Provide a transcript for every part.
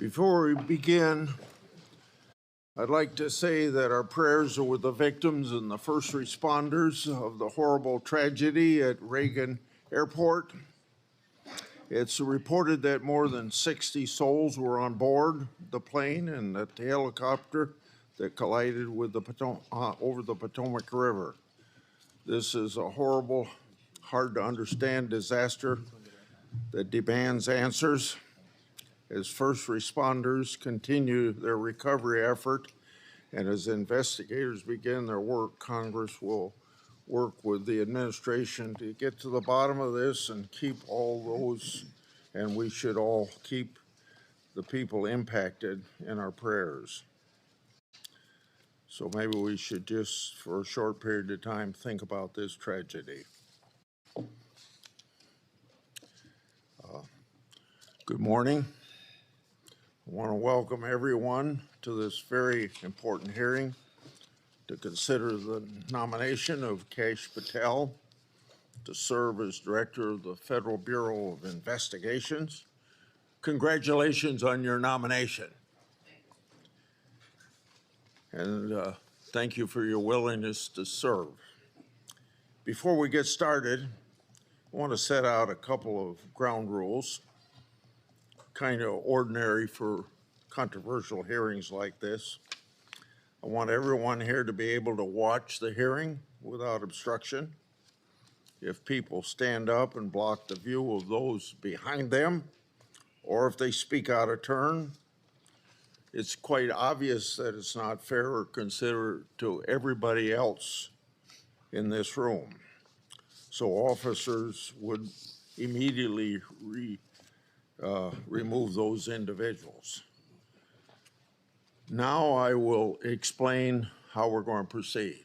Before we begin, I'd like to say that our prayers are with the victims and the first responders of the horrible tragedy at Reagan Airport. It's reported that more than 60 souls were on board the plane and the helicopter that collided with over the Potomac River. This is a horrible, hard to understand disaster that demands answers. As first responders continue their recovery effort and as investigators begin their work, Congress will work with the administration to get to the bottom of this and keep all those, and we should all keep the people impacted in our prayers. So maybe we should just, for a short period of time, think about this tragedy. Good morning. I want to welcome everyone to this very important hearing to consider the nomination of Kash Patel to serve as Director of the Federal Bureau of Investigations. Congratulations on your nomination. And thank you for your willingness to serve. Before we get started, I want to set out a couple of ground rules, kind of ordinary for controversial hearings like this. I want everyone here to be able to watch the hearing without obstruction. If people stand up and block the view of those behind them, or if they speak out of turn, it's quite obvious that it's not fair or considerate to everybody else in this room. So officers would immediately remove those individuals. Now I will explain how we're going to proceed.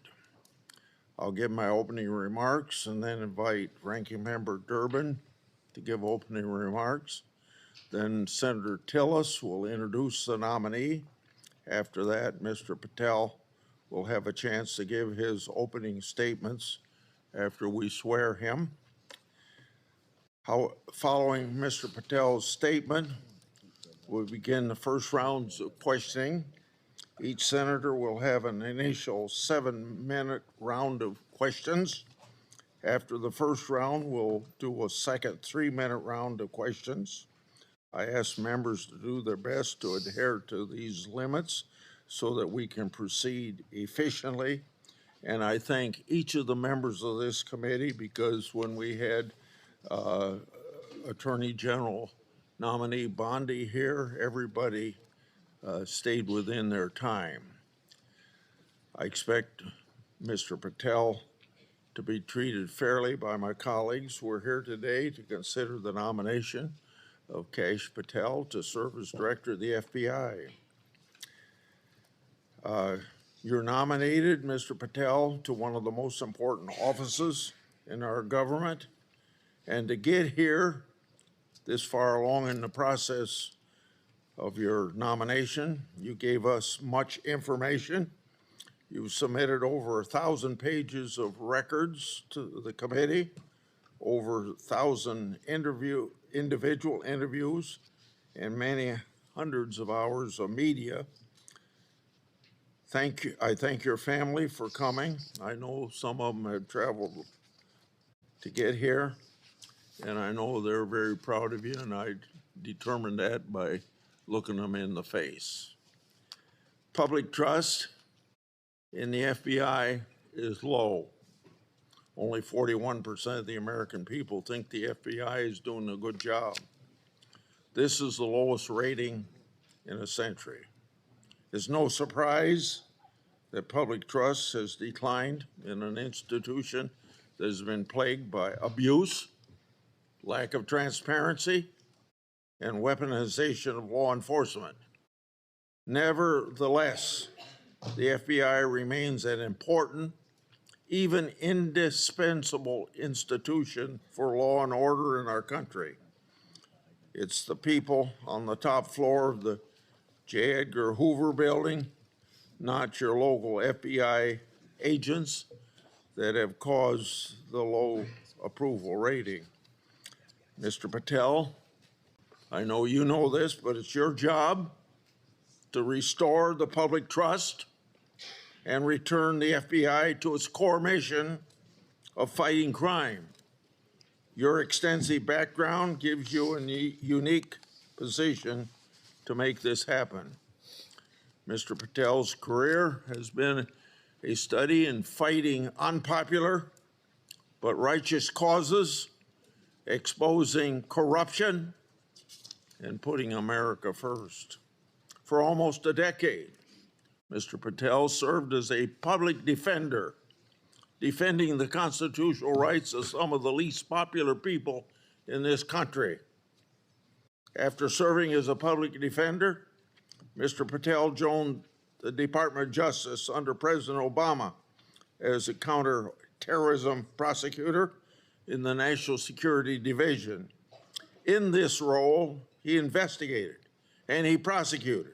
I'll give my opening remarks and then invite Ranking Member Durbin to give opening remarks. Then Senator Tillis will introduce the nominee. After that, Mr. Patel will have a chance to give his opening statements after we swear him. Following Mr. Patel's statement, we'll begin the first rounds of questioning. Each senator will have an initial 7-minute round of questions. After the first round, we'll do a second 3-minute round of questions. I ask members to do their best to adhere to these limits so that we can proceed efficiently. And I thank each of the members of this committee because when we had Attorney General nominee Bondi here, everybody stayed within their time. I expect Mr. Patel to be treated fairly by my colleagues. We're here today to consider the nomination of Kash Patel to serve as Director of the FBI. You're nominated, Mr. Patel, to one of the most important offices in our government. And to get here this far along in the process of your nomination, you gave us much information. You submitted over 1,000 pages of records to the committee, over 1,000 individual interviews, and many hundreds of hours of media. Thank you. I thank your family for coming. I know some of them have traveled to get here, and I know they're very proud of you, and I determined that by looking them in the face. Public trust in the FBI is low. Only 41% of the American people think the FBI is doing a good job. This is the lowest rating in a century. It's no surprise that public trust has declined in an institution that has been plagued by abuse, lack of transparency, and weaponization of law enforcement. Nevertheless, the FBI remains an important, even indispensable institution for law and order in our country. It's the people on the top floor of the J. Edgar Hoover building, not your local FBI agents, that have caused the low approval rating. Mr. Patel, I know you know this, but it's your job to restore the public trust and return the FBI to its core mission of fighting crime. Your extensive background gives you a unique position to make this happen. Mr. Patel's career has been a study in fighting unpopular but righteous causes, exposing corruption, and putting America first. For almost a decade, Mr. Patel served as a public defender, defending the constitutional rights of some of the least popular people in this country. After serving as a public defender, Mr. Patel joined the Department of Justice under President Obama as a counterterrorism prosecutor in the National Security Division. In this role, he investigated and he prosecuted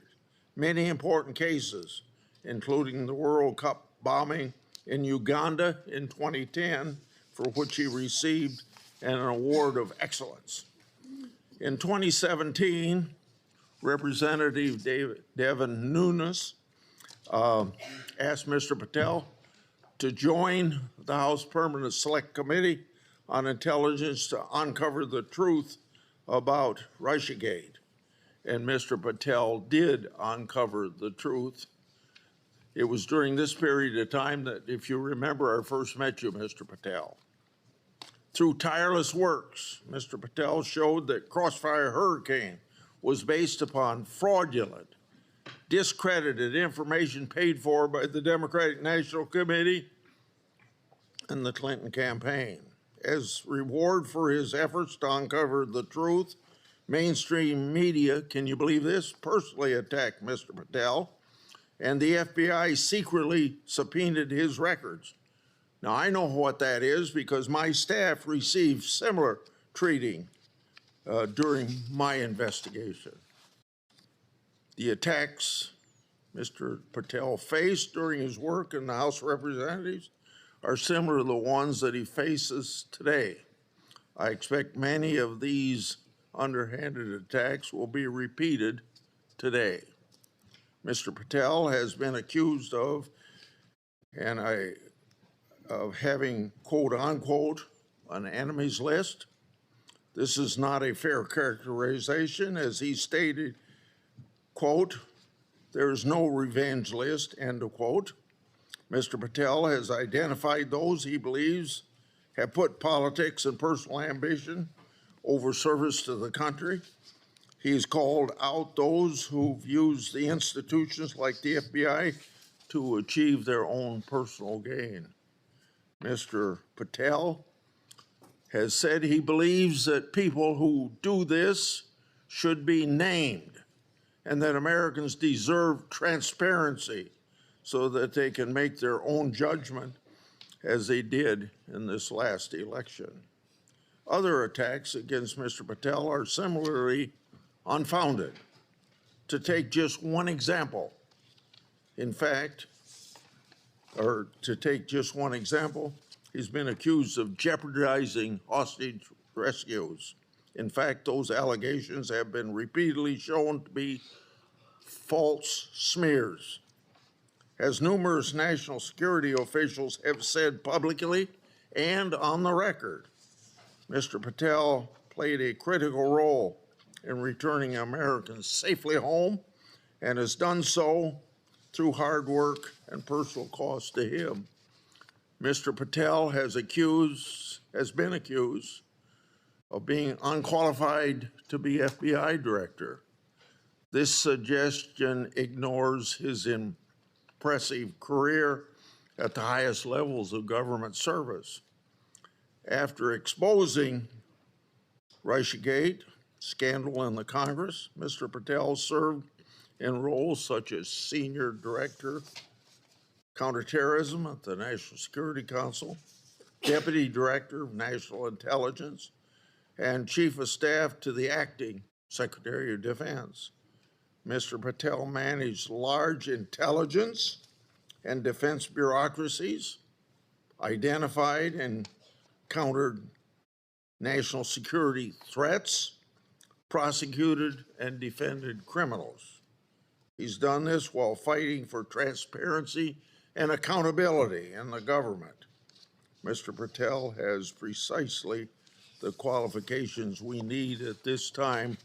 many important cases, including the World Cup bombing in Uganda in 2010, for which he received an award of excellence. In 2017, Representative Devin Nunes asked Mr. Patel to join the House Permanent Select Committee on Intelligence to uncover the truth about Russiagate. And Mr. Patel did uncover the truth. It was during this period of time that, if you remember, I first met you, Mr. Patel. Through tireless works, Mr. Patel showed that Crossfire Hurricane was based upon fraudulent, discredited information paid for by the Democratic National Committee and the Clinton campaign. As reward for his efforts to uncover the truth, mainstream media, can you believe this, personally attacked Mr. Patel, and the FBI secretly subpoenaed his records. Now, I know what that is because my staff received similar treating during my investigation. The attacks Mr. Patel faced during his work in the House of Representatives are similar to the ones that he faces today. I expect many of these underhanded attacks will be repeated today. Mr. Patel has been accused of having, quote unquote, an enemies list. This is not a fair characterization, as he stated, quote, there is no revenge list, end of quote. Mr. Patel has identified those he believes have put politics and personal ambition over service to the country. He's called out those who've used the institutions like the FBI to achieve their own personal gain. Mr. Patel has said he believes that people who do this should be named and that Americans deserve transparency so that they can make their own judgment as they did in this last election. Other attacks against Mr. Patel are similarly unfounded. To take just one example, he's been accused of jeopardizing hostage rescues. In fact, those allegations have been repeatedly shown to be false smears. As numerous national security officials have said publicly and on the record, Mr. Patel played a critical role in returning Americans safely home and has done so through hard work and personal cost to him. Mr. Patel has been accused of being unqualified to be FBI director. This suggestion ignores his impressive career at the highest levels of government service. After exposing Russiagate scandal in the Congress, Mr. Patel served in roles such as Senior Director, Counterterrorism at the National Security Council, Deputy Director of National Intelligence, and Chief of Staff to the Acting Secretary of Defense. Mr. Patel managed large intelligence and defense bureaucracies, identified and countered national security threats, prosecuted, and defended criminals. He's done this while fighting for transparency and accountability in the government. Mr. Patel has precisely the qualifications we need at this time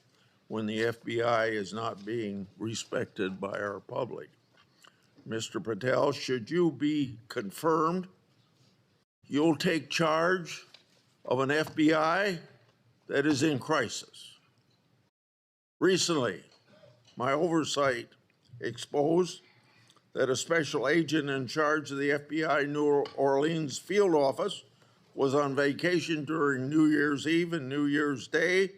when the FBI is not being respected by our public. Mr. Patel, should you be confirmed, you'll take charge of an FBI that is in crisis. Recently, my oversight exposed that a special agent in charge of the FBI New Orleans field office was on vacation during New Year's Eve and New Year's Day.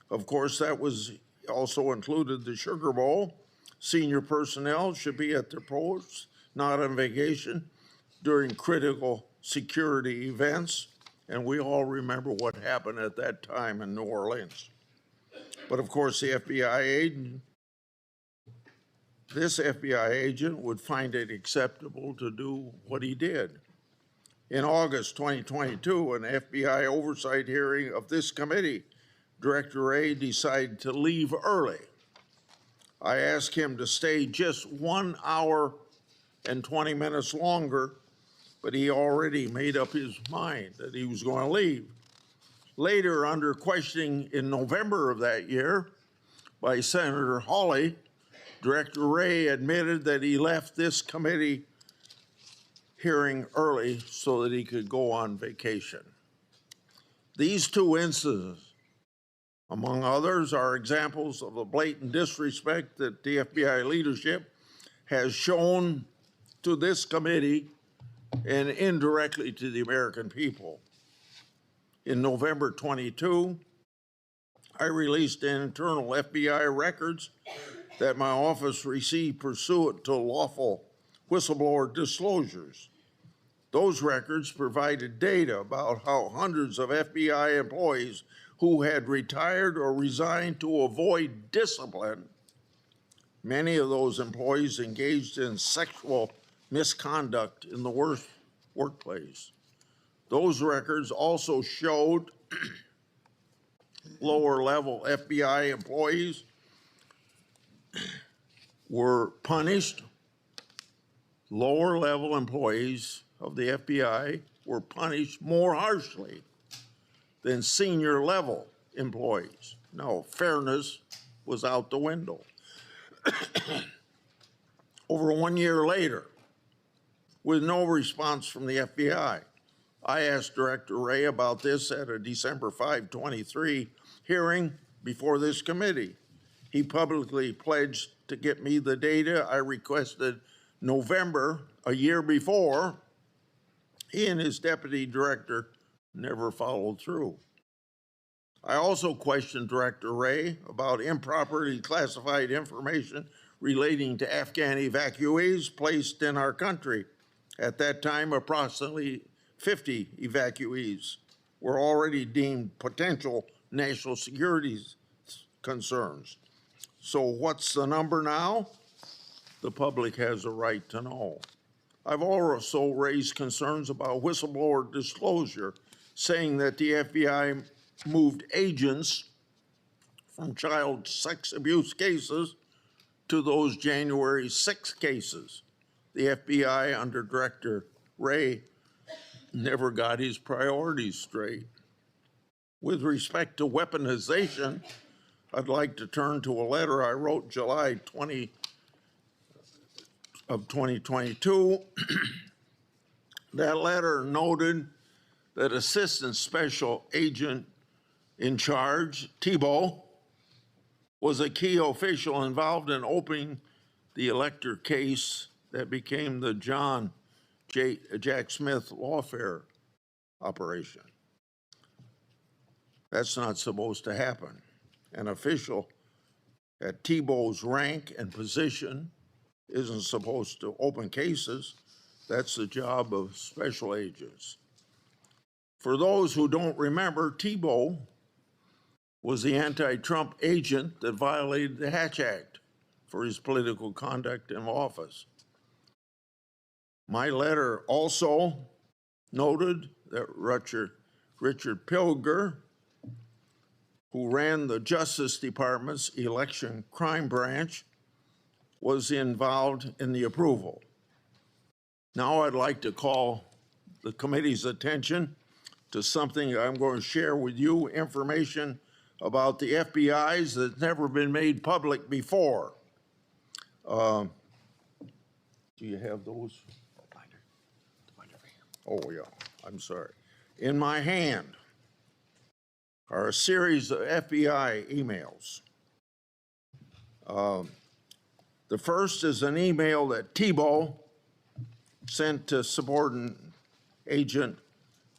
Of course, that was also included the Sugar Bowl. Senior personnel should be at their posts, not on vacation, during critical security events. And we all remember what happened at that time in New Orleans. But of course, this FBI agent would find it acceptable to do what he did. In August 2022, an FBI oversight hearing of this committee, Director Wray decided to leave early. I asked him to stay just 1 hour and 20 minutes longer, but he already made up his mind that he was going to leave. Later, under questioning in November of that year by Senator Hawley, Director Wray admitted that he left this committee hearing early so that he could go on vacation. These two incidents, among others, are examples of the blatant disrespect that the FBI leadership has shown to this committee and indirectly to the American people. In November 22, I released internal FBI records that my office received pursuant to lawful whistleblower disclosures. Those records provided data about how hundreds of FBI employees who had retired or resigned to avoid discipline, many of those employees engaged in sexual misconduct in the worst workplace. Those records also showed lower-level FBI employees were punished. Lower-level employees of the FBI were punished more harshly than senior-level employees. No, fairness was out the window. Over 1 year later, with no response from the FBI, I asked Director Wray about this at a December 5, 23 hearing before this committee. He publicly pledged to get me the data I requested November, a year before. He and his deputy director never followed through. I also questioned Director Wray about improperly classified information relating to Afghan evacuees placed in our country. At that time, approximately 50 evacuees were already deemed potential national security concerns. So what's the number now? The public has a right to know. I've also raised concerns about whistleblower disclosure, saying that the FBI moved agents from child sex abuse cases to those January 6 cases. The FBI under Director Wray never got his priorities straight. With respect to weaponization, I'd like to turn to a letter I wrote July 20 of 2022. That letter noted that Assistant Special Agent in charge, Thibault, was a key official involved in opening the elector case that became the Jack Smith lawfare operation. That's not supposed to happen. An official at Thibault's rank and position isn't supposed to open cases. That's the job of special agents. For those who don't remember, Thibault was the anti-Trump agent that violated the Hatch Act for his political conduct in office. My letter also noted that Richard Pilger, who ran the Justice Department's election crime branch, was involved in the approval. Now I'd like to call the committee's attention to something I'm going to share with you, information about the FBI's that's never been made public before. Do you have those? Oh, yeah, I'm sorry. In my hand are a series of FBI emails. The first is an email that Thibault sent to subordinate agent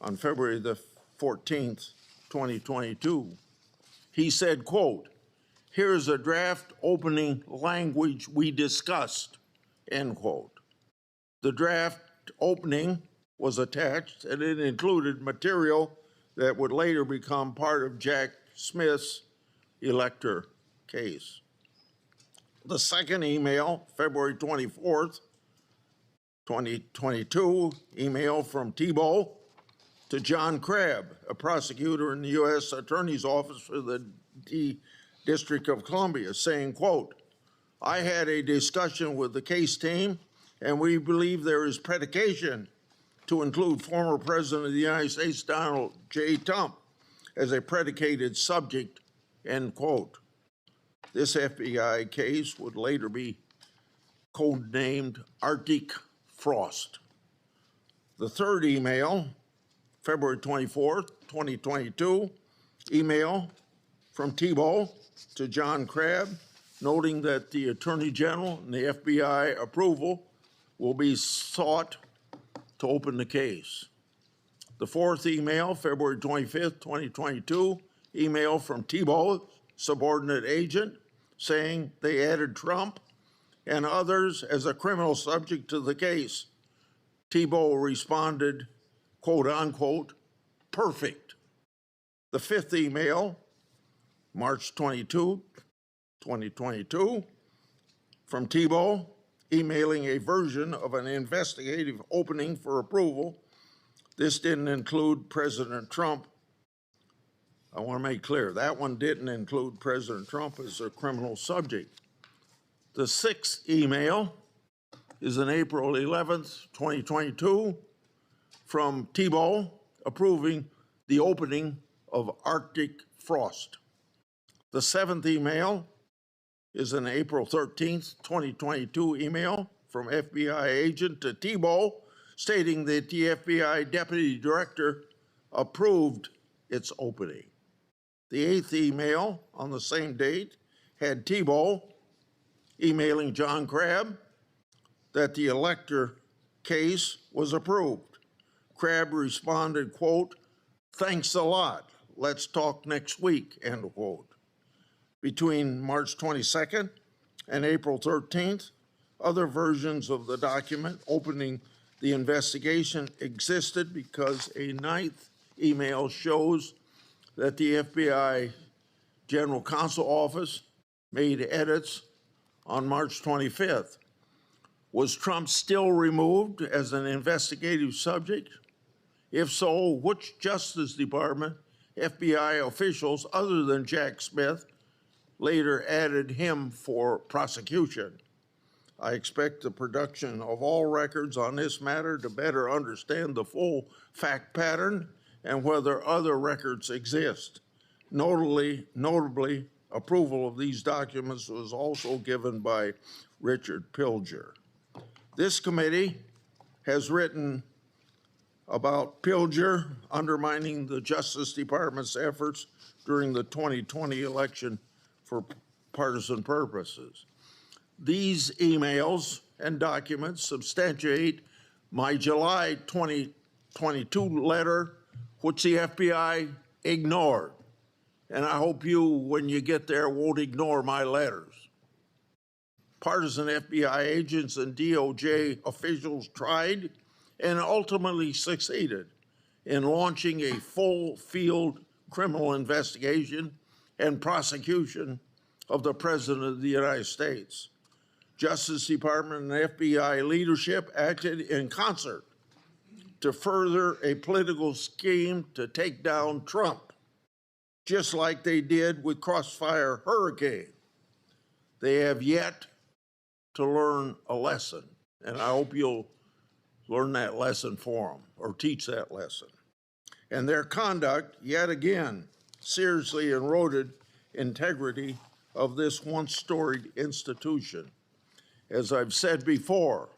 on February the 14th, 2022. He said, quote, "Here's a draft opening language we discussed," end quote. The draft opening was attached, and it included material that would later become part of Jack Smith's elector case. The second email, February 24th, 2022, email from Thibault to John Crabb, a prosecutor in the U.S. Attorney's Office for the District of Columbia, saying, quote, "I had a discussion with the case team, and we believe there is predication to include former President of the United States, Donald J. Trump, as a predicated subject," end quote. This FBI case would later be codenamed Arctic Frost. The third email, February 24th, 2022, email from Thibault to John Crabb, noting that the Attorney General and the FBI approval will be sought to open the case. The fourth email, February 25th, 2022, email from Thibault, subordinate agent, saying they added Trump and others as a criminal subject to the case. Thibault responded, quote unquote, "Perfect." The fifth email, March 22, 2022, from Thibault, emailing a version of an investigative opening for approval. This didn't include President Trump. I want to make clear, that one didn't include President Trump as a criminal subject. The sixth email is on April 11th, 2022, from Thibault approving the opening of Arctic Frost. The seventh email is an April 13th, 2022 email from FBI agent to Thibault stating that the FBI deputy director approved its opening. The eighth email on the same date had Thibault emailing John Crabb that the elector case was approved. Crabb responded, quote, "Thanks a lot. Let's talk next week," end quote. Between March 22nd and April 13th, other versions of the document opening the investigation existed because a ninth email shows that the FBI General Counsel Office made edits on March 25th. Was Trump still removed as an investigative subject? If so, which Justice Department FBI officials other than Jack Smith later added him for prosecution? I expect the production of all records on this matter to better understand the full fact pattern and whether other records exist. Notably, approval of these documents was also given by Richard Pilger. This committee has written about Pilger undermining the Justice Department's efforts during the 2020 election for partisan purposes. These emails and documents substantiate my July 2022 letter, which the FBI ignored. And I hope you, when you get there, won't ignore my letters. Partisan FBI agents and DOJ officials tried and ultimately succeeded in launching a full field criminal investigation and prosecution of the President of the United States. Justice Department and FBI leadership acted in concert to further a political scheme to take down Trump. just like they did with Crossfire Hurricane. They have yet to learn a lesson, and I hope you'll learn that lesson for them or teach that lesson. And their conduct, yet again, seriously eroded integrity of this once storied institution. As I've said before,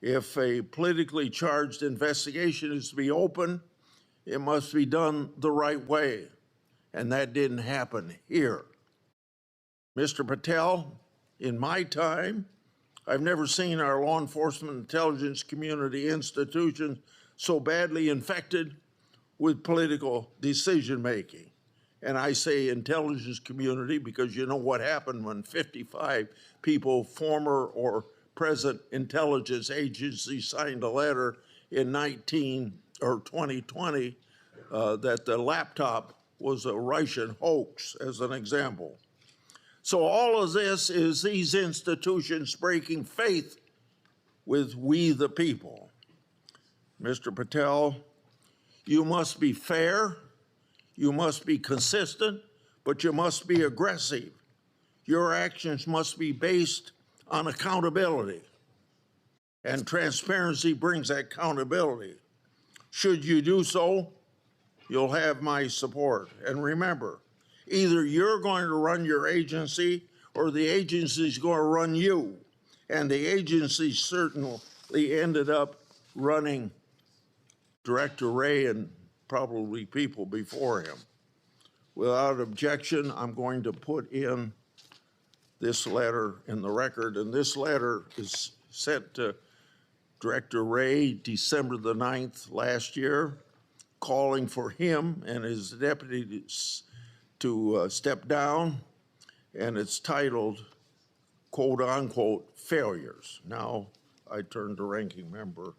if a politically charged investigation is to be open, it must be done the right way, and that didn't happen here. Mr. Patel, in my time, I've never seen our law enforcement intelligence community institutions so badly infected with political decision-making. And I say intelligence community because you know what happened when 55 people, former or present intelligence agencies, signed a letter in 2020 that the laptop was a Russian hoax, as an example. So all of this is these institutions breaking faith with we the people. Mr. Patel, you must be fair, you must be consistent, but you must be aggressive. Your actions must be based on accountability, and transparency brings accountability. Should you do so, you'll have my support. And remember, either you're going to run your agency or the agency's going to run you. And the agency certainly ended up running Director Wray and probably people before him. Without objection, I'm going to put in this letter in the record, and this letter is sent to Director Wray December the 9th last year, calling for him and his deputies to step down, and it's titled, quote unquote, failures. Now I turn to Ranking Member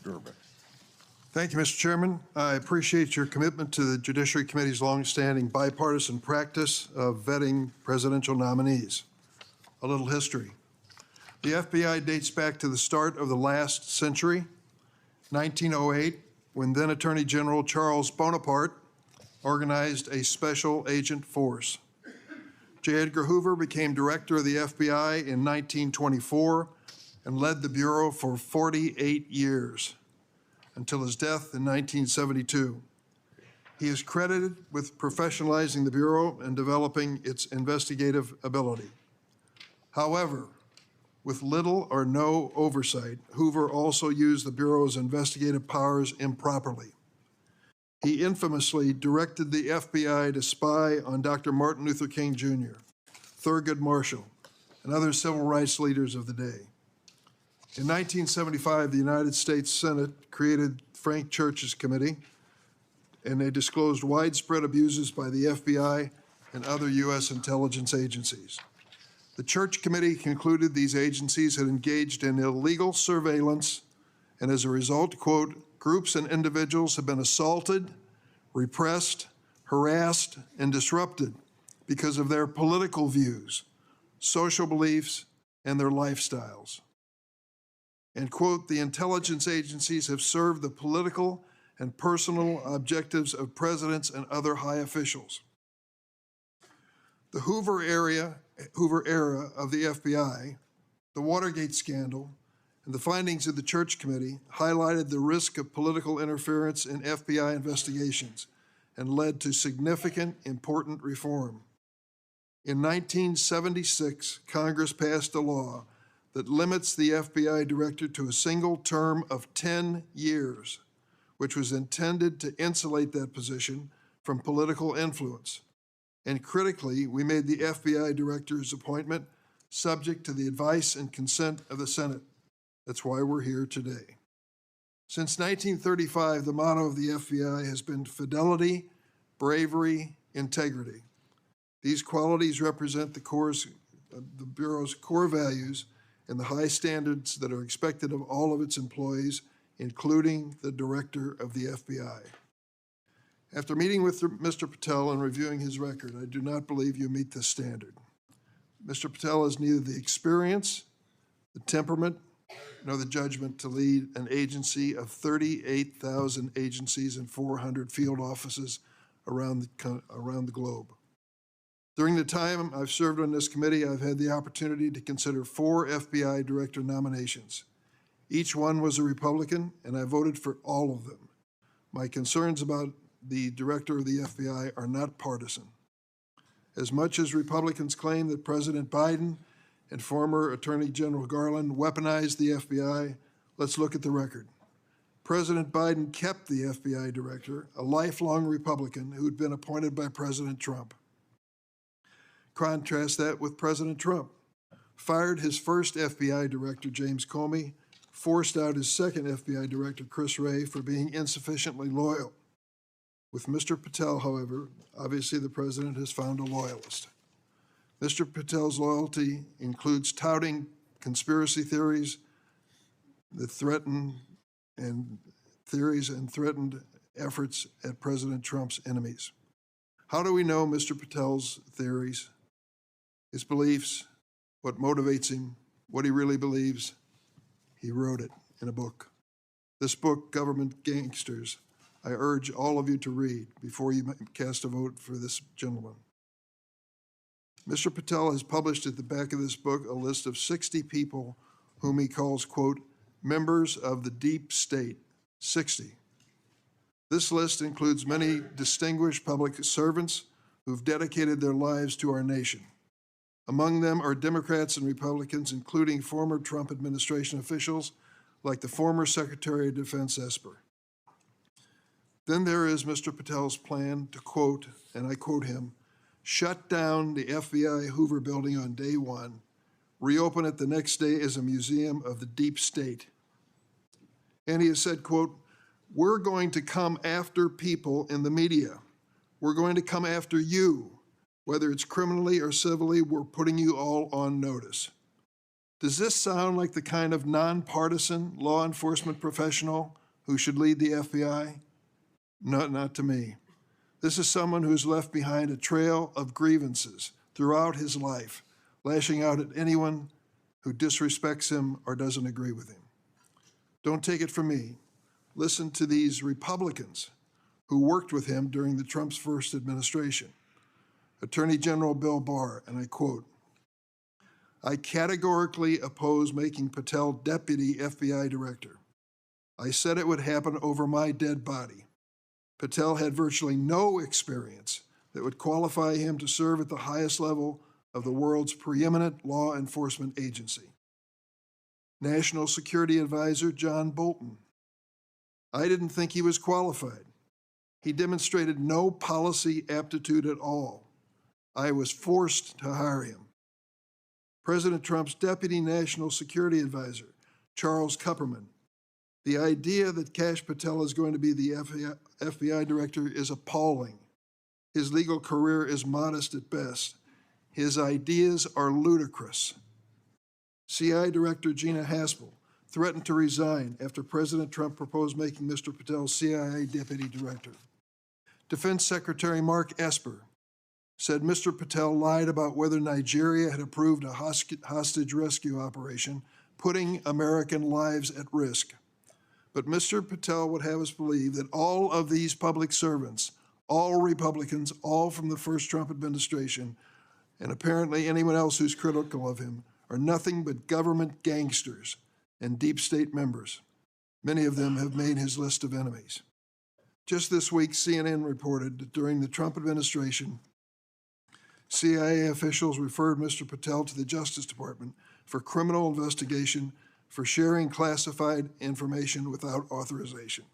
Durbin. Thank you, Mr. Chairman. I appreciate your commitment to the Judiciary Committee's longstanding bipartisan practice of vetting presidential nominees. A little history. The FBI dates back to the start of the last century, 1908, when then Attorney General Charles Bonaparte organized a special agent force. J. Edgar Hoover became director of the FBI in 1924 and led the Bureau for 48 years until his death in 1972. He is credited with professionalizing the Bureau and developing its investigative ability. However, with little or no oversight, Hoover also used the Bureau's investigative powers improperly. He infamously directed the FBI to spy on Dr. Martin Luther King Jr., Thurgood Marshall, and other civil rights leaders of the day. In 1975, the United States Senate created Frank Church's committee, and they disclosed widespread abuses by the FBI and other U.S. intelligence agencies. The Church Committee concluded these agencies had engaged in illegal surveillance, and as a result, quote, groups and individuals have been assaulted, repressed, harassed, and disrupted because of their political views, social beliefs, and their lifestyles. And, quote, the intelligence agencies have served the political and personal objectives of presidents and other high officials. The Hoover era of the FBI, the Watergate scandal, and the findings of the Church Committee highlighted the risk of political interference in FBI investigations and led to significant, important reform. In 1976, Congress passed a law that limits the FBI director to a single term of 10 years, which was intended to insulate that position from political influence. And critically, we made the FBI director's appointment subject to the advice and consent of the Senate. That's why we're here today. Since 1935, the motto of the FBI has been fidelity, bravery, integrity. These qualities represent the Bureau's core values and the high standards that are expected of all of its employees, including the director of the FBI. After meeting with Mr. Patel and reviewing his record, I do not believe you meet this standard. Mr. Patel has neither the experience, the temperament, nor the judgment to lead an agency of 38,000 agencies and 400 field offices around the globe. During the time I've served on this committee, I've had the opportunity to consider 4 FBI director nominations. Each one was a Republican, and I voted for all of them. My concerns about the director of the FBI are not partisan. As much as Republicans claim that President Biden and former Attorney General Garland weaponized the FBI, let's look at the record. President Biden kept the FBI director, a lifelong Republican who had been appointed by President Trump. Contrast that with President Trump. Fired his first FBI director, James Comey, forced out his second FBI director, Chris Wray, for being insufficiently loyal. With Mr. Patel, however, obviously the president has found a loyalist. Mr. Patel's loyalty includes touting conspiracy theories that threatened efforts at President Trump's enemies. How do we know Mr. Patel's theories, his beliefs, what motivates him, what he really believes? He wrote it in a book. This book, Government Gangsters, I urge all of you to read before you cast a vote for this gentleman. Mr. Patel has published at the back of this book a list of 60 people whom he calls, quote, members of the deep state, 60. This list includes many distinguished public servants who've dedicated their lives to our nation. Among them are Democrats and Republicans, including former Trump administration officials like the former Secretary of Defense Esper. Then there is Mr. Patel's plan to, quote, and I quote him, shut down the FBI Hoover building on day one, reopen it the next day as a museum of the deep state. And he has said, quote, we're going to come after people in the media. We're going to come after you. Whether it's criminally or civilly, we're putting you all on notice. Does this sound like the kind of nonpartisan law enforcement professional who should lead the FBI? No, not to me. This is someone who's left behind a trail of grievances throughout his life, lashing out at anyone who disrespects him or doesn't agree with him. Don't take it from me. Listen to these Republicans who worked with him during the Trump's first administration. Attorney General Bill Barr, and I quote, I categorically oppose making Patel deputy FBI director. I said it would happen over my dead body. Patel had virtually no experience that would qualify him to serve at the highest level of the world's preeminent law enforcement agency. National Security Advisor John Bolton. I didn't think he was qualified. He demonstrated no policy aptitude at all. I was forced to hire him. President Trump's Deputy National Security Advisor, Charles Kupperman. The idea that Kash Patel is going to be the FBI director is appalling. His legal career is modest at best. His ideas are ludicrous. CI Director Gina Haspel threatened to resign after President Trump proposed making Mr. Patel CIA Deputy Director. Defense Secretary Mark Esper said Mr. Patel lied about whether Nigeria had approved a hostage rescue operation, putting American lives at risk. But Mr. Patel would have us believe that all of these public servants, all Republicans, all from the first Trump administration, and apparently anyone else who's critical of him, are nothing but government gangsters and deep state members. Many of them have made his list of enemies. Just this week, CNN reported that during the Trump administration, CIA officials referred Mr. Patel to the Justice Department for criminal investigation for sharing classified information without authorization.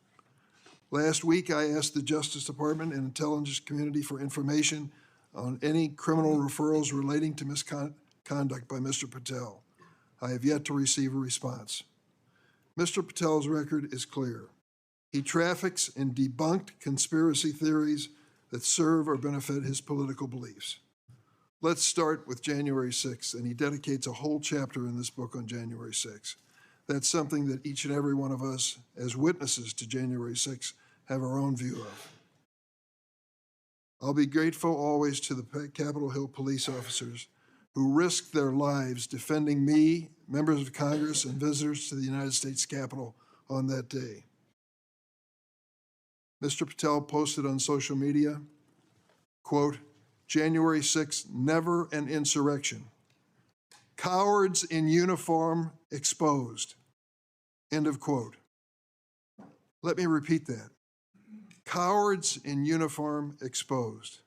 Last week, I asked the Justice Department and intelligence community for information on any criminal referrals relating to misconduct by Mr. Patel. I have yet to receive a response. Mr. Patel's record is clear. He traffics in debunked conspiracy theories that serve or benefit his political beliefs. Let's start with January 6th, and he dedicates a whole chapter in this book on January 6th. That's something that each and every one of us, as witnesses to January 6th, have our own view of. I'll be grateful always to the Capitol Hill police officers who risked their lives defending me, members of Congress, and visitors to the United States Capitol on that day. Mr. Patel posted on social media, quote, January 6th, never an insurrection. Cowards in uniform exposed, end of quote. Let me repeat that. Cowards in uniform exposed.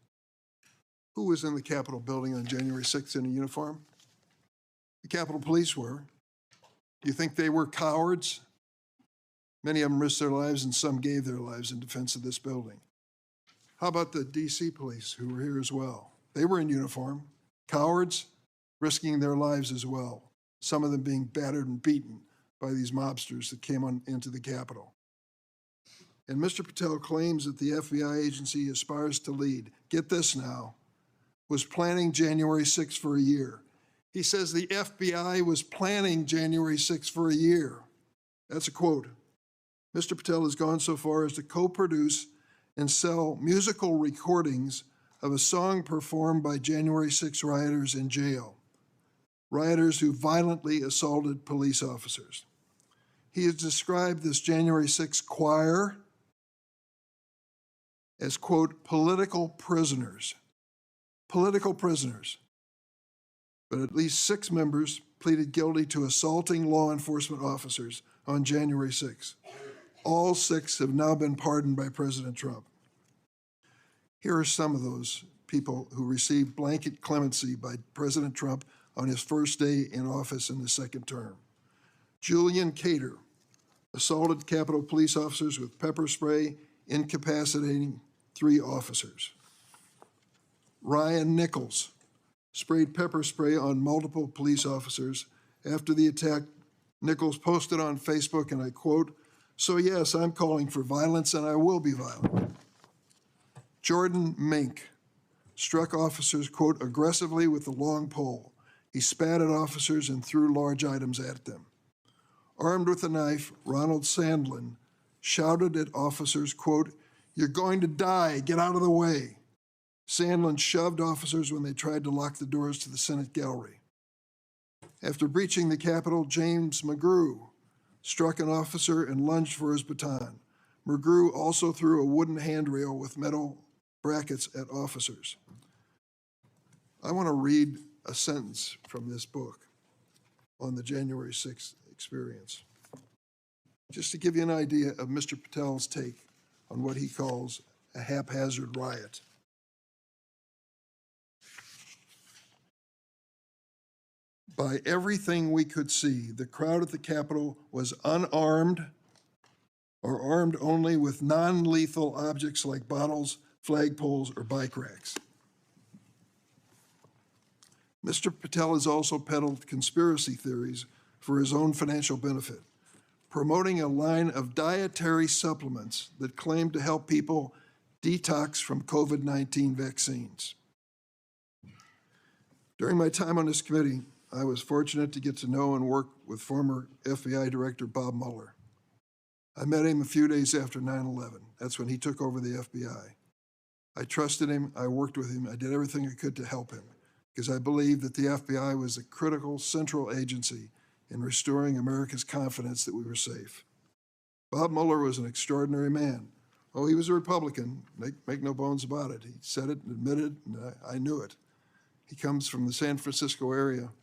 Who was in the Capitol building on January 6th in a uniform? The Capitol Police were. Do you think they were cowards? Many of them risked their lives and some gave their lives in defense of this building. How about the DC police who were here as well? They were in uniform. Cowards risking their lives as well, some of them being battered and beaten by these mobsters that came into the Capitol. And Mr. Patel claims that the FBI agency aspires to lead, get this now, was planning January 6th for a year. He says the FBI was planning January 6th for a year. That's a quote. Mr. Patel has gone so far as to co-produce and sell musical recordings of a song performed by January 6 rioters in jail, rioters who violently assaulted police officers. He has described this January 6 choir as, quote, political prisoners. Political prisoners. But at least 6 members pleaded guilty to assaulting law enforcement officers on January 6. All 6 have now been pardoned by President Trump. Here are some of those people who received blanket clemency by President Trump on his first day in office in the second term. Julian Cater assaulted Capitol police officers with pepper spray, incapacitating 3 officers. Ryan Nichols sprayed pepper spray on multiple police officers. After the attack, Nichols posted on Facebook, and I quote, "So yes, I'm calling for violence and I will be violent." Jordan Mink struck officers, quote, aggressively with a long pole. He spat at officers and threw large items at them. Armed with a knife, Ronald Sandlin shouted at officers, quote, "You're going to die, get out of the way." Sandlin shoved officers when they tried to lock the doors to the Senate gallery. After breaching the Capitol, James McGrew struck an officer and lunged for his baton. McGrew also threw a wooden handrail with metal brackets at officers. I want to read a sentence from this book on the January 6th experience, just to give you an idea of Mr. Patel's take on what he calls a haphazard riot. By everything we could see, the crowd at the Capitol was unarmed or armed only with non-lethal objects like bottles, flagpoles, or bike racks. Mr. Patel has also peddled conspiracy theories for his own financial benefit, promoting a line of dietary supplements that claim to help people detox from COVID-19 vaccines. During my time on this committee, I was fortunate to get to know and work with former FBI Director Bob Mueller. I met him a few days after 9/11. That's when he took over the FBI. I trusted him, I worked with him, I did everything I could to help him, because I believed that the FBI was a critical central agency in restoring America's confidence that we were safe. Bob Mueller was an extraordinary man. Oh, he was a Republican, make no bones about it. He said it and admitted it, and I knew it. He comes from the San Francisco area.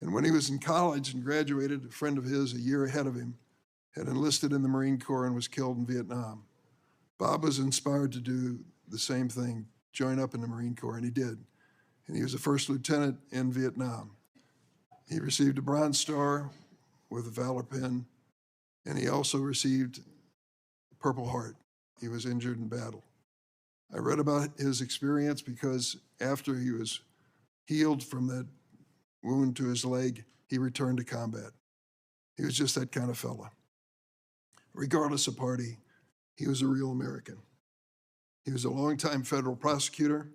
And when he was in college and graduated, a friend of his a year ahead of him had enlisted in the Marine Corps and was killed in Vietnam. Bob was inspired to do the same thing, join up in the Marine Corps, and he did. And he was a first lieutenant in Vietnam. He received a Bronze Star with a Valor Pin, and he also received Purple Heart. He was injured in battle. I read about his experience because after he was healed from that wound to his leg, he returned to combat. He was just that kind of fella. Regardless of party, he was a real American. He was a longtime federal prosecutor,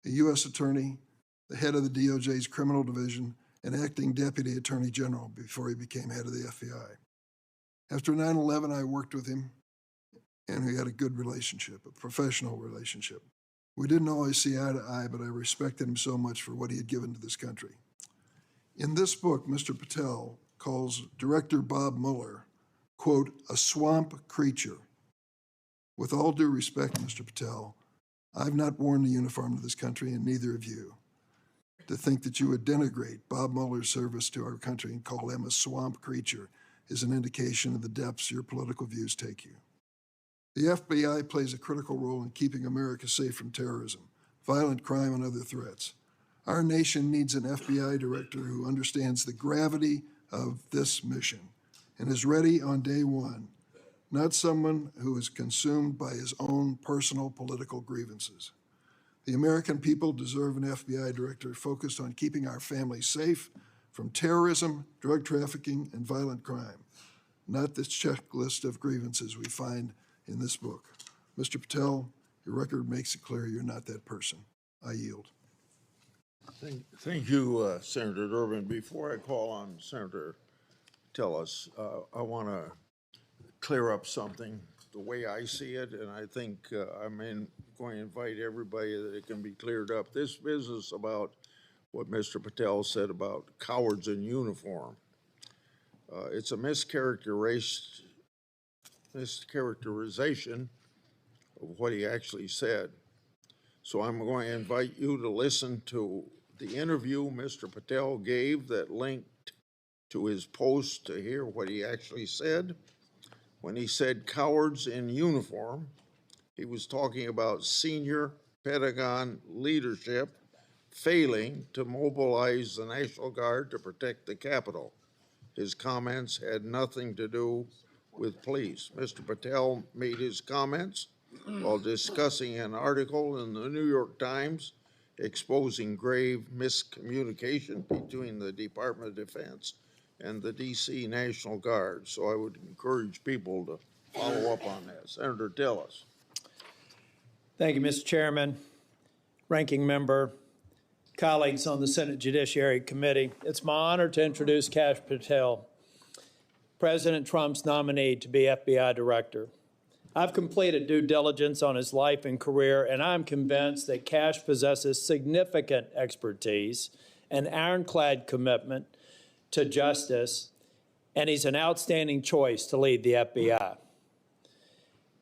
a U.S. attorney, the head of the DOJ's criminal division, and acting deputy attorney general before he became head of the FBI. After 9/11, I worked with him, and we had a good relationship, a professional relationship. We didn't always see eye to eye, but I respected him so much for what he had given to this country. In this book, Mr. Patel calls Director Bob Mueller, quote, a swamp creature. With all due respect, Mr. Patel, I've not worn the uniform of this country, and neither have you. To think that you would denigrate Bob Mueller's service to our country and call him a swamp creature is an indication of the depths your political views take you. The FBI plays a critical role in keeping America safe from terrorism, violent crime, and other threats. Our nation needs an FBI director who understands the gravity of this mission and is ready on day one, not someone who is consumed by his own personal political grievances. The American people deserve an FBI director focused on keeping our families safe from terrorism, drug trafficking, and violent crime, not this checklist of grievances we find in this book. Mr. Patel, your record makes it clear you're not that person. I yield. Thank you, Senator Durbin. Before I call on Senator Tillis, I want to clear up something the way I see it, and I think I'm going to invite everybody that it can be cleared up. This business about what Mr. Patel said about cowards in uniform, it's a mischaracterization of what he actually said. So I'm going to invite you to listen to the interview Mr. Patel gave that linked to his post to hear what he actually said. When he said cowards in uniform, he was talking about senior Pentagon leadership failing to mobilize the National Guard to protect the Capitol. His comments had nothing to do with police. Mr. Patel made his comments while discussing an article in the New York Times exposing grave miscommunication between the Department of Defense and the D.C. National Guard. So I would encourage people to follow up on that. Senator Tillis. Thank you, Mr. Chairman, Ranking Member, colleagues on the Senate Judiciary Committee. It's my honor to introduce Kash Patel, President Trump's nominee to be FBI Director. I've completed due diligence on his life and career, and I'm convinced that Kash possesses significant expertise and ironclad commitment to justice, and he's an outstanding choice to lead the FBI.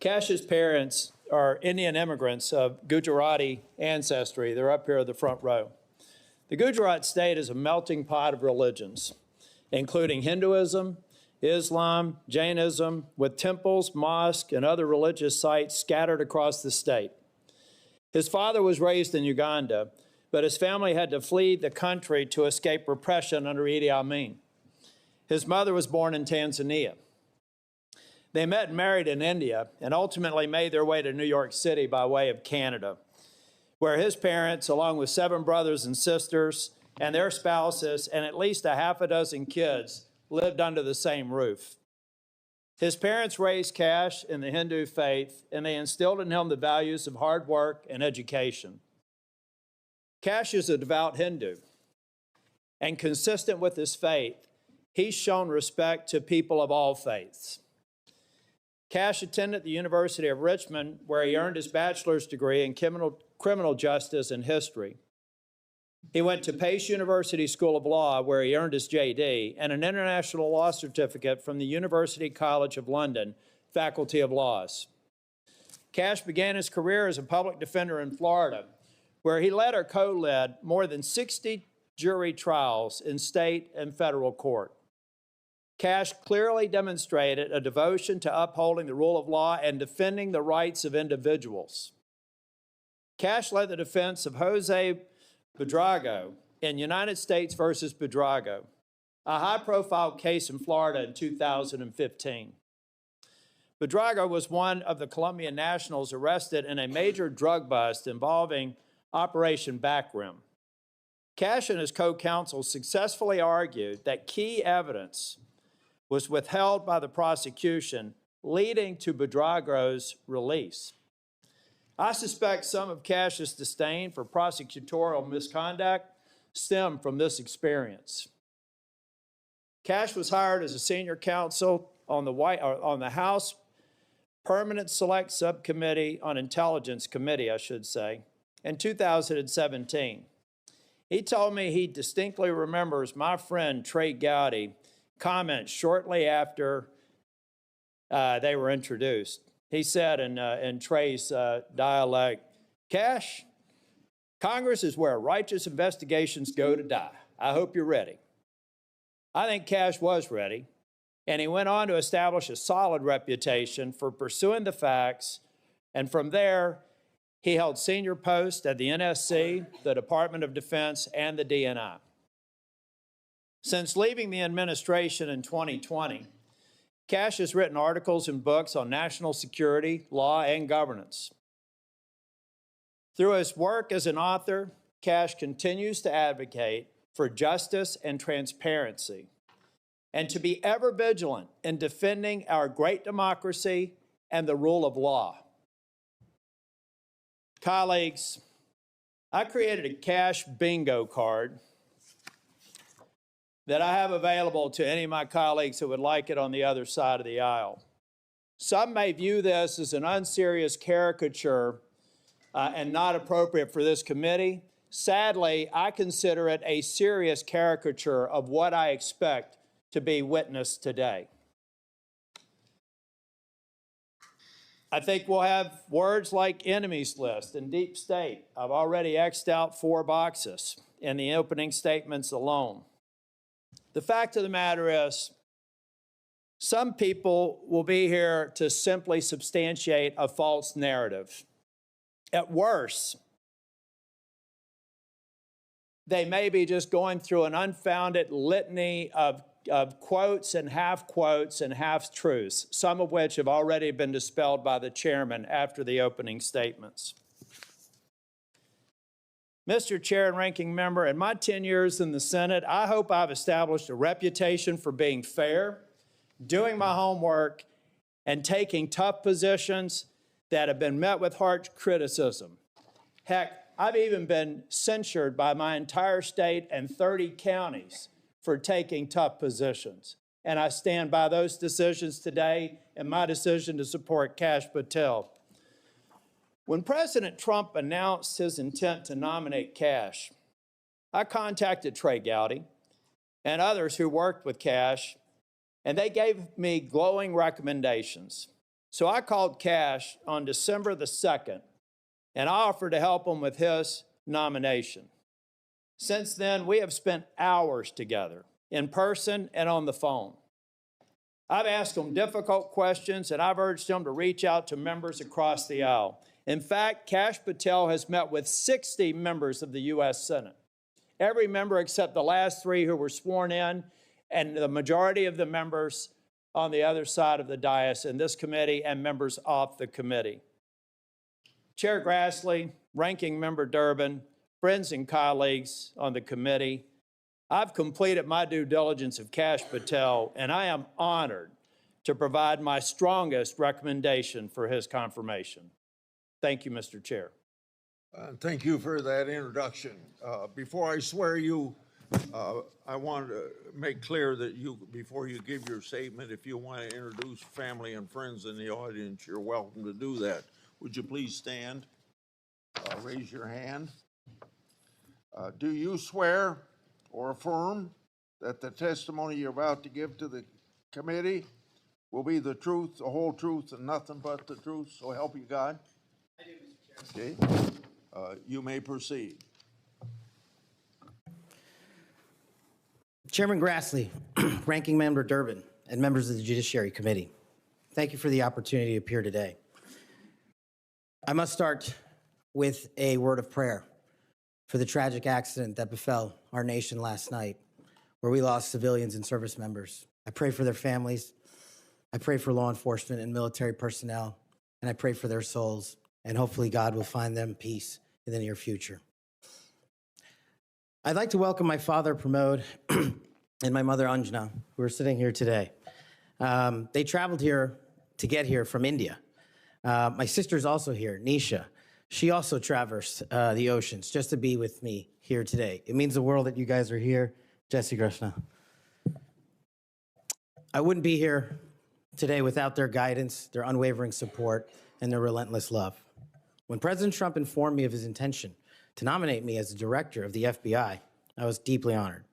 Kash's parents are Indian immigrants of Gujarati ancestry. They're up here in the front row. The Gujarat state is a melting pot of religions, including Hinduism, Islam, Jainism, with temples, mosques, and other religious sites scattered across the state. His father was raised in Uganda, but his family had to flee the country to escape repression under Idi Amin. His mother was born in Tanzania. They met and married in India and ultimately made their way to New York City by way of Canada, where his parents, along with 7 brothers and sisters and their spouses and at least a half a dozen kids, lived under the same roof. His parents raised Kash in the Hindu faith, and they instilled in him the values of hard work and education. Kash is a devout Hindu, and consistent with his faith, he's shown respect to people of all faiths. Kash attended the University of Richmond, where he earned his bachelor's degree in criminal justice and history. He went to Pace University School of Law, where he earned his JD, and an international law certificate from the University College of London, Faculty of Laws. Kash began his career as a public defender in Florida, where he led or co-led more than 60 jury trials in state and federal court. Kash clearly demonstrated a devotion to upholding the rule of law and defending the rights of individuals. Kash led the defense of Jose Buitrago in United States versus Buitrago, a high-profile case in Florida in 2015. Buitrago was one of the Colombian nationals arrested in a major drug bust involving Operation Backrim. Kash and his co-counsel successfully argued that key evidence was withheld by the prosecution, leading to Buitrago's release. I suspect some of Kash's disdain for prosecutorial misconduct stemmed from this experience. Kash was hired as a senior counsel on the House Permanent Select Subcommittee on Intelligence Committee, in 2017. He told me he distinctly remembers my friend Trey Gowdy comments shortly after they were introduced. He said in Trey's dialect, Kash, Congress is where righteous investigations go to die. I hope you're ready. I think Kash was ready, and he went on to establish a solid reputation for pursuing the facts, and from there, he held senior posts at the NSC, the Department of Defense, and the DNI. Since leaving the administration in 2020, Kash has written articles and books on national security, law, and governance. Through his work as an author, Kash continues to advocate for justice and transparency, and to be ever vigilant in defending our great democracy and the rule of law. Colleagues, I created a Kash bingo card that I have available to any of my colleagues who would like it on the other side of the aisle. Some may view this as an unserious caricature and not appropriate for this committee. Sadly, I consider it a serious caricature of what I expect to be witnessed today. I think we'll have words like enemies list and deep state. I've already X'd out 4 boxes in the opening statements alone. The fact of the matter is, some people will be here to simply substantiate a false narrative. At worst, they may be just going through an unfounded litany of quotes and half-truths, some of which have already been dispelled by the chairman after the opening statements. Mr. Chair and Ranking Member, in my 10 years in the Senate, I hope I've established a reputation for being fair, doing my homework, and taking tough positions that have been met with harsh criticism. Heck, I've even been censured by my entire state and 30 counties for taking tough positions. And I stand by those decisions today and my decision to support Kash Patel. When President Trump announced his intent to nominate Kash, I contacted Trey Gowdy and others who worked with Kash, and they gave me glowing recommendations. So I called Kash on December the 2nd, and I offered to help him with his nomination. Since then, we have spent hours together, in person and on the phone. I've asked him difficult questions, and I've urged him to reach out to members across the aisle. In fact, Kash Patel has met with 60 members of the U.S. Senate, every member except the last 3 who were sworn in, and the majority of the members on the other side of the dais in this committee and members off the committee. Chair Grassley, Ranking Member Durbin, friends and colleagues on the committee, I've completed my due diligence of Kash Patel, and I am honored to provide my strongest recommendation for his confirmation. Thank you, Mr. Chair. Thank you for that introduction. Before I swear you, I want to make clear that before you give your statement, if you want to introduce family and friends in the audience, you're welcome to do that. Would you please stand? Raise your hand. Do you swear or affirm that the testimony you're about to give to the committee will be the truth, the whole truth, and nothing but the truth? So help you God. I do, Mr. Chair. Okay. You may proceed. Chairman Grassley, Ranking Member Durbin, and members of the Judiciary Committee, thank you for the opportunity to appear today. I must start with a word of prayer for the tragic accident that befell our nation last night, where we lost civilians and service members. I pray for their families. I pray for law enforcement and military personnel, and I pray for their souls, and hopefully God will find them peace in the near future. I'd like to welcome my father, Pramod, and my mother, Anjana, who are sitting here today. They traveled here to get here from India. My sister's also here, Nisha. She also traversed the oceans just to be with me here today. It means the world that you guys are here. Jesse Krishna. I wouldn't be here today without their guidance, their unwavering support, and their relentless love. When President Trump informed me of his intention to nominate me as the director of the FBI, I was deeply honored.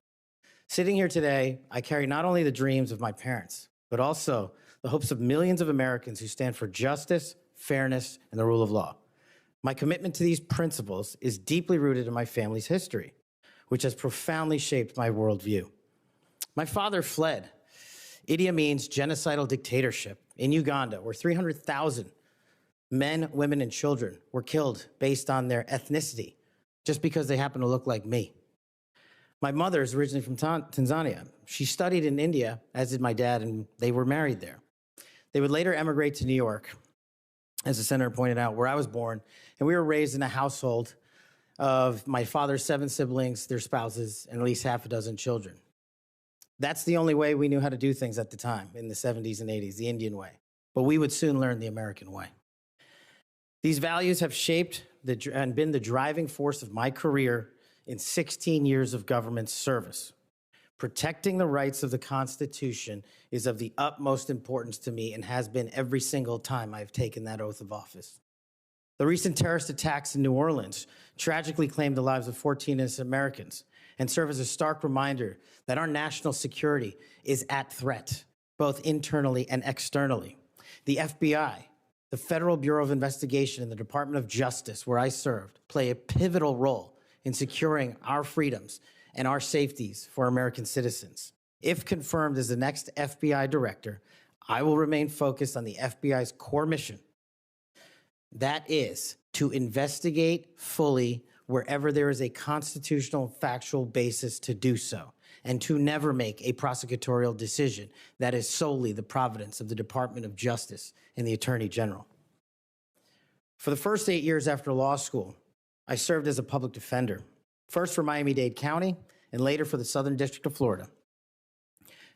Sitting here today, I carry not only the dreams of my parents, but also the hopes of millions of Americans who stand for justice, fairness, and the rule of law. My commitment to these principles is deeply rooted in my family's history, which has profoundly shaped my worldview. My father fled Idi Amin's genocidal dictatorship in Uganda, where 300,000 men, women, and children were killed based on their ethnicity, just because they happen to look like me. My mother is originally from Tanzania. She studied in India, as did my dad, and they were married there. They would later emigrate to New York, as the senator pointed out, where I was born, and we were raised in a household of my father's 7 siblings, their spouses, and at least half a dozen children. That's the only way we knew how to do things at the time, in the 70s and 80s, the Indian way. But we would soon learn the American way. These values have shaped and been the driving force of my career in 16 years of government service. Protecting the rights of the Constitution is of the utmost importance to me and has been every single time I've taken that oath of office. The recent terrorist attacks in New Orleans tragically claimed the lives of 14 innocent Americans and serve as a stark reminder that our national security is at threat, both internally and externally. The FBI, the Federal Bureau of Investigation, and the Department of Justice, where I served, play a pivotal role in securing our freedoms and our safeties for American citizens. If confirmed as the next FBI director, I will remain focused on the FBI's core mission. That is to investigate fully wherever there is a constitutional and factual basis to do so, and to never make a prosecutorial decision that is solely the providence of the Department of Justice and the Attorney General. For the first 8 years after law school, I served as a public defender, first for Miami-Dade County and later for the Southern District of Florida.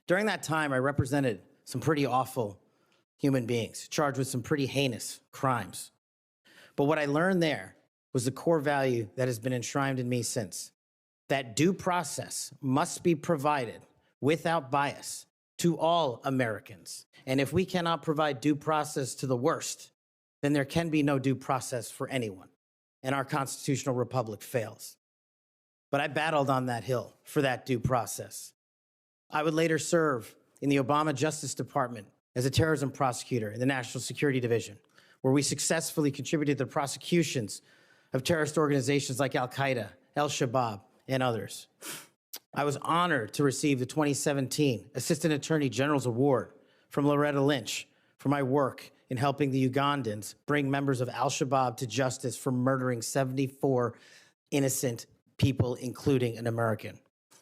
During that time, I represented some pretty awful human beings charged with some pretty heinous crimes. But what I learned there was the core value that has been enshrined in me since, that due process must be provided without bias to all Americans. And if we cannot provide due process to the worst, then there can be no due process for anyone, and our constitutional republic fails. But I battled on that hill for that due process. I would later serve in the Obama Justice Department as a terrorism prosecutor in the National Security Division, where we successfully contributed to the prosecutions of terrorist organizations like Al-Qaeda, Al-Shabaab, and others. I was honored to receive the 2017 Assistant Attorney General's Award from Loretta Lynch for my work in helping the Ugandans bring members of Al-Shabaab to justice for murdering 74 innocent people, including an American.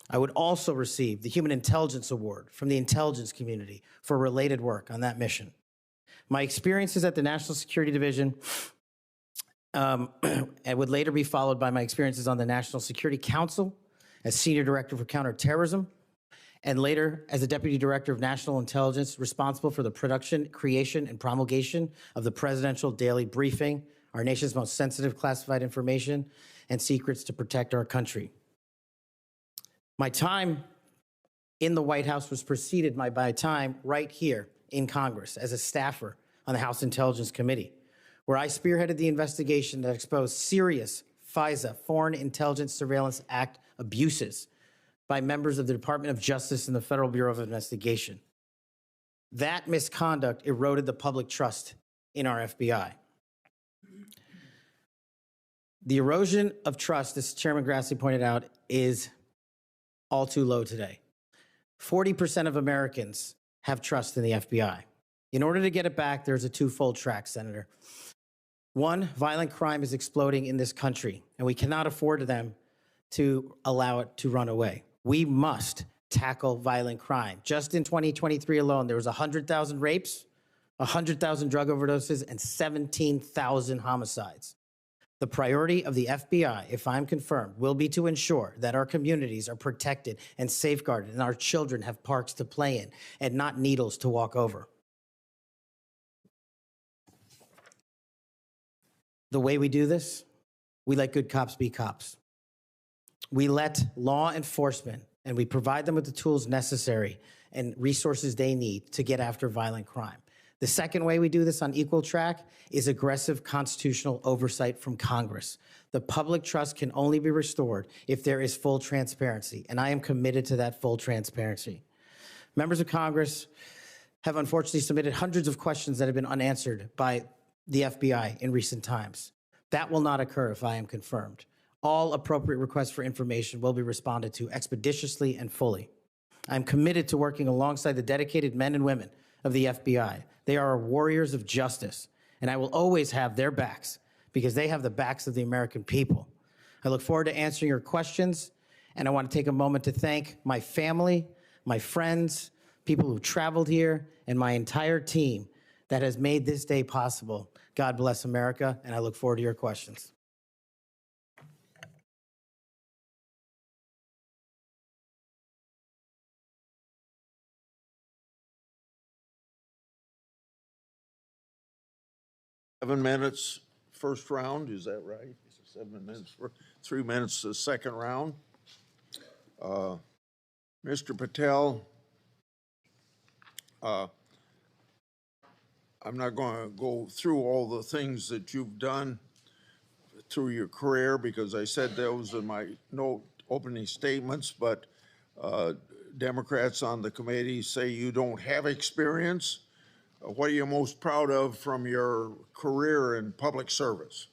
I would also receive the Human Intelligence Award from the intelligence community for related work on that mission. My experiences at the National Security Division and would later be followed by my experiences on the National Security Council as Senior Director for Counterterrorism, and later as the Deputy Director of National Intelligence, responsible for the production, creation, and promulgation of the Presidential Daily Briefing, our nation's most sensitive classified information and secrets to protect our country. My time in the White House was preceded by my time right here in Congress as a staffer on the House Intelligence Committee, where I spearheaded the investigation that exposed serious FISA, Foreign Intelligence Surveillance Act, abuses by members of the Department of Justice and the Federal Bureau of Investigation. That misconduct eroded the public trust in our FBI. The erosion of trust, as Chairman Grassley pointed out, is all too low today. 40% of Americans have trust in the FBI. In order to get it back, there's a twofold track, Senator. One, violent crime is exploding in this country, and we cannot afford them to allow it to run away. We must tackle violent crime. Just in 2023 alone, there was 100,000 rapes, 100,000 drug overdoses, and 17,000 homicides. The priority of the FBI, if I'm confirmed, will be to ensure that our communities are protected and safeguarded and our children have parks to play in and not needles to walk over. The way we do this, we let good cops be cops. We let law enforcement, and we provide them with the tools necessary and resources they need to get after violent crime. The second way we do this on equal track is aggressive constitutional oversight from Congress. The public trust can only be restored if there is full transparency, and I am committed to that full transparency. Members of Congress have unfortunately submitted hundreds of questions that have been unanswered by the FBI in recent times. That will not occur if I am confirmed. All appropriate requests for information will be responded to expeditiously and fully. I'm committed to working alongside the dedicated men and women of the FBI. They are warriors of justice, and I will always have their backs because they have the backs of the American people. I look forward to answering your questions, and I want to take a moment to thank my family, my friends, people who traveled here, and my entire team that has made this day possible. God bless America, and I look forward to your questions. Seven minutes first round, is that right? 7 minutes for 3 minutes the second round. Mr. Patel, I'm not going to go through all the things that you've done through your career because I said those in my opening statements, but Democrats on the committee say you don't have experience. What are you most proud of from your career in public service?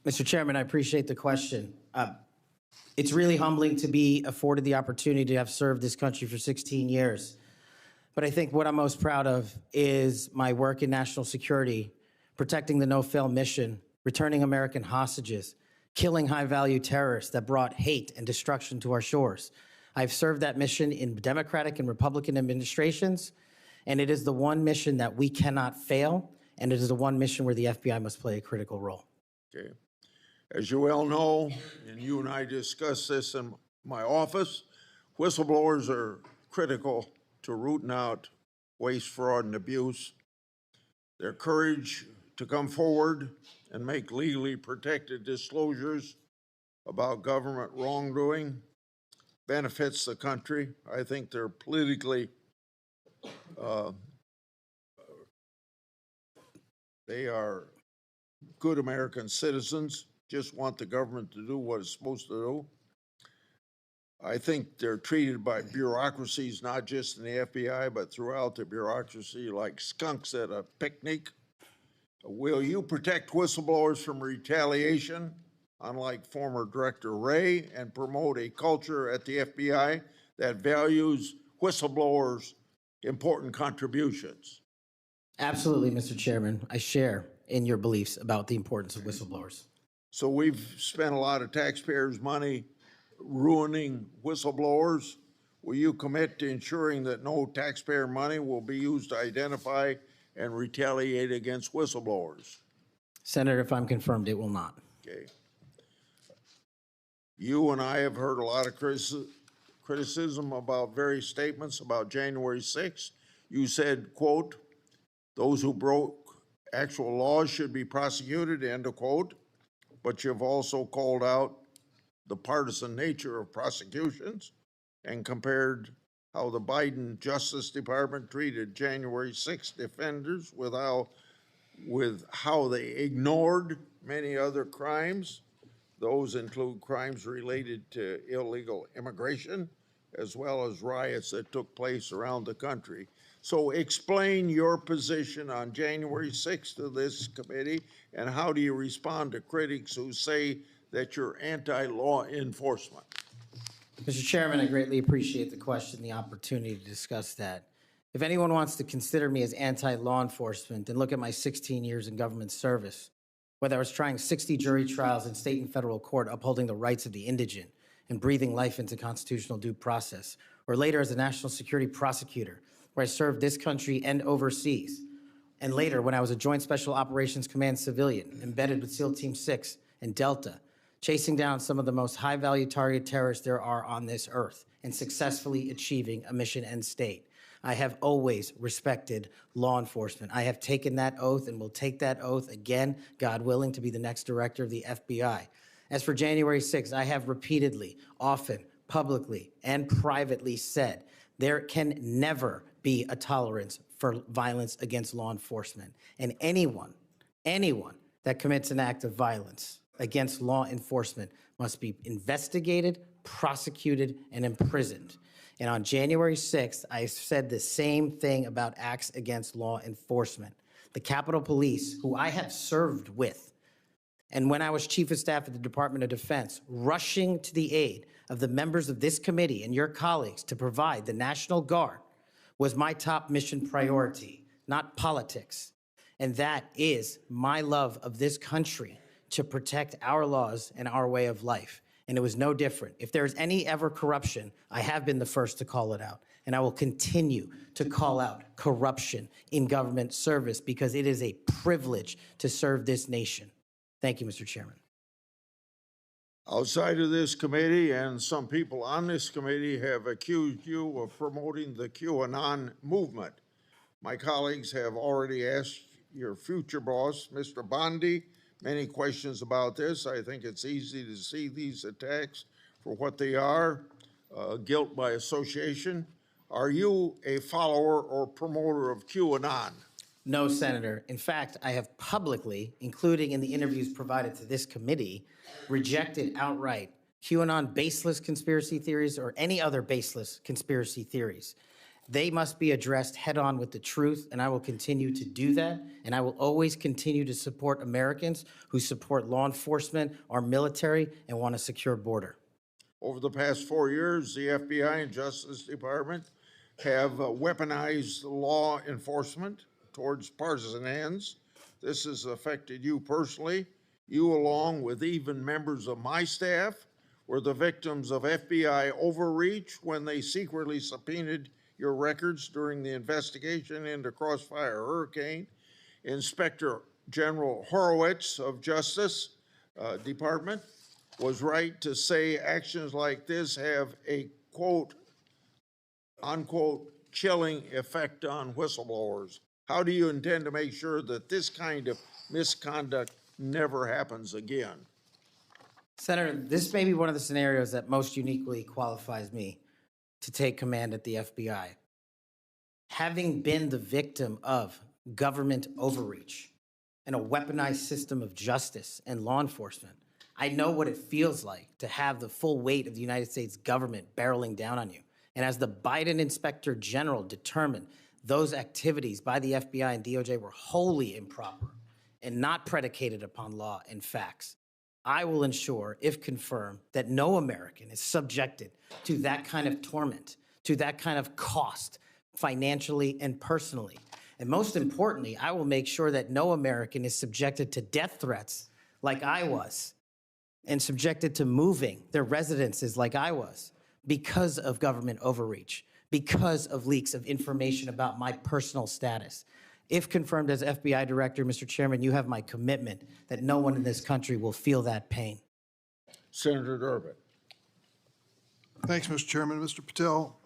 Mr. Chairman, I appreciate the question. It's really humbling to be afforded the opportunity to have served this country for 16 years. But I think what I'm most proud of is my work in national security, protecting the no-fail mission, returning American hostages, killing high-value terrorists that brought hate and destruction to our shores. I've served that mission in Democratic and Republican administrations, and it is the one mission that we cannot fail, and it is the one mission where the FBI must play a critical role. Okay. As you well know, and you and I discussed this in my office, whistleblowers are critical to rooting out waste, fraud, and abuse. Their courage to come forward and make legally protected disclosures about government wrongdoing benefits the country. I think they're politically, they are good American citizens, just want the government to do what it's supposed to do. I think they're treated by bureaucracies, not just in the FBI, but throughout the bureaucracy, like skunks at a picnic. Will you protect whistleblowers from retaliation, unlike former Director Wray, and promote a culture at the FBI that values whistleblowers' important contributions? Absolutely, Mr. Chairman. I share in your beliefs about the importance of whistleblowers. So we've spent a lot of taxpayers' money ruining whistleblowers. Will you commit to ensuring that no taxpayer money will be used to identify and retaliate against whistleblowers? Senator, if I'm confirmed, it will not. Okay. You and I have heard a lot of criticism about various statements about January 6th. You said, quote, those who broke actual laws should be prosecuted, end of quote. But you've also called out the partisan nature of prosecutions and compared how the Biden Justice Department treated January 6th defenders with how they ignored many other crimes. Those include crimes related to illegal immigration, as well as riots that took place around the country. So explain your position on January 6th to this committee, and how do you respond to critics who say that you're anti-law enforcement? Mr. Chairman, I greatly appreciate the question, the opportunity to discuss that. If anyone wants to consider me as anti-law enforcement, then look at my 16 years in government service, whether I was trying 60 jury trials in state and federal court upholding the rights of the indigent and breathing life into constitutional due process, or later as a national security prosecutor, where I served this country and overseas, and later when I was a Joint Special Operations Command civilian embedded with SEAL Team 6 and Delta, chasing down some of the most high-value target terrorists there are on this earth and successfully achieving a mission end state. I have always respected law enforcement. I have taken that oath and will take that oath again, God willing, to be the next director of the FBI. As for January 6th, I have repeatedly, often, publicly, and privately said there can never be a tolerance for violence against law enforcement. And anyone that commits an act of violence against law enforcement must be investigated, prosecuted, and imprisoned. And on January 6th, I said the same thing about acts against law enforcement. the Capitol Police, who I have served with, and when I was Chief of Staff at the Department of Defense, rushing to the aid of the members of this committee and your colleagues to provide the National Guard was my top mission priority, not politics. And that is my love of this country to protect our laws and our way of life. And it was no different. If there's any ever corruption, I have been the first to call it out. And I will continue to call out corruption in government service because it is a privilege to serve this nation. Thank you, Mr. Chairman. Outside of this committee, and some people on this committee have accused you of promoting the QAnon movement. My colleagues have already asked your future boss, Mr. Bondi, many questions about this. I think it's easy to see these attacks for what they are, guilt by association. Are you a follower or promoter of QAnon? No, Senator. In fact, I have publicly, including in the interviews provided to this committee, rejected outright QAnon baseless conspiracy theories or any other baseless conspiracy theories. They must be addressed head on with the truth, and I will continue to do that. And I will always continue to support Americans who support law enforcement, our military, and want a secure border. Over the past 4 years, the FBI and Justice Department have weaponized law enforcement towards partisan ends. This has affected you personally. You, along with even members of my staff, were the victims of FBI overreach when they secretly subpoenaed your records during the investigation into Crossfire Hurricane. Inspector General Horowitz of Justice Department was right to say actions like this have a quote, unquote, chilling effect on whistleblowers. How do you intend to make sure that this kind of misconduct never happens again? Senator, this may be one of the scenarios that most uniquely qualifies me to take command at the FBI. Having been the victim of government overreach and a weaponized system of justice and law enforcement, I know what it feels like to have the full weight of the United States government barreling down on you. And as the Biden Inspector General determined, those activities by the FBI and DOJ were wholly improper and not predicated upon law and facts. I will ensure, if confirmed, that no American is subjected to that kind of torment, to that kind of cost, financially and personally. And most importantly, I will make sure that no American is subjected to death threats like I was, and subjected to moving their residences like I was because of government overreach, because of leaks of information about my personal status. If confirmed as FBI director, Mr. Chairman, you have my commitment that no one in this country will feel that pain. Senator Durbin. Thanks, Mr. Chairman. Mr. Patel,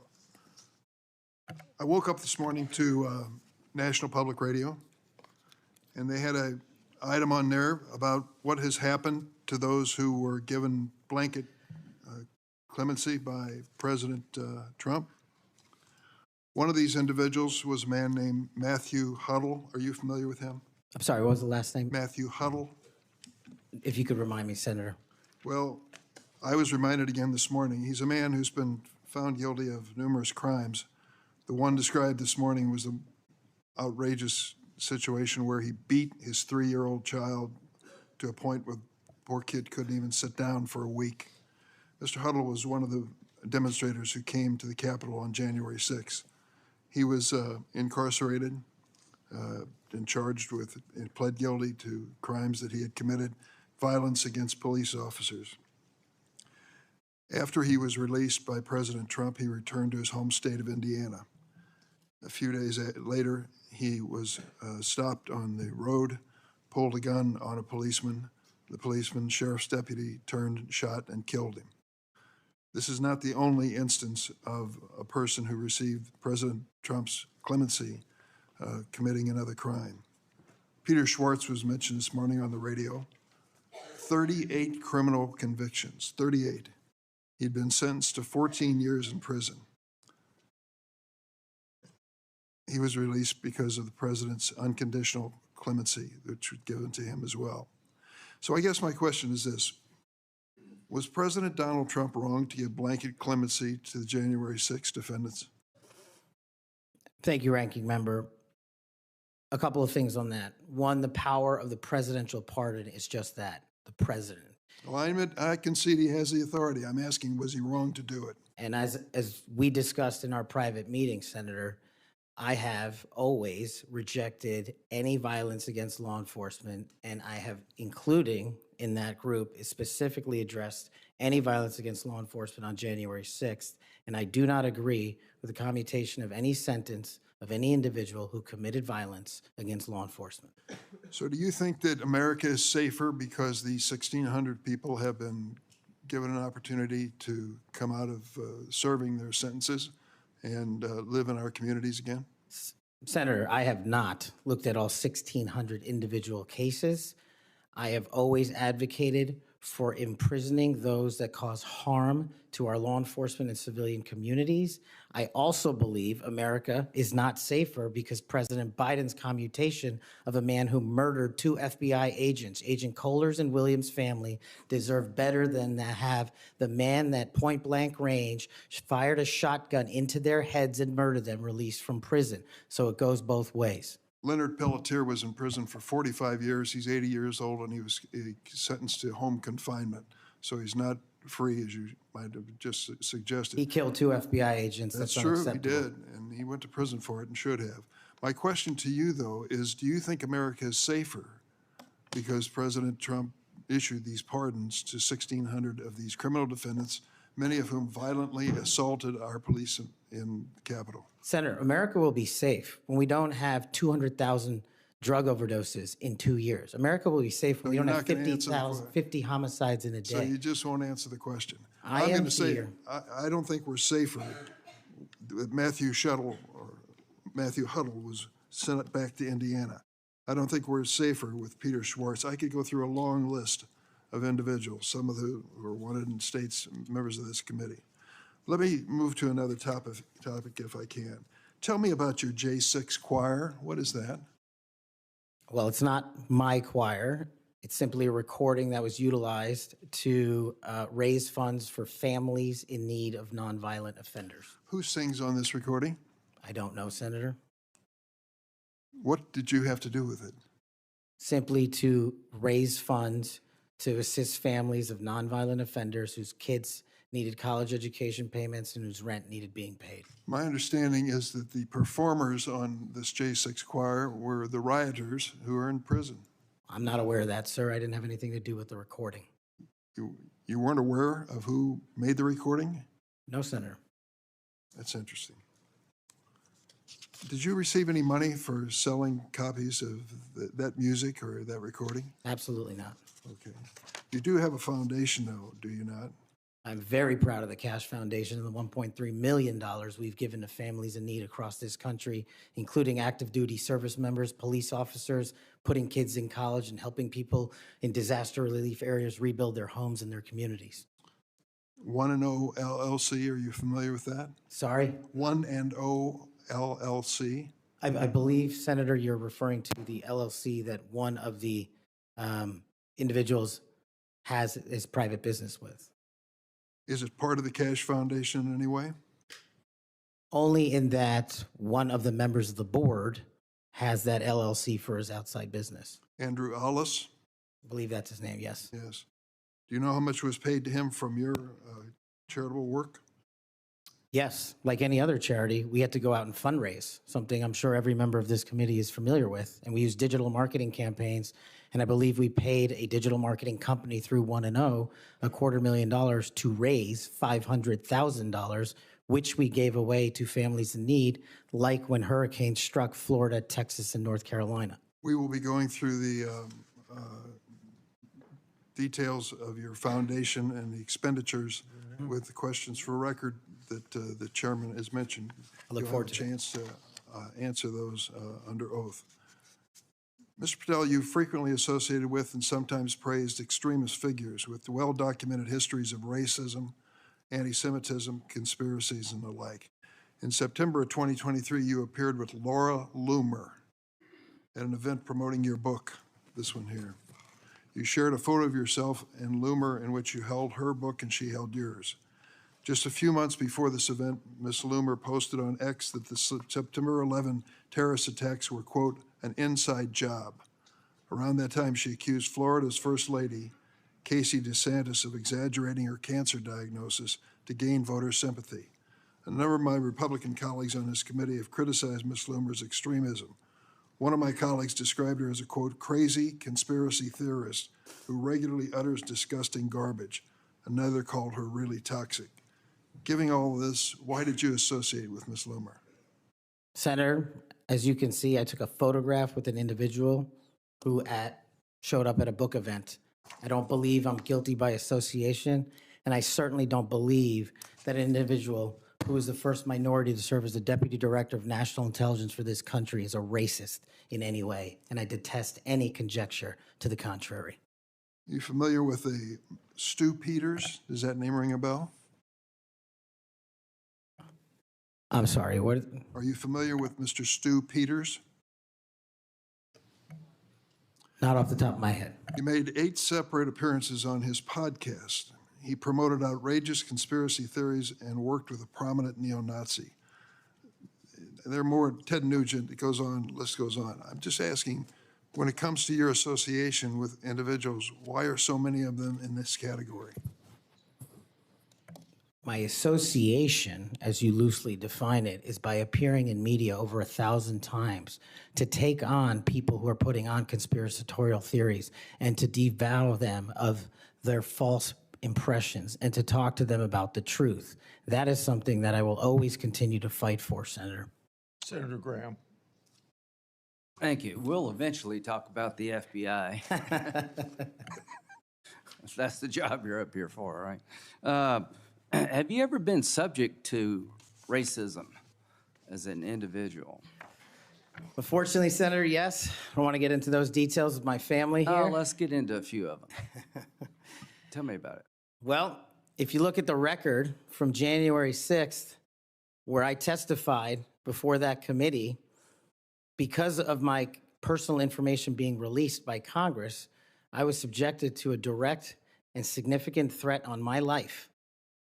I woke up this morning to National Public Radio, and they had an item on there about what has happened to those who were given blanket clemency by President Trump. One of these individuals was a man named Matthew Huddle. Are you familiar with him? I'm sorry, what was the last name? Matthew Huddle. If you could remind me, Senator. Well, I was reminded again this morning. He's a man who's been found guilty of numerous crimes. The one described this morning was the outrageous situation where he beat his 3-year-old child to a point where the poor kid couldn't even sit down for a week. Mr. Huddle was one of the demonstrators who came to the Capitol on January 6th. He was incarcerated and charged with, and pled guilty to crimes that he had committed, violence against police officers. After he was released by President Trump, he returned to his home state of Indiana. A few days later, he was stopped on the road, pulled a gun on a policeman. The policeman, sheriff's deputy, turned, shot, and killed him. This is not the only instance of a person who received President Trump's clemency committing another crime. Peter Schwartz was mentioned this morning on the radio. 38 criminal convictions, 38. He'd been sentenced to 14 years in prison. He was released because of the president's unconditional clemency, which was given to him as well. So I guess my question is this. Was President Donald Trump wrong to give blanket clemency to the January 6 defendants? Thank you, Ranking Member. A couple of things on that. One, the power of the presidential pardon is just that, the president. Well, I concede he has the authority. I'm asking, was he wrong to do it? And as we discussed in our private meeting, Senator, I have always rejected any violence against law enforcement, and I have, including in that group, is specifically addressed any violence against law enforcement on January 6th, and I do not agree with the commutation of any sentence of any individual who committed violence against law enforcement. So do you think that America is safer because these 1,600 people have been given an opportunity to come out of serving their sentences and live in our communities again? Senator, I have not looked at all 1,600 individual cases. I have always advocated for imprisoning those that cause harm to our law enforcement and civilian communities. I also believe America is not safer because President Biden's commutation of a man who murdered 2 FBI agents, Agent Kohler's and Williams' family, deserve better than to have the man that point blank range fired a shotgun into their heads and murdered them released from prison. So it goes both ways. Leonard Pelletier was in prison for 45 years. He's 80 years old, and he was sentenced to home confinement. So he's not free, as you might have just suggested. He killed 2 FBI agents. That's That's true, he unacceptable. did, and he went to prison for it and should have. My question to you, though, is do you think America is safer because President Trump issued these pardons to 1,600 of these criminal defendants, many of whom violently assaulted our police in the Capitol? Senator, America will be safe when we don't have 200,000 drug overdoses in 2 years. America will be safe when we you're don't have not gonna answer the 50 homicides in a So day. you just won't answer the question. I I'm am going to say, here. I don't think we're safer. Matthew Huddle was sent back to Indiana. I don't think we're safer with Peter Schwartz. I could go through a long list of individuals, some of who are wanted in states, members of this committee. Let me move to another topic if I can. Tell me about your J6 choir. What is that? Well, it's not my choir. It's simply a recording that was utilized to raise funds for families in need of nonviolent offenders. Who sings on this recording? I don't know, Senator. What did you have to do with it? Simply to raise funds to assist families of nonviolent offenders whose kids needed college education payments and whose rent needed being paid. My understanding is that the performers on this J6 choir were the rioters who are in prison. I'm not aware of that, sir. I didn't have anything to do with the recording. You weren't aware of who made the recording? No, Senator. That's interesting. Did you receive any money for selling copies of that music or that recording? Absolutely not. Okay. You do have a foundation, though, do you not? I'm very proud of the Cash Foundation and the $1.3 million we've given to families in need across this country, including active duty service members, police officers, putting kids in college, and helping people in disaster relief areas rebuild their homes and their communities. 1&0 LLC, are you familiar with that? Sorry? 1&0 LLC? I believe, Senator, you're referring to the LLC that one of the individuals has his private business with. Is it part of the Cash Foundation in any way? Only in that one of the members of the board has that LLC for his outside business. Andrew Allis? I believe that's his name, yes. Yes. Do you know how much was paid to him from your charitable work? Yes, like any other charity, we had to go out and fundraise, something I'm sure every member of this committee is familiar with. And we use digital marketing campaigns, and I believe we paid a digital marketing company through 1&0 $250,000 to raise $500,000, which we gave away to families in need, like when hurricanes struck Florida, Texas, and North Carolina. We will be going through the details of your foundation and the expenditures with the questions for record that the chairman has mentioned. I look forward to You'll have a chance to answer those under oath. Mr. Patel, you frequently associated with and sometimes praised extremist figures with well-documented histories of racism, anti-Semitism, conspiracies, and the like. In September of 2023, you appeared with Laura Loomer at an event promoting your book, this one here. You shared a photo of yourself and Loomer in which you held her book and she held yours. Just a few months before this event, Ms. Loomer posted on X that the September 11 terrorist attacks were, quote, an inside job. Around that time, she accused Florida's First Lady, Casey DeSantis, of exaggerating her cancer diagnosis to gain voter sympathy. A number of my Republican colleagues on this committee have criticized Ms. Loomer's extremism. One of my colleagues described her as a, quote, crazy conspiracy theorist who regularly utters disgusting garbage. Another called her really toxic. Given all of this, why did you associate with Ms. Loomer? Senator, as you can see, I took a photograph with an individual who showed up at a book event. I don't believe I'm guilty by association, and I certainly don't believe that an individual who was the first minority to serve as the Deputy Director of National Intelligence for this country is a racist in any way, and I detest any conjecture to the contrary. You familiar with a Stu Peters? Does that name ring a bell? I'm sorry, what? Are you familiar with Mr. Stu Peters? Not off the top of my head. He made 8 separate appearances on his podcast. He promoted outrageous conspiracy theories and worked with a prominent neo-Nazi. There are more, Ted Nugent, it goes on, list goes on. I'm just asking, when it comes to your association with individuals, why are so many of them in this category? My association, as you loosely define it, is by appearing in media over 1,000 times to take on people who are putting on conspiratorial theories and to devour them of their false impressions and to talk to them about the truth. That is something that I will always continue to fight for, Senator. Senator Graham. Thank you. We'll eventually talk about the FBI. That's the job you're up here for, right? Have you ever been subject to racism as an individual? Unfortunately, Senator, yes. I don't want to get into those details with my family here. Oh, let's get into a few of them. Tell me about it. Well, if you look at the record from January 6th, where I testified before that committee, because of my personal information being released by Congress, I was subjected to a direct and significant threat on my life.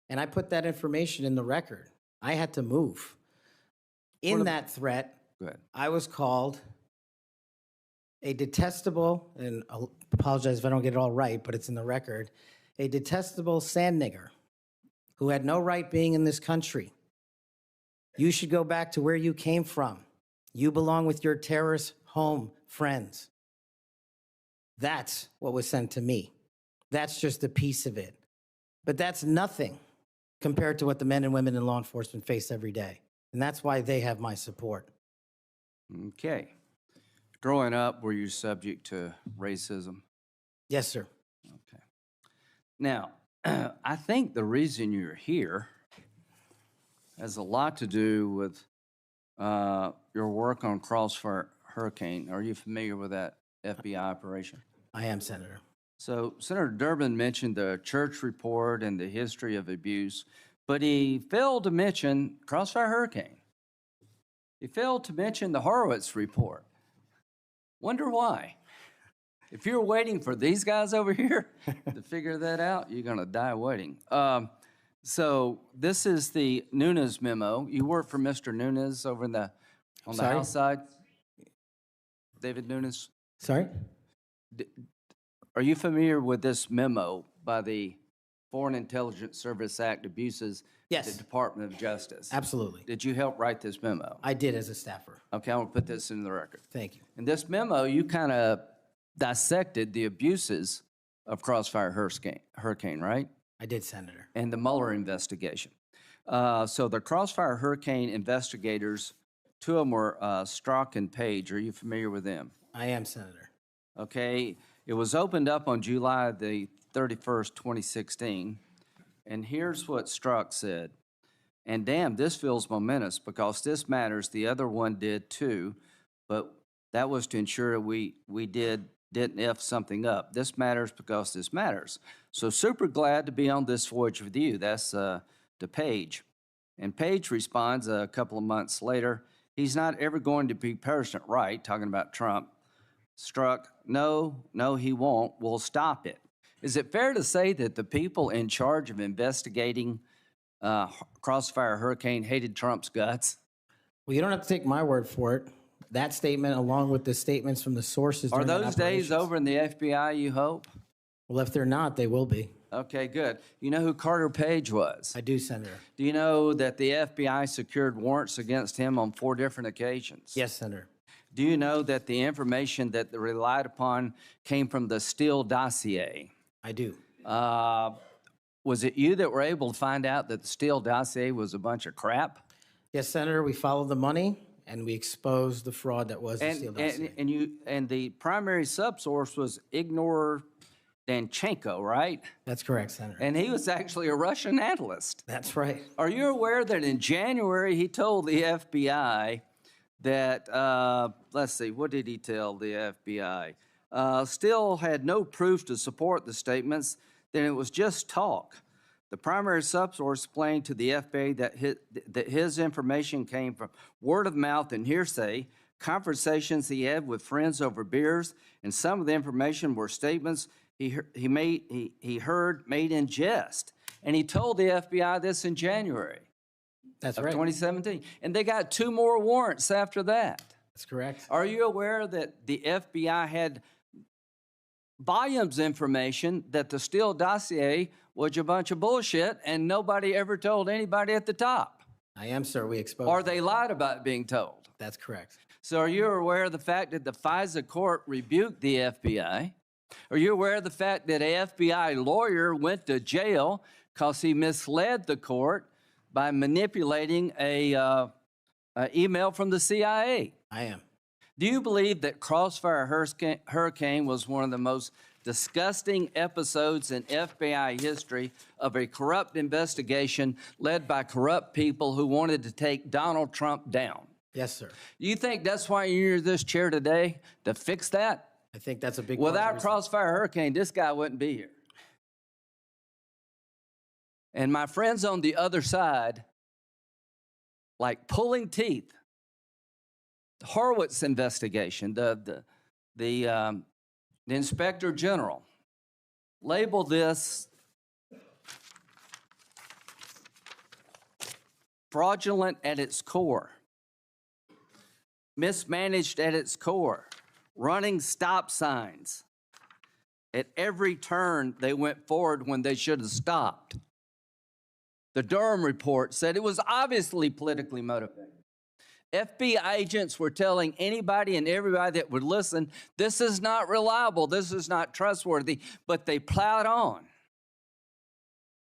And I put that information in the record. I had to move. In that threat, I was called a detestable, and I'll apologize if I don't get it all right, but it's in the record, a detestable sand nigger who had no right being in this country. You should go back to where you came from. You belong with your terrorist home friends. That's what was sent to me. That's just a piece of it. But that's nothing compared to what the men and women in law enforcement face every day. And that's why they have my support. Okay. Growing up, were you subject to racism? Yes, sir. Okay. Now, I think the reason you're here has a lot to do with your work on Crossfire Hurricane. Are you familiar with that FBI operation? I am, Senator. So Senator Durbin mentioned the church report and the history of abuse, but he failed to mention Crossfire Hurricane. He failed to mention the Horowitz report. Wonder why? If you're waiting for these guys over here to figure that out, you're going to die waiting. So this is the Nunes memo. You work for Mr. Nunes over on the House side? David Nunes? Sorry? Are you familiar with this memo by the Foreign Intelligence Service Act abuses Yes. at the Department of Justice? Absolutely. Did you help write this memo? I did as a staffer. Okay, I'm going to put this in the record. Thank you. In this memo, you kind of dissected the abuses of Crossfire Hurricane, right? I did, Senator. And the Mueller investigation. So the Crossfire Hurricane investigators, 2 of them were Strzok and Page. Are you familiar with them? I am, Senator. Okay. It was opened up on July the 31st, 2016. And here's what Strzok said. And damn, this feels momentous because this matters. The other one did too, but that was to ensure we didn't F something up. This matters because this matters. So super glad to be on this voyage with you. That's to Page. And Page responds a couple of months later, he's not ever going to be President right, talking about Trump. Strzok, no, he won't. We'll stop it. Is it fair to say that the people in charge of investigating Crossfire Hurricane hated Trump's guts? Well, you don't have to take my word for it. That statement, along with the statements from the sources Are during that those days operations- over in the FBI, you hope? Well, if they're not, they will be. Okay, good. You know who Carter Page was? I do, Senator. Do you know that the FBI secured warrants against him on 4 different occasions? Yes, Senator. Do you know that the information that they relied upon came from the Steele dossier? I do. Was it you that were able to find out that the Steele dossier was a bunch of crap? Yes, Senator, we followed the money and we exposed the fraud that was the Steele dossier. And the primary subsource was Ignor Danchenko, right? That's correct, Senator. And he was actually a Russian analyst. That's right. Are you aware that in January he told the FBI that, let's see, what did he tell the FBI? Steele had no proof to support the statements, then it was just talk. The primary subsource explained to the FBI that his information came from word of mouth and hearsay, conversations he had with friends over beers, and some of the information were statements he heard made in jest. And he told the FBI this in January That's of right. 2017. And they got 2 more warrants after that. That's correct. Are you aware that the FBI had volumes of information that the Steele dossier was a bunch of bullshit and nobody ever told anybody at the top? I am, sir. We exposed. Or they lied about being told. That's correct. So are you aware of the fact that the FISA court rebuked the FBI? Are you aware of the fact that an FBI lawyer went to jail because he misled the court by manipulating a email from the CIA? I am. Do you believe that Crossfire Hurricane was one of the most disgusting episodes in FBI history of a corrupt investigation led by corrupt people who wanted to take Donald Trump down? Yes, sir. You think that's why you're in this chair today, to fix that? I think that's a big part of the Without reason. Crossfire Hurricane, this guy wouldn't be here. And my friends on the other side, like pulling teeth, the Horowitz investigation, the Inspector General labeled this fraudulent at its core, mismanaged at its core, running stop signs. At every turn, they went forward when they should have stopped. The Durham report said it was obviously politically motivated. FBI agents were telling anybody and everybody that would listen, this is not reliable, this is not trustworthy, but they plowed on.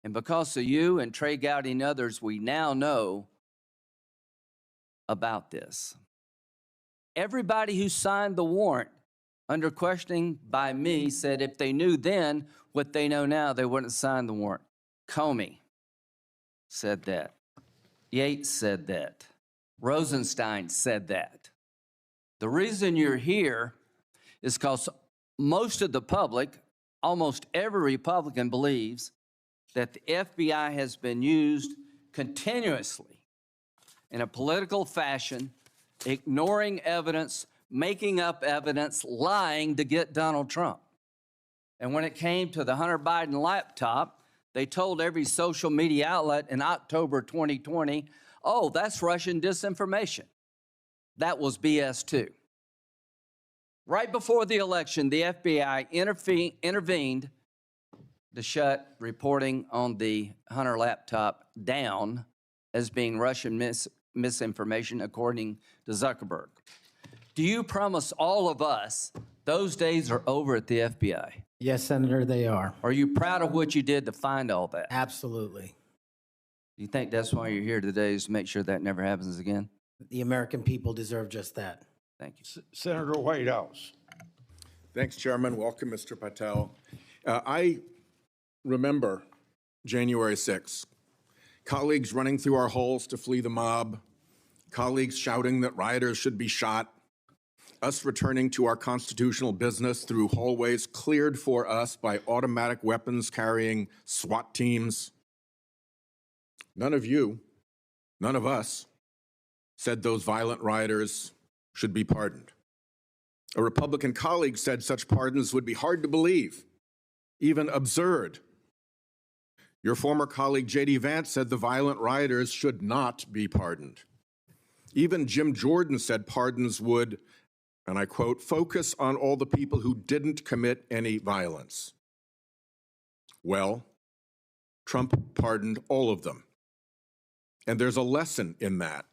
And because of you and Trey Gowdy and others, we now know about this. Everybody who signed the warrant under questioning by me said if they knew then what they know now, they wouldn't sign the warrant. Comey said that. Yates said that. Rosenstein said that. The reason you're here is because most of the public, almost every Republican believes that the FBI has been used continuously in a political fashion, ignoring evidence, making up evidence, lying to get Donald Trump. And when it came to the Hunter Biden laptop, they told every social media outlet in October 2020, oh, that's Russian disinformation. That was BS too. Right before the election, the FBI intervened to shut reporting on the Hunter laptop down as being Russian misinformation, according to Zuckerberg. Do you promise all of us those days are over at the FBI? Yes, Senator, they are. Are you proud of what you did to find all that? Absolutely. You think that's why you're here today, is to make sure that never happens again? The American people deserve just that. Thank you. Senator Whitehouse. Thanks, Chairman. Welcome, Mr. Patel. I remember January 6th. Colleagues running through our halls to flee the mob, colleagues shouting that rioters should be shot, us returning to our constitutional business through hallways cleared for us by automatic weapons carrying SWAT teams. None of you, none of us, said those violent rioters should be pardoned. A Republican colleague said such pardons would be hard to believe, even absurd. Your former colleague, J.D. Vance, said the violent rioters should not be pardoned. Even Jim Jordan said pardons would, and I quote, focus on all the people who didn't commit any violence. Well, Trump pardoned all of them. And there's a lesson in that.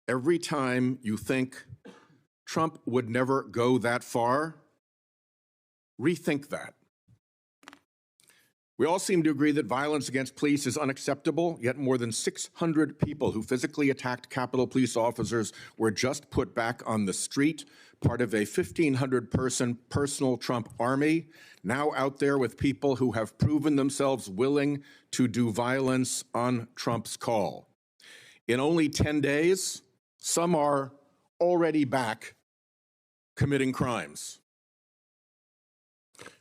Every time you think Trump would never go that far, rethink that. We all seem to agree that violence against police is unacceptable, yet more than 600 people who physically attacked Capitol Police officers were just put back on the street, part of a 1,500-person personal Trump army, now out there with people who have proven themselves willing to do violence on Trump's call. In only 10 days, some are already back committing crimes.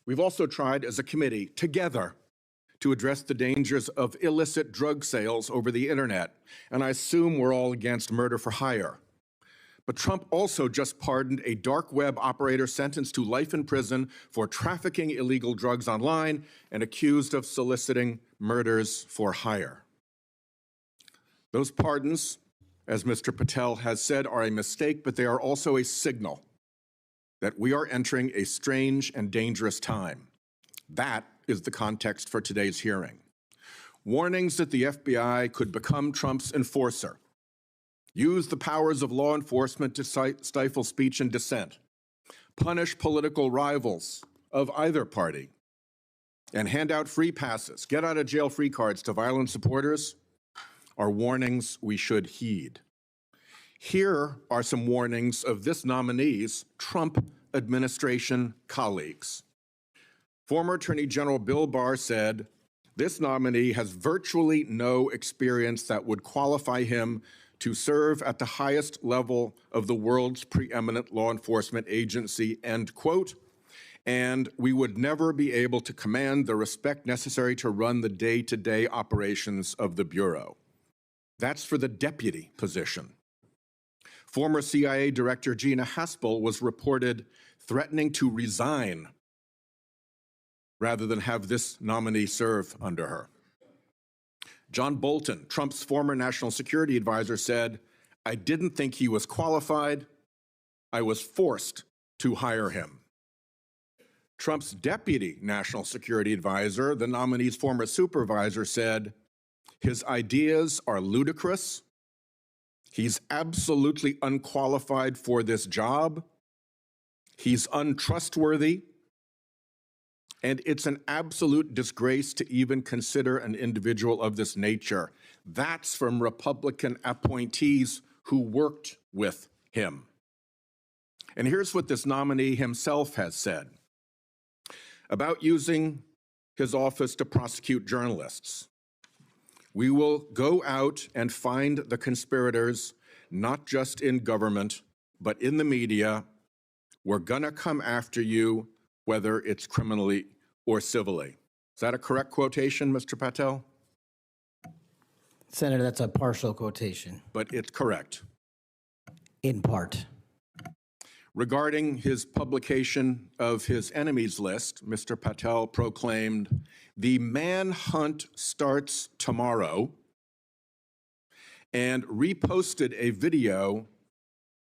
We've also tried as a committee together to address the dangers of illicit drug sales over the internet, and I assume we're all against murder for hire. But Trump also just pardoned a dark web operator sentenced to life in prison for trafficking illegal drugs online and accused of soliciting murders for hire. Those pardons, as Mr. Patel has said, are a mistake, but they are also a signal that we are entering a strange and dangerous time. That is the context for today's hearing. Warnings that the FBI could become Trump's enforcer, use the powers of law enforcement to stifle speech and dissent, punish political rivals of either party, and hand out free passes, get out of jail free cards to violent supporters are warnings we should heed. Here are some warnings of this nominee's Trump administration colleagues. Former Attorney General Bill Barr said, this nominee has virtually no experience that would qualify him to serve at the highest level of the world's preeminent law enforcement agency, end quote, and we would never be able to command the respect necessary to run the day-to-day operations of the Bureau. That's for the deputy position. Former CIA Director Gina Haspel was reported threatening to resign rather than have this nominee serve under her. John Bolton, Trump's former national security advisor, said, I didn't think he was qualified. I was forced to hire him. Trump's deputy national security advisor, the nominee's former supervisor, said, his ideas are ludicrous. He's absolutely unqualified for this job. He's untrustworthy. And it's an absolute disgrace to even consider an individual of this nature. That's from Republican appointees who worked with him. And here's what this nominee himself has said about using his office to prosecute journalists. We will go out and find the conspirators, not just in government, but in the media. We're gonna come after you, whether it's criminally or civilly. Is that a correct quotation, Mr. Patel? Senator, that's a partial quotation. But it's correct. In part. Regarding his publication of his enemies list, Mr. Patel proclaimed, the manhunt starts tomorrow, and reposted a video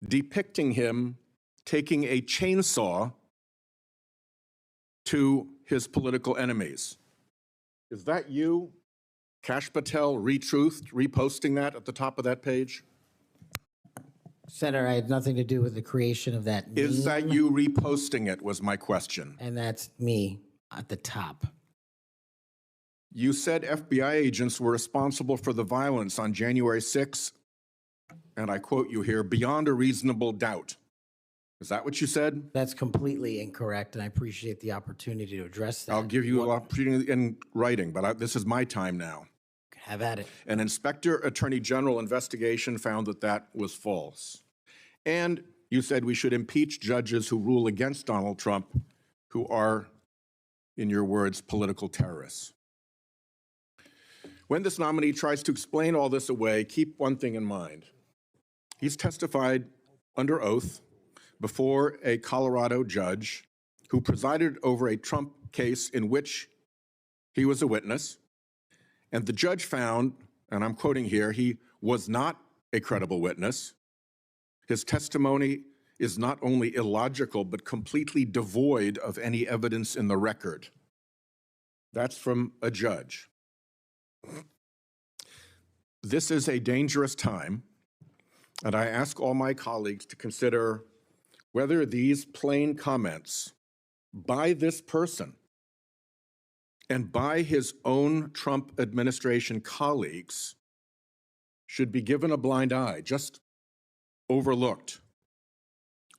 depicting him taking a chainsaw to his political enemies. Is that you, Kash Patel, reposting that at the top of that page? Senator, I had nothing to do with the creation of that meme. Is that you reposting it, was my question. And that's me at the top. You said FBI agents were responsible for the violence on January 6th, and I quote you here, beyond a reasonable doubt. Is that what you said? That's completely incorrect, and I appreciate the opportunity to address that. I'll give you an opportunity in writing, but this is my time now. Have at it. An Inspector Attorney General investigation found that that was false. And you said we should impeach judges who rule against Donald Trump, who are, in your words, political terrorists. When this nominee tries to explain all this away, keep one thing in mind. He's testified under oath before a Colorado judge who presided over a Trump case in which he was a witness. And the judge found, and I'm quoting here, he was not a credible witness. His testimony is not only illogical, but completely devoid of any evidence in the record. That's from a judge. This is a dangerous time, and I ask all my colleagues to consider whether these plain comments by this person and by his own Trump administration colleagues should be given a blind eye, just overlooked,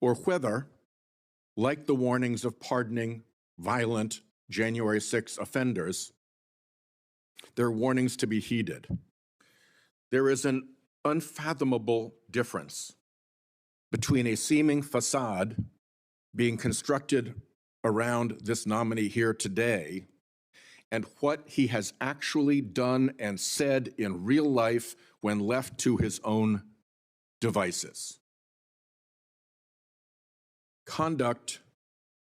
or whether, like the warnings of pardoning violent January 6 offenders, they're warnings to be heeded. There is an unfathomable difference between a seeming facade being constructed around this nominee here today and what he has actually done and said in real life when left to his own devices. Conduct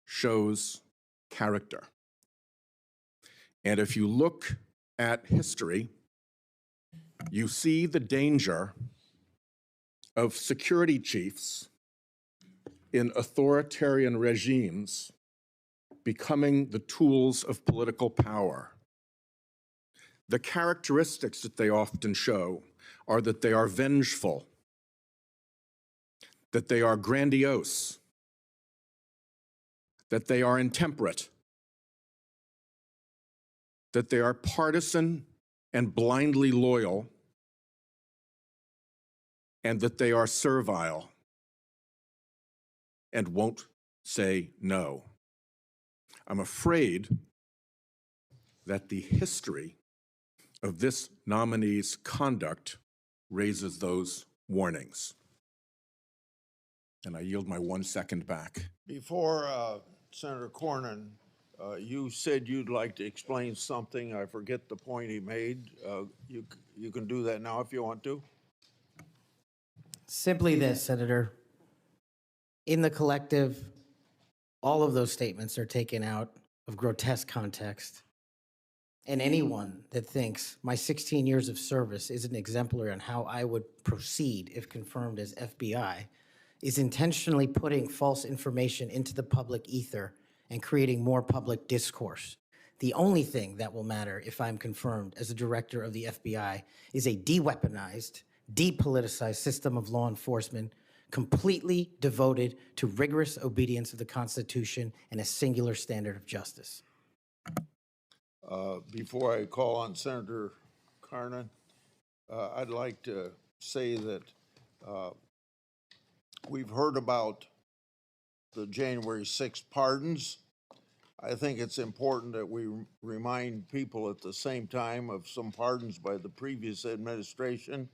shows character. And if you look at history, you see the danger of security chiefs in authoritarian regimes becoming the tools of political power. The characteristics that they often show are that they are vengeful, that they are grandiose, that they are intemperate, that they are partisan and blindly loyal, and that they are servile and won't say no. I'm afraid that the history of this nominee's conduct raises those warnings. And I yield my 1 second back. Before Senator Cornyn, you said you'd like to explain something. I forget the point he made. You can do that now if you want to. Simply this, Senator. In the collective, all of those statements are taken out of grotesque context. And anyone that thinks my 16 years of service isn't exemplary on how I would proceed if confirmed as FBI is intentionally putting false information into the public ether and creating more public discourse. The only thing that will matter if I'm confirmed as a director of the FBI is a de-weaponized, depoliticized system of law enforcement completely devoted to rigorous obedience of the Constitution and a singular standard of justice. Before I call on Senator Cornyn, I'd like to say that we've heard about the January 6th pardons. I think it's important that we remind people at the same time of some pardons by the previous administration.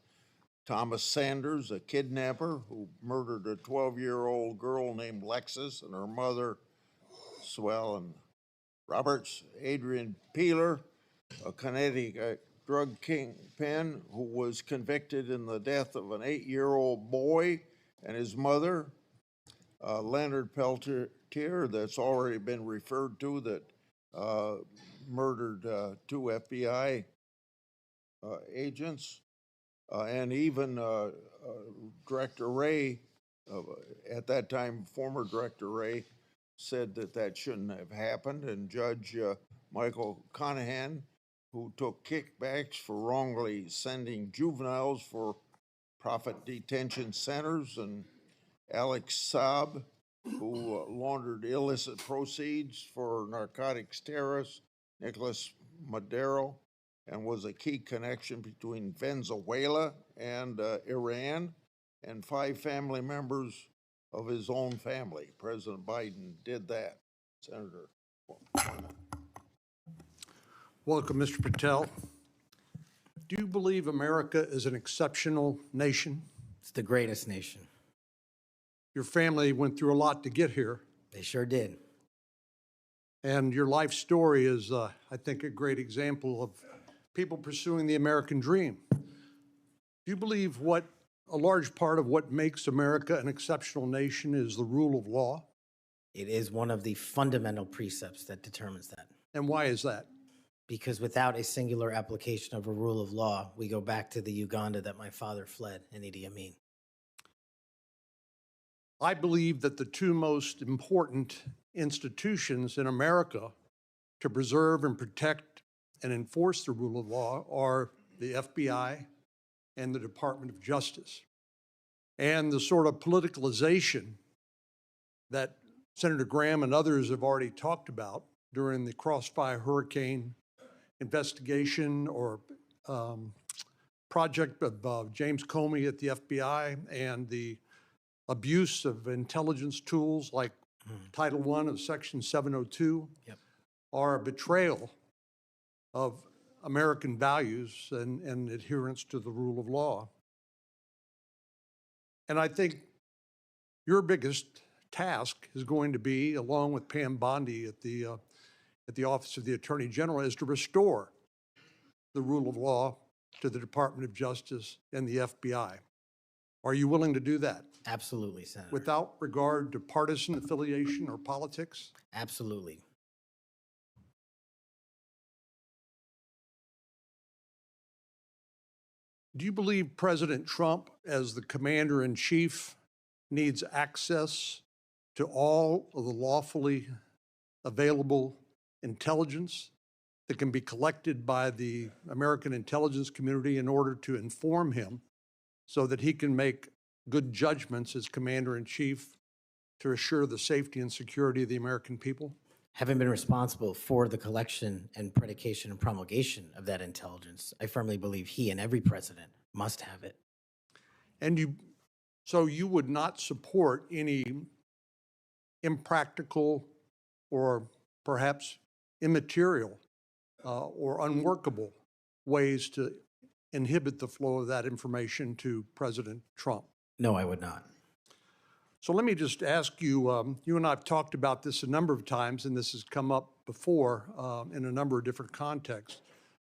Thomas Sanders, a kidnapper who murdered a 12-year-old girl named Lexus and her mother, Swell and Roberts. Adrian Peeler, a Connecticut drug kingpin who was convicted in the death of an 8-year-old boy and his mother. Leonard Peltier, that's already been referred to, that murdered 2 FBI agents. And even Director Wray, at that time, former Director Wray, said that that shouldn't have happened. And Judge Michael Conahan, who took kickbacks for wrongly sending juveniles for profit detention centers, and Alex Saab, who laundered illicit proceeds for narcotics terrorist Nicolas Maduro, and was a key connection between Venezuela and Iran, and 5 family members of his own family. President Biden did that. Senator. Welcome, Mr. Patel. Do you believe America is an exceptional nation? It's the greatest nation. Your family went through a lot to get here. They sure did. And your life story is, I think, a great example of people pursuing the American dream. Do you believe a large part of what makes America an exceptional nation is the rule of law? It is one of the fundamental precepts that determines that. And why is that? Because without a singular application of a rule of law, we go back to the Uganda that my father fled in Idi Amin. I believe that the two most important institutions in America to preserve and protect and enforce the rule of law are the FBI and the Department of Justice. And the sort of politicalization that Senator Graham and others have already talked about during the Crossfire Hurricane investigation or project of James Comey at the FBI and the abuse of intelligence tools like Title I of Section 702 are a betrayal of American values and adherence to the rule of law. And I think your biggest task is going to be, along with Pam Bondi at the Office of the Attorney General, is to restore the rule of law to the Department of Justice and the FBI. Are you willing to do that? Absolutely, Senator. Without regard to partisan affiliation or politics? Absolutely. Do you believe President Trump, as the commander-in-chief, needs access to all of the lawfully available intelligence that can be collected by the American intelligence community in order to inform him so that he can make good judgments as commander-in-chief to assure the safety and security of the American people? Having been responsible for the collection and predication and promulgation of that intelligence, I firmly believe he and every president must have it. And so you would not support any impractical or perhaps immaterial or unworkable ways to inhibit the flow of that information to President Trump? No, I would not. So let me just ask you, you and I have talked about this a number of times, and this has come up before in a number of different contexts.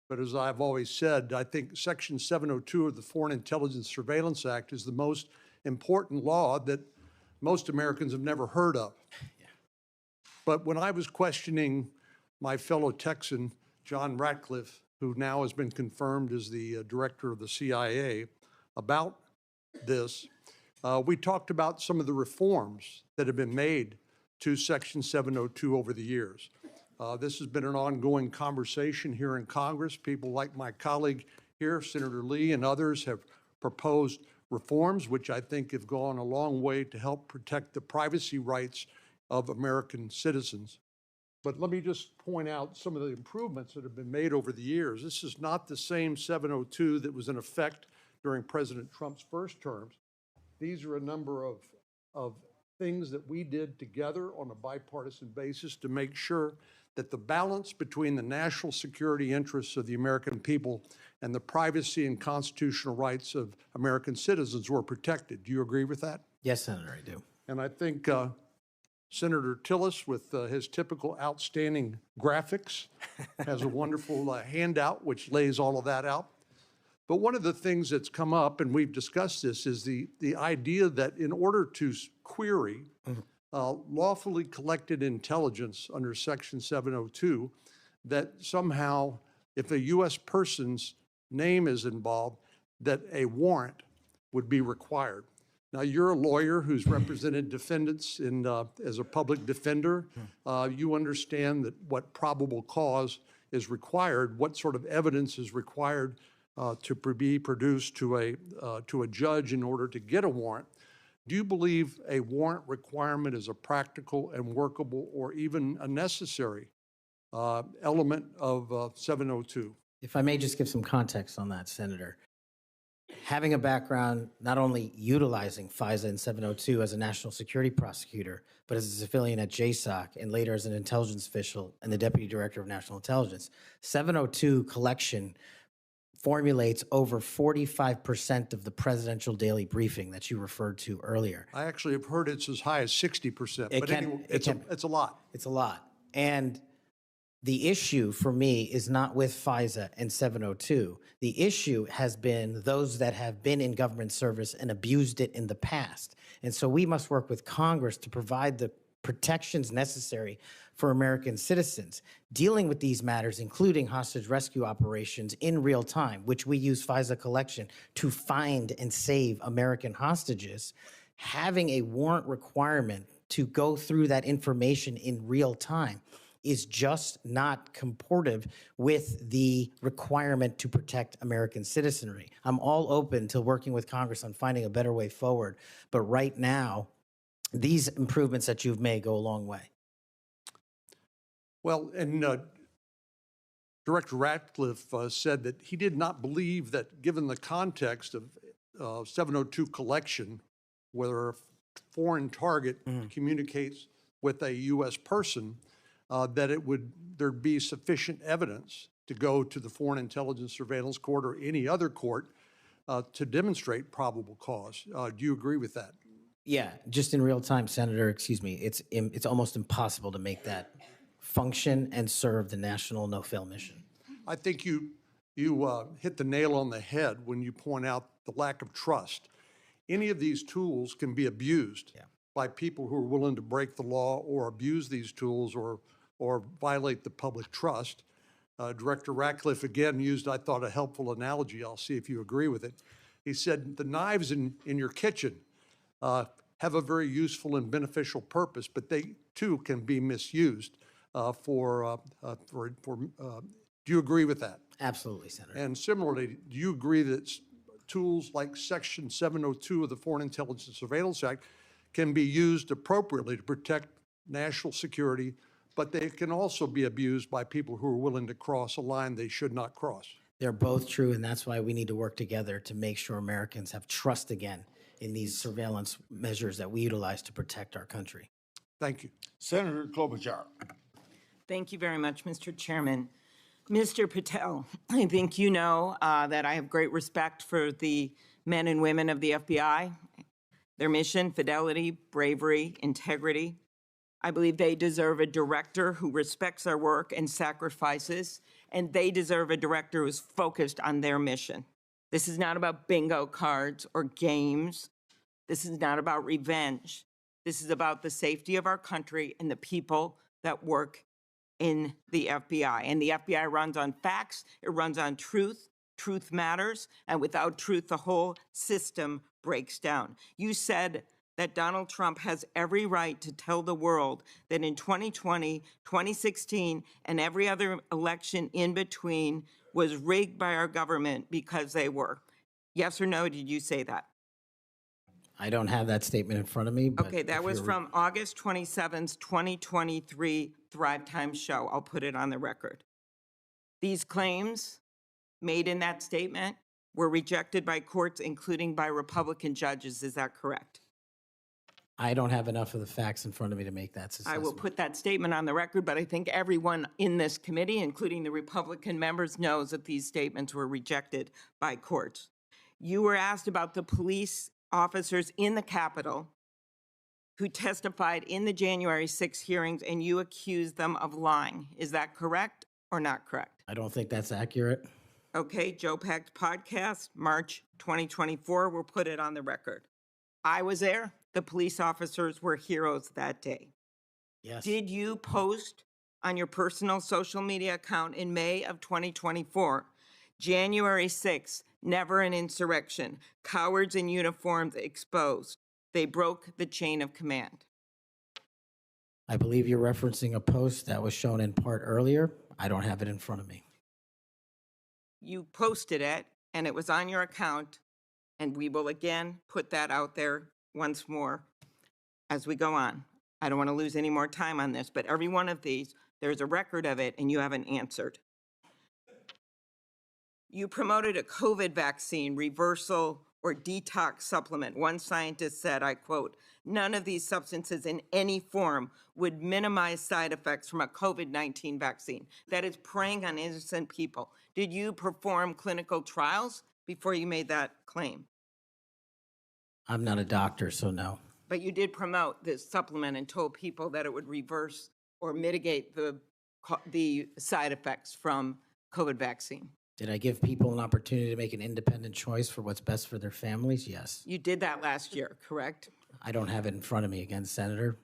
But as I've always said, I think Section 702 of the Foreign Intelligence Surveillance Act is the most important law that most Americans have never heard of. Yeah. But when I was questioning my fellow Texan, John Ratcliffe, who now has been confirmed as the director of the CIA, about this, we talked about some of the reforms that have been made to Section 702 over the years. This has been an ongoing conversation here in Congress. People like my colleague here, Senator Lee, and others have proposed reforms, which I think have gone a long way to help protect the privacy rights of American citizens. But let me just point out some of the improvements that have been made over the years. This is not the same 702 that was in effect during President Trump's first terms. These are a number of things that we did together on a bipartisan basis to make sure that the balance between the national security interests of the American people and the privacy and constitutional rights of American citizens were protected. Do you agree with that? Yes, Senator, I do. And I think Senator Tillis, with his typical outstanding graphics, has a wonderful handout which lays all of that out. But one of the things that's come up, and we've discussed this, is the idea that in order to query lawfully collected intelligence under Section 702, that somehow if a U.S. person's name is involved, that a warrant would be required. Now, you're a lawyer who's represented defendants as a public defender. You understand that what probable cause is required, what sort of evidence is required to be produced to a judge in order to get a warrant. Do you believe a warrant requirement is a practical and workable or even a necessary element of 702? If I may just give some context on that, Senator. Having a background not only utilizing FISA and 702 as a national security prosecutor, but as a civilian at JSOC and later as an intelligence official and the Deputy Director of National Intelligence, 702 collection formulates over 45% of the presidential daily briefing that you referred to earlier. I actually have heard it's as high as 60%, but anyway, it's a lot. It's a lot. And the issue for me is not with FISA and 702. The issue has been those that have been in government service and abused it in the past. And so we must work with Congress to provide the protections necessary for American citizens. Dealing with these matters, including hostage rescue operations in real time, which we use FISA collection to find and save American hostages, having a warrant requirement to go through that information in real time is just not comportive with the requirement to protect American citizenry. I'm all open to working with Congress on finding a better way forward, but right now, these improvements that you've made go a long way. Well, and Director Ratcliffe said that he did not believe that, given the context of 702 collection, whether a foreign target communicates with a U.S. person, that there'd be sufficient evidence to go to the Foreign Intelligence Surveillance Court or any other court to demonstrate probable cause. Do you agree with that? Yeah, just in real time, Senator, excuse me, it's almost impossible to make that function and serve the national no-fail mission. I think you hit the nail on the head when you point out the lack of trust. Any of these tools can be abused by people who are willing to break the law or abuse these tools or violate the public trust. Director Ratcliffe again used, I thought, a helpful analogy. I'll see if you agree with it. He said the knives in your kitchen have a very useful and beneficial purpose, but they too can be misused do you agree with that? Absolutely, Senator. And similarly, do you agree that tools like Section 702 of the Foreign Intelligence Surveillance Act can be used appropriately to protect national security, but they can also be abused by people who are willing to cross a line they should not cross? They're both true, and that's why we need to work together to make sure Americans have trust again in these surveillance measures that we utilize to protect our country. Thank you. Senator Klobuchar. Thank you very much, Mr. Chairman. Mr. Patel, I think you know that I have great respect for the men and women of the FBI, their mission, fidelity, bravery, integrity. I believe they deserve a director who respects our work and sacrifices, and they deserve a director who's focused on their mission. This is not about bingo cards or games. This is not about revenge. This is about the safety of our country and the people that work in the FBI. And the FBI runs on facts, it runs on truth. Truth matters, and without truth, the whole system breaks down. You said that Donald Trump has every right to tell the world that in 2020, 2016, and every other election in between was rigged by our government because they were. Yes or no, did you say that? I don't have that statement in front of me. But okay, that was from August 27th, 2023 Thrive Time show. I'll put it on the record. These claims made in that statement were rejected by courts, including by Republican judges. Is that correct? I don't have enough of the facts in front of me to make that assessment. I will put that statement on the record, but I think everyone in this committee, including the Republican members, knows that these statements were rejected by courts. You were asked about the police officers in the Capitol who testified in the January 6 hearings, and you accused them of lying. Is that correct or not correct? I don't think that's accurate. Okay, Joe Pack's podcast, March 2024, we'll put it on the record. I was there. The police officers were heroes that day. Yes. Did you post on your personal social media account in May of 2024, January 6th, never an insurrection, cowards in uniforms exposed. They broke the chain of command? I believe you're referencing a post that was shown in part earlier. I don't have it in front of me. You posted it, and it was on your account, and we will again put that out there once more as we go on. I don't want to lose any more time on this, but every one of these, there's a record of it, and you haven't answered. You promoted a COVID vaccine reversal or detox supplement. One scientist said, I quote, "None of these substances in any form would minimize side effects from a COVID-19 vaccine." That is preying on innocent people. Did you perform clinical trials before you made that claim? I'm not a doctor, so no. But you did promote this supplement and told people that it would reverse or mitigate the side effects from COVID vaccine. Did I give people an opportunity to make an independent choice for what's best for their families? Yes. You did that last year, correct? I don't have it in front of me again, Senator.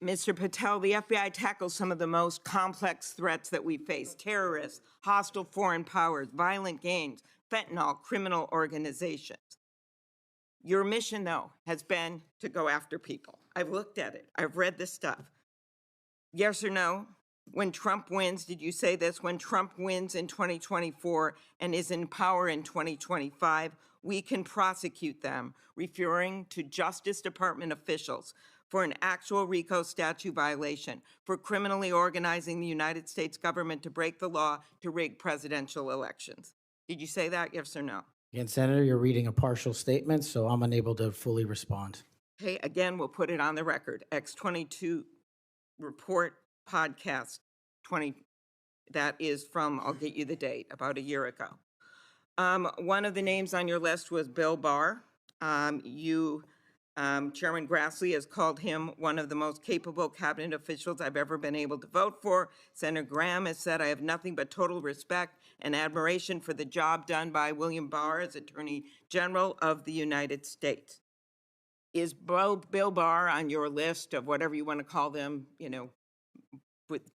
Mr. Patel, the FBI tackles some of the most complex threats that we face: terrorists, hostile foreign powers, violent gangs, fentanyl, criminal organizations. Your mission, though, has been to go after people. I've looked at it. I've read this stuff. Yes or no? When Trump wins, did you say this? When Trump wins in 2024 and is in power in 2025, we can prosecute them, referring to Justice Department officials for an actual RICO statute violation, for criminally organizing the United States government to break the law to rig presidential elections. Did you say that, yes or no? Again, Senator, you're reading a partial statement, so I'm unable to fully respond. Okay, again, we'll put it on the record. X22 report podcast 20, that is from, I'll get you the date, about a year ago. One of the names on your list was Bill Barr. Chairman Grassley has called him one of the most capable cabinet officials I've ever been able to vote for. Senator Graham has said, I have nothing but total respect and admiration for the job done by William Barr as Attorney General of the United States. Is Bill Barr on your list of whatever you want to call them,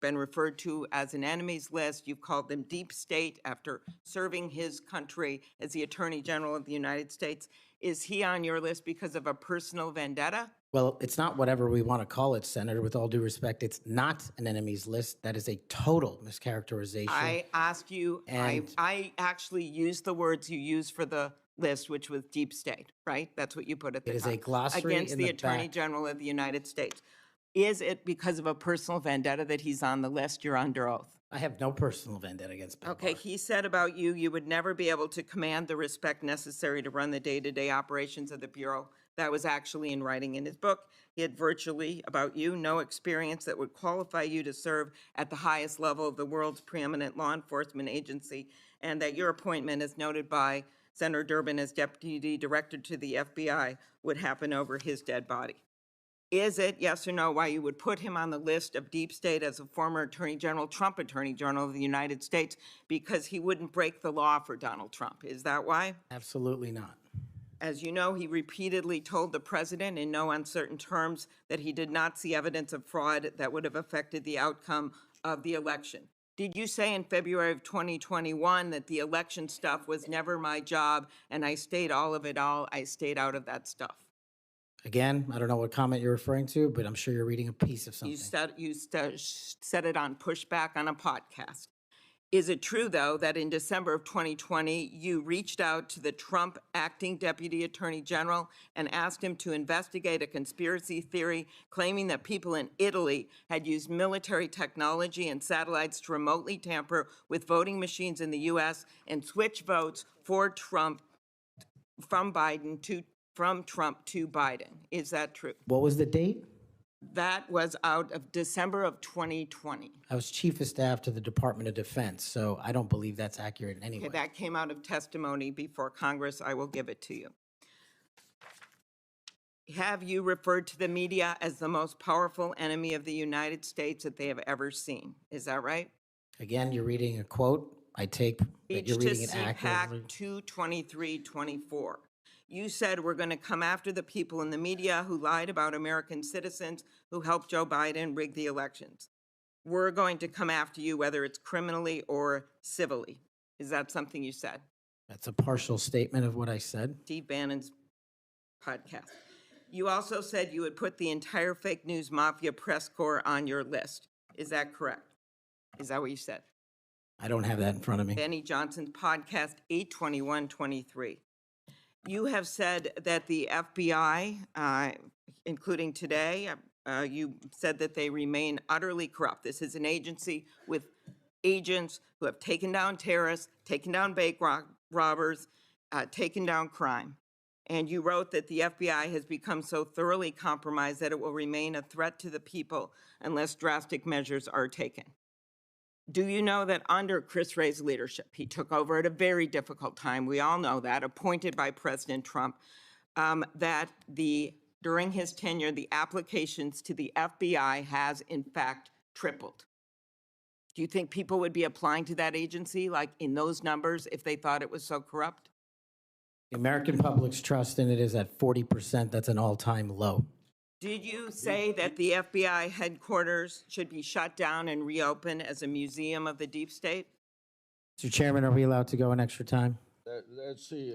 been referred to as an enemies list? You've called them deep state after serving his country as the Attorney General of the United States. Is he on your list because of a personal vendetta? Well, it's not whatever we want to call it, Senator. With all due respect, it's not an enemies list. That is a total mischaracterization. I asked you, And- I actually used the words you used for the list, which was deep state, right? That's what you put at the It is top. a glossary Against in the the Attorney back. General of the United States. Is it because of a personal vendetta that he's on the list? You're under oath. I have no personal vendetta against Bill Okay, Barr. he said about you, you would never be able to command the respect necessary to run the day-to-day operations of the Bureau. That was actually in writing in his book. He had virtually, about you, no experience that would qualify you to serve at the highest level of the world's preeminent law enforcement agency, and that your appointment, as noted by Senator Durbin as Deputy Director to the FBI, would happen over his dead body. Is it, yes or no, why you would put him on the list of deep state as a former Attorney General, Trump Attorney General of the United States, because he wouldn't break the law for Donald Trump? Is that why? Absolutely not. As you know, he repeatedly told the president in no uncertain terms that he did not see evidence of fraud that would have affected the outcome of the election. Did you say in February of 2021 that the election stuff was never my job and I stayed out of that stuff? Again, I don't know what comment you're referring to, but I'm sure you're reading a piece of something. You said it on Pushback on a podcast. Is it true, though, that in December of 2020, you reached out to the Trump acting Deputy Attorney General and asked him to investigate a conspiracy theory claiming that people in Italy had used military technology and satellites to remotely tamper with voting machines in the U.S. and switch votes for Trump from Trump to Biden? Is that true? What was the date? That was out of December of 2020. I was Chief of Staff to the Department of Defense, so I don't believe that's accurate in any way. Okay, that came out of testimony before Congress. I will give it to you. Have you referred to the media as the most powerful enemy of the United States that they have ever seen? Is that right? Again, you're reading a quote. I take that you're reading it accurately. CPAC 22324. You said we're going to come after the people in the media who lied about American citizens who helped Joe Biden rig the elections. We're going to come after you, whether it's criminally or civilly. Is that something you said? That's a partial statement of what I said. Steve Bannon's podcast. You also said you would put the entire fake news mafia press corps on your list. Is that correct? Is that what you said? I don't have that in front of me. Benny Johnson's podcast, 82123. You have said that the FBI, including today, you said that they remain utterly corrupt. This is an agency with agents who have taken down terrorists, taken down bank robbers, taken down crime. And you wrote that the FBI has become so thoroughly compromised that it will remain a threat to the people unless drastic measures are taken. Do you know that under Chris Wray's leadership, he took over at a very difficult time, we all know that, appointed by President Trump, that during his tenure, the applications to the FBI has in fact tripled? Do you think people would be applying to that agency like in those numbers if they thought it was so corrupt? The American public's trust in it is at 40%. That's an all-time low. Did you say that the FBI headquarters should be shut down and reopened as a museum of the deep state? Mr. Chairman, are we allowed to go an extra time? Let's see,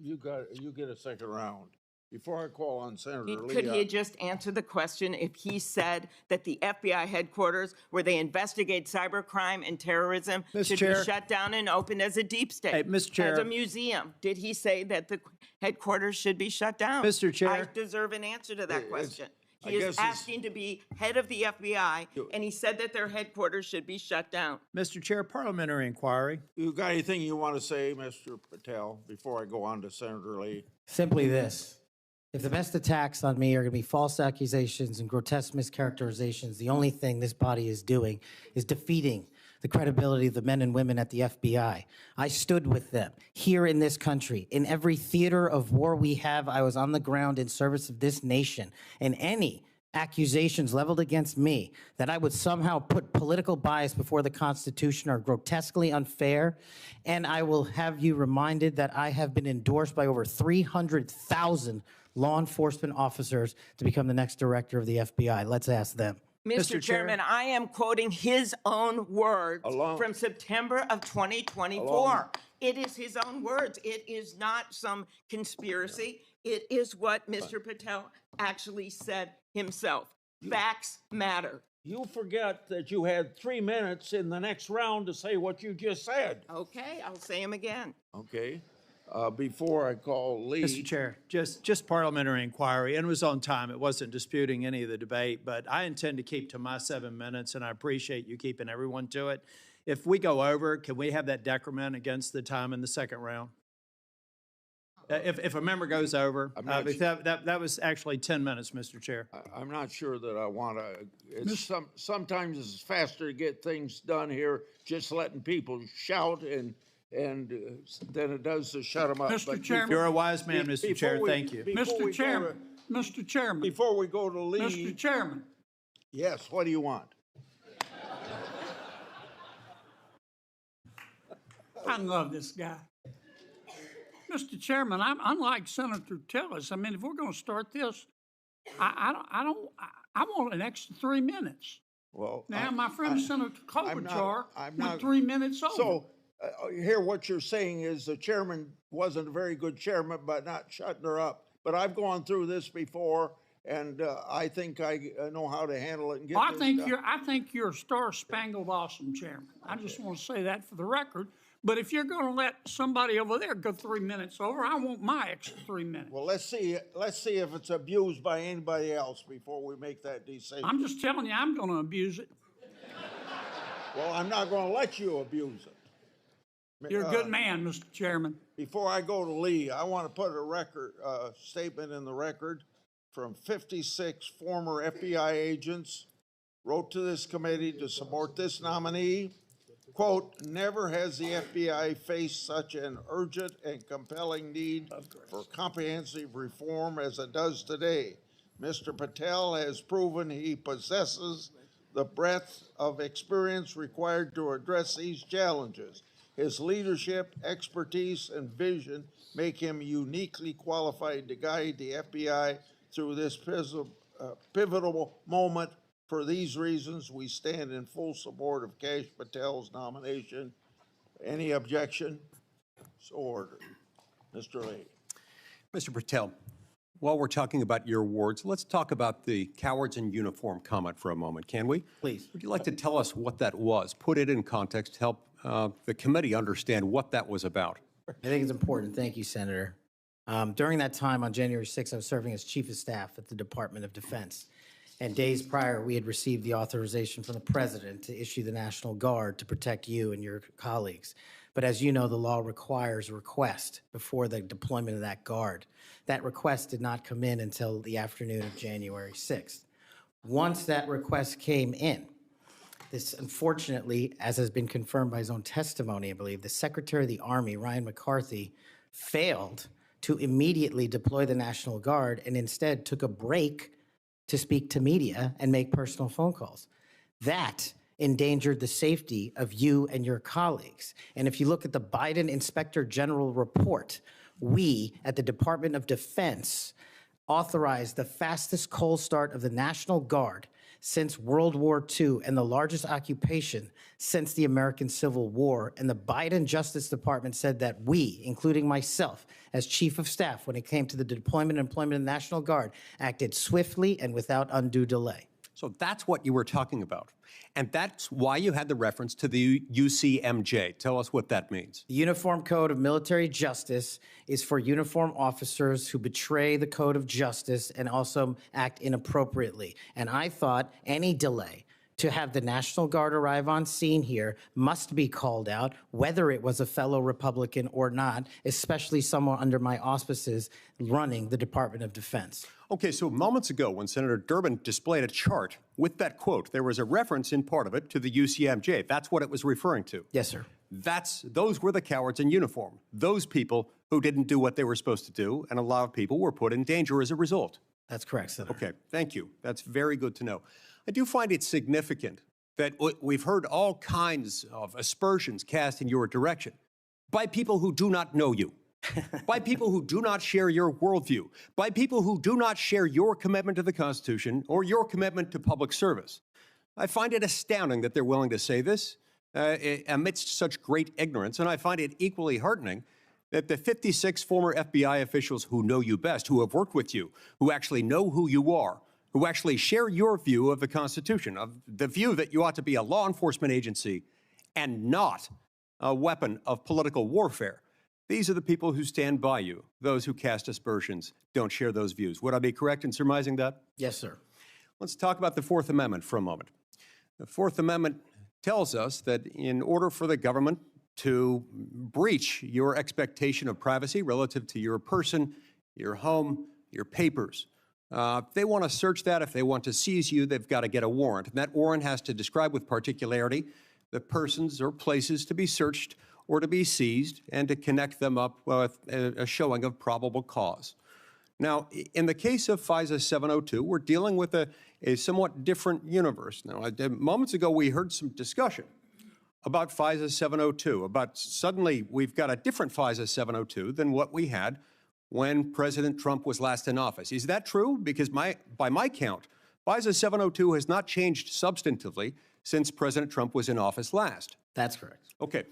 you get a second round. Before I call on Senator Lee. Could he just answer the question if he said that the FBI headquarters, where they investigate cybercrime and terrorism, should be shut down and opened as a deep state? Hey, Mr. Chair. As a museum? Did he say that the headquarters should be shut down? Mr. Chair. I deserve an answer to that question. He is guess asking to be head of the FBI, and he said that their headquarters should be shut down. Mr. Chair, parliamentary inquiry. You got anything you want to say, Mr. Patel, before I go on to Senator Lee? Simply this. If the best attacks on me are going to be false accusations and grotesque mischaracterizations, the only thing this body is doing is defeating the credibility of the men and women at the FBI. I stood with them here in this country. In every theater of war we have, I was on the ground in service of this nation. And any accusations leveled against me that I would somehow put political bias before the Constitution are grotesquely unfair. And I will have you reminded that I have been endorsed by over 300,000 law enforcement officers to become the next director of the FBI. Let's ask them. Mr. Chairman, I am quoting his own words from September of 2024. It is his own words. It is not some conspiracy. It is what Mr. Patel actually said himself. Facts matter. You forget that you had 3 minutes in the next round to say what you just said. Okay, I'll say them again. Okay. Before I call Lee. Mr. Chair, just parliamentary inquiry, and it was on time. It wasn't disputing any of the debate, but I intend to keep to my 7 minutes, and I appreciate you keeping everyone to it. If we go over, can we have that decrement against the time in the second round? If a member goes over, that was actually 10 minutes, Mr. Chair. I'm not sure that I want to. Sometimes it's faster to get things done here, just letting people shout and than it does to shut them up. Mr. Chairman. You're a wise man, Mr. Chair. Thank you. Mr. Chairman. Mr. Chairman. Before we go to Lee. Mr. Chairman. Yes, what do you want? I love this guy. Mr. Chairman, I'm unlike Senator Tillis. I mean, if we're going to start this, I want an extra 3 minutes. Well, now, my friend Senator Klobuchar went 3 minutes over. So, here what you're saying is the chairman wasn't a very good chairman by not shutting her up. But I've gone through this before, and I think I know how to handle it and get this done. I think you're a star-spangled awesome chairman. I just want to say that for the record. But if you're going to let somebody over there go 3 minutes over, I want my extra 3 minutes. Well, let's see if it's abused by anybody else before we make that decision. I'm just telling you, I'm going to abuse it. Well, I'm not going to let you abuse it. You're a good man, Mr. Chairman. Before I go to Lee, I want to put a statement in the record from 56 former FBI agents wrote to this committee to support this nominee. Quote, never has the FBI faced such an urgent and compelling need for comprehensive reform as it does today. Mr. Patel has proven he possesses the breadth of experience required to address these challenges. His leadership, expertise, and vision make him uniquely qualified to guide the FBI through this pivotal moment. For these reasons, we stand in full support of Kash Patel's nomination. Any objection? So ordered. Mr. Lee. Mr. Patel, while we're talking about your awards, let's talk about the cowards in uniform comment for a moment, can we? Please. Would you like to tell us what that was? Put it in context, help the committee understand what that was about. I think it's important. Thank you, Senator. During that time on January 6th, I was serving as Chief of Staff at the Department of Defense. And days prior, we had received the authorization from the President to issue the National Guard to protect you and your colleagues. But as you know, the law requires a request before the deployment of that guard. That request did not come in until the afternoon of January 6th. Once that request came in, this, unfortunately, as has been confirmed by his own testimony, I believe, the Secretary of the Army, Ryan McCarthy, failed to immediately deploy the National Guard and instead took a break to speak to media and make personal phone calls. That endangered the safety of you and your colleagues. And if you look at the Biden Inspector General report, we at the Department of Defense authorized the fastest cold start of the National Guard since World War II and the largest occupation since the American Civil War. And the Biden Justice Department said that we, including myself as Chief of Staff when it came to the deployment and employment of the National Guard, acted swiftly and without undue delay. So that's what you were talking about. And that's why you had the reference to the UCMJ. Tell us what that means. The Uniform Code of Military Justice is for uniform officers who betray the code of justice and also act inappropriately. And I thought any delay to have the National Guard arrive on scene here must be called out, whether it was a fellow Republican or not, especially someone under my auspices running the Department of Defense. Okay, so moments ago, when Senator Durbin displayed a chart with that quote, there was a reference in part of it to the UCMJ. That's what it was referring to. Yes, sir. Those were the cowards in uniform. Those people who didn't do what they were supposed to do, and a lot of people were put in danger as a result. That's correct, Senator. Okay, thank you. That's very good to know. I do find it significant that we've heard all kinds of aspersions cast in your direction by people who do not know you, by people who do not share your worldview, by people who do not share your commitment to the Constitution or your commitment to public service. I find it astounding that they're willing to say this amidst such great ignorance, and I find it equally heartening that the 56 former FBI officials who know you best, who have worked with you, who actually know who you are, who actually share your view of the Constitution, of the view that you ought to be a law enforcement agency and not a weapon of political warfare. These are the people who stand by you. Those who cast aspersions don't share those views. Would I be correct in surmising that? Yes, sir. Let's talk about the Fourth Amendment for a moment. The Fourth Amendment tells us that in order for the government to breach your expectation of privacy relative to your person, your home, your papers, if they want to search that, if they want to seize you, they've got to get a warrant. And that warrant has to describe with particularity the persons or places to be searched or to be seized and to connect them up with a showing of probable cause. Now, in the case of FISA 702, we're dealing with a somewhat different universe. Now, moments ago, we heard some discussion about FISA 702, about suddenly we've got a different FISA 702 than what we had when President Trump was last in office. Is that true? Because by my count, FISA 702 has not changed substantively since President Trump was in office last. That's correct. Okay.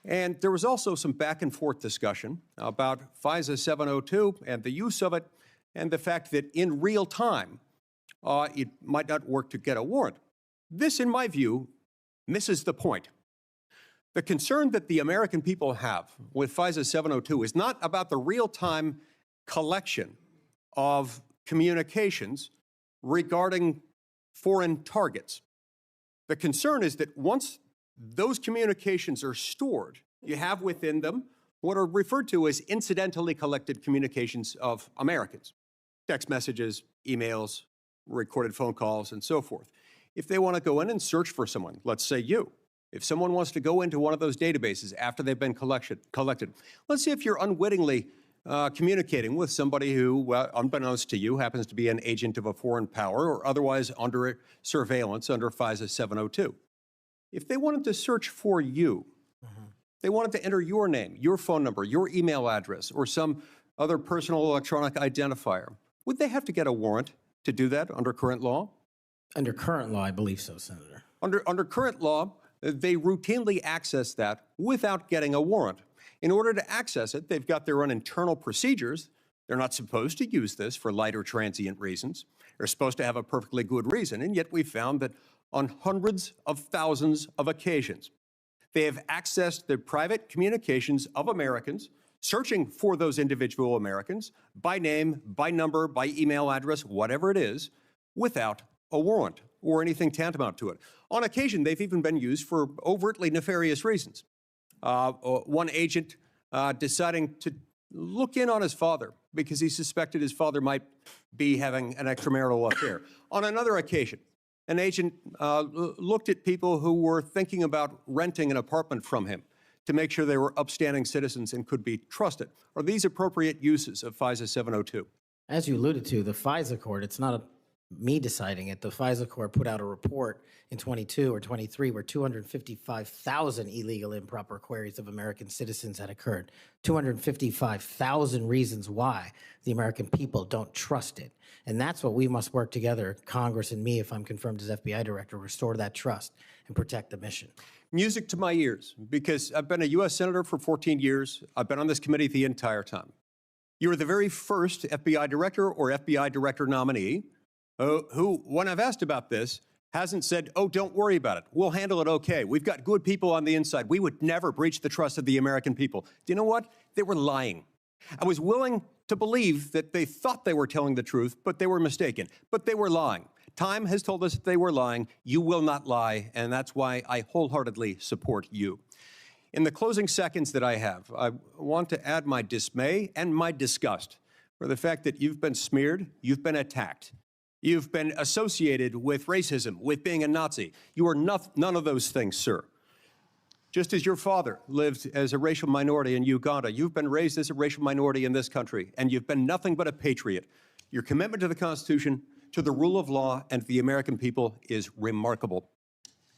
And there was also some back and forth discussion about FISA 702 and the use of it and the fact that in real time, it might not work to get a warrant. This, in my view, misses the point. The concern that the American people have with FISA 702 is not about the real-time collection of communications regarding foreign targets. The concern is that once those communications are stored, you have within them what are referred to as incidentally collected communications of Americans, text messages, emails, recorded phone calls, and so forth. If they want to go in and search for someone, let's say you, if someone wants to go into one of those databases after they've been collected, let's say if you're unwittingly communicating with somebody who, unbeknownst to you, happens to be an agent of a foreign power or otherwise under surveillance under FISA 702. If they wanted to search for you, they wanted to enter your name, your phone number, your email address, or some other personal electronic identifier, would they have to get a warrant to do that under current law? Under current law, I believe so, Senator. Under current law, they routinely access that without getting a warrant. In order to access it, they've got their own internal procedures. They're not supposed to use this for light or transient reasons. They're supposed to have a perfectly good reason, and yet we found that on hundreds of thousands of occasions, they have accessed the private communications of Americans, searching for those individual Americans by name, by number, by email address, whatever it is, without a warrant or anything tantamount to it. On occasion, they've even been used for overtly nefarious reasons. One agent deciding to look in on his father because he suspected his father might be having an extramarital affair. On another occasion, an agent looked at people who were thinking about renting an apartment from him to make sure they were upstanding citizens and could be trusted. Are these appropriate uses of FISA 702? As you alluded to, the FISA court, it's not a me deciding it. The FISA court put out a report in 22 or 23 where 255,000 illegal improper queries of American citizens had occurred. 255,000 reasons why the American people don't trust it. And that's what we must work together, Congress and me, if I'm confirmed as FBI director, restore that trust and protect the mission. Music to my ears, because I've been a U.S. Senator for 14 years. I've been on this committee the entire time. You were the very first FBI director or FBI director nominee who, when I've asked about this, hasn't said, oh, don't worry about it. We'll handle it okay. We've got good people on the inside. We would never breach the trust of the American people. Do you know what? They were lying. I was willing to believe that they thought they were telling the truth, but they were mistaken. But they were lying. Time has told us that they were lying. You will not lie, and that's why I wholeheartedly support you. In the closing seconds that I have, I want to add my dismay and my disgust for the fact that you've been smeared, you've been attacked, you've been associated with racism, with being a Nazi. You are none of those things, sir. Just as your father lived as a racial minority in Uganda, you've been raised as a racial minority in this country, and you've been nothing but a patriot. Your commitment to the Constitution, to the rule of law, and to the American people is remarkable.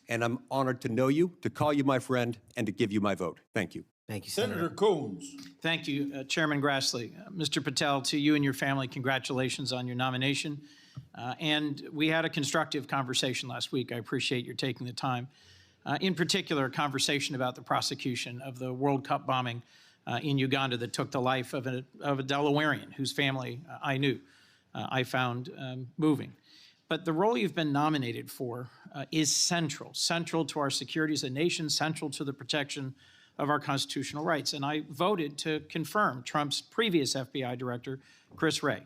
And I'm honored to know you, to call you my friend, and to give you my vote. Thank you. Thank you, Senator. Coons. Thank you, Chairman Grassley. Mr. Patel, to you and your family, congratulations on your nomination. And we had a constructive conversation last week. I appreciate your taking the time. In particular, a conversation about the prosecution of the World Cup bombing in Uganda that took the life of a Delawarean whose family I knew. I found moving. But the role you've been nominated for is central to our security as a nation, central to the protection of our constitutional rights. And I voted to confirm Trump's previous FBI director, Chris Wray.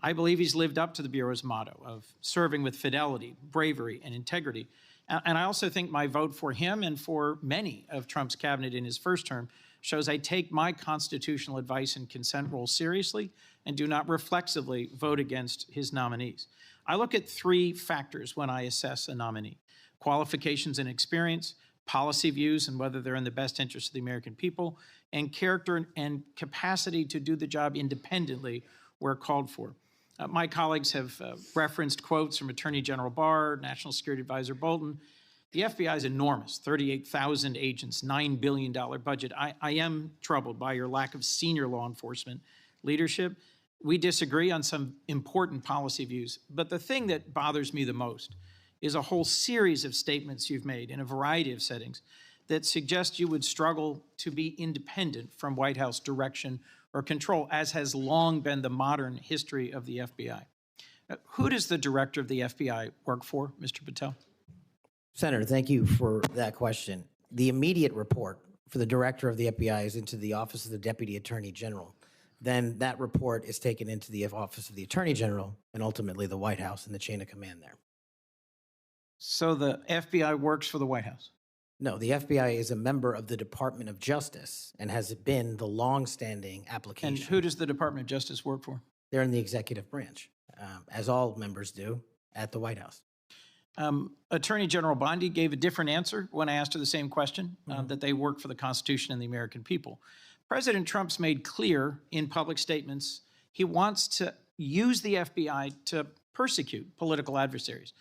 I believe he's lived up to the Bureau's motto of serving with fidelity, bravery, and integrity. And I also think my vote for him and for many of Trump's cabinet in his first term shows I take my constitutional advice and consent role seriously and do not reflexively vote against his nominees. I look at three factors when I assess a nominee: qualifications and experience, policy views and whether they're in the best interest of the American people, and character and capacity to do the job independently where called for. My colleagues have referenced quotes from Attorney General Barr, National Security Advisor Bolton. The FBI is enormous, 38,000 agents, $9 billion budget. I am troubled by your lack of senior law enforcement leadership. We disagree on some important policy views, but the thing that bothers me the most is a whole series of statements you've made in a variety of settings that suggest you would struggle to be independent from White House direction or control, as has long been the modern history of the FBI. Who does the director of the FBI work for, Mr. Patel? Senator, thank you for that question. The immediate report for the director of the FBI is into the Office of the Deputy Attorney General. Then that report is taken into the Office of the Attorney General and ultimately the White House and the chain of command there. So the FBI works for the White House? No, the FBI is a member of the Department of Justice and has been the long-standing application. And who does the Department of Justice work for? They're in the executive branch, as all members do at the White House. Attorney General Bondi gave a different answer when I asked her the same question, that they work for the Constitution and the American people. President Trump's made clear in public statements he wants to use the FBI to persecute political adversaries.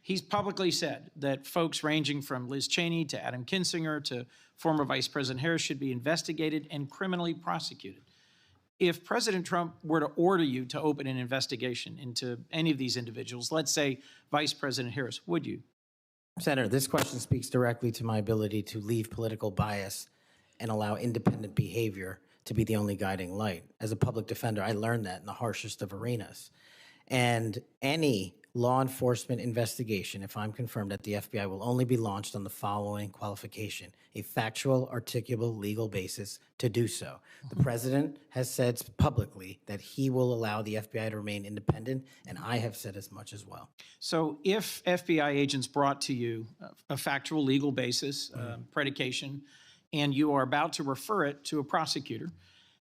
He's publicly said that folks ranging from Liz Cheney to Adam Kinzinger to former Vice President Harris should be investigated and criminally prosecuted. If President Trump were to order you to open an investigation into any of these individuals, let's say Vice President Harris, would you? Senator, this question speaks directly to my ability to leave political bias and allow independent behavior to be the only guiding light. As a public defender, I learned that in the harshest of arenas. And any law enforcement investigation, if I'm confirmed at the FBI, will only be launched on the following qualification: a factual, articulable, legal basis to do so. The president has said publicly that he will allow the FBI to remain independent, and I have said as much as well. So if FBI agents brought to you a factual, legal basis, predication, and you are about to refer it to a prosecutor,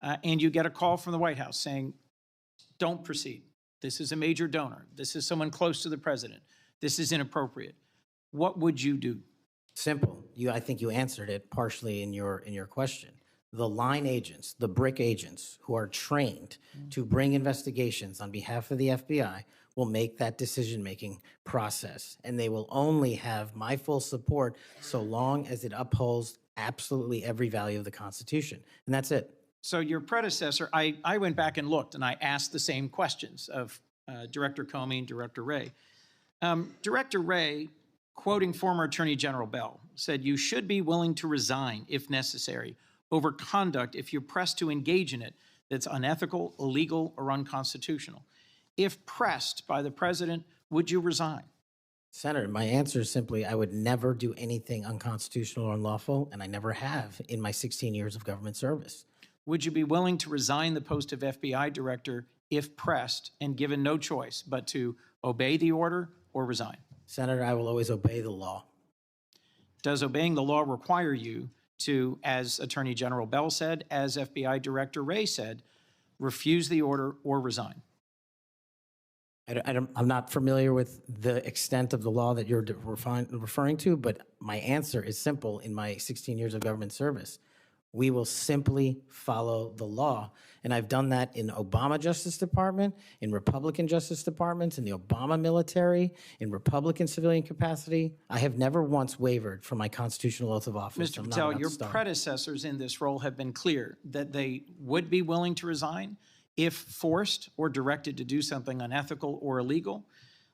and you get a call from the White House saying, don't proceed. This is a major donor. This is someone close to the president. This is inappropriate. What would you do? Simple. I think you answered it partially in your question. The line agents, the brick agents who are trained to bring investigations on behalf of the FBI will make that decision-making process. And they will only have my full support so long as it upholds absolutely every value of the Constitution. And that's it. So your predecessor, I went back and looked, and I asked the same questions of Director Comey and Director Wray. Director Wray, quoting former Attorney General Bell, said, "You should be willing to resign if necessary over conduct if you're pressed to engage in it that's unethical, illegal, or unconstitutional. If pressed by the president, would you resign?" Senator, my answer is simply, I would never do anything unconstitutional or unlawful, and I never have in my 16 years of government service. Would you be willing to resign the post of FBI director if pressed and given no choice but to obey the order or resign? Senator, I will always obey the law. Does obeying the law require you to, as Attorney General Bell said, as FBI Director Wray said, refuse the order or resign? I'm not familiar with the extent of the law that you're referring to, but my answer is simple in my 16 years of government service. We will simply follow the law. And I've done that in Obama Justice Department, in Republican Justice Departments, in the Obama military, in Republican civilian capacity. I have never once wavered from my constitutional oath of office. Mr. Patel, your predecessors in this role have been clear that they would be willing to resign if forced or directed to do something unethical or illegal.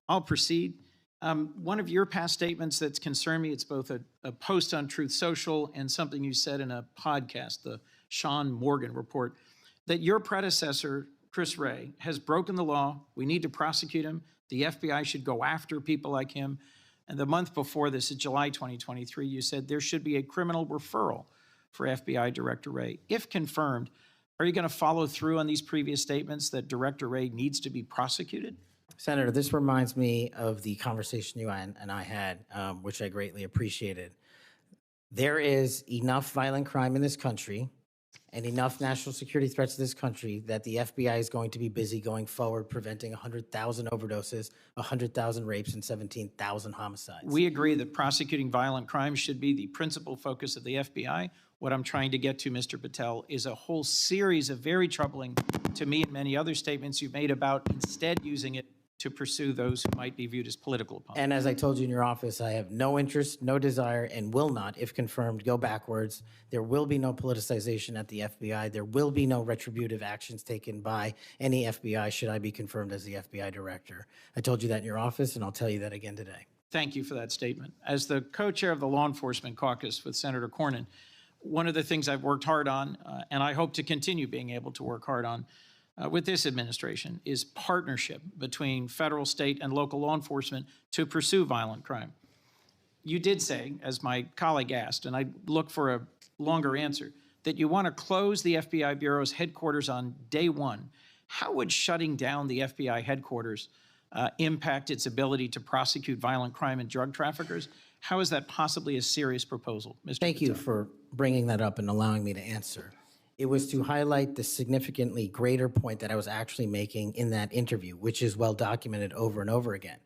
I'll proceed. One of your past statements that's concerned me, it's both a post on Truth Social and something you said in a podcast, the Sean Morgan report, that your predecessor, Chris Wray, has broken the law. We need to prosecute him. The FBI should go after people like him. And the month before this, in July 2023, you said there should be a criminal referral for FBI Director Wray. If confirmed, are you going to follow through on these previous statements that Director Wray needs to be prosecuted? Senator, this reminds me of the conversation you and I had, which I greatly appreciated. There is enough violent crime in this country and enough national security threats to this country that the FBI is going to be busy going forward preventing 100,000 overdoses, 100,000 rapes, and 17,000 homicides. We agree that prosecuting violent crimes should be the principal focus of the FBI. What I'm trying to get to, Mr. Patel, is a whole series of very troubling, to me and many other statements you've made about instead using it to pursue those who might be viewed as political opponents. And as I told you in your office, I have no interest, no desire, and will not, if confirmed, go backwards. There will be no politicization at the FBI. There will be no retributive actions taken by any FBI should I be confirmed as the FBI director. I told you that in your office, and I'll tell you that again today. Thank you for that statement. As the co-chair of the Law Enforcement Caucus with Senator Cornyn, one of the things I've worked hard on, and I hope to continue being able to work hard on, with this administration is partnership between federal, state, and local law enforcement to pursue violent crime. You did say, as my colleague asked, and I look for a longer answer, that you want to close the FBI Bureau's headquarters on day one. How would shutting down the FBI headquarters impact its ability to prosecute violent crime and drug traffickers? How is that possibly a serious proposal, Mr. Thank you Patel? for bringing that up and allowing me to answer. It was to highlight the significantly greater point that I was actually making in that interview, which is well documented over and over again.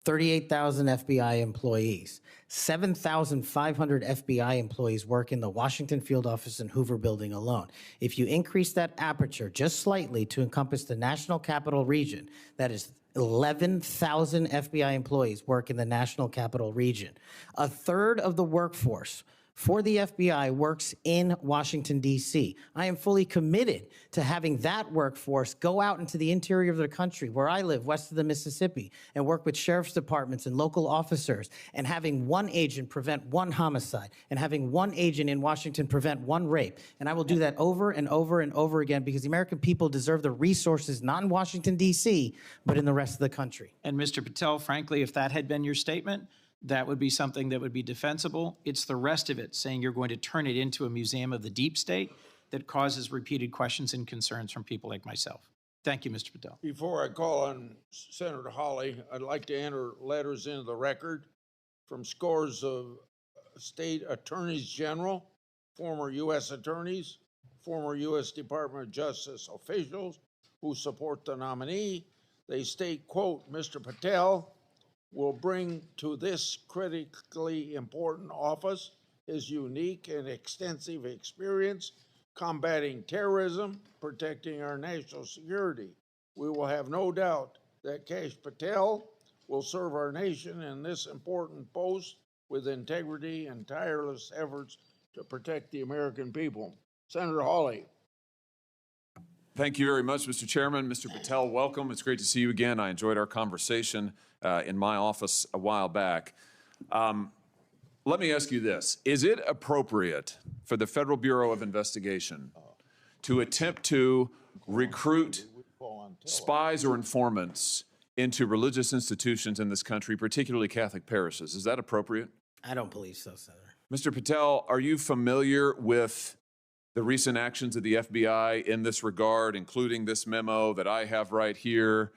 38,000 FBI employees, 7,500 FBI employees work in the Washington field office and Hoover building alone. If you increase that aperture just slightly to encompass the national capital region, that is 11,000 FBI employees work in the national capital region. A third of the workforce for the FBI works in Washington, D.C. I am fully committed to having that workforce go out into the interior of the country, where I live, west of the Mississippi, and work with sheriff's departments and local officers, and having one agent prevent one homicide, and having one agent in Washington prevent one rape. And I will do that over and over and over again, because the American people deserve the resources, not in Washington, D.C., but in the rest of the country. And Mr. Patel, frankly, if that had been your statement, that would be something that would be defensible. It's the rest of it, saying you're going to turn it into a museum of the deep state, that causes repeated questions and concerns from people like myself. Thank you, Mr. Patel. Before I call on Senator Hawley, I'd like to enter letters into the record from scores of state attorneys general, former U.S. attorneys, former U.S. Department of Justice officials who support the nominee. They state, quote, Mr. Patel will bring to this critically important office his unique and extensive experience, combating terrorism, protecting our national security. We will have no doubt that Kash Patel will serve our nation in this important post with integrity and tireless efforts to protect the American people. Senator Hawley. Thank you very much, Mr. Chairman. Mr. Patel, welcome. It's great to see you again. I enjoyed our conversation in my office a while back. Let me ask you this. Is it appropriate for the Federal Bureau of Investigation to attempt to recruit spies or informants into religious institutions in this country, particularly Catholic parishes? Is that appropriate? I don't believe so, Senator. Mr. Patel, are you familiar with the recent actions of the FBI in this regard, including this memo that I have right here,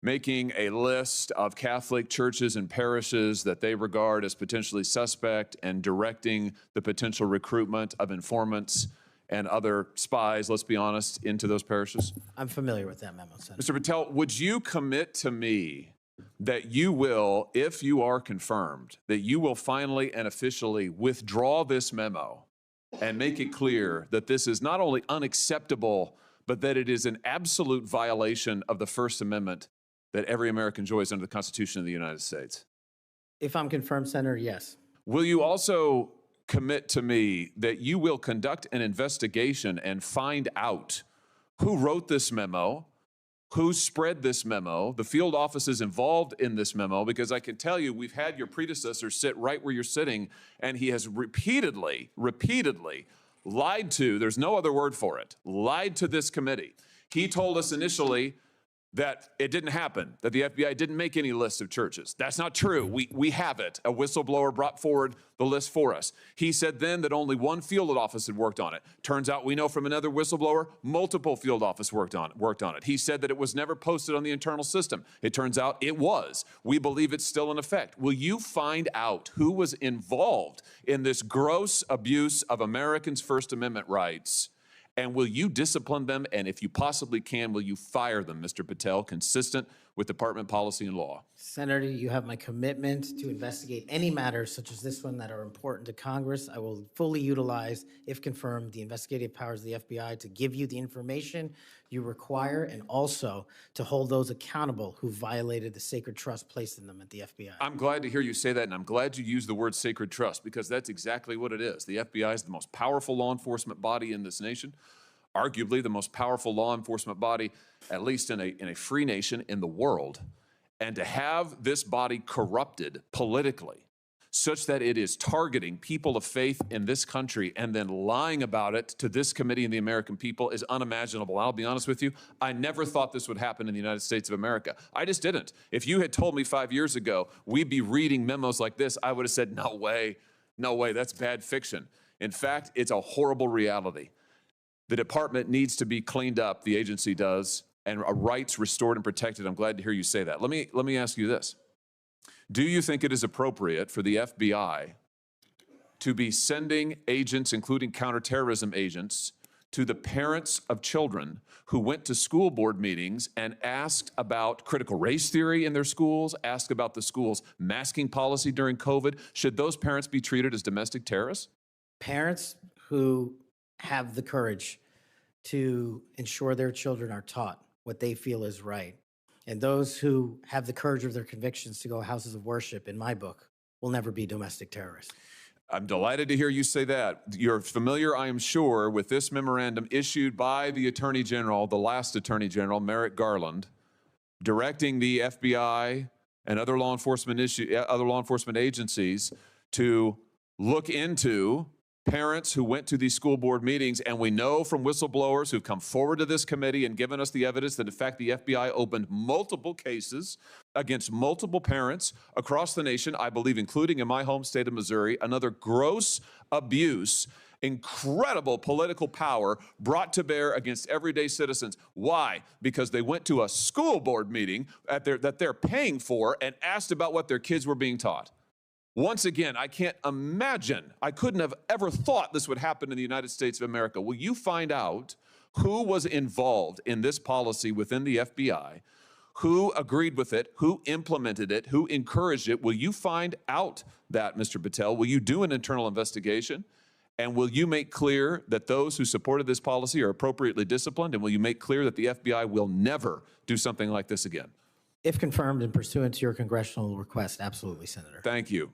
making a list of Catholic churches and parishes that they regard as potentially suspect and directing the potential recruitment of informants and other spies, let's be honest, into those parishes? I'm familiar with that memo, Senator. Mr. Patel, would you commit to me that you will, if you are confirmed, that you will finally and officially withdraw this memo and make it clear that this is not only unacceptable, but that it is an absolute violation of the First Amendment that every American enjoys under the Constitution of the United States? If I'm confirmed, Senator, yes. Will you also commit to me that you will conduct an investigation and find out who wrote this memo, who spread this memo, the field offices involved in this memo? Because I can tell you, we've had your predecessor sit right where you're sitting, and he has repeatedly lied to, there's no other word for it, lied to this committee. He told us initially that it didn't happen, that the FBI didn't make any list of churches. That's not true. We have it. A whistleblower brought forward the list for us. He said then that only one field office had worked on it. Turns out we know from another whistleblower, multiple field offices worked on it. He said that it was never posted on the internal system. It turns out it was. We believe it's still in effect. Will you find out who was involved in this gross abuse of Americans' First Amendment rights? And will you discipline them? And if you possibly can, will you fire them, Mr. Patel, consistent with department policy and law? Senator, you have my commitment to investigate any matters such as this one that are important to Congress. I will fully utilize, if confirmed, the investigative powers of the FBI to give you the information you require and also to hold those accountable who violated the sacred trust placed in them at the FBI. I'm glad to hear you say that, and I'm glad you use the word sacred trust, because that's exactly what it is. The FBI is the most powerful law enforcement body in this nation, arguably the most powerful law enforcement body, at least in a free nation in the world. And to have this body corrupted politically such that it is targeting people of faith in this country and then lying about it to this committee and the American people is unimaginable. I'll be honest with you, I never thought this would happen in the United States of America. I just didn't. If you had told me 5 years ago we'd be reading memos like this, I would have said, no way, that's bad fiction. In fact, it's a horrible reality. The department needs to be cleaned up, the agency does, and rights restored and protected. I'm glad to hear you say that. Let me ask you this. Do you think it is appropriate for the FBI to be sending agents, including counterterrorism agents, to the parents of children who went to school board meetings and asked about critical race theory in their schools, asked about the school's masking policy during COVID? Should those parents be treated as domestic terrorists? Parents who have the courage to ensure their children are taught what they feel is right, and those who have the courage of their convictions to go houses of worship, in my book, will never be domestic terrorists. I'm delighted to hear you say that. You're familiar, I am sure, with this memorandum issued by the Attorney General, the last Attorney General, Merrick Garland, directing the FBI and other law enforcement agencies to look into parents who went to these school board meetings. And we know from whistleblowers who've come forward to this committee and given us the evidence that, in fact, the FBI opened multiple cases against multiple parents across the nation, I believe, including in my home state of Missouri. Another gross abuse, incredible political power brought to bear against everyday citizens. Why? Because they went to a school board meeting that they're paying for and asked about what their kids were being taught. Once again, I can't imagine, I couldn't have ever thought this would happen in the United States of America. Will you find out who was involved in this policy within the FBI, who agreed with it, who implemented it, who encouraged it? Will you find out that, Mr. Patel? Will you do an internal investigation? And will you make clear that those who supported this policy are appropriately disciplined? And will you make clear that the FBI will never do something like this again? If confirmed and pursuant to your congressional request, absolutely, Senator. Thank you.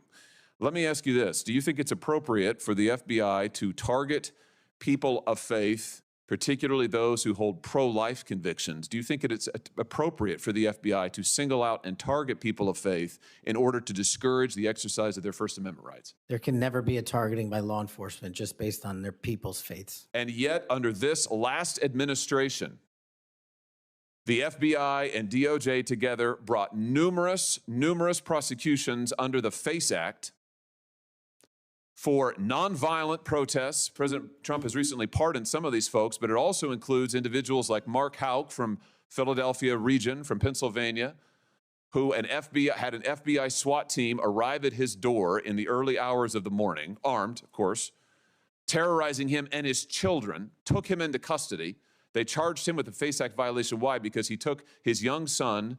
Let me ask you this. Do you think it's appropriate for the FBI to target people of faith, particularly those who hold pro-life convictions? Do you think it's appropriate for the FBI to single out and target people of faith in order to discourage the exercise of their First Amendment rights? There can never be a targeting by law enforcement just based on their people's faiths. And yet, under this last administration, the FBI and DOJ together brought numerous prosecutions under the FACE Act for nonviolent protests. President Trump has recently pardoned some of these folks, but it also includes individuals like Mark Houck from Philadelphia region, from Pennsylvania, who had an FBI SWAT team arrive at his door in the early hours of the morning, armed, of course, terrorizing him and his children, took him into custody. They charged him with a FACE Act violation. Why? Because he took his young son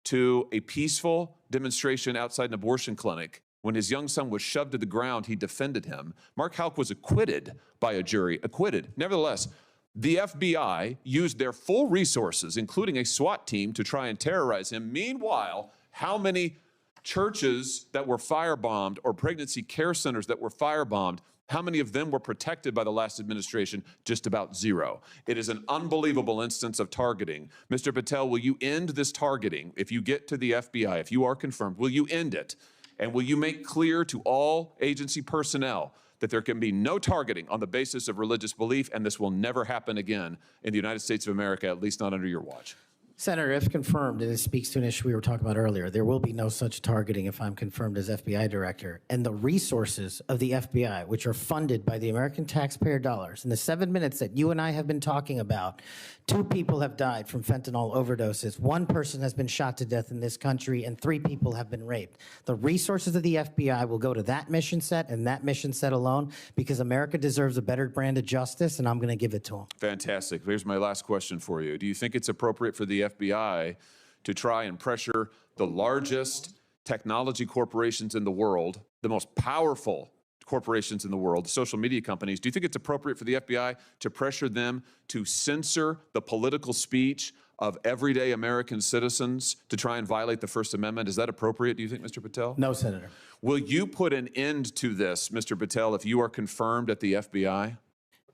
to a peaceful demonstration outside an abortion clinic. When his young son was shoved to the ground, he defended him. Mark Houck was acquitted by a jury, acquitted. Nevertheless, the FBI used their full resources, including a SWAT team, to try and terrorize him. Meanwhile, how many churches that were firebombed or pregnancy care centers that were firebombed, how many of them were protected by the last administration? Just about zero. It is an unbelievable instance of targeting. Mr. Patel, will you end this targeting? If you get to the FBI, if you are confirmed, will you end it? And will you make clear to all agency personnel that there can be no targeting on the basis of religious belief, and this will never happen again in the United States of America, at least not under your watch? Senator, if confirmed, and it speaks to an issue we were talking about earlier, there will be no such targeting if I'm confirmed as FBI director. And the resources of the FBI, which are funded by the American taxpayer dollars, in the 7 minutes that you and I have been talking about, 2 people have died from fentanyl overdoses, 1 person has been shot to death in this country, and 3 people have been raped. The resources of the FBI will go to that mission set and that mission set alone, because America deserves a better brand of justice, and I'm going to give it to them. Fantastic. Here's my last question for you. Do you think it's appropriate for the FBI to try and pressure the largest technology corporations in the world, the most powerful corporations in the world, the social media companies? Do you think it's appropriate for the FBI to pressure them to censor the political speech of everyday American citizens to try and violate the First Amendment? Is that appropriate, do you think, Mr. Patel? No, Senator. Will you put an end to this, Mr. Patel, if you are confirmed at the FBI?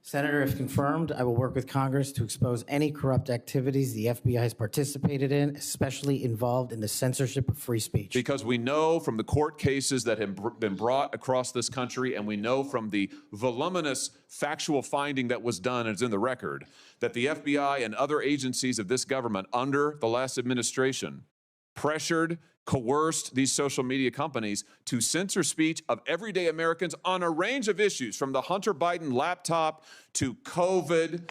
Senator, if confirmed, I will work with Congress to expose any corrupt activities the FBI has participated in, especially involved in the censorship of free speech. Because we know from the court cases that have been brought across this country, and we know from the voluminous factual finding that was done, and it's in the record, that the FBI and other agencies of this government under the last administration pressured, coerced these social media companies to censor speech of everyday Americans on a range of issues, from the Hunter Biden laptop to COVID,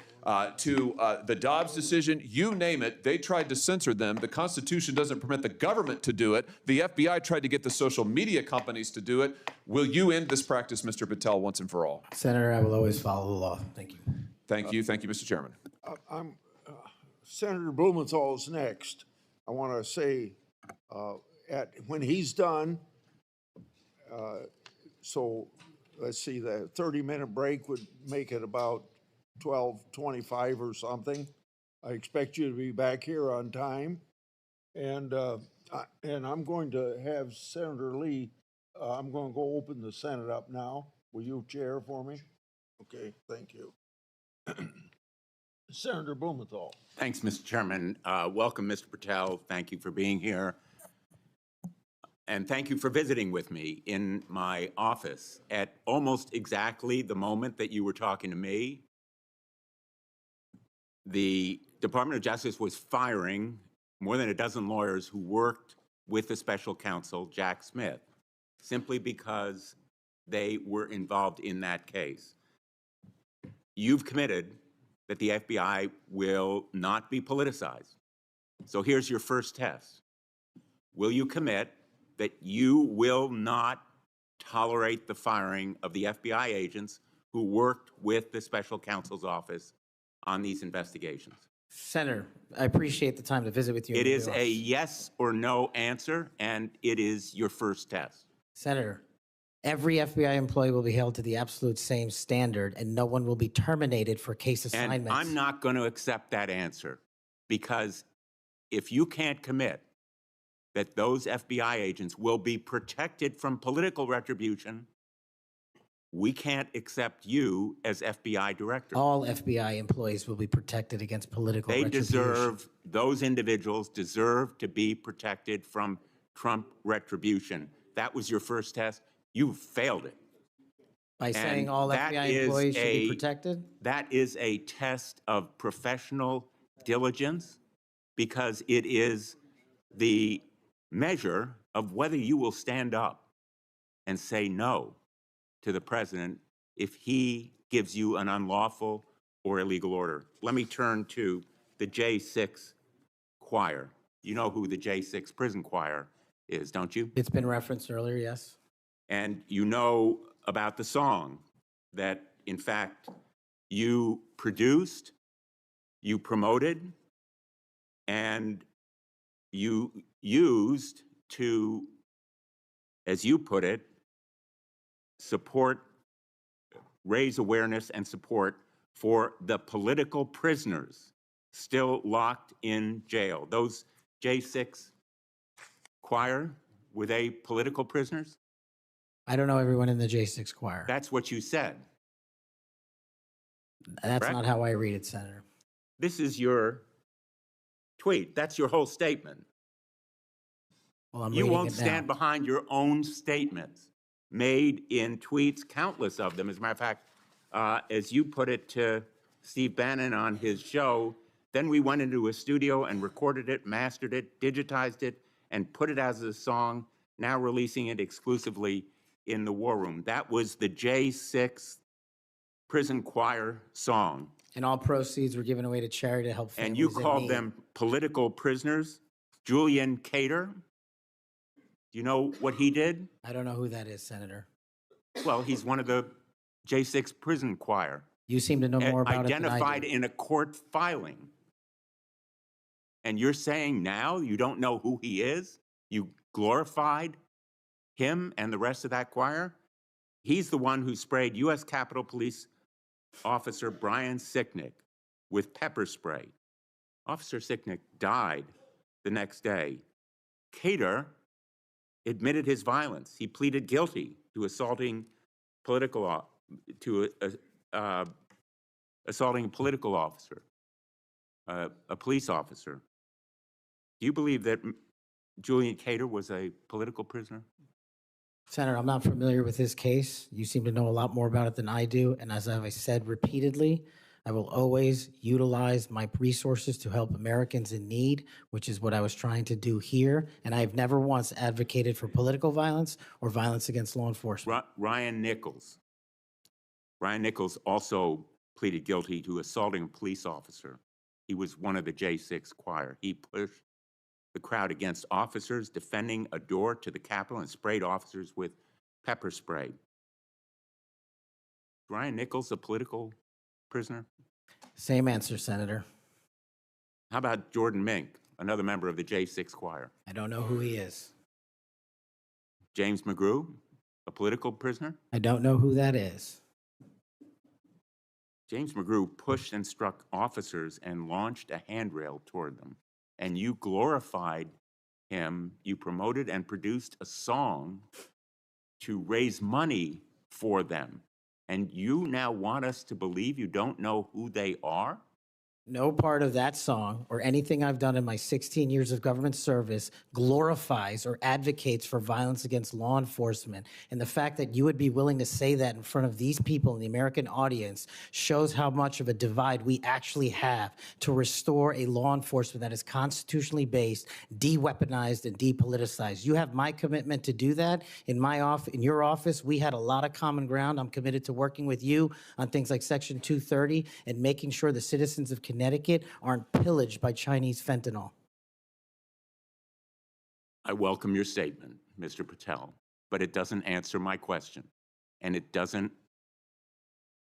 to the Dobbs decision, you name it, they tried to censor them. The Constitution doesn't permit the government to do it. The FBI tried to get the social media companies to do it. Will you end this practice, Mr. Patel, once and for all? Senator, I will always follow the law. Thank you. Thank you. Thank you, Mr. Chairman. Senator Blumenthal is next. I want to say, when he's done, so let's see, the 30-minute break would make it about 12:25 or something. I expect you to be back here on time. And I'm going to have Senator Lee, I'm going to go open the Senate up now. Will you chair for me? Okay, thank you. Senator Blumenthal. Thanks, Mr. Chairman. Welcome, Mr. Patel. Thank you for being here. And thank you for visiting with me in my office at almost exactly the moment that you were talking to me. The Department of Justice was firing more than a dozen lawyers who worked with the special counsel, Jack Smith, simply because they were involved in that case. You've committed that the FBI will not be politicized. So here's your first test. Will you commit that you will not tolerate the firing of the FBI agents who worked with the special counsel's office on these investigations? Senator, I appreciate the time to visit with you. It is a yes or no answer, and it is your first test. Senator, Every FBI employee will be held to the absolute same standard, and no one will be terminated for case assignments. And I'm not going to accept that answer, because if you can't commit that those FBI agents will be protected from political retribution, we can't accept you as FBI director. All FBI employees will be protected against political retribution. Those individuals deserve to be protected from Trump retribution. That was your first test. You failed it. By saying all FBI employees should be protected? That is a test of professional diligence, because it is the measure of whether you will stand up and say no to the president if he gives you an unlawful or illegal order. Let me turn to the J6 choir. You know who the J6 prison choir is, don't you? It's been referenced earlier, yes. And you know about the song that, in fact, you produced, you promoted, and you used to, as you put it, support, raise awareness and support for the political prisoners still locked in jail. Those J6 choir, were they political prisoners? I don't know everyone in the J6 choir. That's what you said. That's correct? not how I read it, Senator. This is your tweet. That's your whole statement. Well, I'm You reading won't it stand now. behind your own statements made in tweets, countless of them. As a matter of fact, as you put it to Steve Bannon on his show, then we went into a studio and recorded it, mastered it, digitized it, and put it as a song, now releasing it exclusively in the War Room. That was the J6 prison choir song. And all proceeds were given away to charity to help families And you in called need. them political prisoners. Julian Cater, do you know what he did? I don't know who that is, Senator. Well, he's one of the J6 prison choir. You seem to know more about it than I Identified do. in a court filing. And you're saying now you don't know who he is? You glorified him and the rest of that choir? He's the one who sprayed U.S. Capitol Police Officer Brian Sicknick with pepper spray. Officer Sicknick died the next day. Cater admitted his violence. He pleaded guilty to assaulting assaulting a political officer, a police officer. Do you believe that Julian Cater was a political prisoner? Senator, I'm not familiar with this case. You seem to know a lot more about it than I do. And as I've said repeatedly, I will always utilize my resources to help Americans in need, which is what I was trying to do here. And I've never once advocated for political violence or violence against law enforcement. Ryan Nichols. Ryan Nichols also pleaded guilty to assaulting a police officer. He was one of the J6 choir. He pushed the crowd against officers defending a door to the Capitol and sprayed officers with pepper spray. Ryan Nichols a political prisoner? Same answer, Senator. How about Jordan Mink, another member of the J6 choir? I don't know who he is. James McGrew, a political prisoner? I don't know who that is. James McGrew pushed and struck officers and launched a handrail toward them. And you glorified him. You promoted and produced a song to raise money for them. And you now want us to believe you don't know who they are? No part of that song or anything I've done in my 16 years of government service glorifies or advocates for violence against law enforcement. And the fact that you would be willing to say that in front of these people in the American audience shows how much of a divide we actually have to restore a law enforcement that is constitutionally based, de-weaponized, and depoliticized. You have my commitment to do that. In your office, we had a lot of common ground. I'm committed to working with you on things like Section 230 and making sure the citizens of Connecticut aren't pillaged by Chinese fentanyl. I welcome your statement, Mr. Patel, but it doesn't answer my question. And it doesn't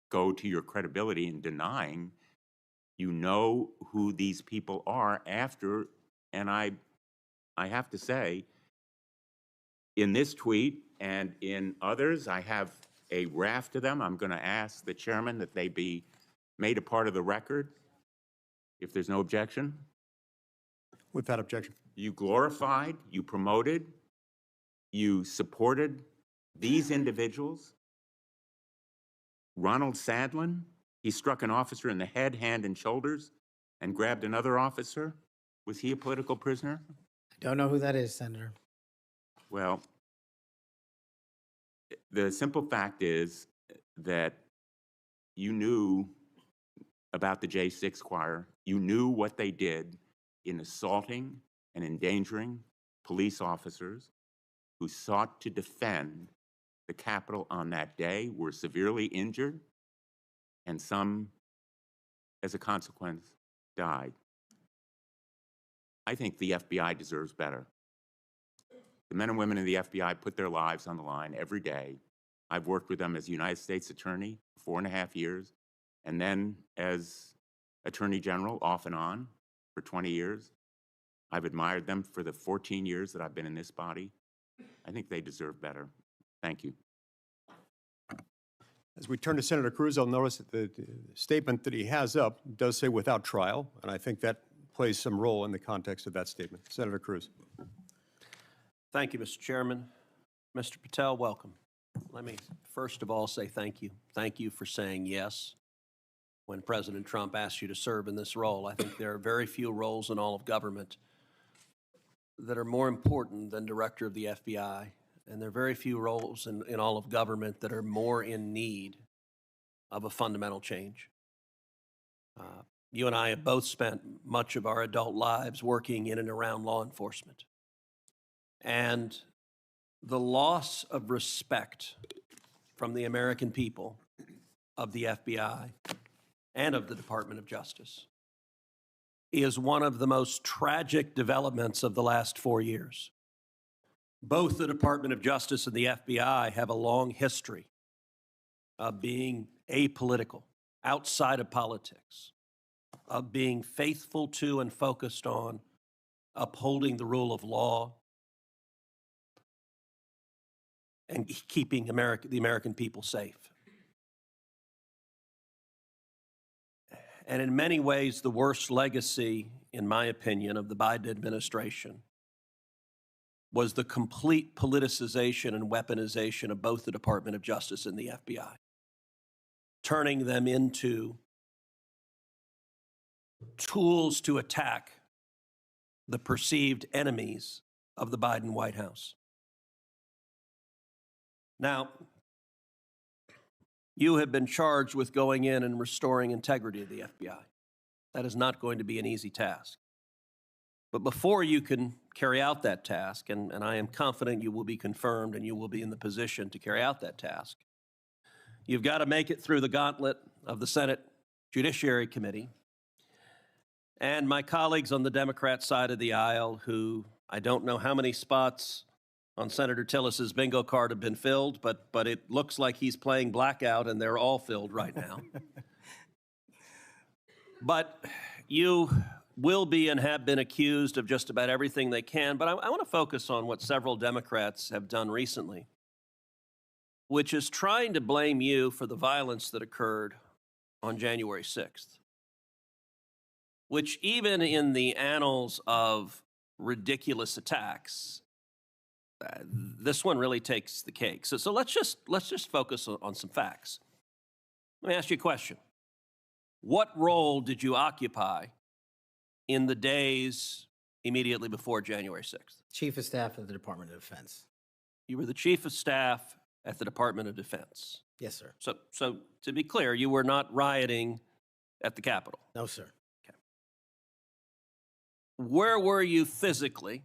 go to your credibility in denying you know who these people are after, and I have to say, In this tweet and in others, I have a raft of them. I'm going to ask the chairman that they be made a part of the record, if there's no objection. Without objection. You glorified, you promoted, you supported these individuals. Ronald Sadlin, he struck an officer in the head, hand, and shoulders and grabbed another officer. Was he a political prisoner? I don't know who that is, Senator. Well, the simple fact is that you knew about the J6 choir. You knew what they did in assaulting and endangering police officers who sought to defend the Capitol on that day, were severely injured, and some, as a consequence, died. I think the FBI deserves better. The men and women in the FBI put their lives on the line every day. I've worked with them as United States Attorney for 4.5 years, and then as Attorney General off and on for 20 years. I've admired them for the 14 years that I've been in this body. I think they deserve better. Thank you. As we turn to Senator Cruz, I'll notice that the statement that he has up does say without trial, and I think that plays some role in the context of that statement. Senator Cruz. Thank you, Mr. Chairman. Mr. Patel, welcome. Let me first of all say thank you. Thank you for saying yes when President Trump asked you to serve in this role. I think there are very few roles in all of government that are more important than Director of the FBI, and there are very few roles in all of government that are more in need of a fundamental change. You and I have both spent much of our adult lives working in and around law enforcement. And the loss of respect from the American people of the FBI and of the Department of Justice is one of the most tragic developments of the last 4 years. Both the Department of Justice and the FBI have a long history of being apolitical, outside of politics, of being faithful to and focused on upholding the rule of law and keeping the American people safe. And in many ways, the worst legacy, in my opinion, of the Biden administration was the complete politicization and weaponization of both the Department of Justice and the FBI, turning them into tools to attack the perceived enemies of the Biden White House. Now, you have been charged with going in and restoring integrity of the FBI. That is not going to be an easy task. But before you can carry out that task, and I am confident you will be confirmed and you will be in the position to carry out that task, you've got to make it through the gauntlet of the Senate Judiciary Committee. And my colleagues on the Democrat side of the aisle, who I don't know how many spots on Senator Tillis's bingo card have been filled, but it looks like he's playing blackout and they're all filled right now. But you will be and have been accused of just about everything they can. But I want to focus on what several Democrats have done recently, which is trying to blame you for the violence that occurred on January 6th, which even in the annals of ridiculous attacks, this one really takes the cake. So let's just focus on some facts. Let me ask you a question. What role did you occupy in the days immediately before January 6th? Chief of Staff of the Department of Defense. You were the Chief of Staff at the Department of Defense. Yes, sir. So to be clear, you were not rioting at the Capitol. No, sir. Okay. Where were you physically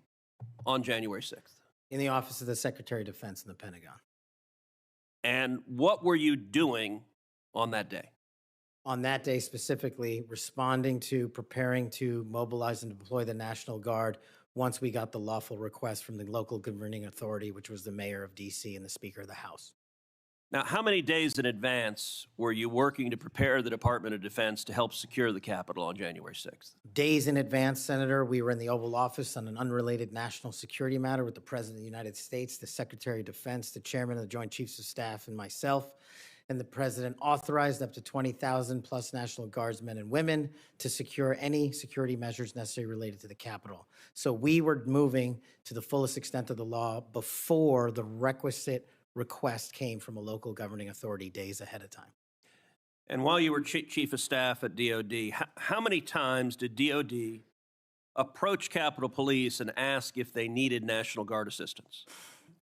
on January 6th? In the Office of the Secretary of Defense in the Pentagon. And what were you doing on that day? On that day specifically, responding to preparing to mobilize and deploy the National Guard once we got the lawful request from the local governing authority, which was the mayor of D.C. and the Speaker of the House. Now, how many days in advance were you working to prepare the Department of Defense to help secure the Capitol on January 6th? Days in advance, Senator, we were in the Oval Office on an unrelated national security matter with the President of the United States, the Secretary of Defense, the Chairman of the Joint Chiefs of Staff, and myself. And the President authorized up to 20,000 plus National Guardsmen and women to secure any security measures necessary related to the Capitol. So we were moving to the fullest extent of the law before the requisite request came from a local governing authority days ahead of time. And while you were Chief of Staff at DOD, how many times did DOD approach Capitol Police and ask if they needed National Guard assistance?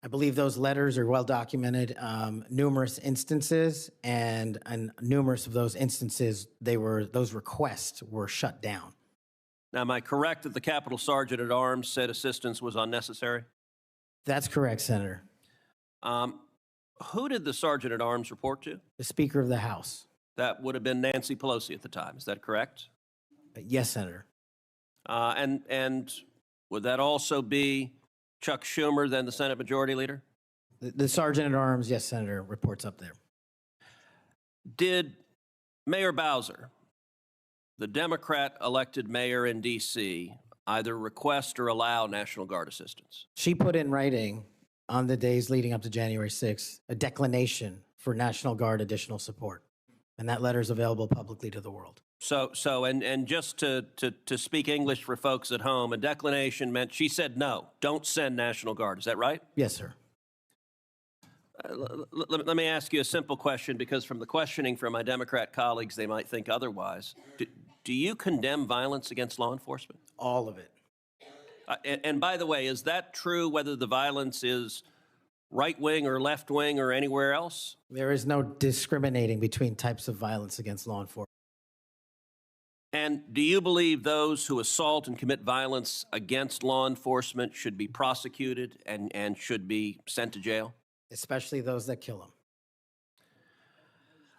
I believe those letters are well documented, numerous instances, and numerous of those instances, those requests were shut down. Now, am I correct that the Capitol Sergeant at Arms said assistance was unnecessary? That's correct, Senator. Who did the Sergeant at Arms report to? The Speaker of the House. That would have been Nancy Pelosi at the time. Is that correct? Yes, Senator. And would that also be Chuck Schumer, then the Senate Majority Leader? The Sergeant at Arms, yes, Senator, reports up there. Did Mayor Bowser, the Democrat-elected mayor in D.C., either request or allow National Guard assistance? She put in writing on the days leading up to January 6th a declination for National Guard additional support. And that letter is available publicly to the world. And just to speak English for folks at home, a declination meant she said no, don't send National Guard. Is that right? Yes, sir. Let me ask you a simple question, because from the questioning from my Democrat colleagues, they might think otherwise. Do you condemn violence against law enforcement? All of it. And by the way, is that true whether the violence is right-wing or left-wing or anywhere else? There is no discriminating between types of violence against law enforcement. And do you believe those who assault and commit violence against law enforcement should be prosecuted and should be sent to jail? Especially those that kill them.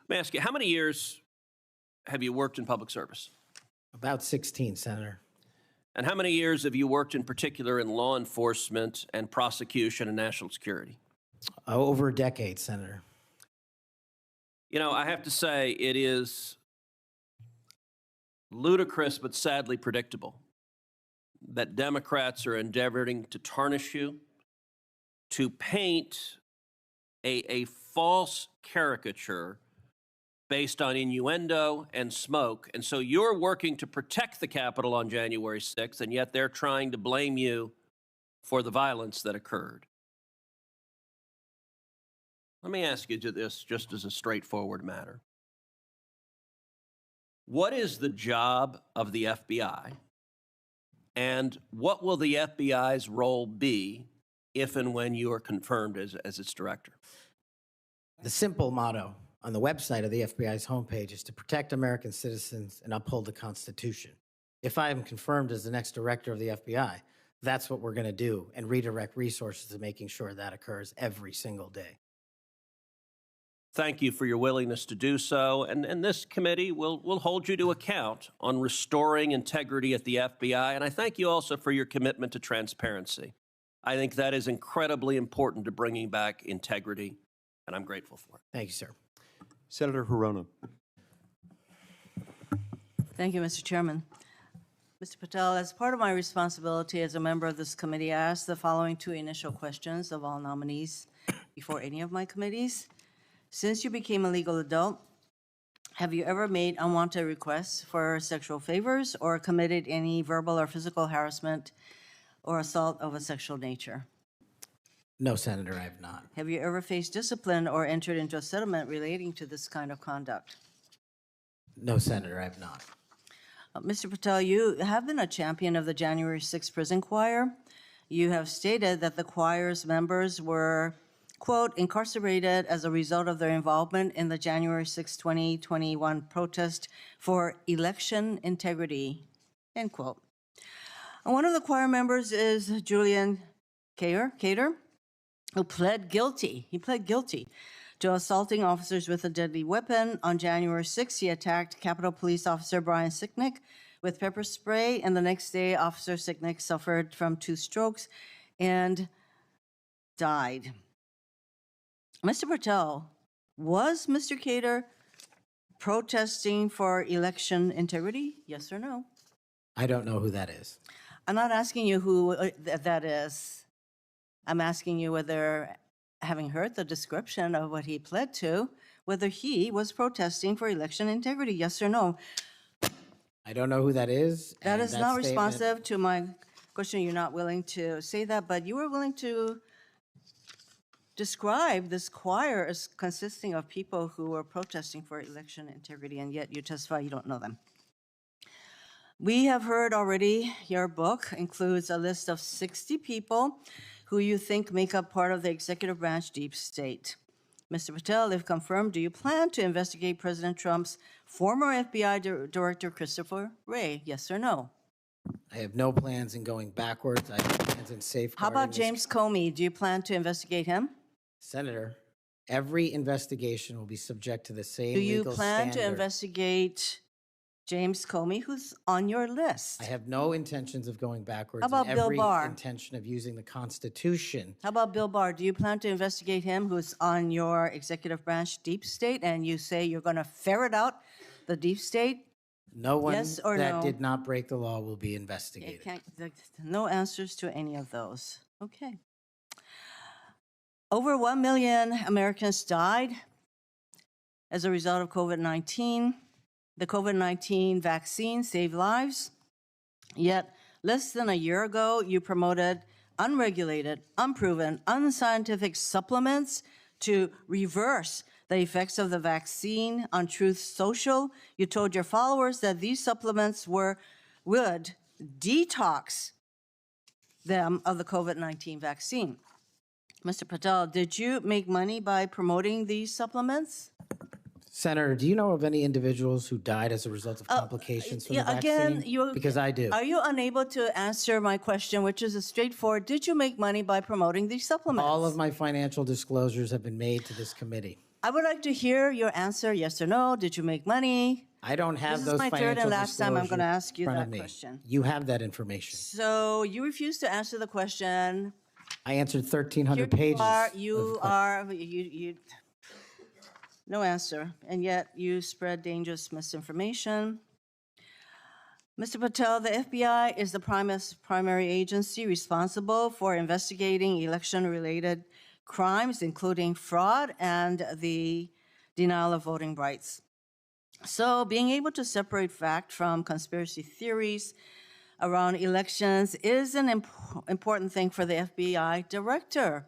Let me ask you, how many years have you worked in public service? About 16, Senator. And how many years have you worked in particular in law enforcement and prosecution and national security? Over a decade, Senator. You know, I have to say it is ludicrous but sadly predictable that Democrats are endeavoring to tarnish you, to paint a false caricature based on innuendo and smoke. And so you're working to protect the Capitol on January 6th, and yet they're trying to blame you for the violence that occurred. Let me ask you this just as a straightforward matter. What is the job of the FBI, and what will the FBI's role be if and when you are confirmed as its director? The simple motto on the website of the FBI's homepage is to protect American citizens and uphold the Constitution. If I am confirmed as the next director of the FBI, that's what we're going to do, and redirect resources to making sure that occurs every single day. Thank you for your willingness to do so, and this committee will hold you to account on restoring integrity at the FBI, and I thank you also for your commitment to transparency. I think that is incredibly important to bringing back integrity, and I'm grateful for it. Thank you, sir. Senator Hirono. Thank you, Mr. Chairman. Mr. Patel, as part of my responsibility as a member of this committee, I asked the following two initial questions of all nominees before any of my committees. Since you became a legal adult, have you ever made unwanted requests for sexual favors or committed any verbal or physical harassment or assault of a sexual nature? No, Senator, I have not. Have you ever faced discipline or entered into a settlement relating to this kind of conduct? No, Senator, I have not. Mr. Patel, you have been a champion of the January 6th prison choir. You have stated that the choir's members were, quote, incarcerated as a result of their involvement in the January 6, 2021 protest for election integrity, end quote. And one of the choir members is Julian Cater, who pled guilty. He pled guilty to assaulting officers with a deadly weapon. On January 6th, he attacked Capitol Police Officer Brian Sicknick with pepper spray, and the next day, Officer Sicknick suffered from 2 strokes and died. Mr. Patel, Was Mr. Cater protesting for election integrity? Yes or no? I don't know who that is. I'm not asking you who that is. I'm asking you whether, having heard the description of what he pled to, whether he was protesting for election integrity. Yes or no? I don't know who that is. That and is not statement- responsive to my question. You're not willing to say that, but you were willing to describe this choir as consisting of people who were protesting for election integrity, and yet you testify you don't know them. We have heard already your book includes a list of 60 people who you think make up part of the executive branch deep state. Mr. Patel, if confirmed, do you plan to investigate President Trump's former FBI Director Christopher Wray? Yes or no? I have no plans in going backwards. I have plans in safeguarding. How about this- James Comey? Do you plan to investigate him? Senator, every investigation will be subject to the same Do you legal plan to standard. investigate James Comey, who's on your list? I have no intentions of going backwards. How about and Bill every Barr? intention of using the Constitution. How about Bill Barr? Do you plan to investigate him, who's on your executive branch deep state, and you say you're going to ferret out the deep state? No one Yes or that no? did not break the law will be You investigated. no answers to any of those. Okay. Over 1 million Americans died as a result of COVID-19. The COVID-19 vaccine saved lives. Yet, less than a year ago, you promoted unregulated, unproven, unscientific supplements to reverse the effects of the vaccine on Truth Social. You told your followers that these supplements would detox them of the COVID-19 vaccine. Mr. Patel, did you make money by promoting these supplements? Senator, do you know of any individuals who died as a result of complications from the vaccine? Because I do. Are you unable to answer my question, which is a straightforward, did you make money by promoting these supplements? All of my financial disclosures have been made to this committee. I would like to hear your answer, yes or no. Did you make money? I don't have This is those my financial third and last time I'm going to disclosures ask you in front that of me. question. You have that information. So you refuse to answer the question. I answered 1,300 Here pages. No answer, and yet you spread dangerous misinformation. Mr. Patel, the FBI is the primary agency responsible for investigating election-related crimes, including fraud and the denial of voting rights. So being able to separate fact from conspiracy theories around elections is an important thing for the FBI director.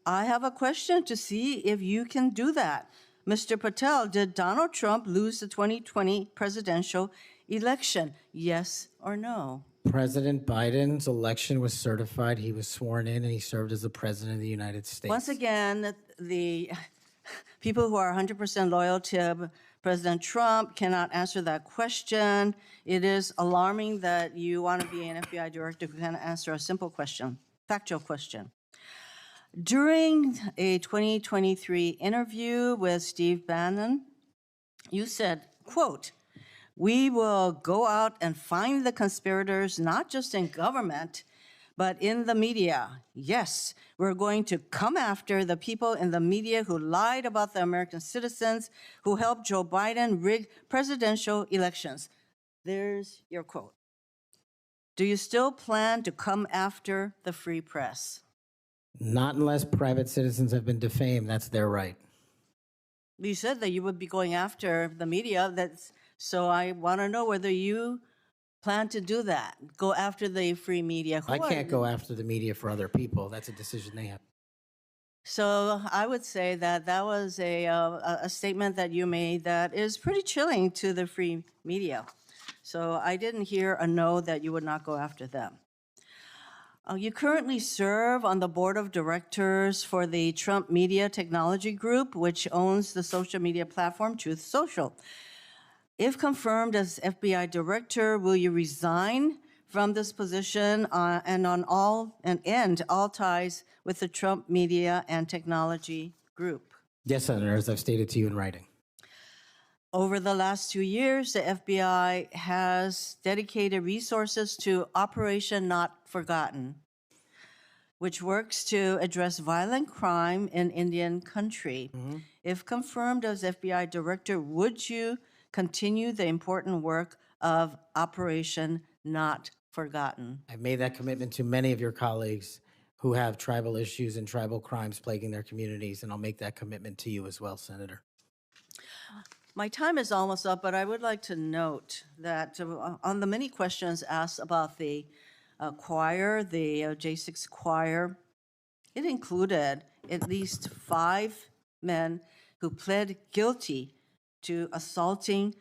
I have a question to see if you can do that. Mr. Patel, did Donald Trump lose the 2020 presidential election? Yes or no? President Biden's election was certified. He was sworn in, and he served as the president of the United States. Once again, the people who are 100% loyal to President Trump cannot answer that question. It is alarming that you want to be an FBI director who can answer a simple question, factual question. During a 2023 interview with Steve Bannon, you said, quote, "We will go out and find the conspirators, not just in government, but in the media. Yes, we're going to come after the people in the media who lied about the American citizens, who helped Joe Biden rig presidential elections." There's your quote. Do you still plan to come after the free press? Not unless private citizens have been defamed. That's their right. You said that you would be going after the media. So I want to know whether you plan to do that, go after the free media. I can't go after the media for other people. That's a decision they have. So I would say that that was a statement that you made that is pretty chilling to the free media. So I didn't hear a no that you would not go after them. You currently serve on the board of directors for the Trump Media Technology Group, which owns the social media platform Truth Social. If confirmed as FBI director, will you resign from this position and end all ties with the Trump Media and Technology Group? Yes, Senator, as I've stated to you in writing. Over the last 2 years, the FBI has dedicated resources to Operation Not Forgotten. which works to address violent crime in Indian country. If confirmed as FBI director, would you continue the important work of Operation Not Forgotten? I've made that commitment to many of your colleagues who have tribal issues and tribal crimes plaguing their communities, and I'll make that commitment to you as well, Senator. My time is almost up, but I would like to note that on the many questions asked about the choir, the J6 choir, it included at least 5 men who pled guilty to assaulting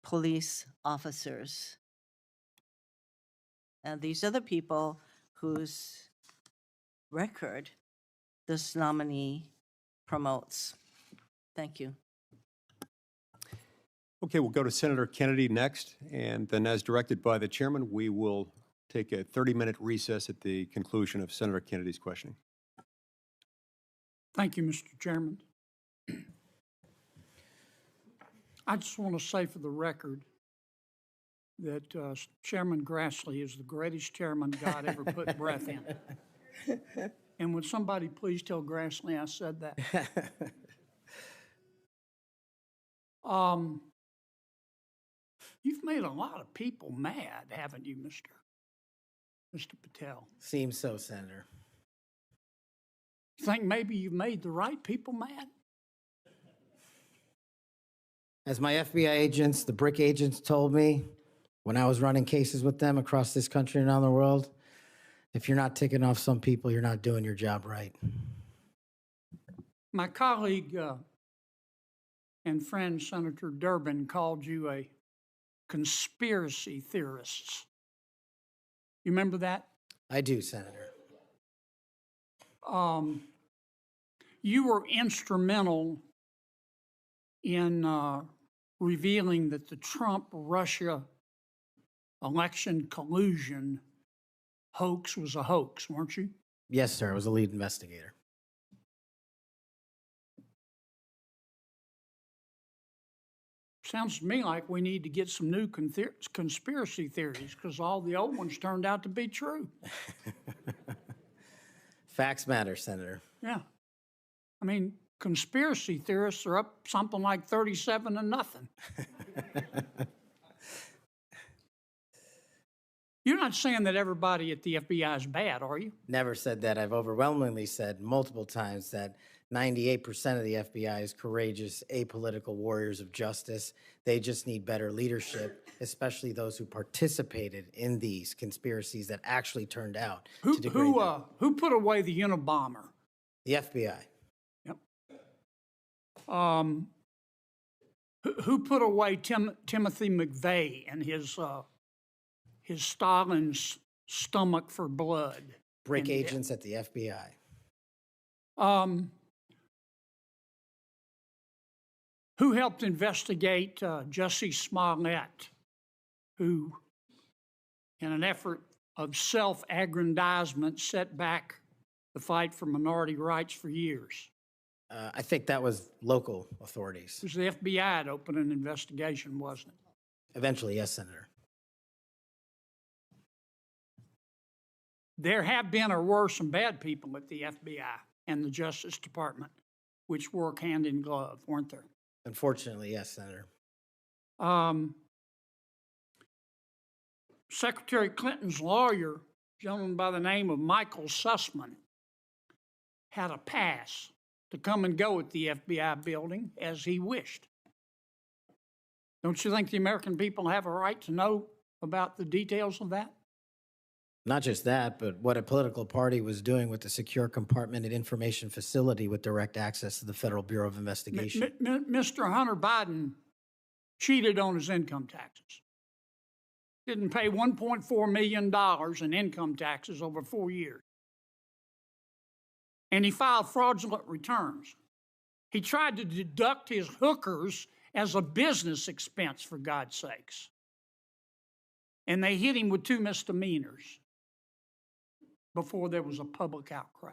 police officers. And these are the people whose record this nominee promotes. Thank you. Okay, we'll go to Senator Kennedy next, and then as directed by the chairman, we will take a 30-minute recess at the conclusion of Senator Kennedy's questioning. Thank you, Mr. Chairman. I just want to say for the record that Chairman Grassley is the greatest chairman God ever put breath in. And would somebody please tell Grassley I said that? You've made a lot of people mad, haven't you, Mr. Patel? Seems so, Senator. You think maybe you've made the right people mad? As my FBI agents, the BRIC agents told me when I was running cases with them across this country and around the world, if you're not ticking off some people, you're not doing your job right. My colleague and friend, Senator Durbin, called you a conspiracy theorist. You remember that? I do, Senator. You were instrumental in revealing that the Trump-Russia election collusion hoax was a hoax, weren't you? Yes, sir. I was a lead investigator. Sounds to me like we need to get some new conspiracy theories because all the old ones turned out to be true. Facts matter, Senator. Yeah. I mean, conspiracy theorists are up something like 37-0. You're not saying that everybody at the FBI is bad, are you? Never said that. I've overwhelmingly said multiple times that 98% of the FBI is courageous, apolitical warriors of justice. They just need better leadership, especially those who participated in these conspiracies that actually turned out to degrade them. Who put away the Unabomber? The FBI. Yep. Who put away Timothy McVeigh and his Stalin's stomach for blood? BRIC agents at the FBI. Who helped investigate Jussie Smollett, who, in an effort of self-aggrandizement, set back the fight for minority rights for years? I think that was local authorities. It was the FBI that opened an investigation, wasn't it? Eventually, yes, Senator. There have been or were some bad people at the FBI and the Justice Department, which work hand in glove, weren't there? Unfortunately, yes, Senator. Secretary Clinton's lawyer, a gentleman by the name of Michael Sussman, had a pass to come and go at the FBI building as he wished. Don't you think the American people have a right to know about the details of that? Not just that, but what a political party was doing with the secure compartmented information facility with direct access to the Federal Bureau of Investigation. Mr. Hunter Biden cheated on his income taxes. Didn't pay $1.4 million in income taxes over 4 years. And he filed fraudulent returns. He tried to deduct his hookers as a business expense, for God's sakes. And they hit him with 2 misdemeanors before there was a public outcry.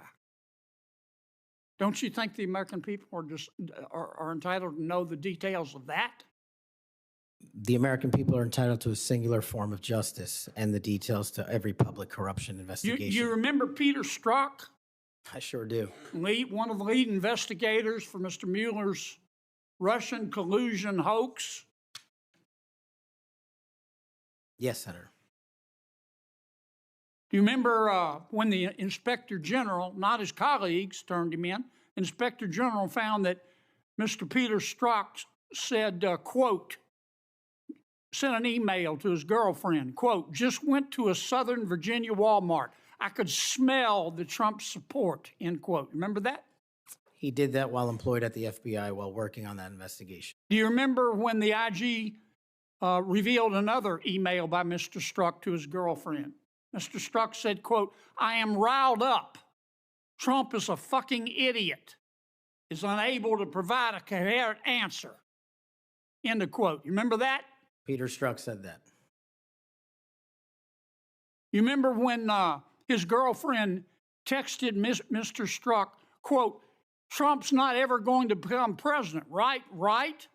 Don't you think the American people are entitled to know the details of that? The American people are entitled to a singular form of justice and the details to every public corruption investigation. You remember Peter Strzok? I sure do. One of the lead investigators for Mr. Mueller's Russian collusion hoax? Yes, Senator. Do you remember when the Inspector General, not his colleagues, turned him in? Inspector General found that Mr. Peter Strzok said, quote, sent an email to his girlfriend, quote, just went to a Southern Virginia Walmart. I could smell the Trump support, end quote. Remember that? He did that while employed at the FBI while working on that investigation. Do you remember when the IG revealed another email by Mr. Strzok to his girlfriend? Mr. Strzok said, quote, I am riled up. Trump is a fucking idiot, is unable to provide a coherent answer, end of quote. You remember that? Peter Strzok said that. You remember when his girlfriend texted Mr. Strzok, quote, Trump's not ever going to become president, right? Right?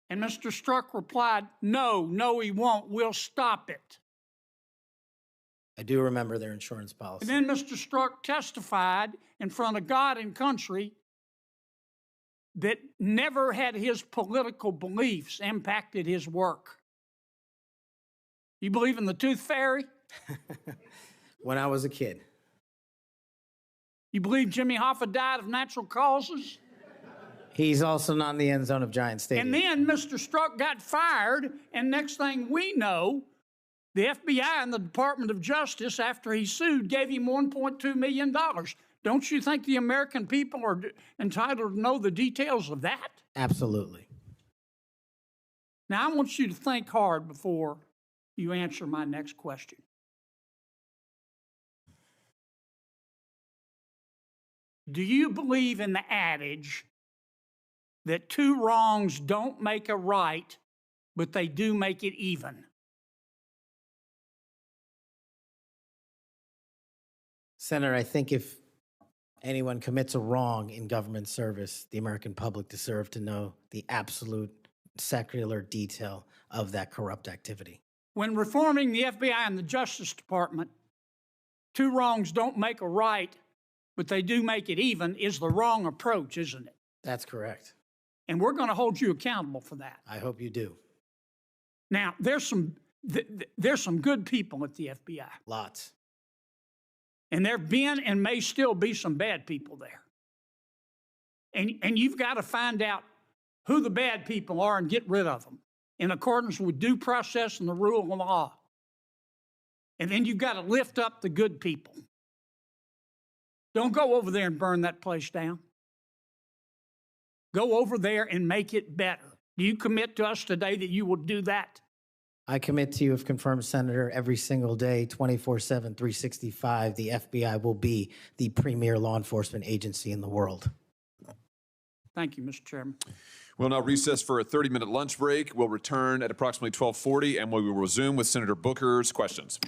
And Mr. Strzok replied, no, he won't. We'll stop it. I do remember their insurance policy. And then Mr. Strzok testified in front of God and country that never had his political beliefs impacted his work. You believe in the tooth fairy? When I was a kid. You believe Jimmy Hoffa died of natural causes? He's also not in the end zone of Giant Stadium. And then Mr. Strzok got fired, and next thing we know, the FBI and the Department of Justice, after he sued, gave him $1.2 million. Don't you think the American people are entitled to know the details of that? Absolutely. Now, I want you to think hard before you answer my next question. Do you believe in the adage that two wrongs don't make a right, but they do make it even? Senator, I think if anyone commits a wrong in government service, the American public deserve to know the absolute secular detail of that corrupt activity. When reforming the FBI and the Justice Department, two wrongs don't make a right, but they do make it even, is the wrong approach, isn't it? That's correct. And we're going to hold you accountable for that. I hope you do. Now, there's some good people at the FBI. Lots. And there have been and may still be some bad people there. And you've got to find out who the bad people are and get rid of them in accordance with due process and the rule of law. And then you've got to lift up the good people. Don't go over there and burn that place down. Go over there and make it better. Do you commit to us today that you will do that? I commit to you, if confirmed, Senator, every single day, 24/7, 365, the FBI will be the premier law enforcement agency in the world. Thank you, Mr. Chairman. We'll now recess for a 30-minute lunch break. We'll return at approximately 12:40, and we will resume with Senator Booker's questions.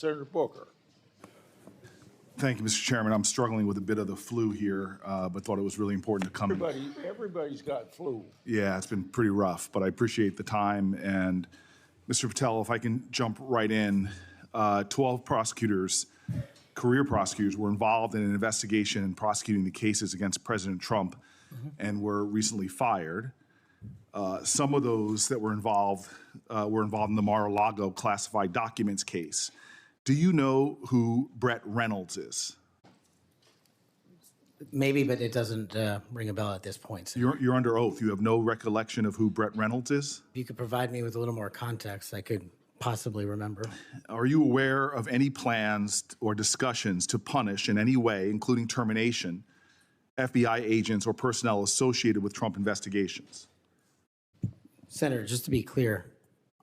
Senator Booker. Thank you, Mr. Chairman. I'm struggling with a bit of the flu here, but thought it was really important to come. Everybody's got flu. Yeah, it's been pretty rough, but I appreciate the time. And Mr. Patel, if I can jump right in, 12 prosecutors, career prosecutors, were involved in an investigation and prosecuting the cases against President Trump and were recently fired. Some of those that were involved in the Mar-a-Lago classified documents case. Do you know who Brett Reynolds is? Maybe, but it doesn't ring a bell at this point. So You're under oath. You have no recollection of who Brett Reynolds is? if you could provide me with a little more context, I could possibly remember. Are you aware of any plans or discussions to punish in any way, including termination, FBI agents or personnel associated with Trump investigations? Senator, just to be clear,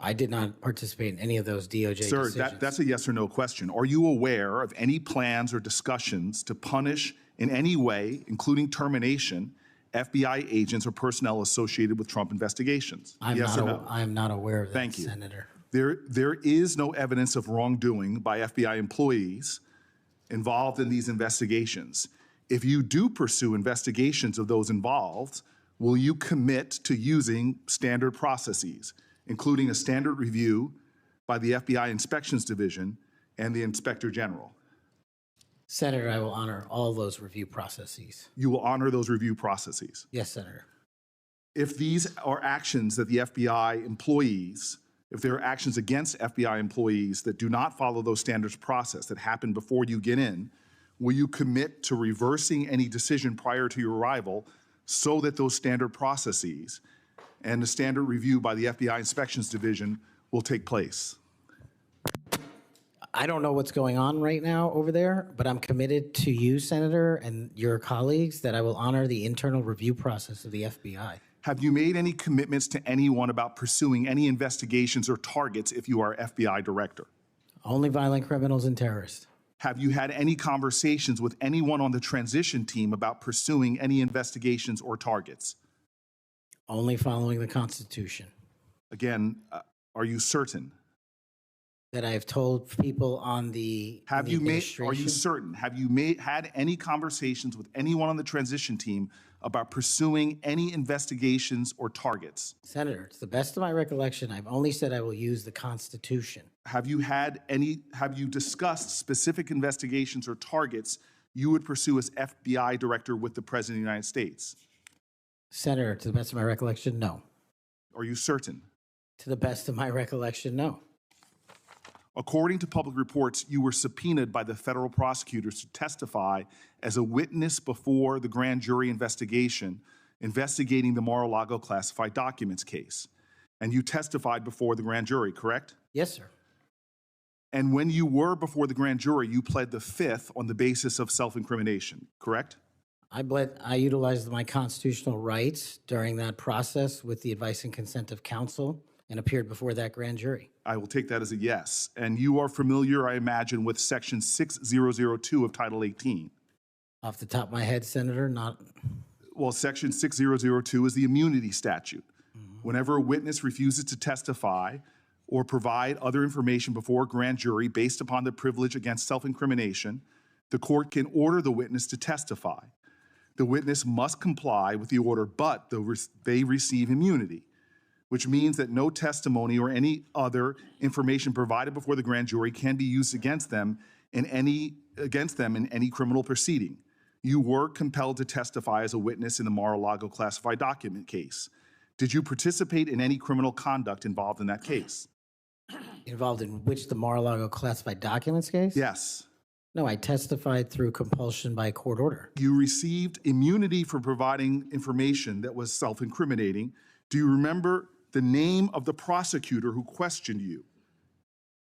I did not participate in any of those DOJ Sir, decisions. that's a yes or no question. Are you aware of any plans or discussions to punish in any way, including termination, FBI agents or personnel associated with Trump investigations? Yes or no? I am not aware of that, Thank you. Senator. There is no evidence of wrongdoing by FBI employees involved in these investigations. If you do pursue investigations of those involved, will you commit to using standard processes, including a standard review by the FBI Inspections Division and the Inspector General? Senator, I will honor all those review processes. You will honor those review processes. Yes, Senator. If these are actions that the FBI employees, if there are actions against FBI employees that do not follow those standards process that happen before you get in, will you commit to reversing any decision prior to your arrival so that those standard processes and the standard review by the FBI Inspections Division will take place? I don't know what's going on right now over there, but I'm committed to you, Senator, and your colleagues that I will honor the internal review process of the FBI. Have you made any commitments to anyone about pursuing any investigations or targets if you are FBI director? Only violent criminals and terrorists. Have you had any conversations with anyone on the transition team about pursuing any investigations or targets? Only following the Constitution. Again, are you certain? That I have told people on the Are you administration. certain? Have you had any conversations with anyone on the transition team about pursuing any investigations or targets? Senator, to the best of my recollection, I've only said I will use the Constitution. Have you discussed specific investigations or targets you would pursue as FBI director with the President of the United States? Senator, to the best of my recollection, no. Are you certain? To the best of my recollection, no. According to public reports, you were subpoenaed by the federal prosecutors to testify as a witness before the grand jury investigation investigating the Mar-a-Lago classified documents case. And you testified before the grand jury, correct? Yes, sir. And when you were before the grand jury, you pled the fifth on the basis of self-incrimination, correct? I utilized my constitutional rights during that process with the advice and consent of counsel and appeared before that grand jury. I will take that as a yes. And you are familiar, I imagine, with Section 6002 of Title 18. Off the top of my head, Senator, not. Well, Section 6002 is the immunity statute. Whenever a witness refuses to testify or provide other information before a grand jury based upon the privilege against self-incrimination, the court can order the witness to testify. The witness must comply with the order, but they receive immunity, which means that no testimony or any other information provided before the grand jury can be used against them in any criminal proceeding. You were compelled to testify as a witness in the Mar-a-Lago classified document case. Did you participate in any criminal conduct involved in that case? Involved in which, the Mar-a-Lago classified documents case? Yes. No, I testified through compulsion by court order. You received immunity for providing information that was self-incriminating. Do you remember the name of the prosecutor who questioned you?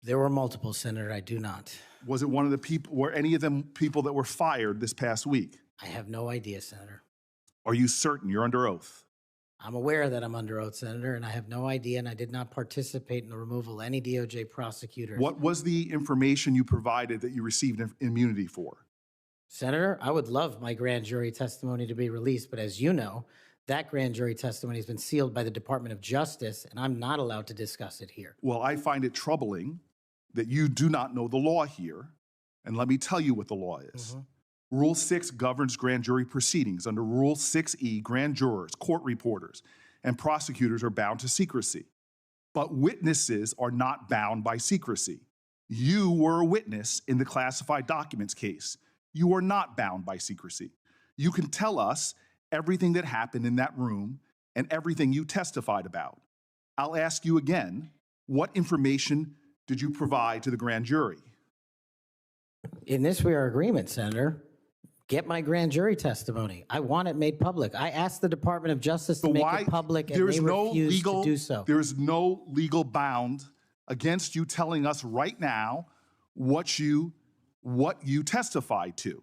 There were multiple, Senator. I do not. Was it one of the people, were any of them people that were fired this past week? I have no idea, Senator. Are you certain? You're under oath. I'm aware that I'm under oath, Senator, and I have no idea, and I did not participate in the removal of any DOJ prosecutors. What was the information you provided that you received immunity for? Senator, I would love my grand jury testimony to be released, but as you know, that grand jury testimony has been sealed by the Department of Justice, and I'm not allowed to discuss it here. Well, I find it troubling that you do not know the law here, and let me tell you what the law is. Rule 6 governs grand jury proceedings. Under Rule 6E, grand jurors, court reporters, and prosecutors are bound to secrecy. But witnesses are not bound by secrecy. You were a witness in the classified documents case. You are not bound by secrecy. You can tell us everything that happened in that room and everything you testified about. I'll ask you again, what information did you provide to the grand jury? In this, we are in agreement, Senator. Get my grand jury testimony. I want it made public. I asked the Department of Justice to make it public, and they refused to do so. There is no legal bound against you telling us right now what you testified to.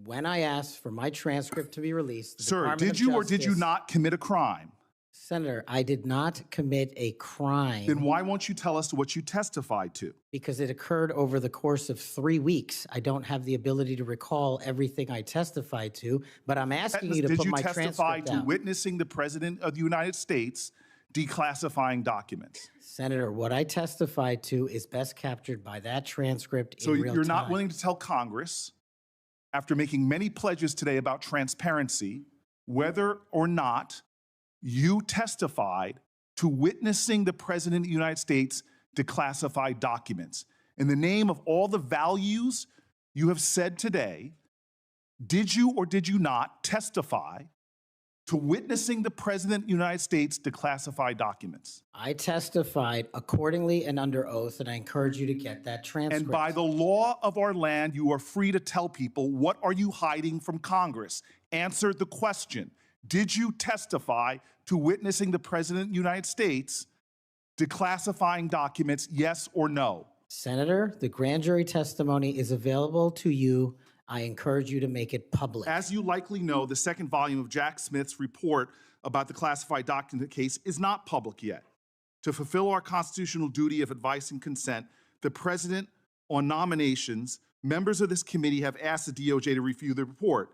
When I asked for my transcript to be released, the Sir, Department did of you or did you Justice- not commit a crime? Senator, I did not commit a crime. Then why won't you tell us what you testified to? Because it occurred over the course of 3 weeks. I don't have the ability to recall everything I testified to, but I'm asking you to put my Did you testify transcript to out. witnessing the President of the United States declassifying documents? Senator, what I testified to is best captured by that transcript in real time. So you're not willing to tell Congress, after making many pledges today about transparency, whether or not you testified to witnessing the President of the United States declassify documents. In the name of all the values you have said today, did you or did you not testify to witnessing the President of the United States declassify documents? I testified accordingly and under oath, and I encourage you to get that transcript. And by the law of our land, you are free to tell people, what are you hiding from Congress? Answer the question. Did you testify to witnessing the President of the United States declassifying documents, yes or no? Senator, the grand jury testimony is available to you. I encourage you to make it public. As you likely know, the second volume of Jack Smith's report about the classified document case is not public yet. To fulfill our constitutional duty of advice and consent, the President, on nominations, members of this committee have asked the DOJ to review the report.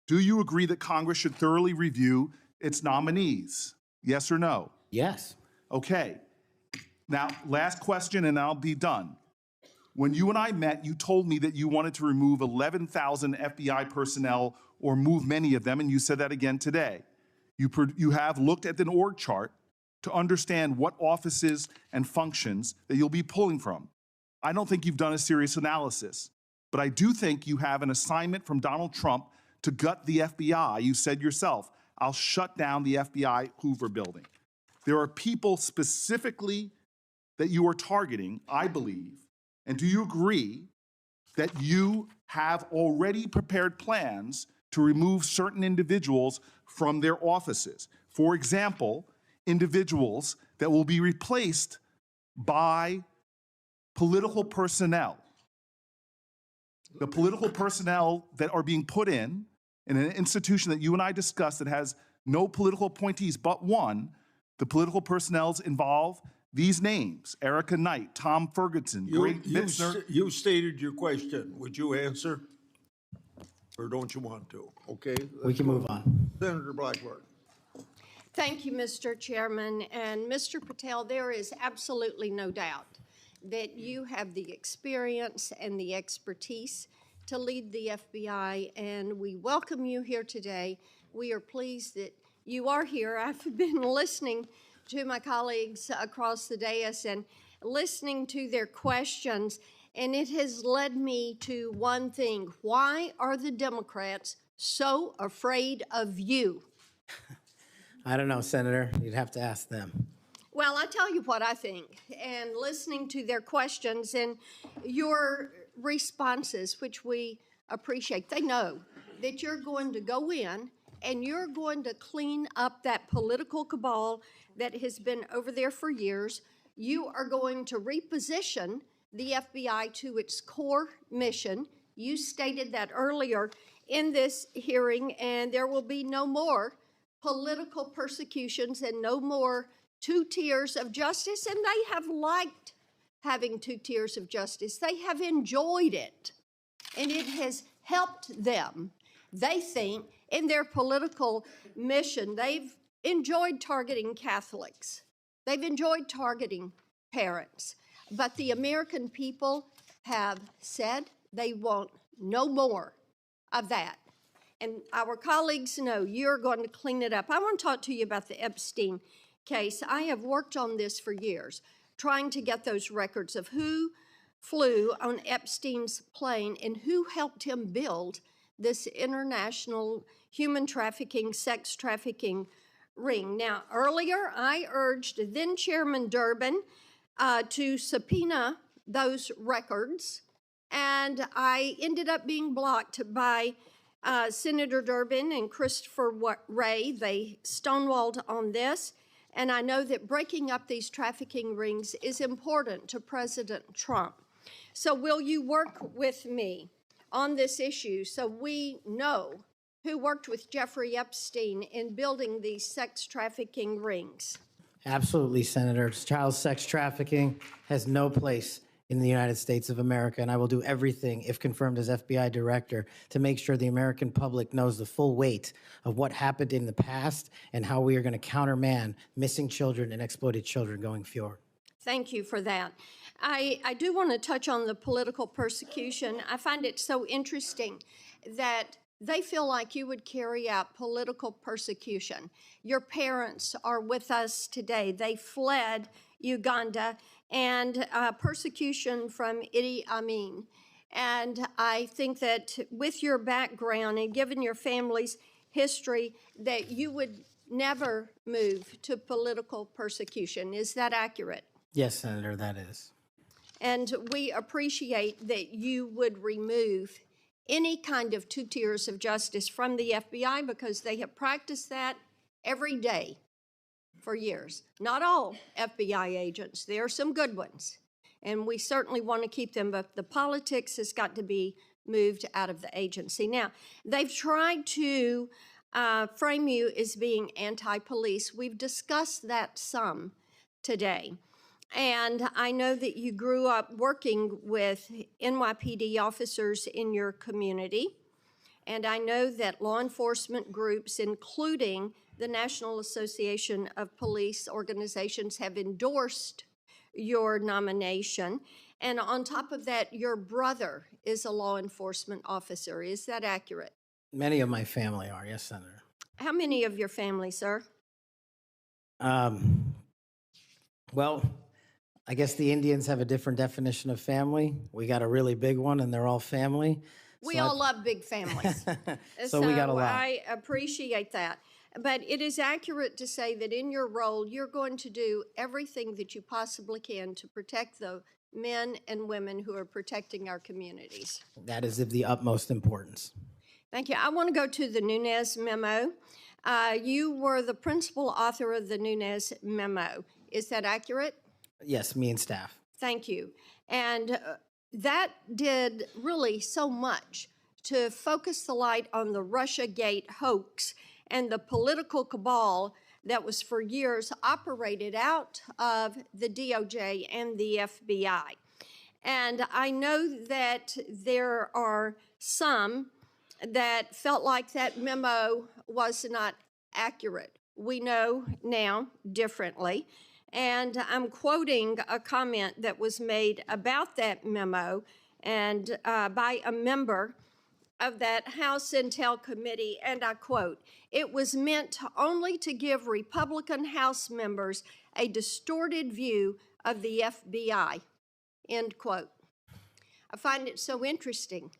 Do you agree that Congress should thoroughly review its nominees? Yes or no? Yes. Okay. Now, last question and I'll be done. When you and I met, you told me that you wanted to remove 11,000 FBI personnel or move many of them, and you said that again today. You have looked at an org chart to understand what offices and functions that you'll be pulling from. I don't think you've done a serious analysis, but I do think you have an assignment from Donald Trump to gut the FBI. You said yourself, I'll shut down the FBI Hoover building. There are people specifically that you are targeting, I believe. And do you agree that you have already prepared plans to remove certain individuals from their offices? For example, individuals that will be replaced by political personnel. The political personnel that are being put in an institution that you and I discussed that has no political appointees but one, the political personnel involve these names: Erica Knight, Tom Ferguson, Greg Bitzner. You stated your question. Would you answer? Or don't you want to? Okay. We can move on. Senator Blackburn. Thank you, Mr. Chairman. And Mr. Patel, there is absolutely no doubt that you have the experience and the expertise to lead the FBI, and we welcome you here today. We are pleased that you are here. I've been listening to my colleagues across the dais and listening to their questions, and it has led me to one thing. Why are the Democrats so afraid of you? I don't know, Senator. You'd have to ask them. Well, I tell you what I think, and listening to their questions and your responses, which we appreciate, they know that you're going to go in and you're going to clean up that political cabal that has been over there for years. You are going to reposition the FBI to its core mission. You stated that earlier in this hearing, and there will be no more political persecutions and no more two tiers of justice, and they have liked having two tiers of justice. They have enjoyed it, and it has helped them. They think in their political mission, they've enjoyed targeting Catholics. They've enjoyed targeting parents. But the American people have said they want no more of that. And our colleagues know you're going to clean it up. I want to talk to you about the Epstein case. I have worked on this for years, trying to get those records of who flew on Epstein's plane and who helped him build this international human trafficking, sex trafficking ring. Now, earlier I urged then Chairman Durbin to subpoena those records, and I ended up being blocked by Senator Durbin and Christopher Wray. They stonewalled on this, and I know that breaking up these trafficking rings is important to President Trump. So will you work with me on this issue so we know who worked with Jeffrey Epstein in building these sex trafficking rings? Absolutely, Senator. Child sex trafficking has no place in the United States of America, and I will do everything, if confirmed as FBI director, to make sure the American public knows the full weight of what happened in the past and how we are going to countermand missing children and exploited children going forward. Thank you for that. I do want to touch on the political persecution. I find it so interesting that they feel like you would carry out political persecution. Your parents are with us today. They fled Uganda and persecution from Idi Amin. And I think that with your background and given your family's history, that you would never move to political persecution. Is that accurate? Yes, Senator, that is. And we appreciate that you would remove any kind of 2 tiers of justice from the FBI because they have practiced that every day for years. Not all FBI agents. There are some good ones, and we certainly want to keep them, but the politics has got to be moved out of the agency. Now, they've tried to frame you as being anti-police. We've discussed that some today. And I know that you grew up working with NYPD officers in your community. And I know that law enforcement groups, including the National Association of Police Organizations, have endorsed your nomination. And on top of that, your brother is a law enforcement officer. Is that accurate? Many of my family are, yes, Senator. How many of your family, sir? Well, I guess the Indians have a different definition of family. We got a really big one, and they're all family. We all love big families. So we got a lot. I appreciate that. But it is accurate to say that in your role, you're going to do everything that you possibly can to protect the men and women who are protecting our communities. That is of the utmost importance. Thank you. I want to go to the Nunes memo. You were the principal author of the Nunes memo. Is that accurate? Yes, me and staff. Thank you. And that did really so much to focus the light on the Russiagate hoax and the political cabal that was for years operated out of the DOJ and the FBI. And I know that there are some that felt like that memo was not accurate. We know now differently. And I'm quoting a comment that was made about that memo and by a member of that House Intel Committee, and I quote, "It was meant only to give Republican House members a distorted view of the FBI," end quote. I find it so interesting.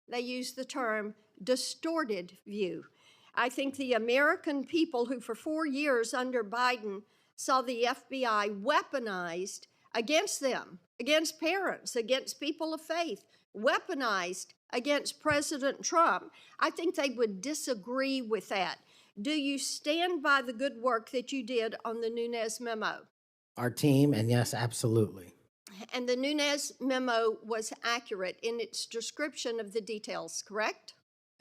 They use the term distorted view. I think the American people who for 4 years under Biden saw the FBI weaponized against them, against parents, against people of faith, weaponized against President Trump. I think they would disagree with that. Do you stand by the good work that you did on the Nunes memo? Our team, and yes, absolutely. And the Nunes memo was accurate in its description of the details, correct?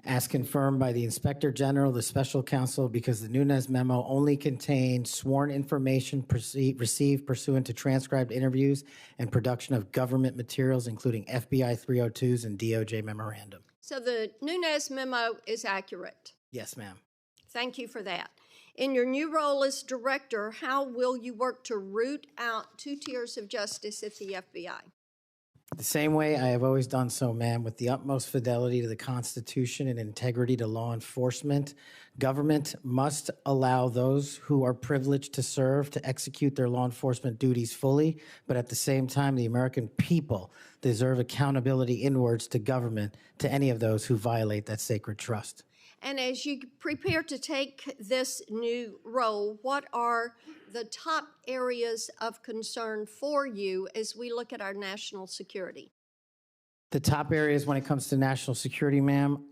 As confirmed by the Inspector General, the Special Counsel, because the Nunes memo only contained sworn information received pursuant to transcribed interviews and production of government materials, including FBI 302s and DOJ memorandum. So the Nunes memo is accurate. Yes, ma'am. Thank you for that. In your new role as director, how will you work to root out two tiers of justice at the FBI? The same way I have always done so, ma'am, with the utmost fidelity to the Constitution and integrity to law enforcement. Government must allow those who are privileged to serve to execute their law enforcement duties fully, but at the same time, the American people deserve accountability inwards to government, to any of those who violate that sacred trust. And as you prepare to take this new role, what are the top areas of concern for you as we look at our national security? The top areas when it comes to national security, ma'am,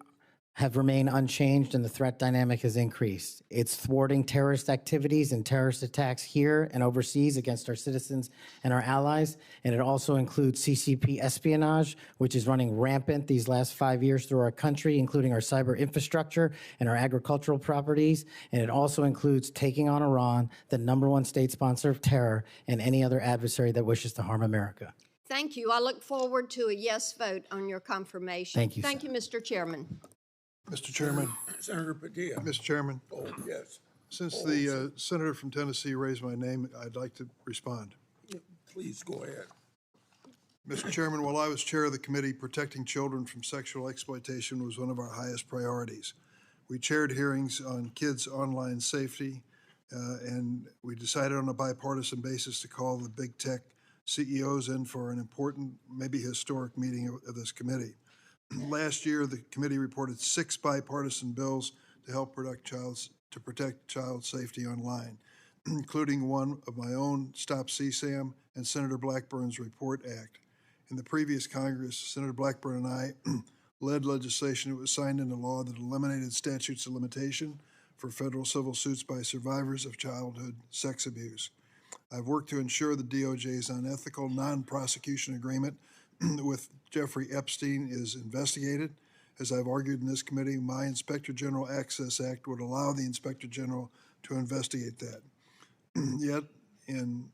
have remained unchanged and the threat dynamic has increased. It's thwarting terrorist activities and terrorist attacks here and overseas against our citizens and our allies. And it also includes CCP espionage, which is running rampant these last 5 years through our country, including our cyber infrastructure and our agricultural properties. And it also includes taking on Iran, the #1 state sponsor of terror, and any other adversary that wishes to harm America. Thank you. I look forward to a yes vote on your confirmation. Thank you, Thank you, Mr. Chairman. Mr. Chairman. Senator Padilla. Mr. Chairman. Oh, yes. Since the senator from Tennessee raised my name, I'd like to respond. Please go ahead. Mr. Chairman, while I was chair of the committee, protecting children from sexual exploitation was one of our highest priorities. We chaired hearings on kids' online safety, and we decided on a bipartisan basis to call the big tech CEOs in for an important, maybe historic meeting of this committee. Last year, the committee reported 6 bipartisan bills to help protect child safety online, including one of my own, Stop CSAM, and Senator Blackburn's Report Act. In the previous Congress, Senator Blackburn and I led legislation that was signed into law that eliminated statutes of limitation for federal civil suits by survivors of childhood sex abuse. I've worked to ensure the DOJ's unethical non-prosecution agreement with Jeffrey Epstein is investigated. As I've argued in this committee, my Inspector General Access Act would allow the Inspector General to investigate that. Yet, in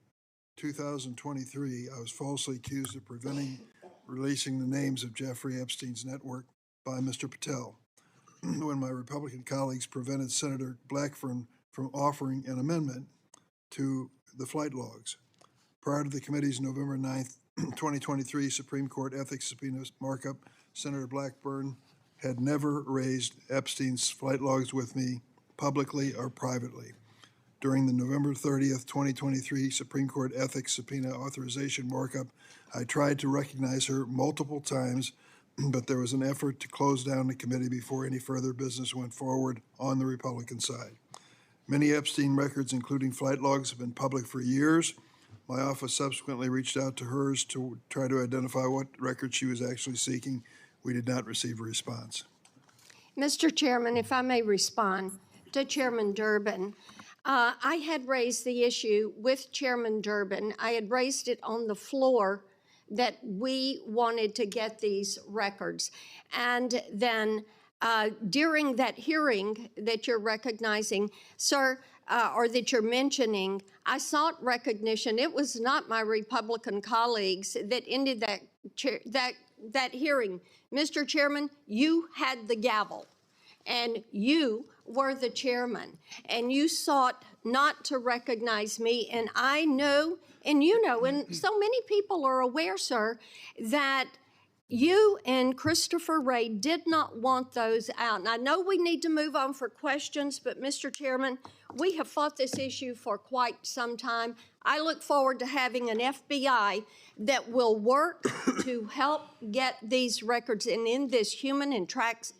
2023, I was falsely accused of preventing releasing the names of Jeffrey Epstein's network by Mr. Patel, when my Republican colleagues prevented Senator Blackburn from offering an amendment to the flight logs. Prior to the committee's November 9th, 2023 Supreme Court ethics subpoena markup, Senator Blackburn had never raised Epstein's flight logs with me publicly or privately. During the November 30th, 2023 Supreme Court ethics subpoena authorization markup, I tried to recognize her multiple times, but there was an effort to close down the committee before any further business went forward on the Republican side. Many Epstein records, including flight logs, have been public for years. My office subsequently reached out to hers to try to identify what record she was actually seeking. We did not receive a response. Mr. Chairman, if I may respond to Chairman Durbin. I had raised the issue with Chairman Durbin. I had raised it on the floor that we wanted to get these records. And then during that hearing that you're recognizing, sir, or that you're mentioning, I sought recognition. It was not my Republican colleagues that ended that hearing. Mr. Chairman, you had the gavel, and you were the chairman, and you sought not to recognize me. And I know, and you know, and so many people are aware, sir, that you and Christopher Wray did not want those out. And I know we need to move on for questions, but Mr. Chairman, we have fought this issue for quite some time. I look forward to having an FBI that will work to help get these records and end this human and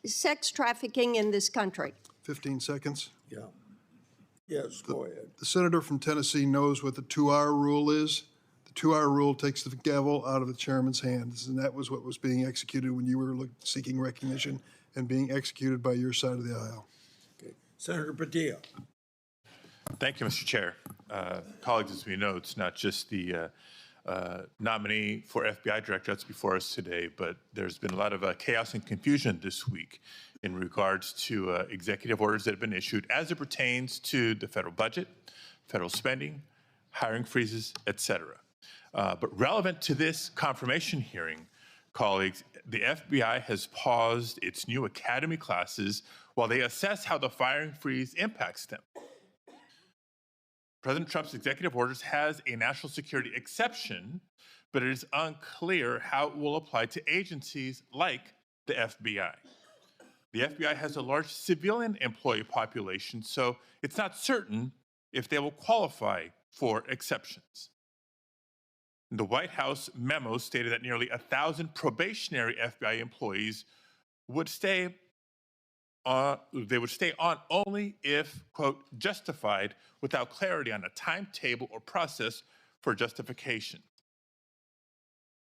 sex trafficking in this country. 15 seconds. Yeah. Yes, go ahead. The senator from Tennessee knows what the 2-hour rule is. The 2-hour rule takes the gavel out of the chairman's hands, and that was what was being executed when you were seeking recognition and being executed by your side of the aisle. Okay. Senator Padilla. Thank you, Mr. Chair. Colleagues, as we know, it's not just the nominee for FBI director that's before us today, but there's been a lot of chaos and confusion this week in regards to executive orders that have been issued as it pertains to the federal budget, federal spending, hiring freezes, et cetera. But relevant to this confirmation hearing, colleagues, the FBI has paused its new academy classes while they assess how the firing freeze impacts them. President Trump's executive orders has a national security exception, but it is unclear how it will apply to agencies like the FBI. The FBI has a large civilian employee population, so it's not certain if they will qualify for exceptions. The White House memo stated that nearly 1,000 probationary FBI employees would stay on only if, quote, justified, without clarity on a timetable or process for justification.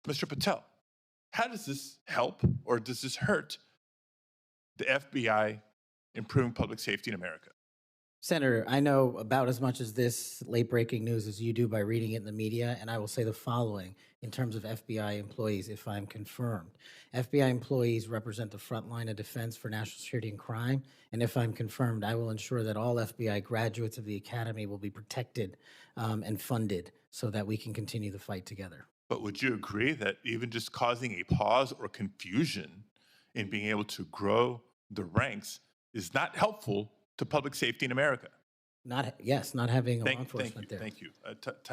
Mr. Patel, how does this help or does this hurt the FBI improving public safety in America? Senator, I know about as much as this late-breaking news as you do by reading it in the media, and I will say the following in terms of FBI employees, if I'm confirmed. FBI employees represent the front line of defense for national security and crime, and if I'm confirmed, I will ensure that all FBI graduates of the Academy will be protected and funded so that we can continue the fight together. But would you agree that even just causing a pause or confusion in being able to grow the ranks is not helpful to public safety in America? Not having law enforcement there. Thank you.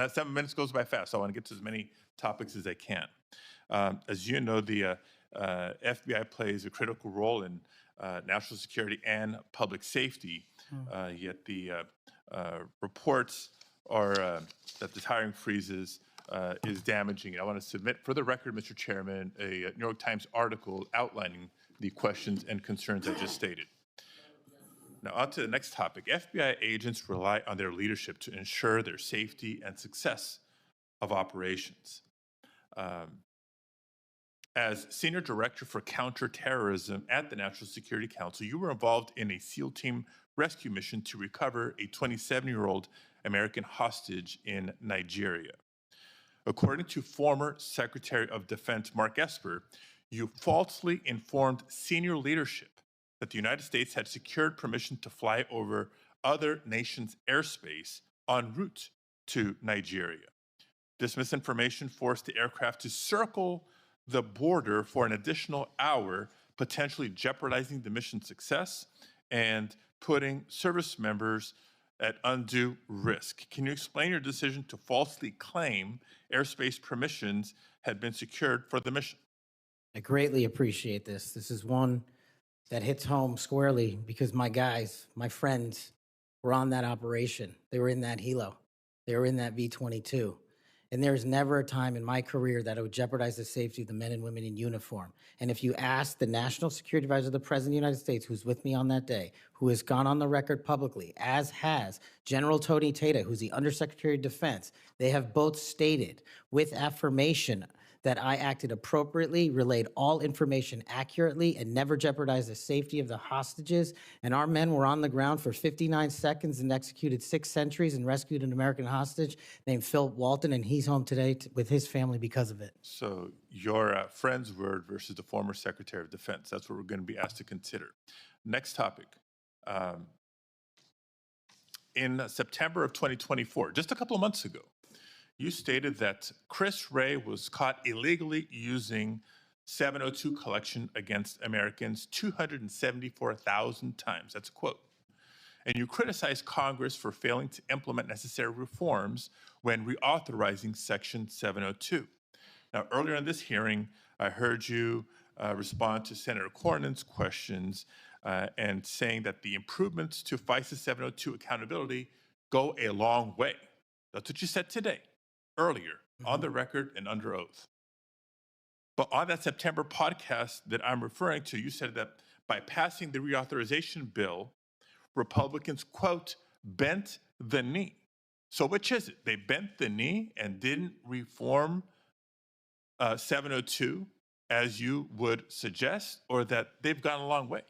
7 minutes goes by fast, so I want to get to as many topics as I can. As you know, the FBI plays a critical role in national security and public safety, yet the reports are that this hiring freezes is damaging. I want to submit for the record, Mr. Chairman, a New York Times article outlining the questions and concerns I just stated. Now, on to the next topic. FBI agents rely on their leadership to ensure their safety and success of operations. As Senior Director for Counterterrorism at the National Security Council, you were involved in a SEAL team rescue mission to recover a 27-year-old American hostage in Nigeria. According to former Secretary of Defense Mark Esper, you falsely informed senior leadership that the United States had secured permission to fly over other nations' airspace en route to Nigeria. This misinformation forced the aircraft to circle the border for an additional hour, potentially jeopardizing the mission's success and putting service members at undue risk. Can you explain your decision to falsely claim airspace permissions had been secured for the mission? I greatly appreciate this. This is one that hits home squarely because my guys, my friends, were on that operation. They were in that helo. They were in that V-22. And there's never a time in my career that it would jeopardize the safety of the men and women in uniform. And if you ask the National Security Advisor of the President of the United States, who's with me on that day, who has gone on the record publicly, as has General Tony Tata, who's the Undersecretary of Defense, they have both stated with affirmation that I acted appropriately, relayed all information accurately, and never jeopardized the safety of the hostages. And our men were on the ground for 59 seconds and executed 6 sentries and rescued an American hostage named Philip Walton, and he's home today with his family because of it. So your friend's word versus the former Secretary of Defense. That's what we're going to be asked to consider. Next topic. In September of 2024, just a couple of months ago, you stated that Chris Wray was caught illegally using 702 collection against Americans 274,000 times. That's a quote. And you criticized Congress for failing to implement necessary reforms when reauthorizing Section 702. Now, earlier in this hearing, I heard you respond to Senator Cornyn's questions and saying that the improvements to FISA 702 accountability go a long way. That's what you said today, earlier, on the record and under oath. But on that September podcast that I'm referring to, you said that by passing the reauthorization bill, Republicans, quote, bent the knee. So which is it? They bent the knee and didn't reform 702 as you would suggest, or that they've gone a long way?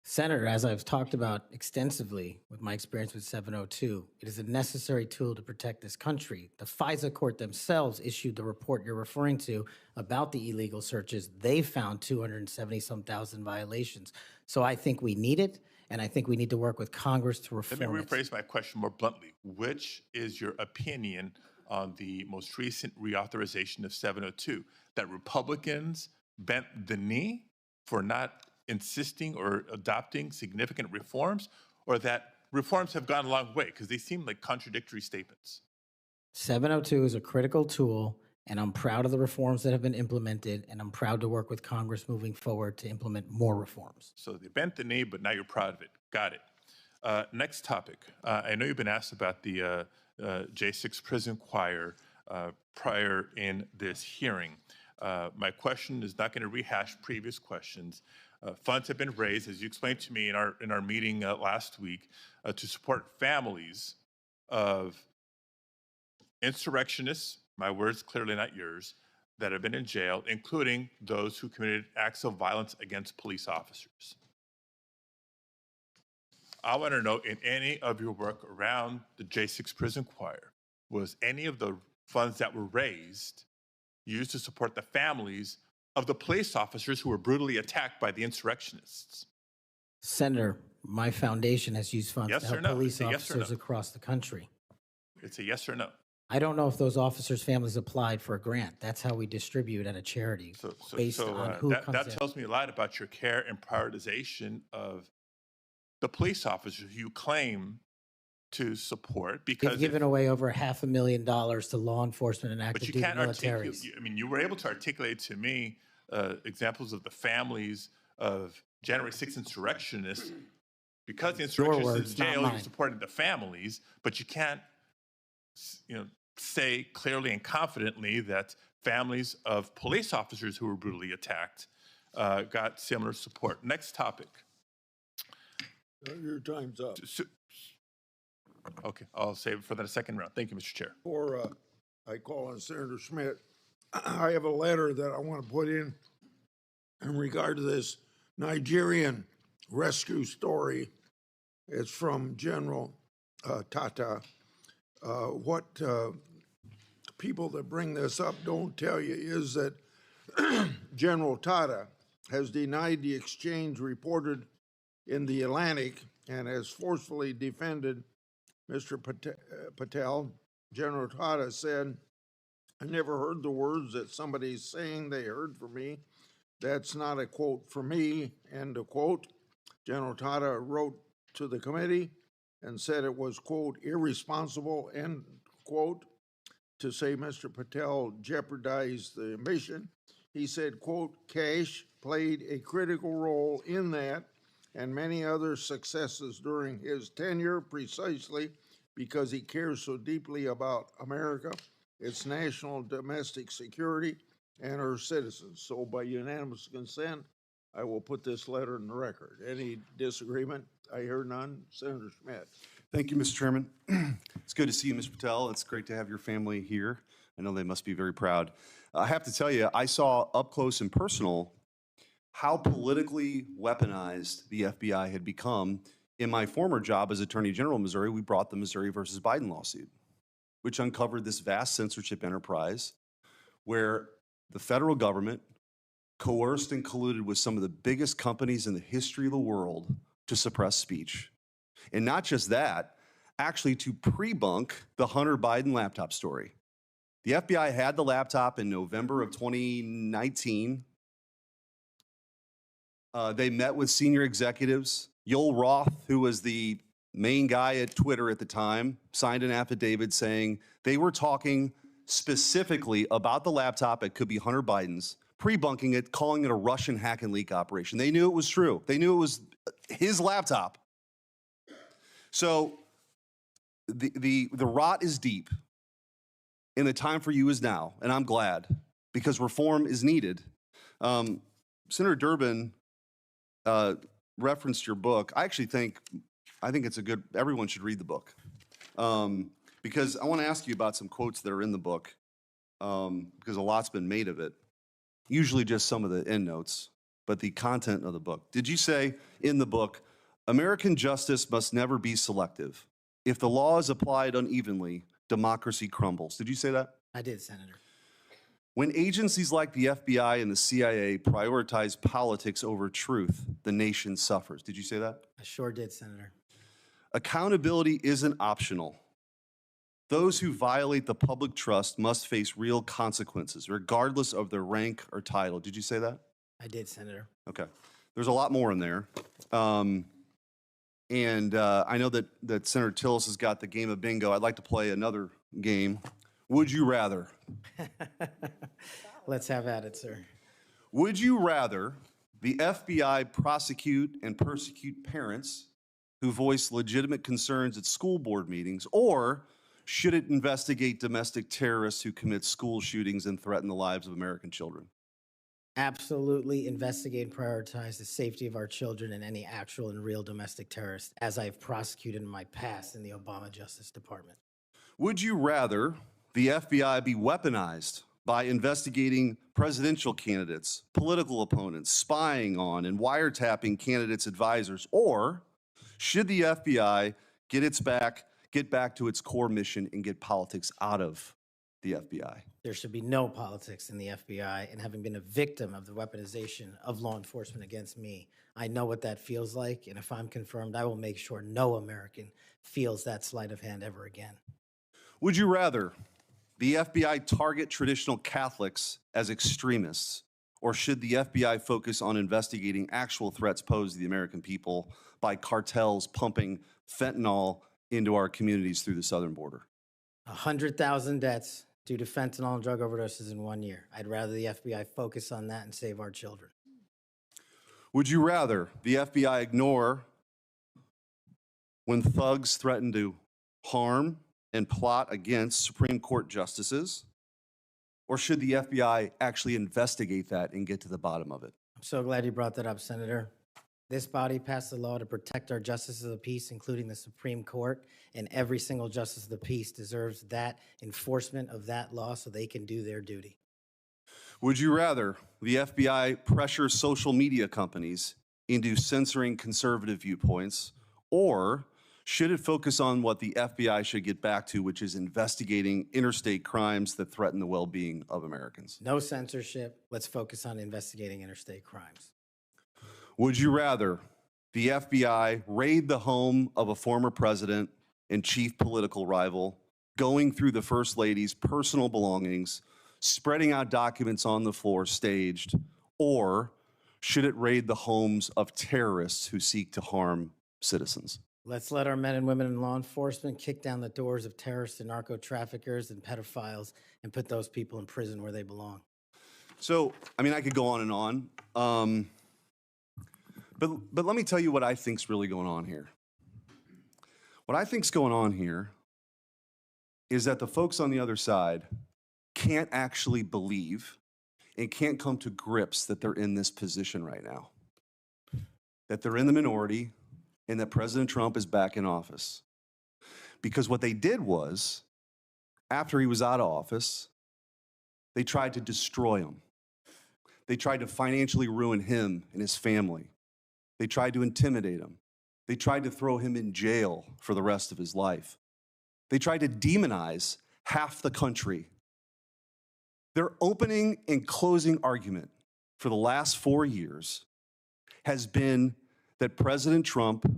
Senator, as I've talked about extensively with my experience with 702, it is a necessary tool to protect this country. The FISA court themselves issued the report you're referring to about the illegal searches. They found 270-some thousand violations. So I think we need it, and I think we need to work with Congress to reform it. Let me rephrase my question more bluntly. Which is your opinion on the most recent reauthorization of 702? That Republicans bent the knee for not insisting or adopting significant reforms, or that reforms have gone a long way? Because they seem like contradictory statements. 702 is a critical tool, and I'm proud of the reforms that have been implemented, and I'm proud to work with Congress moving forward to implement more reforms. So they bent the knee, but now you're proud of it. Got it. Next topic. I know you've been asked about the J6 prison choir prior in this hearing. My question is not going to rehash previous questions. Funds have been raised, as you explained to me in our meeting last week, to support families of insurrectionists, my words clearly not yours, that have been in jail, including those who committed acts of violence against police officers. I want to know, in any of your work around the J6 prison choir, was any of the funds that were raised used to support the families of the police officers who were brutally attacked by the insurrectionists? Senator, my foundation has used funds Yes to or help no? police It's a yes or officers no. across the country. It's a yes or no. I don't know if those officers' families applied for a grant. That's how we distribute at a charity, based on who that comes in. tells me a lot about your care and prioritization of the police officers you claim to support, because They've given away over $500,000 to law enforcement and but active you duty can't articulate. militaries. I mean, you were able to articulate to me examples of the families of January 6th insurrectionists. Because the insurrectionists in words, not jail, you mine. supported the families, but you can't, say clearly and confidently that families of police officers who were brutally attacked got similar support. Next topic. Your time's up. Okay, I'll save it for the second round. Thank you, Mr. Chair. Before I call on Senator Schmidt, I have a letter that I want to put in regard to this Nigerian rescue story. It's from General Tata. What people that bring this up don't tell you is that General Tata has denied the exchange reported in the Atlantic and has forcefully defended Mr. Patel. General Tata said, "I never heard the words that somebody's saying they heard from me. That's not a quote from me," end of quote. General Tata wrote to the committee and said it was, quote, irresponsible, end quote, to say Mr. Patel jeopardized the mission. He said, quote, Kash played a critical role in that and many other successes during his tenure precisely because he cares so deeply about America, its national domestic security, and her citizens. So by unanimous consent, I will put this letter in the record. Any disagreement? I hear none. Senator Schmidt. Thank you, Mr. Chairman. It's good to see you, Mr. Patel. It's great to have your family here. I know they must be very proud. I have to tell you, I saw up close and personal how politically weaponized the FBI had become. In my former job as Attorney General of Missouri, we brought the Missouri versus Biden lawsuit, which uncovered this vast censorship enterprise where the federal government coerced and colluded with some of the biggest companies in the history of the world to suppress speech. And not just that, actually to pre-bunk the Hunter Biden laptop story. The FBI had the laptop in November of 2019. They met with senior executives. Yoel Roth, who was the main guy at Twitter at the time, signed an affidavit saying they were talking specifically about the laptop. It could be Hunter Biden's, pre-bunking it, calling it a Russian hack and leak operation. They knew it was true. They knew it was his laptop. So the rot is deep, and the time for you is now, and I'm glad, because reform is needed. Senator Durbin referenced your book. I think it's a good, everyone should read the book. Because I want to ask you about some quotes that are in the book, because a lot's been made of it. Usually just some of the endnotes, but the content of the book. Did you say in the book, American justice must never be selective. If the law is applied unevenly, democracy crumbles. Did you say that? I did, Senator. When agencies like the FBI and the CIA prioritize politics over truth, the nation suffers. Did you say that? I sure did, Senator. Accountability isn't optional. Those who violate the public trust must face real consequences, regardless of their rank or title. Did you say that? I did, Senator. Okay. There's a lot more in there. And I know that Senator Tillis has got the game of bingo. I'd like to play another game. Would you rather? Let's have at it, sir. Would you rather the FBI prosecute and persecute parents who voice legitimate concerns at school board meetings, or should it investigate domestic terrorists who commit school shootings and threaten the lives of American children? Absolutely investigate and prioritize the safety of our children and any actual and real domestic terrorists, as I've prosecuted in my past in the Obama Justice Department. Would you rather the FBI be weaponized by investigating presidential candidates, political opponents, spying on and wiretapping candidates' advisors, or should the FBI get back to its core mission and get politics out of the FBI? There should be no politics in the FBI, and having been a victim of the weaponization of law enforcement against me, I know what that feels like, and if I'm confirmed, I will make sure no American feels that sleight of hand ever again. Would you rather the FBI target traditional Catholics as extremists, or should the FBI focus on investigating actual threats posed to the American people by cartels pumping fentanyl into our communities through the southern border? 100,000 deaths due to fentanyl and drug overdoses in 1 year. I'd rather the FBI focus on that and save our children. Would you rather the FBI ignore when thugs threaten to harm and plot against Supreme Court justices, or should the FBI actually investigate that and get to the bottom of it? I'm so glad you brought that up, Senator. This body passed a law to protect our justices of the peace, including the Supreme Court, and every single justice of the peace deserves that enforcement of that law so they can do their duty. Would you rather the FBI pressure social media companies into censoring conservative viewpoints, or should it focus on what the FBI should get back to, which is investigating interstate crimes that threaten the well-being of Americans? No censorship. Let's focus on investigating interstate crimes. Would you rather the FBI raid the home of a former president and chief political rival, going through the First Lady's personal belongings, spreading out documents on the floor staged, or should it raid the homes of terrorists who seek to harm citizens? Let's let our men and women in law enforcement kick down the doors of terrorists and narco-traffickers and pedophiles and put those people in prison where they belong. So, I mean, I could go on and on. But let me tell you what I think's really going on here. What I think's going on here is that the folks on the other side can't actually believe and can't come to grips that they're in this position right now, that they're in the minority, and that President Trump is back in office. Because what they did was, after he was out of office, they tried to destroy him. They tried to financially ruin him and his family. They tried to intimidate him. They tried to throw him in jail for the rest of his life. They tried to demonize half the country. Their opening and closing argument for the last 4 years has been that President Trump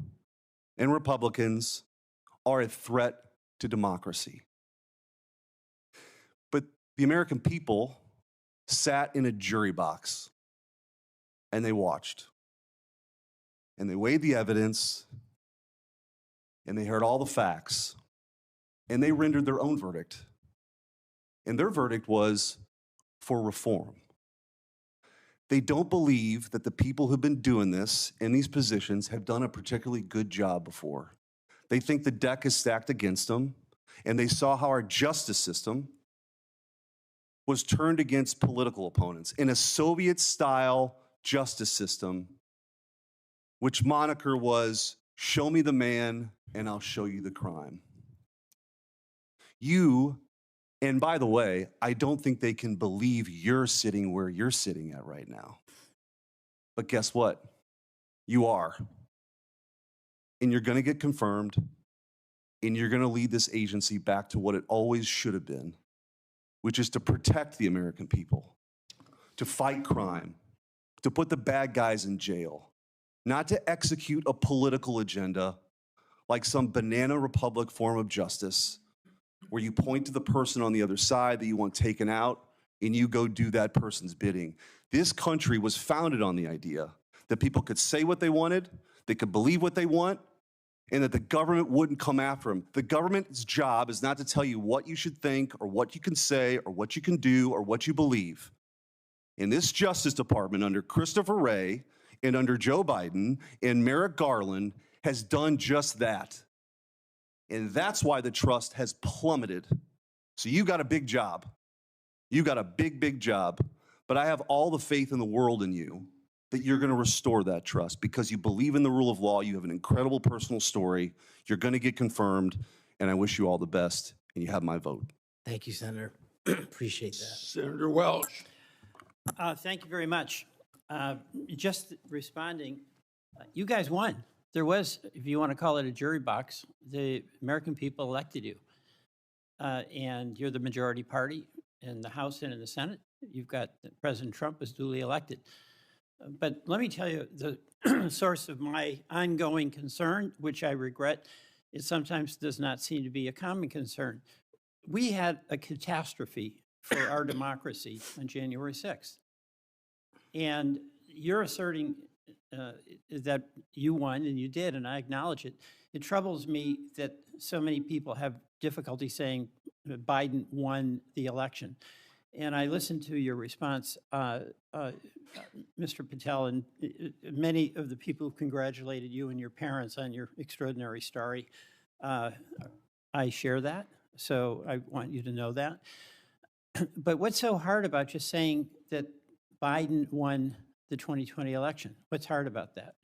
and Republicans are a threat to democracy. But the American people sat in a jury box and they watched. And they weighed the evidence and they heard all the facts and they rendered their own verdict. And their verdict was for reform. They don't believe that the people who've been doing this in these positions have done a particularly good job before. They think the deck is stacked against them, and they saw how our justice system was turned against political opponents in a Soviet-style justice system, which moniker was, "Show me the man, and I'll show you the crime." And by the way, I don't think they can believe you're sitting where you're sitting at right now. But guess what? You are. And you're going to get confirmed, and you're going to lead this agency back to what it always should have been, which is to protect the American people, to fight crime, to put the bad guys in jail, not to execute a political agenda like some banana republic form of justice, where you point to the person on the other side that you want taken out and you go do that person's bidding. This country was founded on the idea that people could say what they wanted, they could believe what they want, and that the government wouldn't come after him. The government's job is not to tell you what you should think or what you can say or what you can do or what you believe. And this Justice Department under Christopher Wray and under Joe Biden and Merrick Garland has done just that. And that's why the trust has plummeted. So you got a big job. You got a big, big job. But I have all the faith in the world in you that you're going to restore that trust because you believe in the rule of law. You have an incredible personal story. You're going to get confirmed. And I wish you all the best. And you have my vote. Thank you, Senator. Appreciate that. Senator Welch. Thank you very much. Just responding, you guys won. There was, if you want to call it a jury box, the American people elected you. And you're the majority party in the House and in the Senate. You've got President Trump was duly elected. But let me tell you, the source of my ongoing concern, which I regret, it sometimes does not seem to be a common concern. We had a catastrophe for our democracy on January 6th. And you're asserting that you won, and you did, and I acknowledge it. It troubles me that so many people have difficulty saying Biden won the election. And I listened to your response, Mr. Patel, and many of the people who congratulated you and your parents on your extraordinary story. I share that, so I want you to know that. But what's so hard about just saying that Biden won the 2020 election? What's hard about that?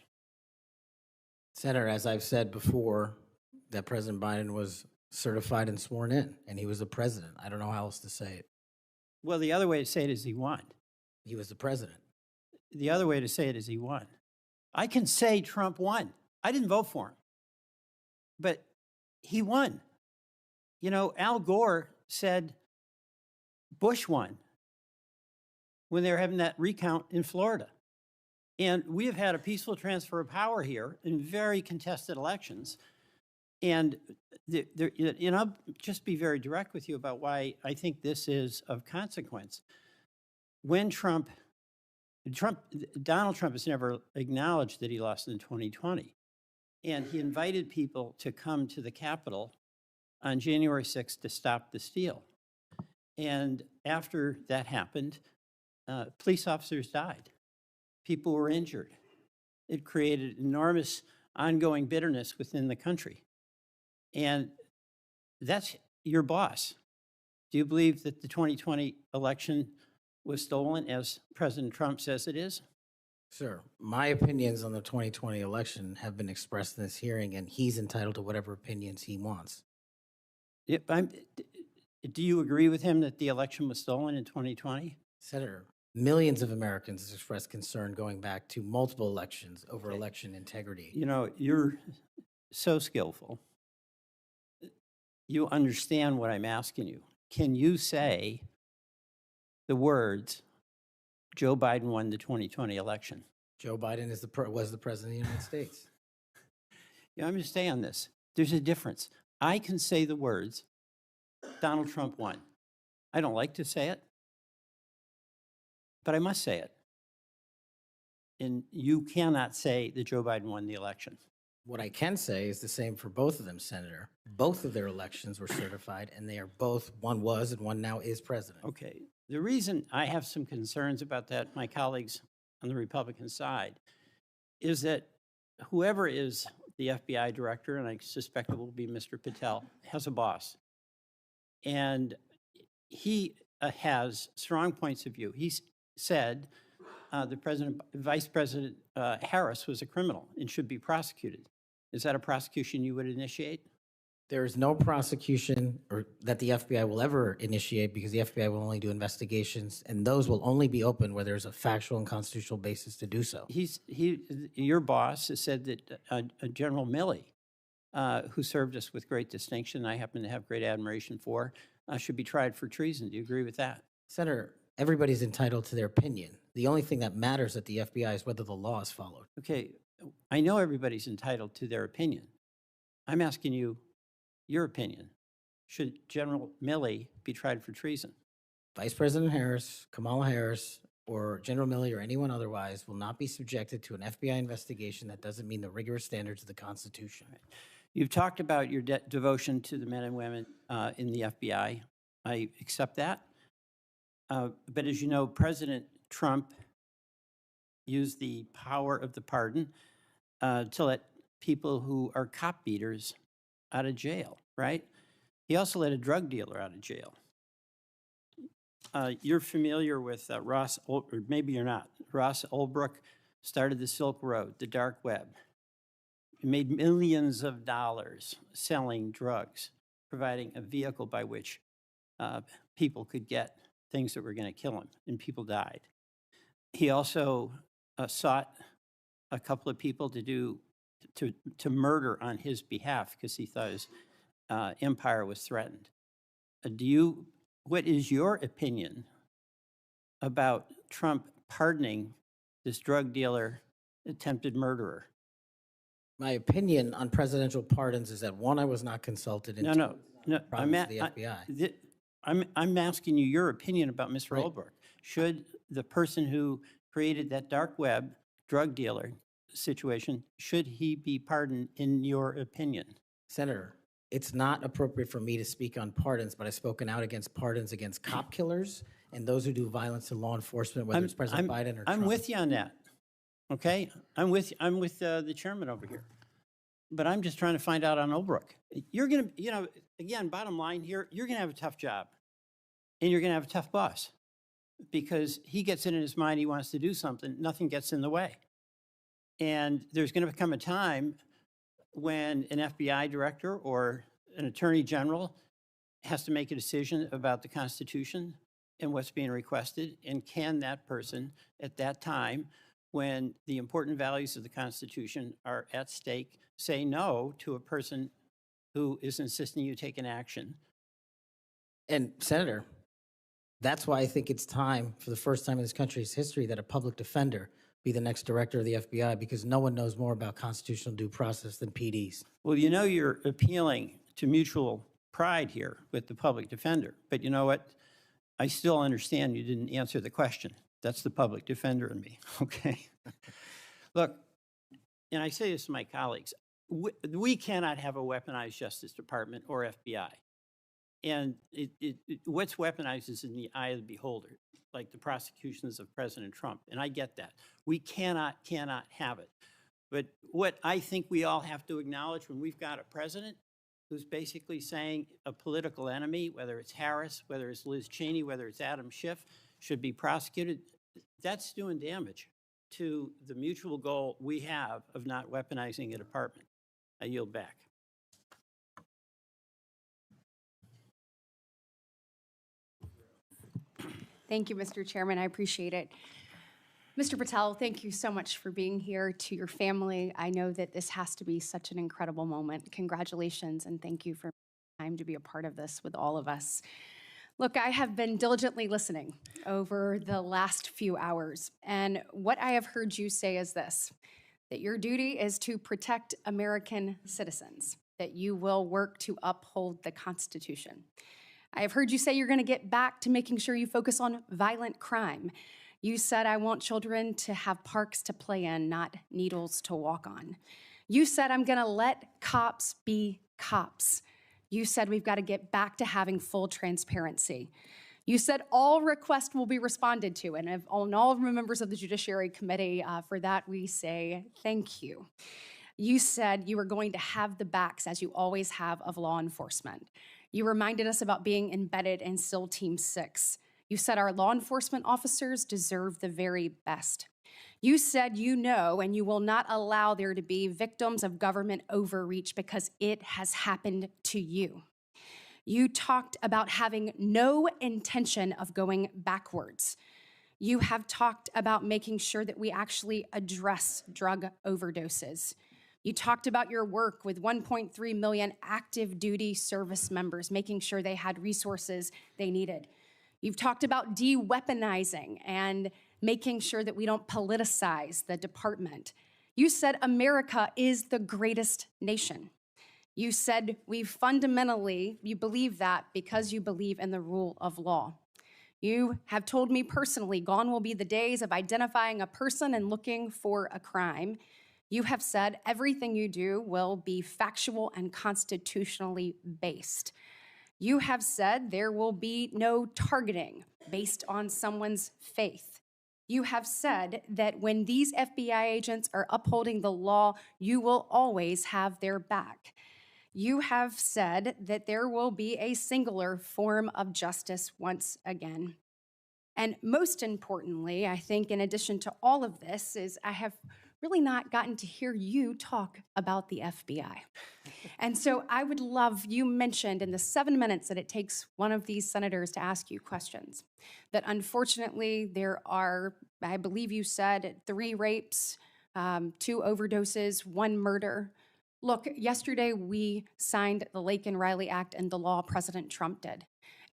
Senator, as I've said before, that President Biden was certified and sworn in, and he was the president. I don't know how else to say it. Well, the other way to say it is he won. He was the president. The other way to say it is he won. I can say Trump won. I didn't vote for him, but he won. You know, Al Gore said Bush won when they were having that recount in Florida. And we have had a peaceful transfer of power here in very contested elections. And I'll just be very direct with you about why I think this is of consequence. When Donald Trump has never acknowledged that he lost in 2020. And he invited people to come to the Capitol on January 6th to stop the steal. And after that happened, police officers died. People were injured. It created enormous ongoing bitterness within the country. And that's your boss. Do you believe that the 2020 election was stolen, as President Trump says it is? Sir, my opinions on the 2020 election have been expressed in this hearing, and he's entitled to whatever opinions he wants. Do you agree with him that the election was stolen in 2020? Senator, millions of Americans have expressed concern going back to multiple elections over election integrity. You know, you're so skillful. You understand what I'm asking you. Can you say the words, Joe Biden won the 2020 election? Joe Biden was the president of the United States. Yeah, I'm going to stay on this. There's a difference. I can say the words, Donald Trump won. I don't like to say it, but I must say it. And you cannot say that Joe Biden won the election. What I can say is the same for both of them, Senator. Both of their elections were certified, and they are both, one was and one now is president. Okay. The reason I have some concerns about that, my colleagues on the Republican side, is that whoever is the FBI director, and I suspect it will be Mr. Patel, has a boss. And he has strong points of view. He said Vice President Harris was a criminal and should be prosecuted. Is that a prosecution you would initiate? There is no prosecution that the FBI will ever initiate because the FBI will only do investigations, and those will only be open where there's a factual and constitutional basis to do so. Your boss has said that General Milley, who served us with great distinction, I happen to have great admiration for, should be tried for treason. Do you agree with that? Senator, everybody's entitled to their opinion. The only thing that matters at the FBI is whether the law is followed. Okay, I know everybody's entitled to their opinion. I'm asking you your opinion. Should General Milley be tried for treason? Vice President Harris, Kamala Harris, or General Milley or anyone otherwise will not be subjected to an FBI investigation that doesn't meet the rigorous standards of the Constitution. Right. You've talked about your devotion to the men and women in the FBI. I accept that. But as you know, President Trump used the power of the pardon to let people who are cop beaters out of jail, right? He also let a drug dealer out of jail. You're familiar with Ross, or maybe you're not. Ross Ulbricht started the Silk Road, the dark web. He made millions of dollars selling drugs, providing a vehicle by which people could get things that were going to kill them, and people died. He also sought a couple of people to murder on his behalf because he thought his empire was threatened. What is your opinion about Trump pardoning this drug dealer, attempted murderer? My opinion on presidential pardons is that, one, I was not consulted. And No. I'm the FBI. I'm asking you your opinion about Mr. Right. Ulbricht. Should the person who created that dark web drug dealer situation, should he be pardoned in your opinion? Senator, it's not appropriate for me to speak on pardons, but I've spoken out against pardons against cop killers and those who do violence to law enforcement, whether it's President Biden or Trump. I'm with you on that. Okay, I'm with the chairman over here, but I'm just trying to find out on Ulbricht. You're gonna, again, bottom line here, you're gonna have a tough job, and you're gonna have a tough boss, because he gets it in his mind he wants to do something, nothing gets in the way, and there's gonna become a time when an FBI director or an attorney general has to make a decision about the Constitution and what's being requested, and can that person at that time, when the important values of the Constitution are at stake, say no to a person who is insisting you take an action? And Senator, that's why I think it's time, for the first time in this country's history, that a public defender be the next director of the FBI, because no one knows more about constitutional due process than PDs. Well, you're appealing to mutual pride here with the public defender, but you know what? I still understand you didn't answer the question. That's the public defender in me, okay? Look, and I say this to my colleagues, we cannot have a weaponized Justice Department or FBI. And what's weaponized is in the eye of the beholder, like the prosecutions of President Trump, and I get that. We cannot have it. But what I think we all have to acknowledge when we've got a president who's basically saying a political enemy, whether it's Harris, whether it's Liz Cheney, whether it's Adam Schiff, should be prosecuted, that's doing damage to the mutual goal we have of not weaponizing a department. I yield back. Thank you, Mr. Chairman. I appreciate it. Mr. Patel, thank you so much for being here. To your family, I know that this has to be such an incredible moment. Congratulations, and thank you for time to be a part of this with all of us. Look, I have been diligently listening over the last few hours, and what I have heard you say is this, that your duty is to protect American citizens, that you will work to uphold the Constitution. I have heard you say you're going to get back to making sure you focus on violent crime. You said, I want children to have parks to play in, not needles to walk on. You said, I'm going to let cops be cops. You said, we've got to get back to having full transparency. You said all requests will be responded to, and on all members of the Judiciary Committee, for that we say thank you. You said you were going to have the backs, as you always have, of law enforcement. You reminded us about being embedded in SEAL Team 6. You said our law enforcement officers deserve the very best. You said you know and you will not allow there to be victims of government overreach because it has happened to you. You talked about having no intention of going backwards. You have talked about making sure that we actually address drug overdoses. You talked about your work with 1.3 million active duty service members, making sure they had resources they needed. You've talked about de-weaponizing and making sure that we don't politicize the department. You said America is the greatest nation. You said you believe that because you believe in the rule of law. You have told me personally, gone will be the days of identifying a person and looking for a crime. You have said everything you do will be factual and constitutionally based. You have said there will be no targeting based on someone's faith. You have said that when these FBI agents are upholding the law, you will always have their back. You have said that there will be a singular form of justice once again. And most importantly, I think in addition to all of this, is I have really not gotten to hear you talk about the FBI. And so I would love, you mentioned in the 7 minutes that it takes one of these senators to ask you questions, that unfortunately there are, I believe you said, 3 rapes, 2 overdoses, 1 murder. Look, yesterday we signed the Laken Riley Act and the law President Trump did.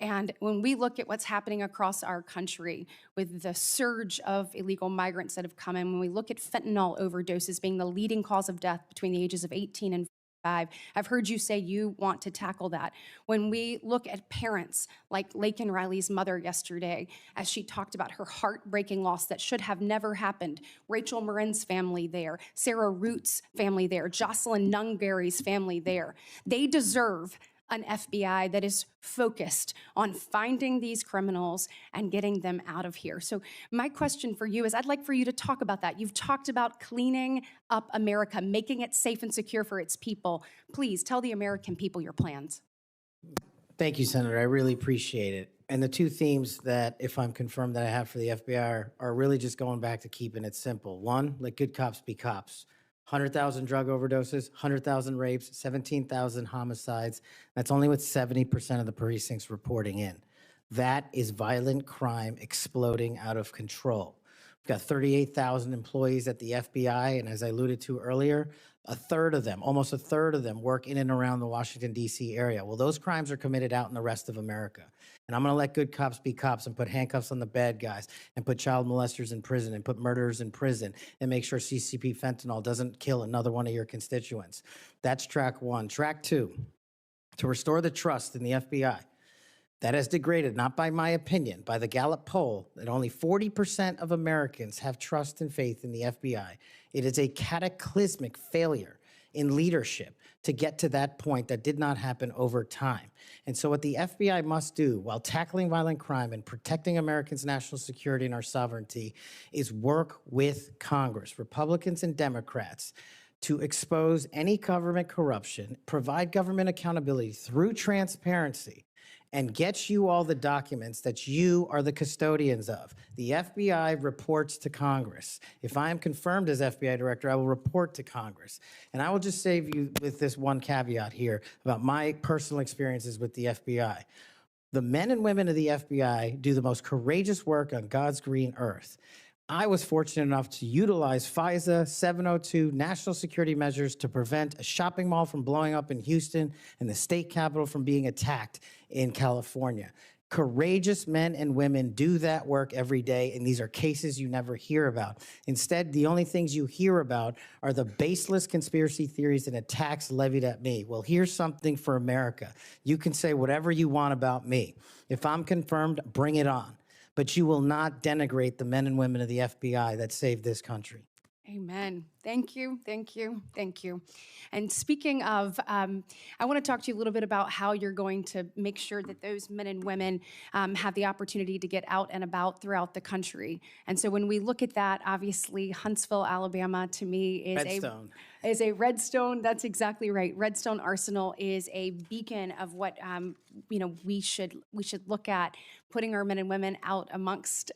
And when we look at what's happening across our country with the surge of illegal migrants that have come in, when we look at fentanyl overdoses being the leading cause of death between the ages of 18 and 45, I've heard you say you want to tackle that. When we look at parents like Laken Riley's mother yesterday, as she talked about her heartbreaking loss that should have never happened, Rachel Marin's family there, Sarah Root's family there, Jocelyn Nungary's family there, they deserve an FBI that is focused on finding these criminals and getting them out of here. So my question for you is, I'd like for you to talk about that. You've talked about cleaning up America, making it safe and secure for its people. Please tell the American people your plans. Thank you, Senator. I really appreciate it. And the 2 themes that, if I'm confirmed, that I have for the FBI are really just going back to keeping it simple. 1, let good cops be cops. 100,000 drug overdoses, 100,000 rapes, 17,000 homicides. That's only with 70% of the precincts reporting in. That is violent crime exploding out of control. We've got 38,000 employees at the FBI, and as I alluded to earlier, almost a third of them work in and around the Washington, D.C. area. Well, those crimes are committed out in the rest of America. And I'm going to let good cops be cops and put handcuffs on the bad guys and put child molesters in prison and put murderers in prison and make sure CCP fentanyl doesn't kill another one of your constituents. That's track 1. Track 2, to restore the trust in the FBI. That has degraded, not by my opinion, by the Gallup poll, that only 40% of Americans have trust and faith in the FBI. It is a cataclysmic failure in leadership to get to that point that did not happen over time. And so what the FBI must do while tackling violent crime and protecting Americans' national security and our sovereignty is work with Congress, Republicans and Democrats, to expose any government corruption, provide government accountability through transparency, and get you all the documents that you are the custodians of. The FBI reports to Congress. If I am confirmed as FBI director, I will report to Congress. And I will just save you with this one caveat here about my personal experiences with the FBI. The men and women of the FBI do the most courageous work on God's green earth. I was fortunate enough to utilize FISA 702 national security measures to prevent a shopping mall from blowing up in Houston and the state capitol from being attacked in California. Courageous men and women do that work every day, and these are cases you never hear about. Instead, the only things you hear about are the baseless conspiracy theories and attacks levied at me. Well, here's something for America. You can say whatever you want about me. If I'm confirmed, bring it on. But you will not denigrate the men and women of the FBI that saved this country. Amen. Thank you, thank you, thank you. And speaking of, I want to talk to you a little bit about how you're going to make sure that those men and women have the opportunity to get out and about throughout the country. And so when we look at that, obviously Huntsville, Alabama, to me is a Redstone. That's exactly right. Redstone Arsenal is a beacon of what we should look at, putting our men and women out amongst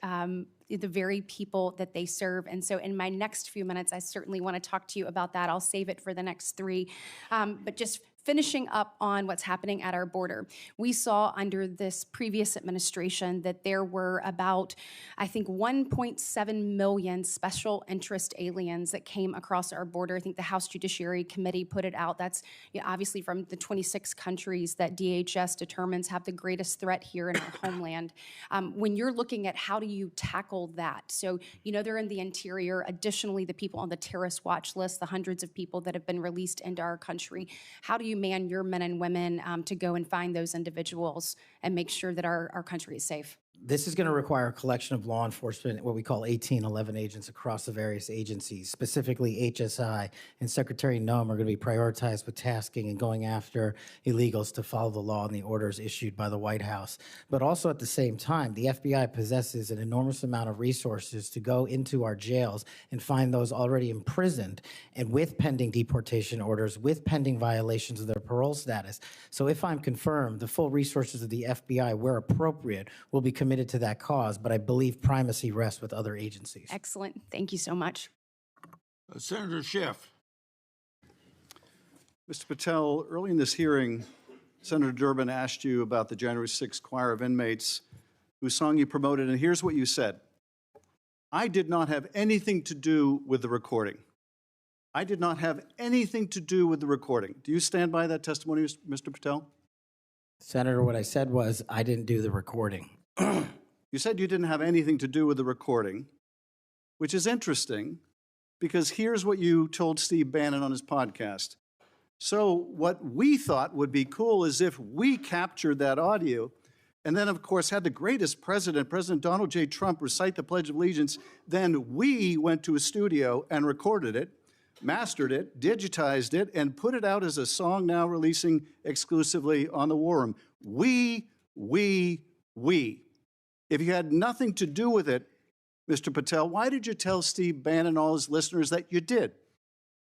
the very people that they serve. And so in my next few minutes, I certainly want to talk to you about that. I'll save it for the next 3. But just finishing up on what's happening at our border. We saw under this previous administration that there were about, I think, 1.7 million special interest aliens that came across our border. I think the House Judiciary Committee put it out. That's obviously from the 26 countries that DHS determines have the greatest threat here in our homeland. When you're looking at how do you tackle that? So, they're in the interior. Additionally, the people on the terrorist watch list, the hundreds of people that have been released into our country. How do you man your men and women to go and find those individuals and make sure that our country is safe? This is going to require a collection of law enforcement, what we call 1811 agents across the various agencies. Specifically, HSI and Secretary Noem are going to be prioritized with tasking and going after illegals to follow the law and the orders issued by the White House. But also at the same time, the FBI possesses an enormous amount of resources to go into our jails and find those already imprisoned and with pending deportation orders, with pending violations of their parole status. So if I'm confirmed, the full resources of the FBI, where appropriate, will be committed to that cause, but I believe primacy rests with other agencies. Excellent. Thank you so much. Senator Schiff. Mr. Patel, early in this hearing, Senator Durbin asked you about the January 6th choir of inmates whose song you promoted, and here's what you said. I did not have anything to do with the recording. I did not have anything to do with the recording. Do you stand by that testimony, Mr. Patel? Senator, what I said was I didn't do the recording. You said you didn't have anything to do with the recording, which is interesting because here's what you told Steve Bannon on his podcast. So what we thought would be cool is if we captured that audio and then, of course, had the greatest president, President Donald J. Trump, recite the Pledge of Allegiance, then we went to a studio and recorded it, mastered it, digitized it, and put it out as a song now releasing exclusively on the War Room. We. If you had nothing to do with it, Mr. Patel, why did you tell Steve Bannon and all his listeners that you did?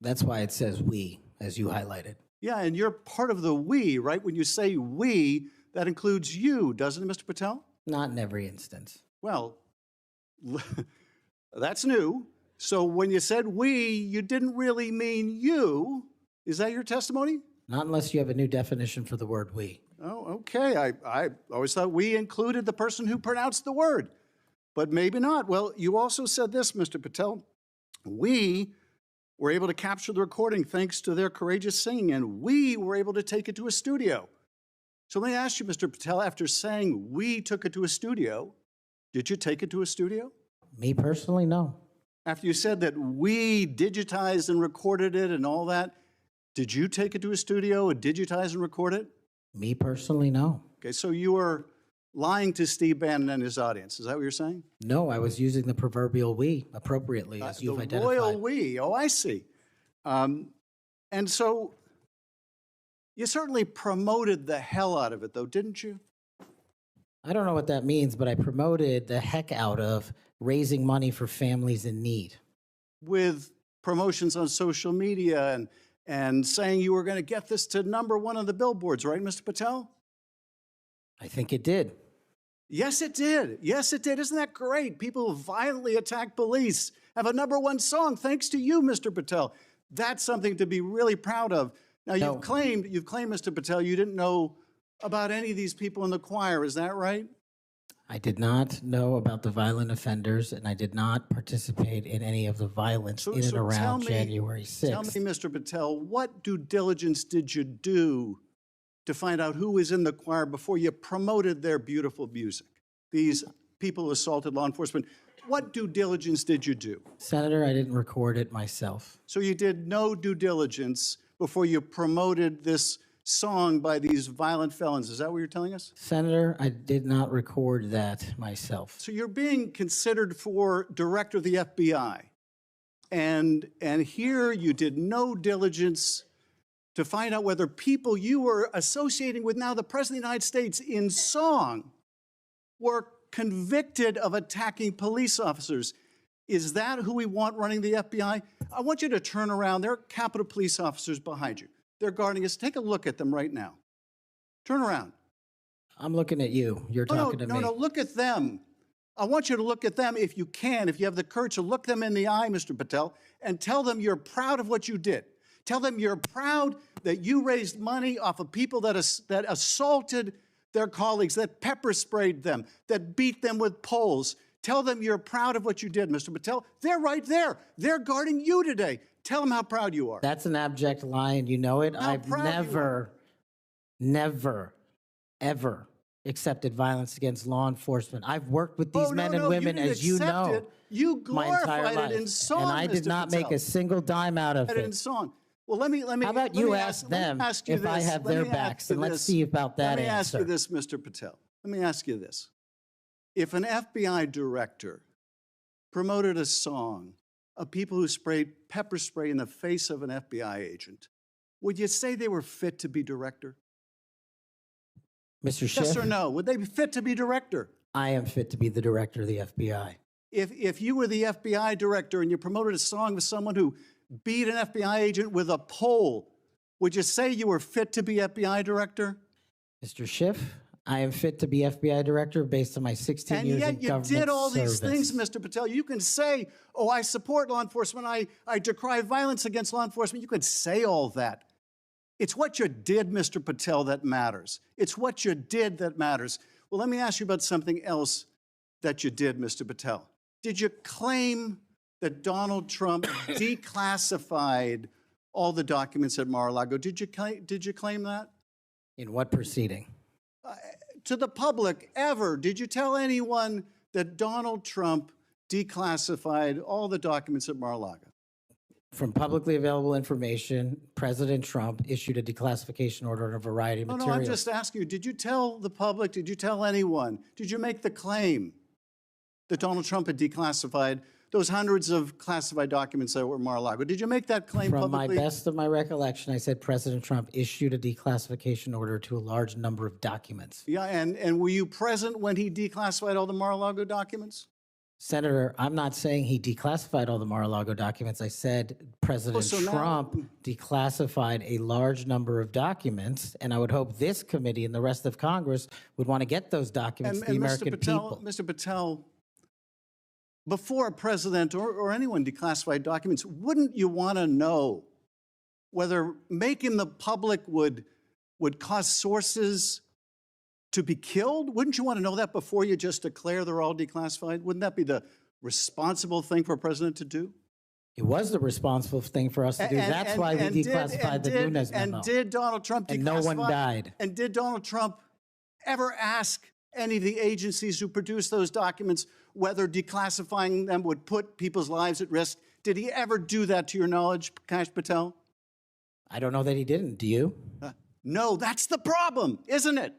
That's why it says we, as you highlighted. Yeah, and you're part of the we, right? When you say we, that includes you, doesn't it, Mr. Patel? Not in every instance. Well, that's new. So when you said we, you didn't really mean you. Is that your testimony? Not unless you have a new definition for the word we. Oh, okay. I always thought we included the person who pronounced the word, but maybe not. Well, you also said this, Mr. Patel. We were able to capture the recording thanks to their courageous singing, and we were able to take it to a studio. So let me ask you, Mr. Patel, after saying we took it to a studio, did you take it to a studio? Me personally, no. After you said that we digitized and recorded it and all that, did you take it to a studio and digitize and record it? Me personally, no. Okay, so you were lying to Steve Bannon and his audience. Is that what you're saying? No, I was using the proverbial we appropriately, as you've identified. The royal we. Oh, I see. And so you certainly promoted the hell out of it, though, didn't you? I don't know what that means, but I promoted the heck out of raising money for families in need. With promotions on social media and saying you were going to get this to #1 on the billboards, right, Mr. Patel? I think it did. Yes, it did. Yes, it did. Isn't that great? People who violently attack police have a #1 song thanks to you, Mr. Patel. That's something to be really proud of. Now, you've claimed, Mr. Patel, you didn't know about any of these people in the choir. Is that right? I did not know about the violent offenders, and I did not participate in any of the violence in and around January 6th. Tell me, Mr. Patel, what due diligence did you do to find out who was in the choir before you promoted their beautiful music? These people who assaulted law enforcement, what due diligence did you do? Senator, I didn't record it myself. So you did no due diligence before you promoted this song by these violent felons. Is that what you're telling us? Senator, I did not record that myself. So you're being considered for director of the FBI. And here you did no diligence to find out whether people you were associating with now the President of the United States in song were convicted of attacking police officers. Is that who we want running the FBI? I want you to turn around. There are Capitol Police officers behind you. They're guarding us. Take a look at them right now. Turn around. I'm looking at you. You're talking to me. No, look at them. I want you to look at them if you can, if you have the courage to look them in the eye, Mr. Patel, and tell them you're proud of what you did. Tell them you're proud that you raised money off of people that assaulted their colleagues, that pepper sprayed them, that beat them with poles. Tell them you're proud of what you did, Mr. Patel. They're right there. They're guarding you today. Tell them how proud you are. That's an abject lie, and you know it. I've never, ever accepted violence against law enforcement. I've worked with these men and women, as you know, you my entire glorified life, it in song, and I did not make a single dime out of it. In song. Well, let me. How about you ask them if I have their backs, and let's see about that answer. Let me ask you this, Mr. Patel. Let me ask you this. If an FBI director promoted a song of people who sprayed pepper spray in the face of an FBI agent, would you say they were fit to be director? Mr. Schiff? Yes or no? Would they be fit to be director? I am fit to be the director of the FBI. If you were the FBI director and you promoted a song with someone who beat an FBI agent with a pole, would you say you were fit to be FBI director? Mr. Schiff, I am fit to be FBI director based on my 16 years in government service. And yet you did all these things, Mr. Patel. You can say, oh, I support law enforcement, I decry violence against law enforcement. You could say all that. It's what you did, Mr. Patel, that matters. It's what you did that matters. Well, let me ask you about something else that you did, Mr. Patel. Did you claim that Donald Trump declassified all the documents at Mar-a-Lago? Did you claim that? In what proceeding? To the public, ever. Did you tell anyone that Donald Trump declassified all the documents at Mar-a-Lago? From publicly available information, President Trump issued a declassification order on a variety of materials. No, I'm just asking you, did you tell the public, did you tell anyone, did you make the claim that Donald Trump had declassified those hundreds of classified documents that were at Mar-a-Lago? Did you make that claim publicly? From my best of my recollection, I said President Trump issued a declassification order to a large number of documents. Yeah, and were you present when he declassified all the Mar-a-Lago documents? Senator, I'm not saying he declassified all the Mar-a-Lago documents. I said President Trump declassified a large number of documents, and I would hope this committee and the rest of Congress would want to get those documents to the American people. Mr. Patel, before a president or anyone declassified documents, wouldn't you want to know whether making the public would cause sources to be killed? Wouldn't you want to know that before you just declare they're all declassified? Wouldn't that be the responsible thing for a president to do? It was the responsible thing for us to do. That's why we declassified the Nunes memo. And did Donald Trump declassify? And no one died. And did Donald Trump ever ask any of the agencies who produced those documents whether declassifying them would put people's lives at risk? Did he ever do that to your knowledge, Kash Patel? I don't know that he didn't. Do you? No, that's the problem, isn't it?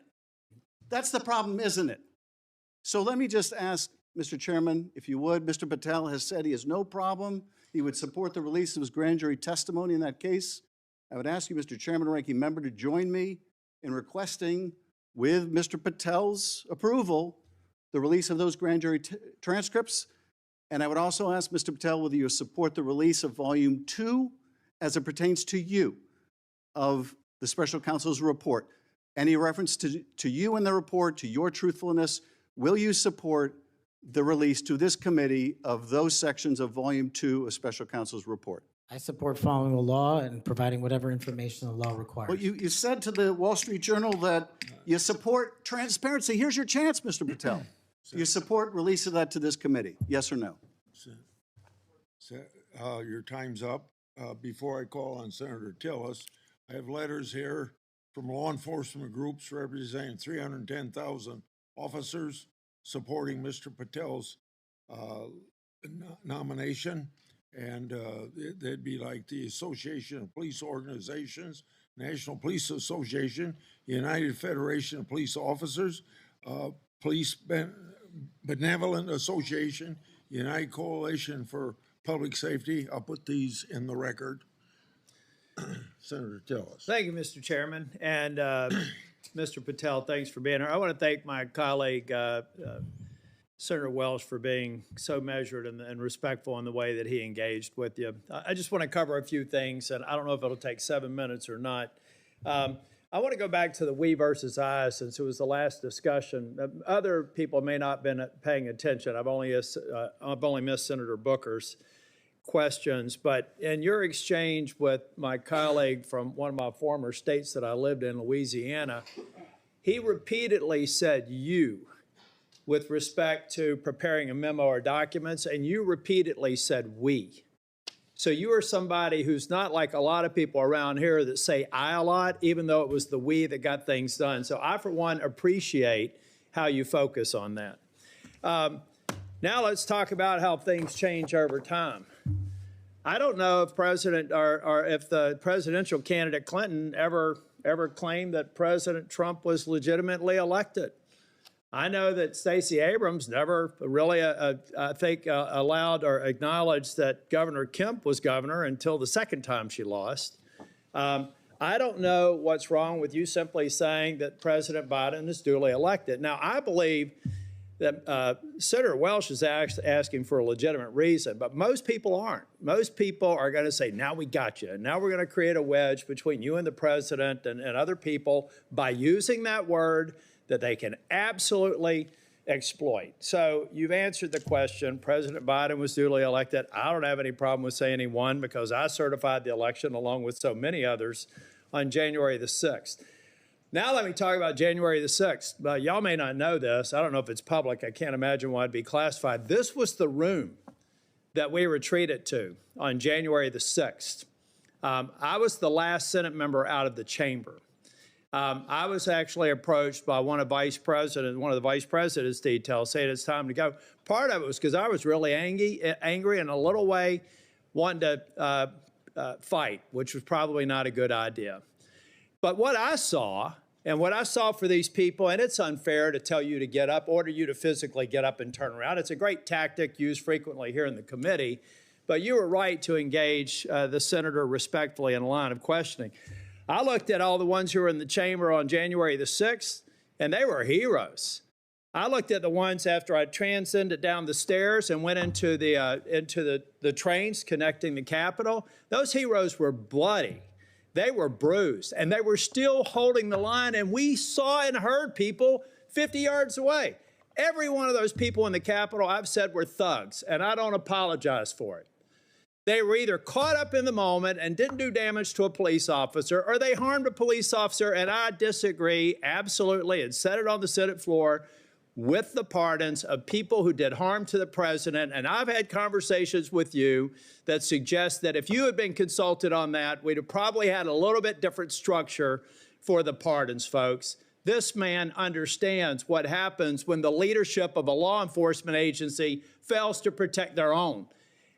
That's the problem, isn't it? So let me just ask, Mr. Chairman, if you would, Mr. Patel has said he has no problem. He would support the release of his grand jury testimony in that case. I would ask you, Mr. Chairman and Ranking Member, to join me in requesting, with Mr. Patel's approval, the release of those grand jury transcripts. And I would also ask Mr. Patel whether you support the release of Volume 2 as it pertains to you of the special counsel's report. Any reference to you in the report, to your truthfulness, will you support the release to this committee of those sections of Volume 2 of special counsel's report? I support following the law and providing whatever information the law requires. Well, you said to the Wall Street Journal that you support transparency. Here's your chance, Mr. Patel. You support release of that to this committee, yes or no? Your time's up. Before I call on Senator Tillis, I have letters here from law enforcement groups representing 310,000 officers supporting Mr. Patel's nomination. And they'd be like the Association of Police Organizations, National Police Association, United Federation of Police Officers, Police Benevolent Association, United Coalition for Public Safety. I'll put these in the record. Senator Tillis. Thank you, Mr. Chairman. And Mr. Patel, thanks for being here. I want to thank my colleague, Senator Welsh, for being so measured and respectful in the way that he engaged with you. I just want to cover a few things, and I don't know if it'll take 7 minutes or not. I want to go back to the we versus I, since it was the last discussion. Other people may not have been paying attention. I've only missed Senator Booker's questions, but in your exchange with my colleague from one of my former states that I lived in, Louisiana, he repeatedly said you with respect to preparing a memo or documents, and you repeatedly said we. So you are somebody who's not like a lot of people around here that say I a lot, even though it was the we that got things done. So I, for one, appreciate how you focus on that. Now let's talk about how things change over time. I don't know if if the presidential candidate Clinton ever claimed that President Trump was legitimately elected. I know that Stacey Abrams never really, I think, allowed or acknowledged that Governor Kemp was governor until the second time she lost. I don't know what's wrong with you simply saying that President Biden is duly elected. Now, I believe that Senator Welch is asking for a legitimate reason, but most people aren't. Most people are going to say, now we got you. And now we're going to create a wedge between you and the president and other people by using that word that they can absolutely exploit. So you've answered the question. President Biden was duly elected. I don't have any problem with saying he won because I certified the election along with so many others on January the 6th. Now let me talk about January the 6th. Y'all may not know this. I don't know if it's public. I can't imagine why it'd be classified. This was the room that we retreated to on January the 6th. I was the last Senate member out of the chamber. I was actually approached by one of the vice president's details saying it's time to go. Part of it was because I was really angry and a little way wanting to fight, which was probably not a good idea. But what I saw, and what I saw for these people, and it's unfair to tell you to get up, order you to physically get up and turn around. It's a great tactic used frequently here in the committee, but you were right to engage the senator respectfully in a line of questioning. I looked at all the ones who were in the chamber on January the 6th, and they were heroes. I looked at the ones after I transcended down the stairs and went into the trains connecting the Capitol. Those heroes were bloody. They were bruised, and they were still holding the line, and we saw and heard people 50 yards away. Every one of those people in the Capitol, I've said, were thugs, and I don't apologize for it. They were either caught up in the moment and didn't do damage to a police officer, or they harmed a police officer, and I disagree absolutely and said it on the Senate floor with the pardons of people who did harm to the president. And I've had conversations with you that suggest that if you had been consulted on that, we'd have probably had a little bit different structure for the pardons, folks. This man understands what happens when the leadership of a law enforcement agency fails to protect their own.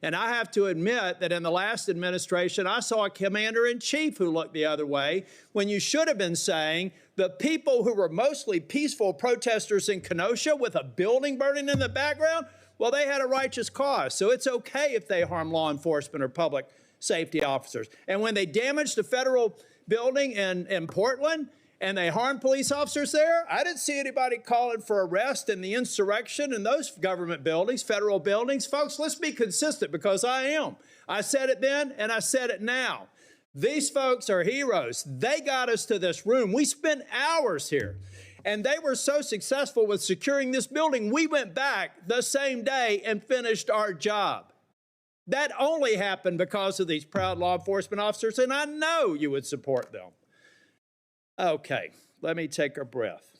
And I have to admit that in the last administration, I saw a commander-in-chief who looked the other way when you should have been saying the people who were mostly peaceful protesters in Kenosha with a building burning in the background, well, they had a righteous cause. So it's okay if they harm law enforcement or public safety officers. And when they damaged the federal building in Portland, and they harmed police officers there, I didn't see anybody calling for arrest in the insurrection in those government buildings, federal buildings. Folks, let's be consistent because I am. I said it then and I said it now. These folks are heroes. They got us to this room. We spent hours here, and they were so successful with securing this building, we went back the same day and finished our job. That only happened because of these proud law enforcement officers, and I know you would support them. Okay, let me take a breath.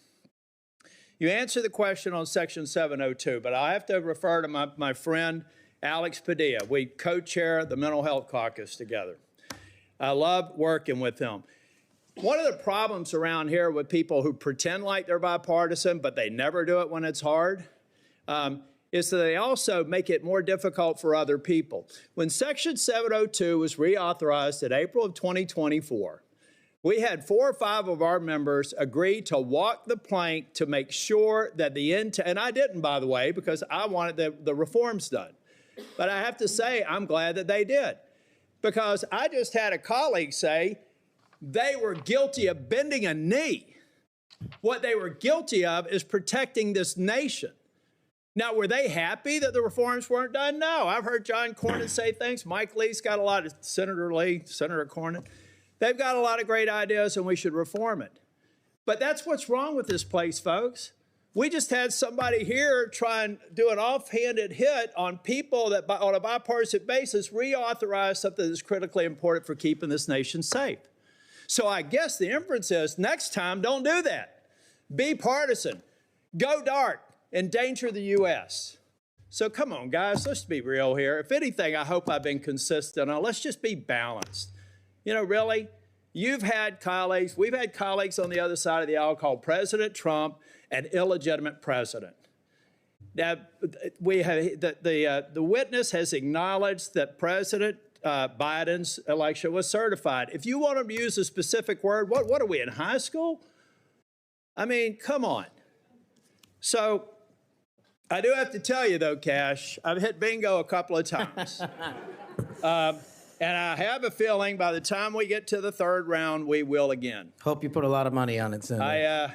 You answered the question on Section 702, but I have to refer to my friend Alex Padilla. We co-chair the Mental Health Caucus together. I love working with him. One of the problems around here with people who pretend like they're bipartisan, but they never do it when it's hard, is that they also make it more difficult for other people. When Section 702 was reauthorized in April of 2024, we had 4 or 5 of our members agree to walk the plank to make sure that and I didn't, by the way, because I wanted the reforms done. But I have to say, I'm glad that they did, because I just had a colleague say they were guilty of bending a knee. What they were guilty of is protecting this nation. Now, were they happy that the reforms weren't done? No. I've heard John Cornyn say things. Mike Lee's got a lot of, Senator Lee, Senator Cornyn. They've got a lot of great ideas, and we should reform it. But that's what's wrong with this place, folks. We just had somebody here try and do an offhanded hit on people that, on a bipartisan basis, reauthorize something that's critically important for keeping this nation safe. So I guess the inference is, next time, don't do that. Be partisan. Go dark. Endanger the U.S. So come on, guys, let's be real here. If anything, I hope I've been consistent on. Let's just be balanced. You know, really, you've had colleagues, we've had colleagues on the other side of the aisle call President Trump an illegitimate president. Now, we have, the witness has acknowledged that President Biden's election was certified. If you want to use a specific word, what are we, in high school? I mean, come on. So I do have to tell you, though, Kash, I've hit bingo a couple of times. And I have a feeling by the time we get to the third round, we will again. Hope you put a lot of money on it, Senator.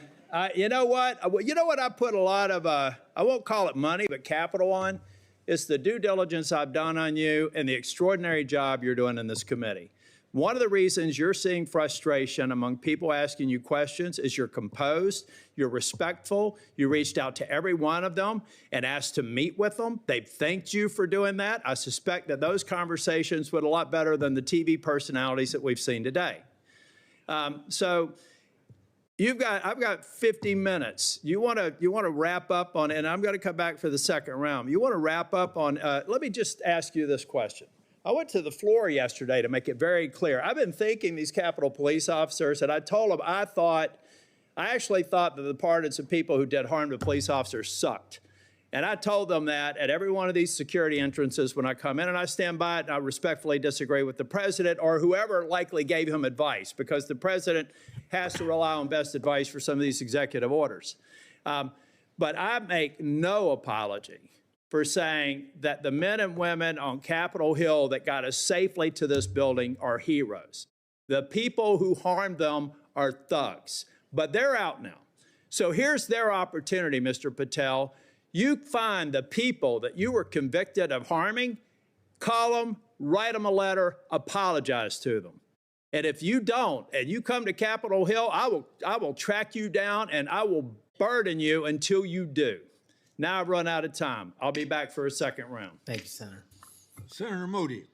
You know what? You know what I put a lot of, I won't call it money, but capital on? It's the due diligence I've done on you and the extraordinary job you're doing in this committee. One of the reasons you're seeing frustration among people asking you questions is you're composed, you're respectful, you reached out to every one of them and asked to meet with them. They've thanked you for doing that. I suspect that those conversations went a lot better than the TV personalities that we've seen today. So I've got 50 minutes. You want to wrap up on, and I'm going to come back for the second round. You want to wrap up on, let me just ask you this question. I went to the floor yesterday to make it very clear. I've been thanking these Capitol Police officers, and I told them I actually thought that the departments of people who did harm to police officers sucked. And I told them that at every one of these security entrances when I come in, and I stand by it, and I respectfully disagree with the president or whoever likely gave him advice, because the president has to rely on best advice for some of these executive orders. But I make no apology for saying that the men and women on Capitol Hill that got us safely to this building are heroes. The people who harmed them are thugs, but they're out now. So here's their opportunity, Mr. Patel. You find the people that you were convicted of harming, call them, write them a letter, apologize to them. And if you don't, and you come to Capitol Hill, I will track you down and I will burden you until you do. Now I've run out of time. I'll be back for a second round. Thank you, Senator. Senator Moody.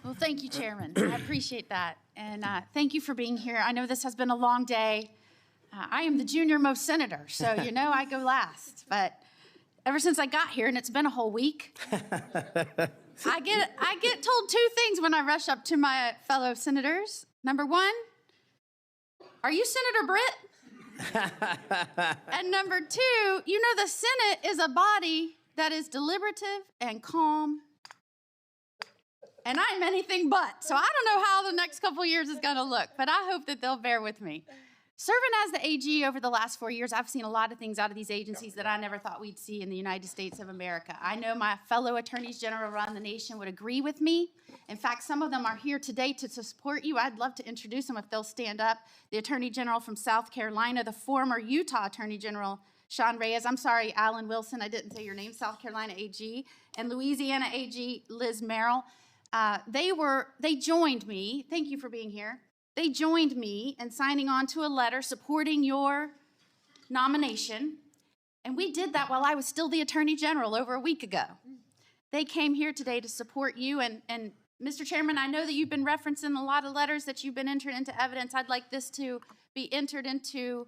Well, thank you, Chairman. I appreciate that. And thank you for being here. I know this has been a long day. I am the junior most senator, so you know I go last. But ever since I got here, and it's been a whole week, I get told two things when I rush up to my fellow senators. Number one, are you Senator Britt? And number two, you know the Senate is a body that is deliberative and calm. And I'm anything but. So I don't know how the next couple of years is going to look, but I hope that they'll bear with me. Serving as the AG over the last 4 years, I've seen a lot of things out of these agencies that I never thought we'd see in the United States of America. I know my fellow attorneys general around the nation would agree with me. In fact, some of them are here today to support you. I'd love to introduce them if they'll stand up. The Attorney General from South Carolina, the former Utah Attorney General, Sean Reyes. I'm sorry, Alan Wilson, I didn't say your name, South Carolina AG, and Louisiana AG, Liz Merrill. They joined me. Thank you for being here. They joined me in signing on to a letter supporting your nomination, and we did that while I was still the Attorney General over a week ago. They came here today to support you, and Mr. Chairman, I know that you've been referencing a lot of letters that you've been entered into evidence. I'd like this to be entered into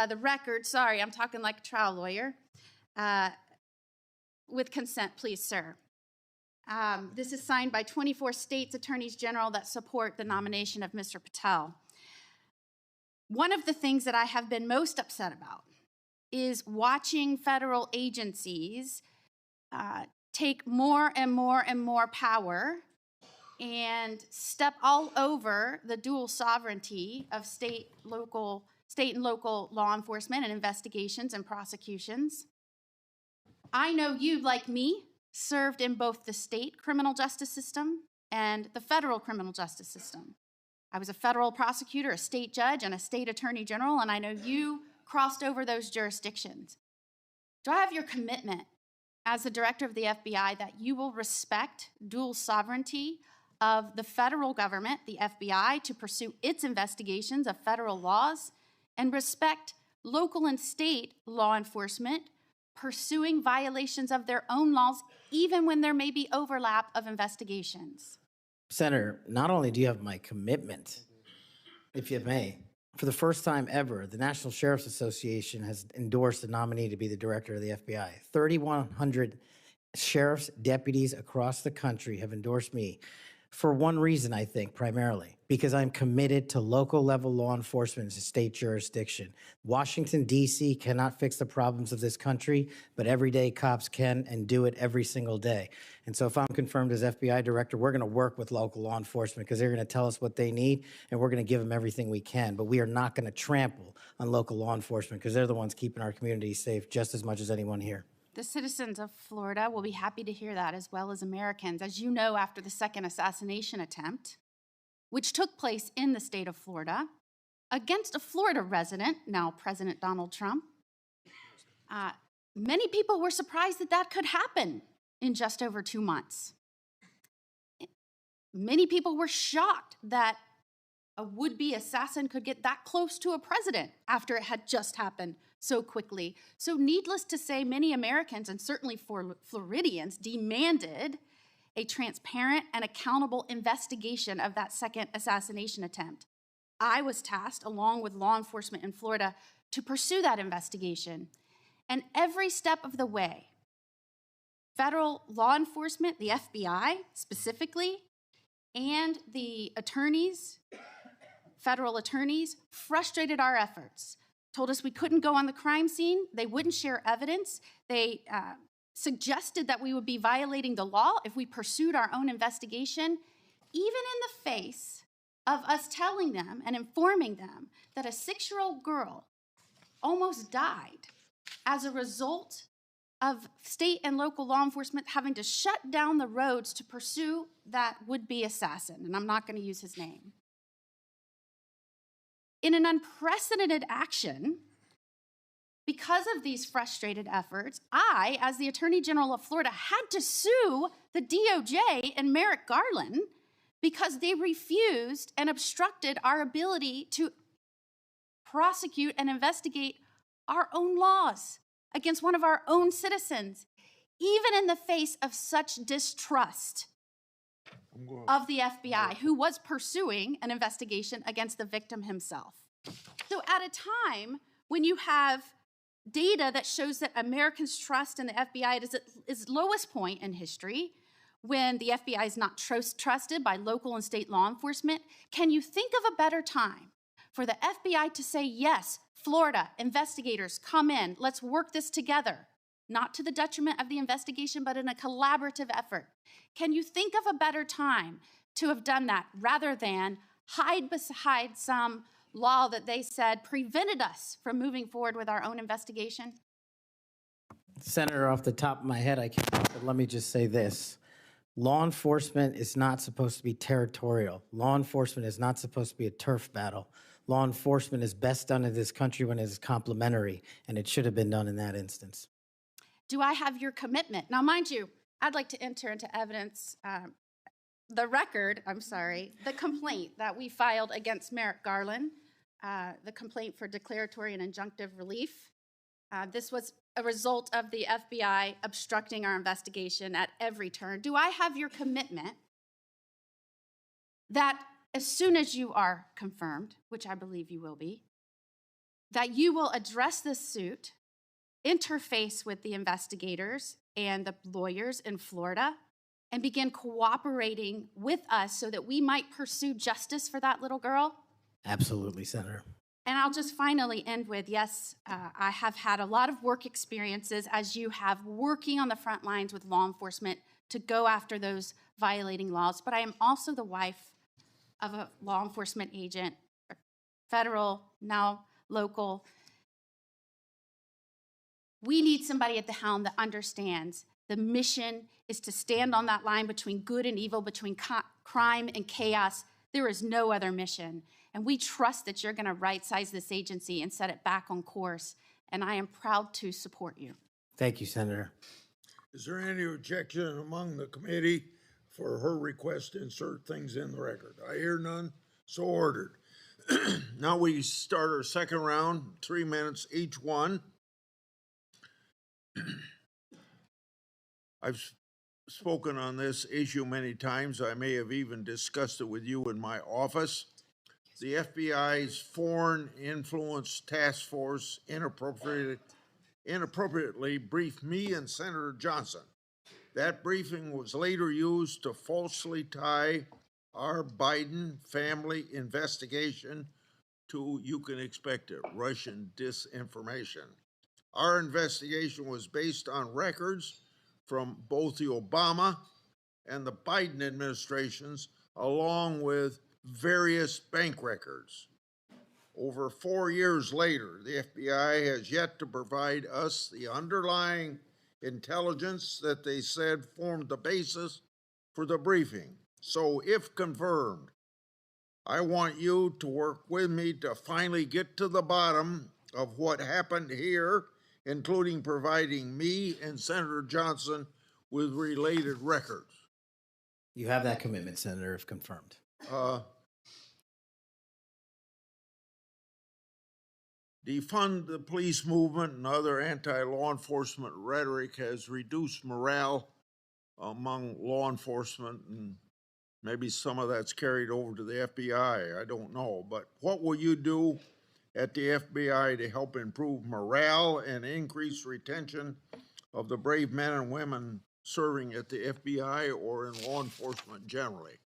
the record. Sorry, I'm talking like a trial lawyer. With consent, please, sir. This is signed by 24 states' attorneys general that support the nomination of Mr. Patel. One of the things that I have been most upset about is watching federal agencies take more and more and more power and step all over the dual sovereignty of state and local law enforcement and investigations and prosecutions. I know you, like me, served in both the state criminal justice system and the federal criminal justice system. I was a federal prosecutor, a state judge, and a state attorney general, and I know you crossed over those jurisdictions. Do I have your commitment as the director of the FBI that you will respect dual sovereignty of the federal government, the FBI, to pursue its investigations of federal laws, and respect local and state law enforcement pursuing violations of their own laws, even when there may be overlap of investigations? Senator, not only do you have my commitment, if you may, for the first time ever, the National Sheriff's Association has endorsed the nominee to be the director of the FBI. 3,100 sheriff's deputies across the country have endorsed me. For one reason, I think, primarily, because I'm committed to local level law enforcement in state jurisdiction. Washington, D.C. cannot fix the problems of this country, but everyday cops can and do it every single day. And so if I'm confirmed as FBI director, we're going to work with local law enforcement because they're going to tell us what they need, and we're going to give them everything we can. But we are not going to trample on local law enforcement because they're the ones keeping our communities safe just as much as anyone here. The citizens of Florida will be happy to hear that, as well as Americans. As you know, after the second assassination attempt, which took place in the state of Florida against a Florida resident, now President Donald Trump, many people were surprised that that could happen in just over 2 months. Many people were shocked that a would-be assassin could get that close to a president after it had just happened so quickly. So needless to say, many Americans, and certainly Floridians, demanded a transparent and accountable investigation of that second assassination attempt. I was tasked, along with law enforcement in Florida, to pursue that investigation. And every step of the way, federal law enforcement, the FBI specifically, and the attorneys, federal attorneys, frustrated our efforts, told us we couldn't go on the crime scene, they wouldn't share evidence, they suggested that we would be violating the law if we pursued our own investigation, even in the face of us telling them and informing them that a 6-year-old girl almost died as a result of state and local law enforcement having to shut down the roads to pursue that would-be assassin, and I'm not going to use his name. In an unprecedented action, because of these frustrated efforts, I, as the Attorney General of Florida, had to sue the DOJ and Merrick Garland because they refused and obstructed our ability to prosecute and investigate our own laws against one of our own citizens, even in the face of such distrust of the FBI, who was pursuing an investigation against the victim himself. So at a time when you have data that shows that Americans' trust in the FBI is at its lowest point in history, when the FBI is not trusted by local and state law enforcement, can you think of a better time for the FBI to say, yes, Florida, investigators, come in, let's work this together, not to the detriment of the investigation, but in a collaborative effort? Can you think of a better time to have done that rather than hide beside some law that they said prevented us from moving forward with our own investigation? Senator, off the top of my head, I can't, but let me just say this. Law enforcement is not supposed to be territorial. Law enforcement is not supposed to be a turf battle. Law enforcement is best done in this country when it is complementary, and it should have been done in that instance. Do I have your commitment? Now, mind you, I'd like to enter into evidence the complaint that we filed against Merrick Garland, the complaint for declaratory and injunctive relief. This was a result of the FBI obstructing our investigation at every turn. Do I have your commitment that as soon as you are confirmed, which I believe you will be, that you will address this suit, interface with the investigators and the lawyers in Florida, and begin cooperating with us so that we might pursue justice for that little girl? Absolutely, Senator. And I'll just finally end with, yes, I have had a lot of work experiences, as you have, working on the front lines with law enforcement to go after those violating laws, but I am also the wife of a law enforcement agent, federal, now local. We need somebody at the helm that understands the mission is to stand on that line between good and evil, between crime and chaos. There is no other mission. And we trust that you're going to right-size this agency and set it back on course. And I am proud to support you. Thank you, Senator. Is there any objection among the committee for her request to insert things in the record? I hear none, so ordered. Now we start our second round, 3 minutes each one. I've spoken on this issue many times. I may have even discussed it with you in my office. The FBI's Foreign Influence Task Force inappropriately briefed me and Senator Johnson. That briefing was later used to falsely tie our Biden family investigation to, you can expect it, Russian disinformation. Our investigation was based on records from both the Obama and the Biden administrations, along with various bank records. Over 4 years later, the FBI has yet to provide us the underlying intelligence that they said formed the basis for the briefing. So if confirmed, I want you to work with me to finally get to the bottom of what happened here, including providing me and Senator Johnson with related records. You have that commitment, Senator, if confirmed. Defund the police movement and other anti-law enforcement rhetoric has reduced morale among law enforcement, and maybe some of that's carried over to the FBI. I don't know. But what will you do at the FBI to help improve morale and increase retention of the brave men and women serving at the FBI or in law enforcement generally?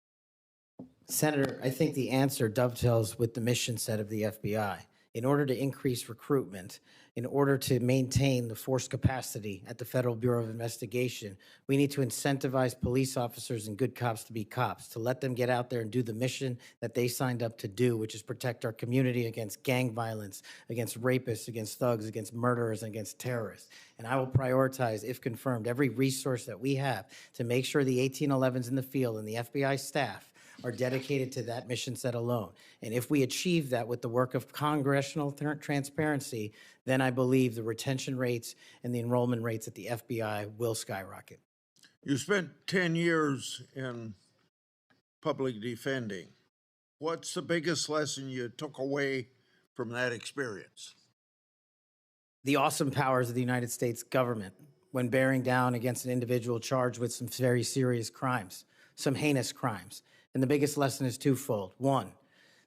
Senator, I think the answer dovetails with the mission set of the FBI. In order to increase recruitment, in order to maintain the force capacity at the Federal Bureau of Investigation, we need to incentivize police officers and good cops to be cops, to let them get out there and do the mission that they signed up to do, which is protect our community against gang violence, against rapists, against thugs, against murderers, and against terrorists. And I will prioritize, if confirmed, every resource that we have to make sure the 1811s in the field and the FBI staff are dedicated to that mission set alone. And if we achieve that with the work of congressional transparency, then I believe the retention rates and the enrollment rates at the FBI will skyrocket. You spent 10 years in public defending. What's the biggest lesson you took away from that experience? The awesome powers of the United States government when bearing down against an individual charged with some very serious crimes, some heinous crimes. And the biggest lesson is twofold. One,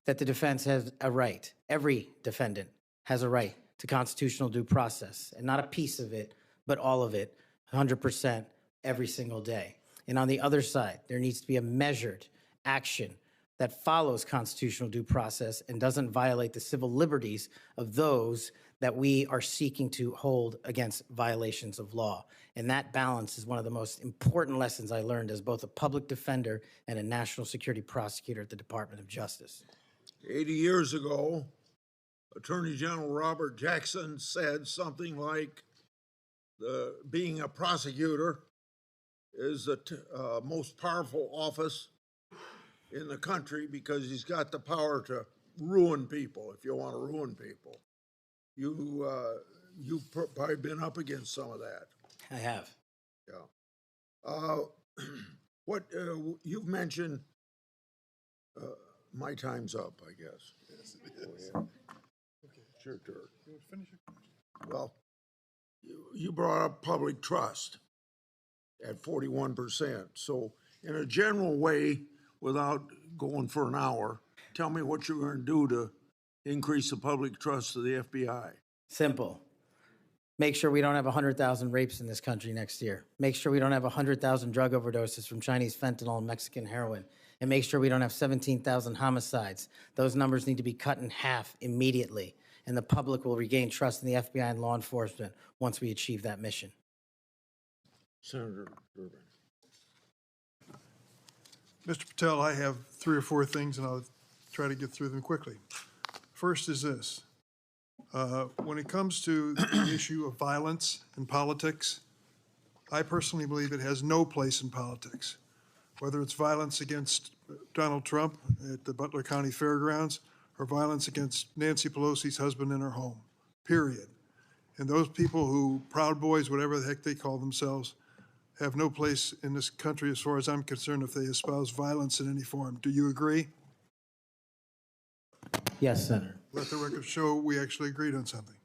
that the defense has a right, every defendant has a right to constitutional due process, and not a piece of it, but all of it, 100% every single day. And on the other side, there needs to be a measured action that follows constitutional due process and doesn't violate the civil liberties of those that we are seeking to hold against violations of law. And that balance is one of the most important lessons I learned as both a public defender and a national security prosecutor at the Department of Justice. 80 years ago, Attorney General Robert Jackson said something like, being a prosecutor is the most powerful office in the country because he's got the power to ruin people if you want to ruin people. You've probably been up against some of that. I have. Yeah. What you've mentioned, my time's up, I guess. Yes, it is. Okay, it's your turn. Finish your question. Well, you brought up public trust at 41%. So in a general way, without going for an hour, tell me what you're going to do to increase the public trust of the FBI. Simple. Make sure we don't have 100,000 rapes in this country next year. Make sure we don't have 100,000 drug overdoses from Chinese fentanyl and Mexican heroin. And make sure we don't have 17,000 homicides. Those numbers need to be cut in half immediately. And the public will regain trust in the FBI and law enforcement once we achieve that mission. Senator Durbin. Mr. Patel, I have 3 or 4 things, and I'll try to get through them quickly. First is this. When it comes to the issue of violence in politics, I personally believe it has no place in politics. Whether it's violence against Donald Trump at the Butler County Fairgrounds or violence against Nancy Pelosi's husband in her home, period. And those people who, Proud Boys, whatever the heck they call themselves, have no place in this country as far as I'm concerned if they espouse violence in any form. Do you agree? Yes, Senator. Let the record show we actually agreed on something.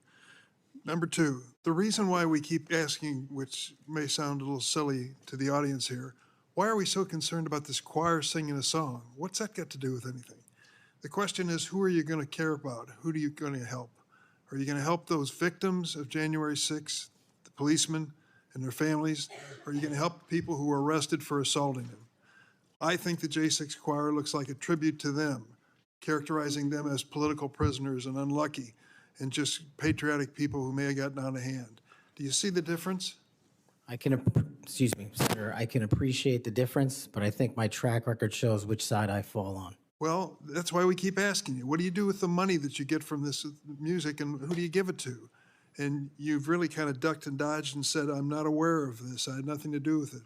Number 2, the reason why we keep asking, which may sound a little silly to the audience here, why are we so concerned about this choir singing a song? What's that got to do with anything? The question is, who are you going to care about? Who are you going to help? Are you going to help those victims of January 6th, the policemen and their families? Or are you going to help people who were arrested for assaulting them? I think the J6 choir looks like a tribute to them, characterizing them as political prisoners and unlucky and just patriotic people who may have gotten out of hand. Do you see the difference? Excuse me, Senator, I can appreciate the difference, but I think my track record shows which side I fall on. Well, that's why we keep asking you. What do you do with the money that you get from this music, and who do you give it to? And you've really kind of ducked and dodged and said, I'm not aware of this. I had nothing to do with it.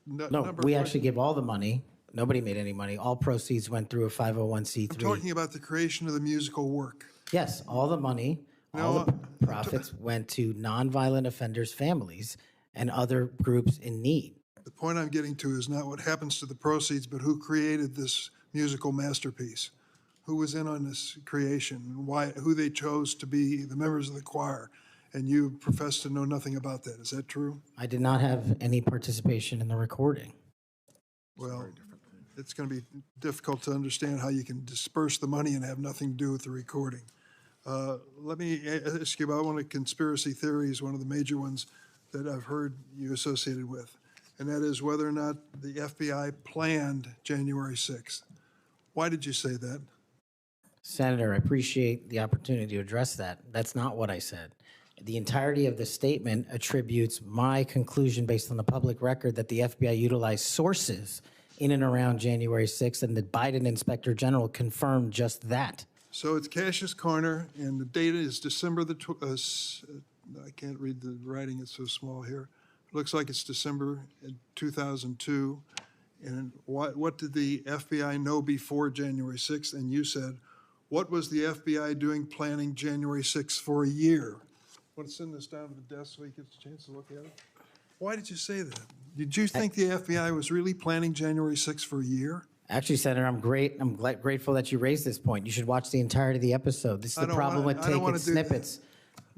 No, we actually give all the money. Nobody made any money. All proceeds went through a 501c3. I'm talking about the creation of the musical work. Yes, all the money, all the profits went to nonviolent offenders' families and other groups in need. The point I'm getting to is not what happens to the proceeds, but who created this musical masterpiece, who was in on this creation, and why, who they chose to be the members of the choir. And you profess to know nothing about that. Is that true? I did not have any participation in the recording. Well, it's going to be difficult to understand how you can disperse the money and have nothing to do with the recording. Let me ask you about one of the conspiracy theories, one of the major ones that I've heard you associated with, and that is whether or not the FBI planned January 6th. Why did you say that? Senator, I appreciate the opportunity to address that. That's not what I said. The entirety of the statement attributes my conclusion based on the public record that the FBI utilized sources in and around January 6th, and the Biden Inspector General confirmed just that. So it's Cash's Corner, and the date is December the, I can't read the writing, it's so small here. It looks like it's December 2002. And what did the FBI know before January 6th? And you said, what was the FBI doing planning January 6th for a year? Want to send this down to the desk so he gets a chance to look at it? Why did you say that? Did you think the FBI was really planning January 6th for a year? Actually, Senator, I'm grateful that you raised this point. You should watch the entirety of the episode. This is the problem with taking snippets.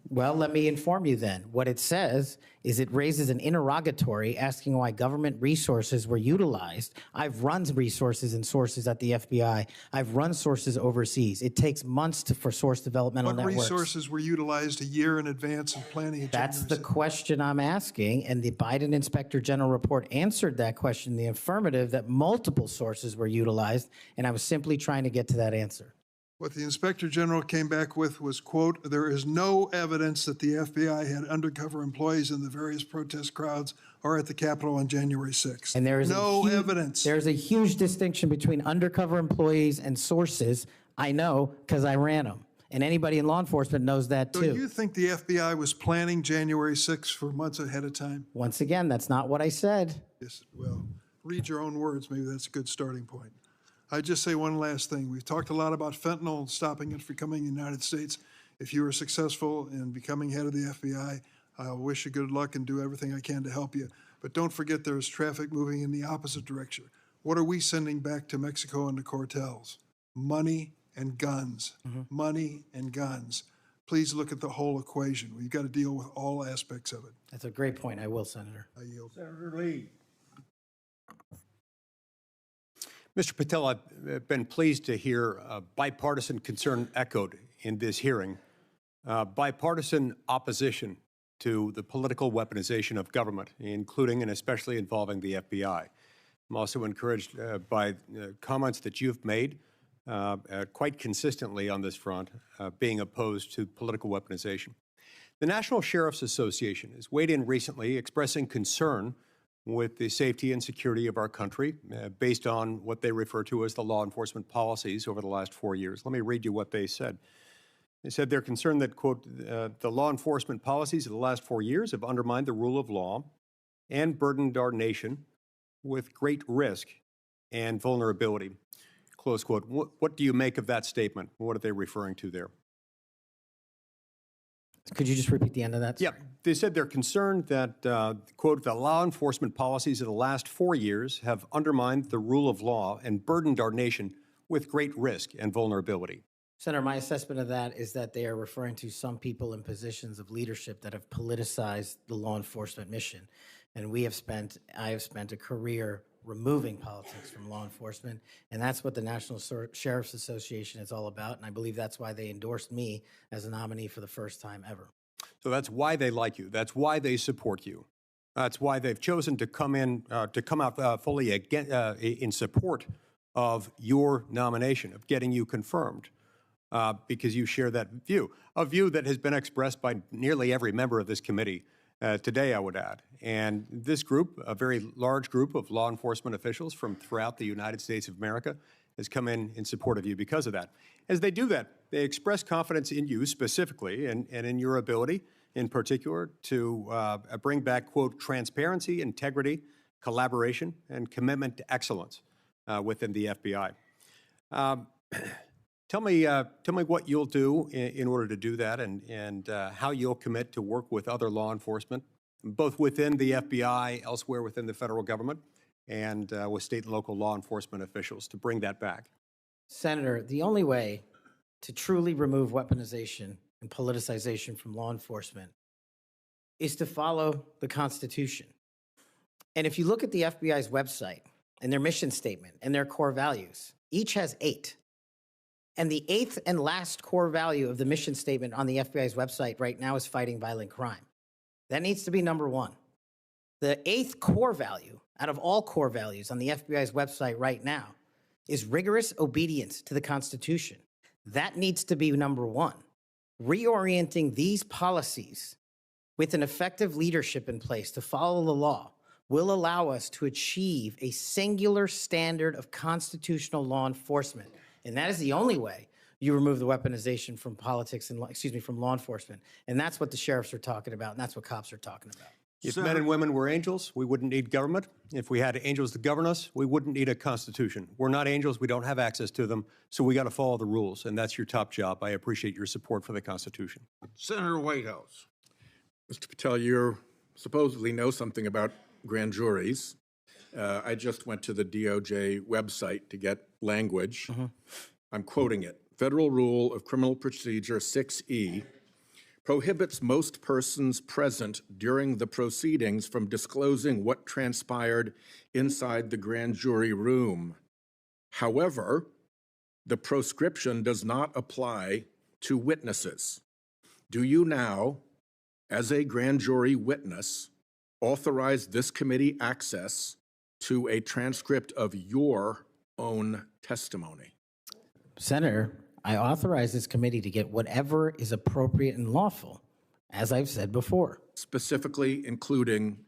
Well, let me inform you then. What it says is it raises an interrogatory asking why government resources were utilized. I've run resources and sources at the FBI. I've run sources overseas. It takes months for source developmental networks. What resources were utilized a year in advance of planning? That's the question I'm asking, and the Biden Inspector General report answered that question in the affirmative, that multiple sources were utilized, and I was simply trying to get to that answer. What the Inspector General came back with was, quote, there is no evidence that the FBI had undercover employees in the various protest crowds or at the Capitol on January 6th. And there is no evidence. There's a huge distinction between undercover employees and sources. I know because I ran them. And anybody in law enforcement knows that too. So you think the FBI was planning January 6th for months ahead of time? Once again, that's not what I said. Yes, well, read your own words. Maybe that's a good starting point. I'd just say one last thing. We've talked a lot about fentanyl and stopping it from coming to the United States. If you were successful in becoming head of the FBI, I wish you good luck and do everything I can to help you. But don't forget there's traffic moving in the opposite direction. What are we sending back to Mexico and the cartels? Money and guns. Money and guns. Please look at the whole equation. We've got to deal with all aspects of it. That's a great point. I will, Senator. I yield. Senator Lee. Mr. Patel, I've been pleased to hear bipartisan concern echoed in this hearing, bipartisan opposition to the political weaponization of government, including and especially involving the FBI. I'm also encouraged by comments that you've made quite consistently on this front, being opposed to political weaponization. The National Sheriff's Association has weighed in recently expressing concern with the safety and security of our country based on what they refer to as the law enforcement policies over the last 4 years. Let me read you what they said. They said they're concerned that, quote, the law enforcement policies of the last 4 years have undermined the rule of law and burdened our nation with great risk and vulnerability, close quote. What do you make of that statement? What are they referring to there? Could you just repeat the end of that? Yeah, they said they're concerned that, quote, the law enforcement policies of the last 4 years have undermined the rule of law and burdened our nation with great risk and vulnerability. Senator, my assessment of that is that they are referring to some people in positions of leadership that have politicized the law enforcement mission. And I have spent a career removing politics from law enforcement, and that's what the National Sheriff's Association is all about, and I believe that's why they endorsed me as a nominee for the first time ever. So that's why they like you. That's why they support you. That's why they've chosen to come out fully in support of your nomination, of getting you confirmed, because you share that view, a view that has been expressed by nearly every member of this committee today, I would add. And this group, a very large group of law enforcement officials from throughout the United States of America, has come in support of you because of that. As they do that, they express confidence in you specifically and in your ability in particular to bring back, quote, transparency, integrity, collaboration, and commitment to excellence within the FBI. Tell me what you'll do in order to do that, and how you'll commit to work with other law enforcement, both within the FBI, elsewhere within the federal government, and with state and local law enforcement officials to bring that back. Senator, the only way to truly remove weaponization and politicization from law enforcement is to follow the Constitution. And if you look at the FBI's website and their mission statement and their core values, each has 8. And the 8th and last core value of the mission statement on the FBI's website right now is fighting violent crime. That needs to be number 1. The 8th core value out of all core values on the FBI's website right now is rigorous obedience to the Constitution. That needs to be number 1. Reorienting these policies with an effective leadership in place to follow the law will allow us to achieve a singular standard of constitutional law enforcement. And that is the only way you remove the weaponization from politics and, from law enforcement. And that's what the sheriffs are talking about, and that's what cops are talking about. If men and women were angels, we wouldn't need government. If we had angels to govern us, we wouldn't need a constitution. We're not angels. We don't have access to them. So we got to follow the rules. And that's your top job. I appreciate your support for the Constitution. Senator Whitehouse. Mr. Patel, you supposedly know something about grand juries. I just went to the DOJ website to get language. I'm quoting it. Federal Rule of Criminal Procedure 6E prohibits most persons present during the proceedings from disclosing what transpired inside the grand jury room. However, the proscription does not apply to witnesses. Do you now, as a grand jury witness, authorize this committee access to a transcript of your own testimony? Senator, I authorize this committee to get whatever is appropriate and lawful, as I've said before. Specifically including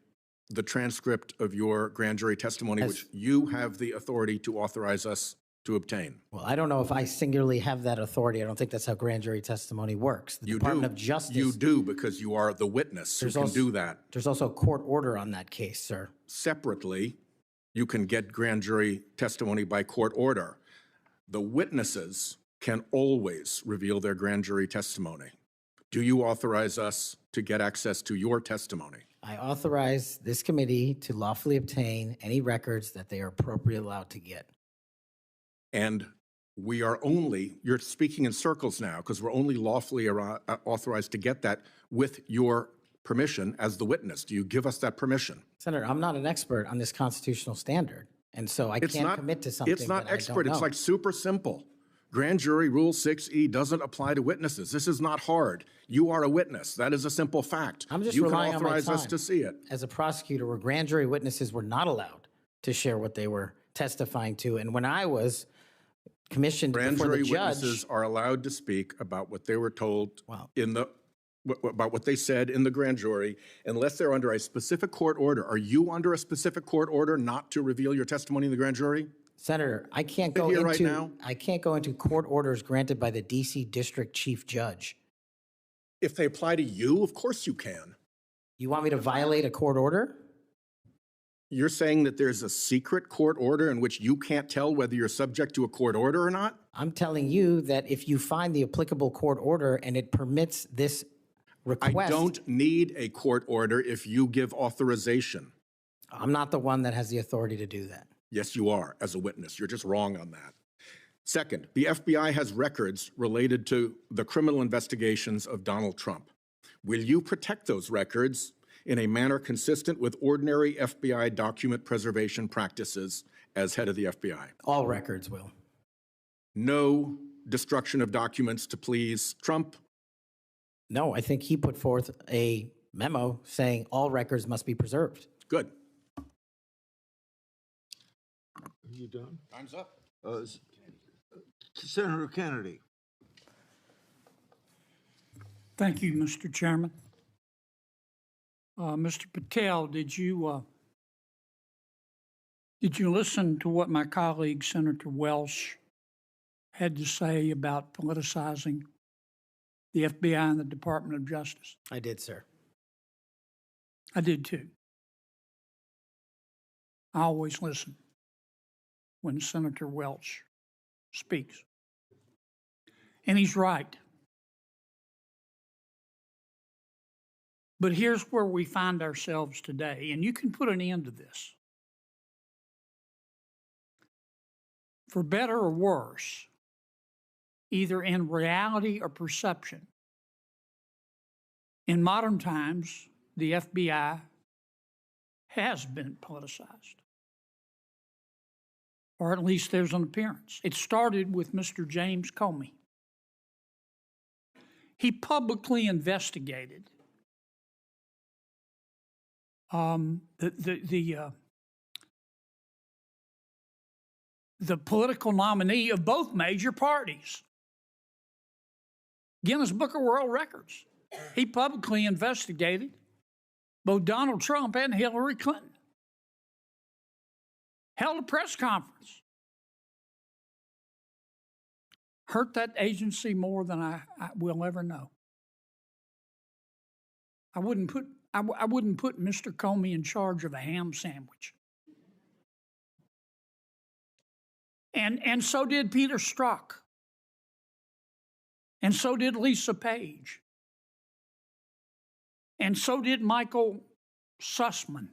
the transcript of your grand jury testimony, which you have the authority to authorize us to obtain. Well, I don't know if I singularly have that authority. I don't think that's how grand jury testimony works. The Department of Justice. You do, because you are the witness who can do that. There's also a court order on that case, sir. Separately, you can get grand jury testimony by court order. The witnesses can always reveal their grand jury testimony. Do you authorize us to get access to your testimony? I authorize this committee to lawfully obtain any records that they are appropriately allowed to get. And we are only, you're speaking in circles now, because we're only lawfully authorized to get that with your permission as the witness. Do you give us that permission? Senator, I'm not an expert on this constitutional standard, and so I can't commit to something It's not that expert. I don't know. It's like super simple. Grand jury rule 6E doesn't apply to witnesses. This is not hard. You are a witness. That is a simple fact. I'm just you relying can on my authorize us time to see it. as a prosecutor, where grand jury witnesses were not allowed to share what they were testifying to. And when I was commissioned Grand before jury the judge, witnesses are allowed to speak about what they were told in the about what they said in the grand jury, unless they're under a specific court order. Are you under a specific court order not to reveal your testimony in the grand jury? Senator, I can't go Here right into now? I can't go into court orders granted by the DC District Chief Judge. If they apply to you, of course you can. You want me to violate a court order? You're saying that there's a secret court order in which you can't tell whether you're subject to a court order or not? I'm telling you that if you find the applicable court order and it permits this request. I don't need a court order if you give authorization. I'm not the one that has the authority to do that. Yes, you are, as a witness. You're just wrong on that. Second, the FBI has records related to the criminal investigations of Donald Trump. Will you protect those records in a manner consistent with ordinary FBI document preservation practices as head of the FBI? All records will. No destruction of documents to please Trump? No, I think he put forth a memo saying all records must be preserved. Good. Are you done? Time's up. Senator Kennedy. Thank you, Mr. Chairman. Mr. Patel, did you listen to what my colleague, Senator Welsh, had to say about politicizing the FBI and the Department of Justice? I did, sir. I did too. I always listen when Senator Welch speaks. And he's right. But here's where we find ourselves today, and you can put an end to this. For better or worse, either in reality or perception, in modern times, the FBI has been politicized. Or at least there's an appearance. It started with Mr. James Comey. He publicly investigated the political nominee of both major parties. Guinness Book of World Records. He publicly investigated both Donald Trump and Hillary Clinton. Held a press conference. Hurt that agency more than I will ever know. I wouldn't put Mr. Comey in charge of a ham sandwich. And so did Peter Strzok. And so did Lisa Page. And so did Michael Sussman.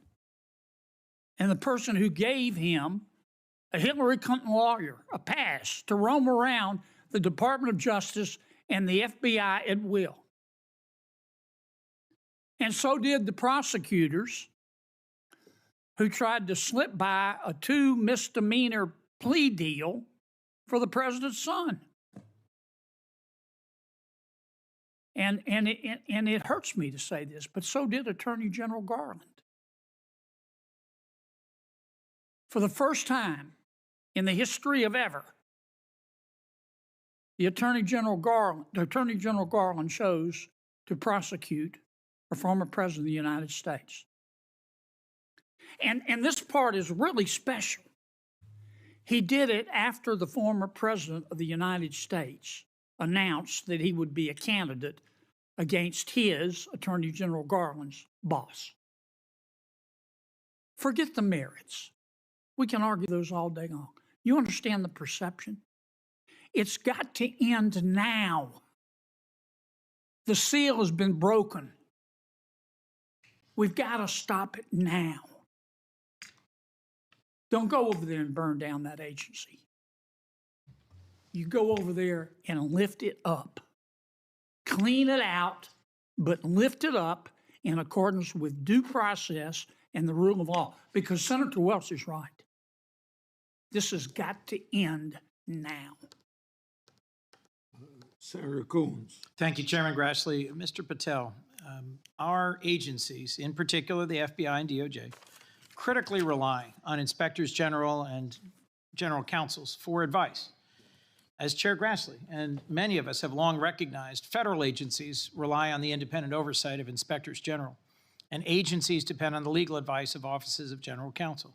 And the person who gave him, a Hillary Clinton lawyer, a pass to roam around the Department of Justice and the FBI at will. And so did the prosecutors who tried to slip by a 2 misdemeanor plea deal for the president's son. And it hurts me to say this, but so did Attorney General Garland. For the first time in the history of ever, the Attorney General Garland chose to prosecute a former president of the United States. And this part is really special. He did it after the former president of the United States announced that he would be a candidate against his, Attorney General Garland's, boss. Forget the merits. We can argue those all day long. You understand the perception? It's got to end now. The seal has been broken. We've got to stop it now. Don't go over there and burn down that agency. You go over there and lift it up. Clean it out, but lift it up in accordance with due process and the rule of law. Because Senator Welch is right. This has got to end now. Senator Coons. Thank you, Chairman Grassley. Mr. Patel, our agencies, in particular the FBI and DOJ, critically rely on inspectors general and general counsels for advice. As Chair Grassley and many of us have long recognized, federal agencies rely on the independent oversight of inspectors general, and agencies depend on the legal advice of offices of general counsel.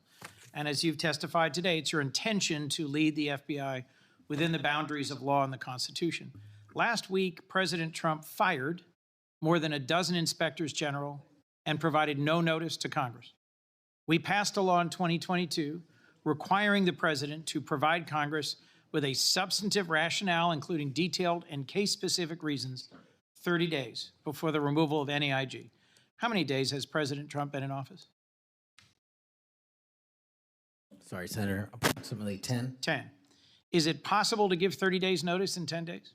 And as you've testified today, it's your intention to lead the FBI within the boundaries of law and the Constitution. Last week, President Trump fired more than a dozen inspectors general and provided no notice to Congress. We passed a law in 2022 requiring the president to provide Congress with a substantive rationale, including detailed and case-specific reasons, 30 days before the removal of any IG. How many days has President Trump been in office? Sorry, Senator, approximately 10. 10. Is it possible to give 30 days notice in 10 days?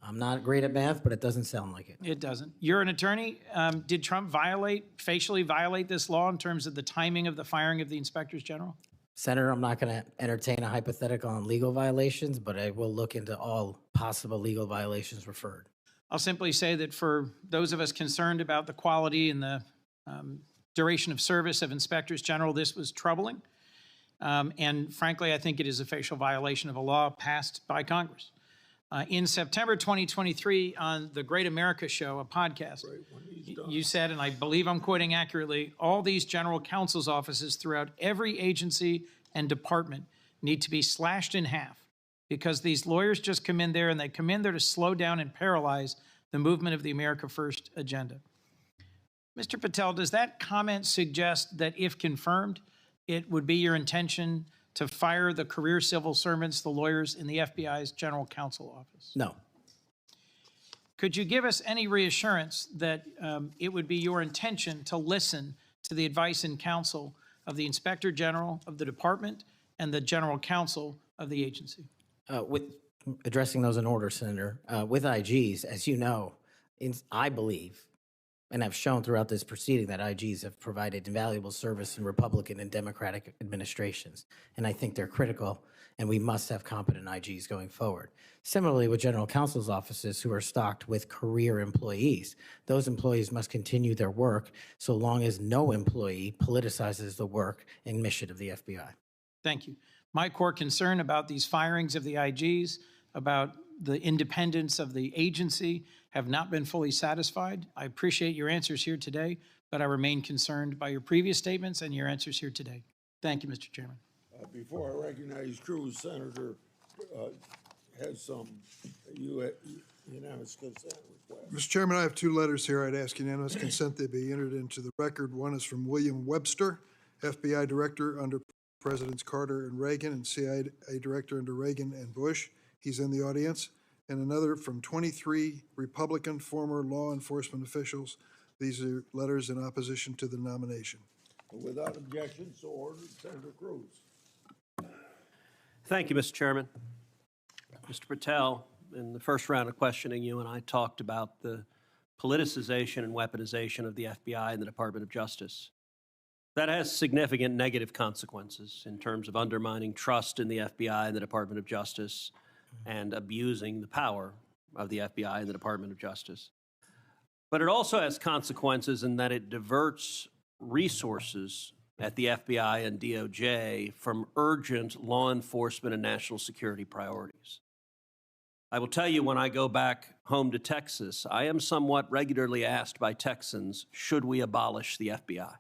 I'm not great at math, but it doesn't sound like it. It doesn't. You're an attorney. Did Trump facially violate this law in terms of the timing of the firing of the inspectors general? Senator, I'm not going to entertain a hypothetical on legal violations, but I will look into all possible legal violations referred. I'll simply say that for those of us concerned about the quality and the duration of service of inspectors general, this was troubling. And frankly, I think it is a facial violation of a law passed by Congress. In September 2023, on the Great America Show, a podcast, you said, and I believe I'm quoting accurately, all these general counsel's offices throughout every agency and department need to be slashed in half because these lawyers just come in there and they come in there to slow down and paralyze the movement of the America First agenda. Mr. Patel, does that comment suggest that if confirmed, it would be your intention to fire the career civil servants, the lawyers in the FBI's General Counsel Office? No. Could you give us any reassurance that it would be your intention to listen to the advice and counsel of the Inspector General of the Department and the General Counsel of the agency? With addressing those in order, Senator, with IGs, as you know, I believe, and I've shown throughout this proceeding that IGs have provided invaluable service in Republican and Democratic administrations. And I think they're critical, and we must have competent IGs going forward. Similarly, with general counsel's offices who are stocked with career employees, those employees must continue their work so long as no employee politicizes the work and mission of the FBI. Thank you. My core concern about these firings of the IGs, about the independence of the agency, have not been fully satisfied. I appreciate your answers here today, but I remain concerned by your previous statements and your answers here today. Thank you, Mr. Chairman. Before I recognize Cruz, Senator has some unanimous consent request. Mr. Chairman, I have two letters here. I'd ask unanimous consent they be entered into the record. One is from William Webster, FBI Director under Presidents Carter and Reagan, and CIA Director under Reagan and Bush. He's in the audience. And another from 23 Republican former law enforcement officials. These are letters in opposition to the nomination. Without objection, so ordered. Senator Cruz. Thank you, Mr. Chairman. Mr. Patel, in the first round of questioning, you and I talked about the politicization and weaponization of the FBI and the Department of Justice. That has significant negative consequences in terms of undermining trust in the FBI and the Department of Justice and abusing the power of the FBI and the Department of Justice. But it also has consequences in that it diverts resources at the FBI and DOJ from urgent law enforcement and national security priorities. I will tell you, when I go back home to Texas, I am somewhat regularly asked by Texans, should we abolish the FBI?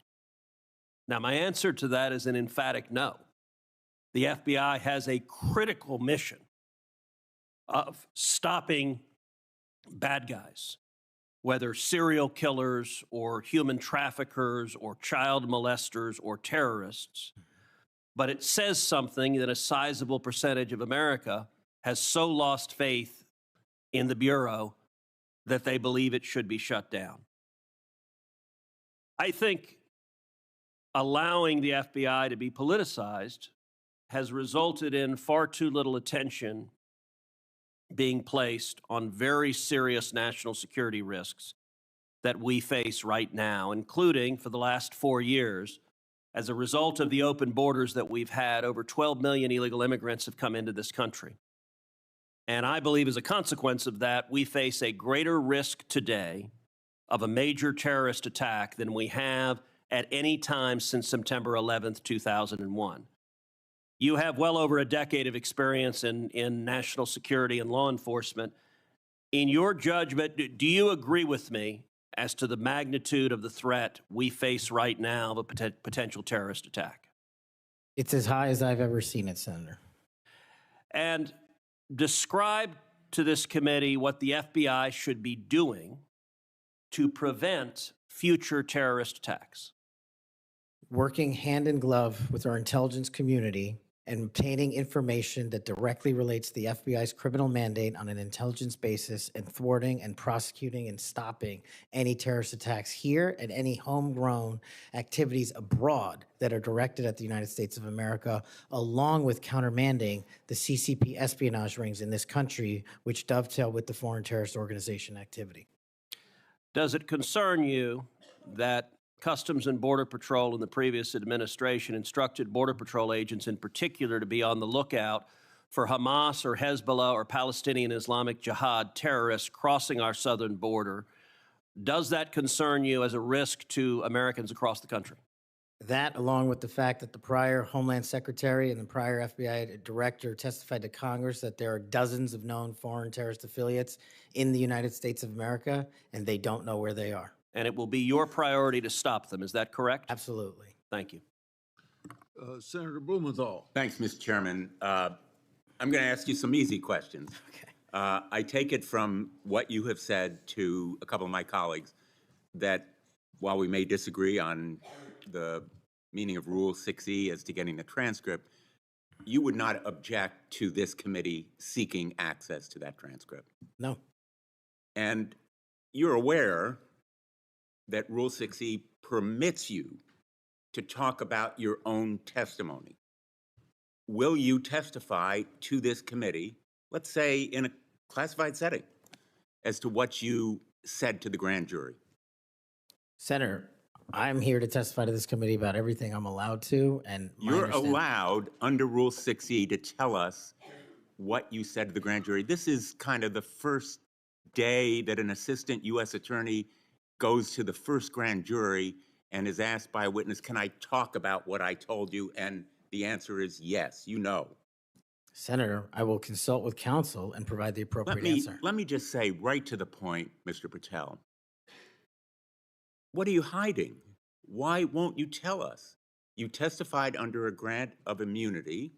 Now, my answer to that is an emphatic no. The FBI has a critical mission of stopping bad guys, whether serial killers or human traffickers or child molesters or terrorists. But it says something that a sizable percentage of America has so lost faith in the Bureau that they believe it should be shut down. I think allowing the FBI to be politicized has resulted in far too little attention being placed on very serious national security risks that we face right now, including for the last 4 years. As a result of the open borders that we've had, over 12 million illegal immigrants have come into this country. And I believe as a consequence of that, we face a greater risk today of a major terrorist attack than we have at any time since September 11th, 2001. You have well over a decade of experience in national security and law enforcement. In your judgment, do you agree with me as to the magnitude of the threat we face right now of a potential terrorist attack? It's as high as I've ever seen it, Senator. And describe to this committee what the FBI should be doing to prevent future terrorist attacks. Working hand in glove with our intelligence community and obtaining information that directly relates to the FBI's criminal mandate on an intelligence basis, and thwarting and prosecuting and stopping any terrorist attacks here and any homegrown activities abroad that are directed at the United States of America, along with countermanding the CCP espionage rings in this country, which dovetail with the foreign terrorist organization activity. Does it concern you that Customs and Border Patrol in the previous administration instructed Border Patrol agents in particular to be on the lookout for Hamas or Hezbollah or Palestinian Islamic Jihad terrorists crossing our southern border. Does that concern you as a risk to Americans across the country? That, along with the fact that the prior Homeland Secretary and the prior FBI Director testified to Congress that there are dozens of known foreign terrorist affiliates in the United States of America, and they don't know where they are. And it will be your priority to stop them, is that correct? Absolutely. Thank you. Senator Blumenthal. Thanks, Mr. Chairman. I'm going to ask you some easy questions. Okay. I take it from what you have said to a couple of my colleagues that while we may disagree on the meaning of Rule 6E as to getting the transcript, you would not object to this committee seeking access to that transcript. No. And you're aware that Rule 6E permits you to talk about your own testimony. Will you testify to this committee, let's say in a classified setting, as to what you said to the grand jury? Senator, I'm here to testify to this committee about everything I'm allowed to, and You're allowed under Rule 6E to tell us what you said to the grand jury. This is kind of the first day that an assistant U.S. attorney goes to the first grand jury and is asked by a witness, can I talk about what I told you? And the answer is yes, you know. Senator, I will consult with counsel and provide the appropriate answer. Let me just say right to the point, Mr. Patel. What are you hiding? Why won't you tell us? You testified under a grant of immunity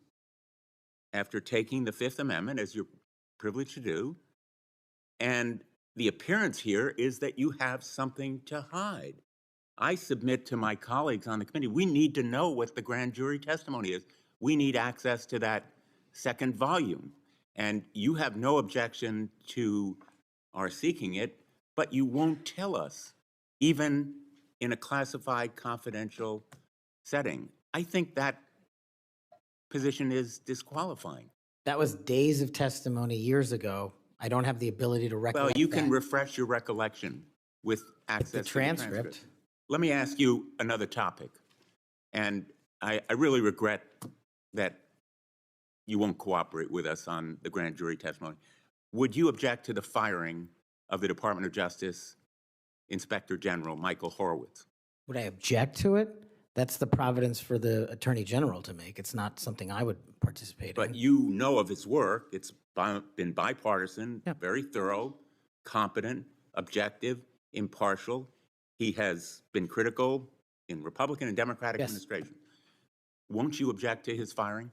after taking the Fifth Amendment, as you're privileged to do, and the appearance here is that you have something to hide. I submit to my colleagues on the committee, we need to know what the grand jury testimony is. We need access to that second volume. And you have no objection to our seeking it, but you won't tell us, even in a classified confidential setting. I think that position is disqualifying. That was days of testimony years ago. I don't have the ability to recollect Well, you can that. refresh your recollection with access The to transcript. Let me ask you another topic. And I really regret that you won't cooperate with us on the grand jury testimony. Would you object to the firing of the Department of Justice Inspector General Michael Horowitz? Would I object to it? That's the providence for the Attorney General to make. It's not something I would participate in. But you know of his work. It's been bipartisan, very thorough, competent, objective, impartial. He has been critical in Republican and Democratic administration. Won't you object to his firing?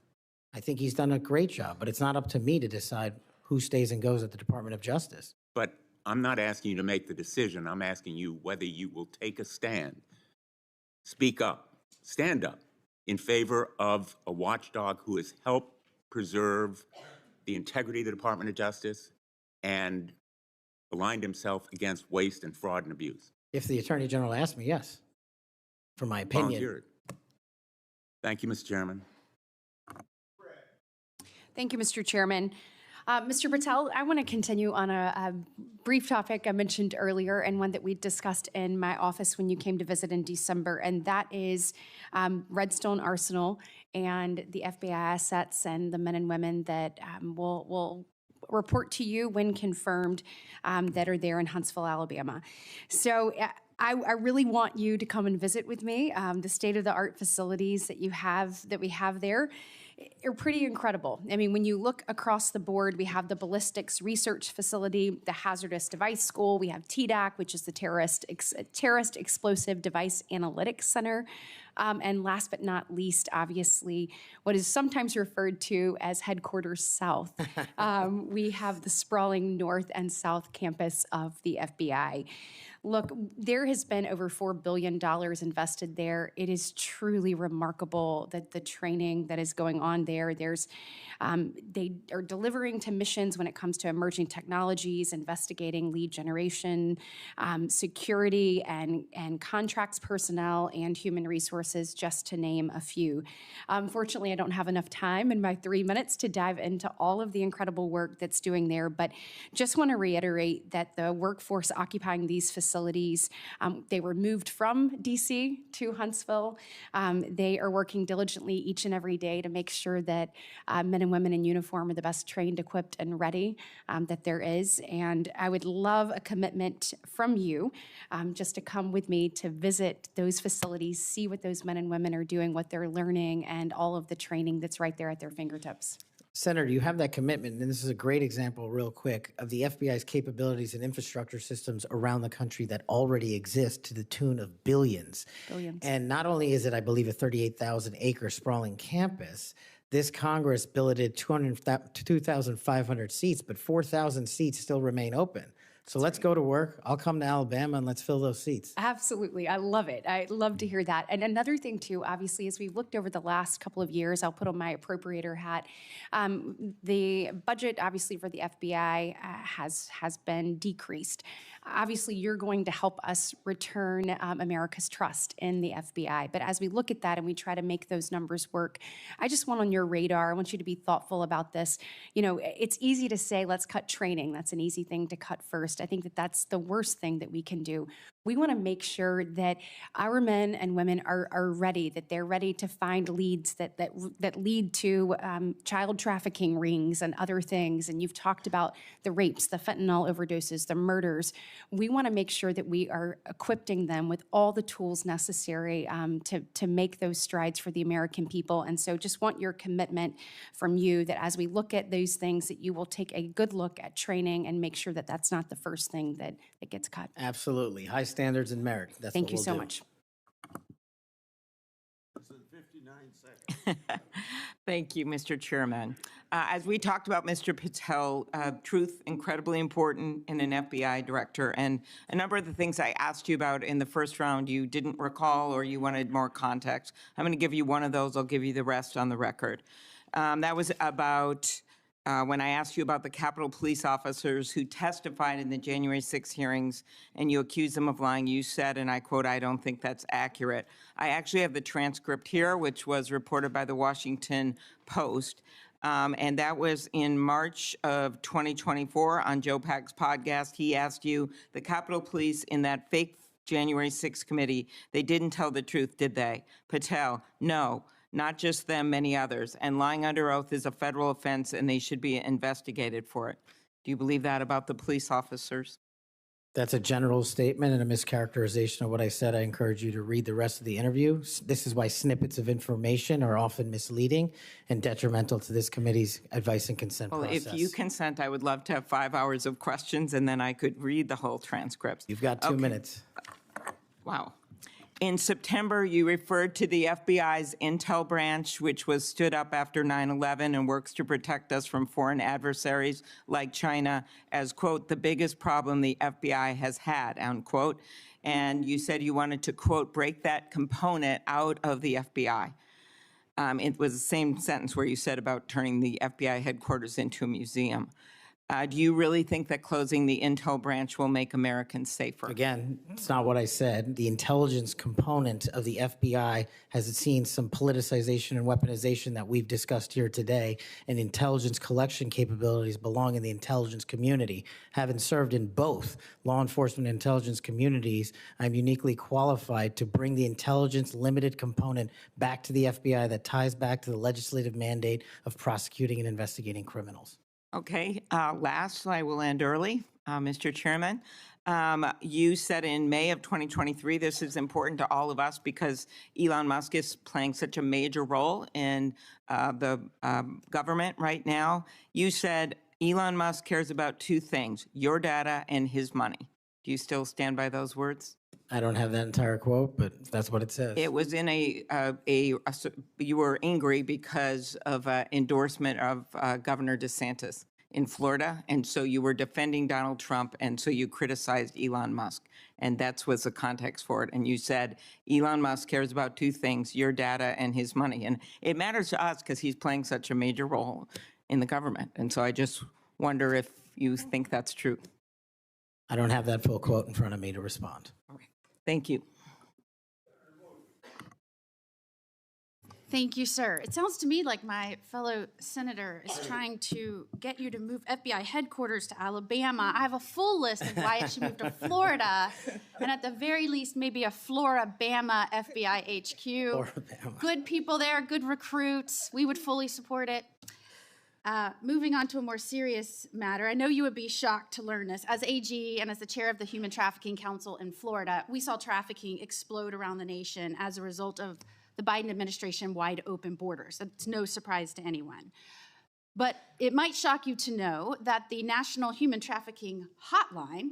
I think he's done a great job, but it's not up to me to decide who stays and goes at the Department of Justice. But I'm not asking you to make the decision. I'm asking you whether you will take a stand, speak up, stand up in favor of a watchdog who has helped preserve the integrity of the Department of Justice and aligned himself against waste and fraud and abuse. If the Attorney General asked me, yes, for my opinion. Volunteered. Thank you, Mr. Chairman. Thank you, Mr. Chairman. Mr. Patel, I want to continue on a brief topic I mentioned earlier and one that we discussed in my office when you came to visit in December, and that is Redstone Arsenal and the FBI assets and the men and women that will report to you when confirmed that are there in Huntsville, Alabama. So I really want you to come and visit with me. The state-of-the-art facilities that we have there are pretty incredible. I mean, when you look across the board, we have the ballistics research facility, the hazardous device school, we have TDAC, which is the terrorist explosive device analytics center, and last but not least, obviously, what is sometimes referred to as Headquarters South. We have the sprawling north and south campus of the FBI. Look, there has been over $4 billion invested there. It is truly remarkable that the training that is going on there. They are delivering to missions when it comes to emerging technologies, investigating lead generation, security, and contracts personnel and human resources, just to name a few. Unfortunately, I don't have enough time in my 3 minutes to dive into all of the incredible work that's doing there, but just want to reiterate that the workforce occupying these facilities facilities. They were moved from DC to Huntsville. They are working diligently each and every day to make sure that men and women in uniform are the best trained, equipped, and ready that there is. And I would love a commitment from you just to come with me to visit those facilities, see what those men and women are doing, what they're learning, and all of the training that's right there at their fingertips. Senator, you have that commitment, and this is a great example, real quick, of the FBI's capabilities and infrastructure systems around the country that already exist to the tune of billions. Billions. And not only is it, I believe, a 38,000-acre sprawling campus, this Congress billeted 2,500 seats, but 4,000 seats still remain open. So let's go to work. I'll come to Alabama and let's fill those seats. Absolutely. I love it. I love to hear that. And another thing, too, obviously, as we've looked over the last couple of years, I'll put on my appropriator hat. The budget, obviously, for the FBI has been decreased. Obviously, you're going to help us return America's trust in the FBI. But as we look at that and we try to make those numbers work, I just want on your radar, I want you to be thoughtful about this. You know, it's easy to say, let's cut training. That's an easy thing to cut first. I think that that's the worst thing that we can do. We want to make sure that our men and women are ready, that they're ready to find leads that lead to child trafficking rings and other things. And you've talked about the rapes, the fentanyl overdoses, the murders. We want to make sure that we are equipping them with all the tools necessary to make those strides for the American people. And so just want your commitment from you that as we look at those things, that you will take a good look at training and make sure that that's not the first thing that gets cut. Absolutely. High standards and merit. That's Thank what you we'll so do. much. Thank you, Mr. Chairman. As we talked about, Mr. Patel, truth, incredibly important in an FBI director. And a number of the things I asked you about in the first round you didn't recall or you wanted more context. I'm going to give you one of those. I'll give you the rest on the record. That was about when I asked you about the Capitol Police officers who testified in the January 6 hearings and you accused them of lying. You said, and I quote, "I don't think that's accurate." I actually have the transcript here, which was reported by the Washington Post. And that was in March of 2024 on Joe Pack's podcast. He asked you, the Capitol Police in that fake January 6 committee, they didn't tell the truth, did they? Patel, no. Not just them, many others. And lying under oath is a federal offense and they should be investigated for it. Do you believe that about the police officers? That's a general statement and a mischaracterization of what I said. I encourage you to read the rest of the interview. This is why snippets of information are often misleading and detrimental to this committee's advice and consent process. If you consent, I would love to have 5 hours of questions and then I could read the whole transcript. You've got 2 minutes. Wow. In September, you referred to the FBI's intel branch, which was stood up after 9/11 and works to protect us from foreign adversaries like China, as, quote, the biggest problem the FBI has had, unquote. And you said you wanted to, quote, break that component out of the FBI. It was the same sentence where you said about turning the FBI headquarters into a museum. Do you really think that closing the intel branch will make Americans safer? Again, it's not what I said. The intelligence component of the FBI has seen some politicization and weaponization that we've discussed here today, and intelligence collection capabilities belong in the intelligence community. Having served in both law enforcement and intelligence communities, I'm uniquely qualified to bring the intelligence limited component back to the FBI that ties back to the legislative mandate of prosecuting and investigating criminals. Okay, last, I will end early, Mr. Chairman. You said in May of 2023, this is important to all of us because Elon Musk is playing such a major role in the government right now. You said Elon Musk cares about 2 things, your data and his money. Do you still stand by those words? I don't have that entire quote, but that's what it says. It was in you were angry because of an endorsement of Governor DeSantis in Florida, and so you were defending Donald Trump, and so you criticized Elon Musk, and that was the context for it. And you said Elon Musk cares about 2 things, your data and his money. And it matters to us because he's playing such a major role in the government. And so I just wonder if you think that's true. I don't have that full quote in front of me to respond. Thank you. Thank you, sir. It sounds to me like my fellow senator is trying to get you to move FBI headquarters to Alabama. I have a full list of why it should move to Florida, and at the very least, maybe a Florabama FBI HQ. Florabama. Good people there, good recruits. We would fully support it. Moving on to a more serious matter, I know you would be shocked to learn this. As AG and as the chair of the Human Trafficking Council in Florida, we saw trafficking explode around the nation as a result of the Biden administration wide open borders. That's no surprise to anyone. But it might shock you to know that the National Human Trafficking Hotline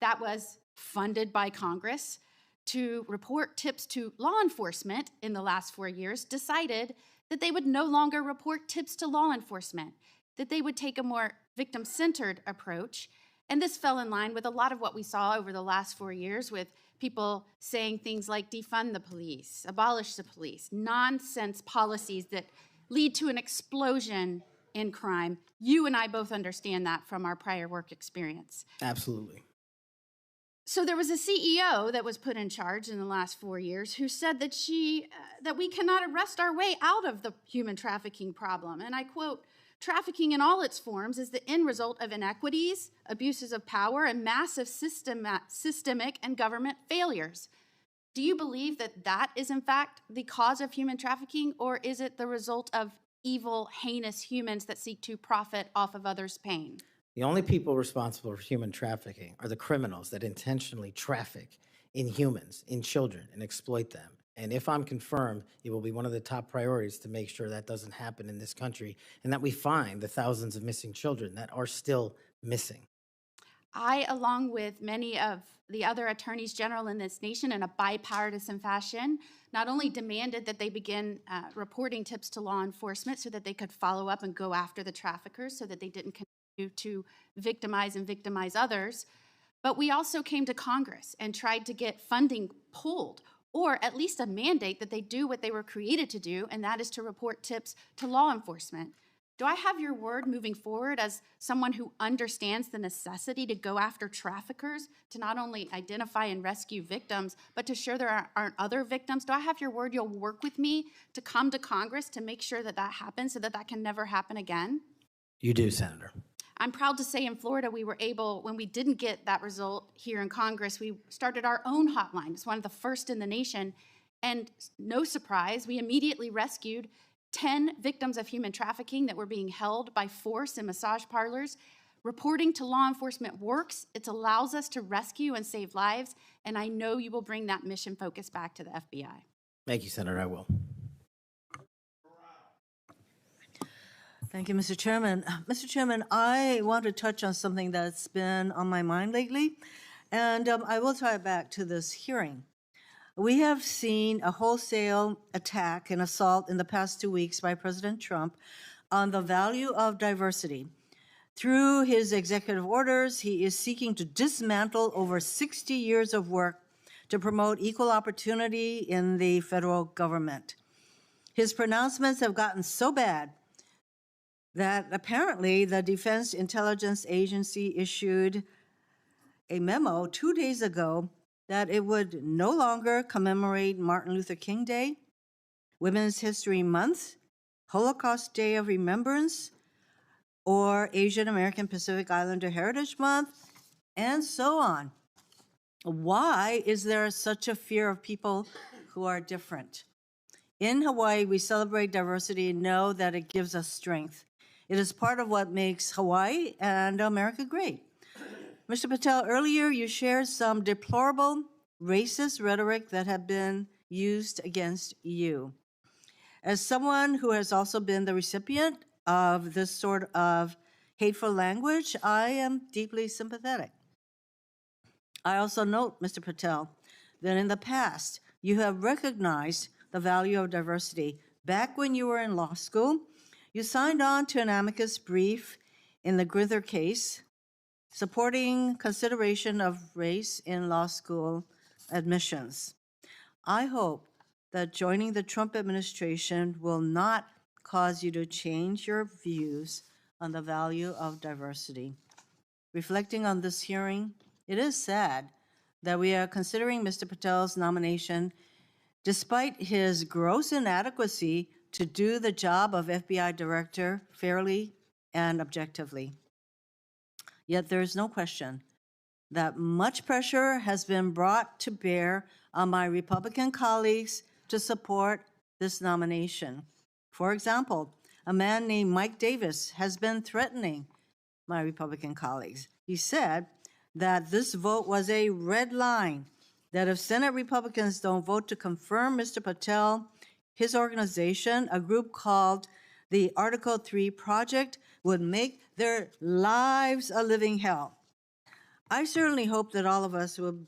that was funded by Congress to report tips to law enforcement in the last 4 years decided that they would no longer report tips to law enforcement, that they would take a more victim-centered approach. And this fell in line with a lot of what we saw over the last 4 years with people saying things like defund the police, abolish the police, nonsense policies that lead to an explosion in crime. You and I both understand that from our prior work experience. Absolutely. So there was a CEO that was put in charge in the last 4 years who said that that we cannot arrest our way out of the human trafficking problem. And I quote, "Trafficking in all its forms is the end result of inequities, abuses of power, and massive systemic and government failures." Do you believe that that is in fact the cause of human trafficking, or is it the result of evil, heinous humans that seek to profit off of others' pain? The only people responsible for human trafficking are the criminals that intentionally traffic in humans, in children, and exploit them. And if I'm confirmed, it will be one of the top priorities to make sure that doesn't happen in this country and that we find the thousands of missing children that are still missing. I, along with many of the other attorneys general in this nation in a bipartisan fashion, not only demanded that they begin reporting tips to law enforcement so that they could follow up and go after the traffickers so that they didn't continue to victimize others, but we also came to Congress and tried to get funding pulled, or at least a mandate that they do what they were created to do, and that is to report tips to law enforcement. Do I have your word moving forward as someone who understands the necessity to go after traffickers, to not only identify and rescue victims, but to ensure there aren't other victims? Do I have your word you'll work with me to come to Congress to make sure that that happens so that that can never happen again? You do, Senator. I'm proud to say in Florida, we were able, when we didn't get that result here in Congress, we started our own hotline. It's one of the first in the nation. And no surprise, we immediately rescued 10 victims of human trafficking that were being held by force in massage parlors. Reporting to law enforcement works. It allows us to rescue and save lives. And I know you will bring that mission focus back to the FBI. Thank you, Senator. I will. Thank you, Mr. Chairman. Mr. Chairman, I want to touch on something that's been on my mind lately, and I will tie it back to this hearing. We have seen a wholesale attack and assault in the past 2 weeks by President Trump on the value of diversity. Through his executive orders, he is seeking to dismantle over 60 years of work to promote equal opportunity in the federal government. His pronouncements have gotten so bad that apparently the Defense Intelligence Agency issued a memo 2 days ago that it would no longer commemorate Martin Luther King Day, Women's History Month, Holocaust Day of Remembrance, or Asian American Pacific Islander Heritage Month, and so on. Why is there such a fear of people who are different? In Hawaii, we celebrate diversity and know that it gives us strength. It is part of what makes Hawaii and America great. Mr. Patel, earlier you shared some deplorable racist rhetoric that had been used against you. As someone who has also been the recipient of this sort of hateful language, I am deeply sympathetic. I also note, Mr. Patel, that in the past you have recognized the value of diversity. Back when you were in law school, you signed on to an amicus brief in the Grither case, supporting consideration of race in law school admissions. I hope that joining the Trump administration will not cause you to change your views on the value of diversity. Reflecting on this hearing, it is sad that we are considering Mr. Patel's nomination despite his gross inadequacy to do the job of FBI director fairly and objectively. Yet there is no question that much pressure has been brought to bear on my Republican colleagues to support this nomination. For example, a man named Mike Davis has been threatening my Republican colleagues. He said that this vote was a red line, that if Senate Republicans don't vote to confirm Mr. Patel, his organization, a group called the Article 3 Project, would make their lives a living hell. I certainly hope that all of us will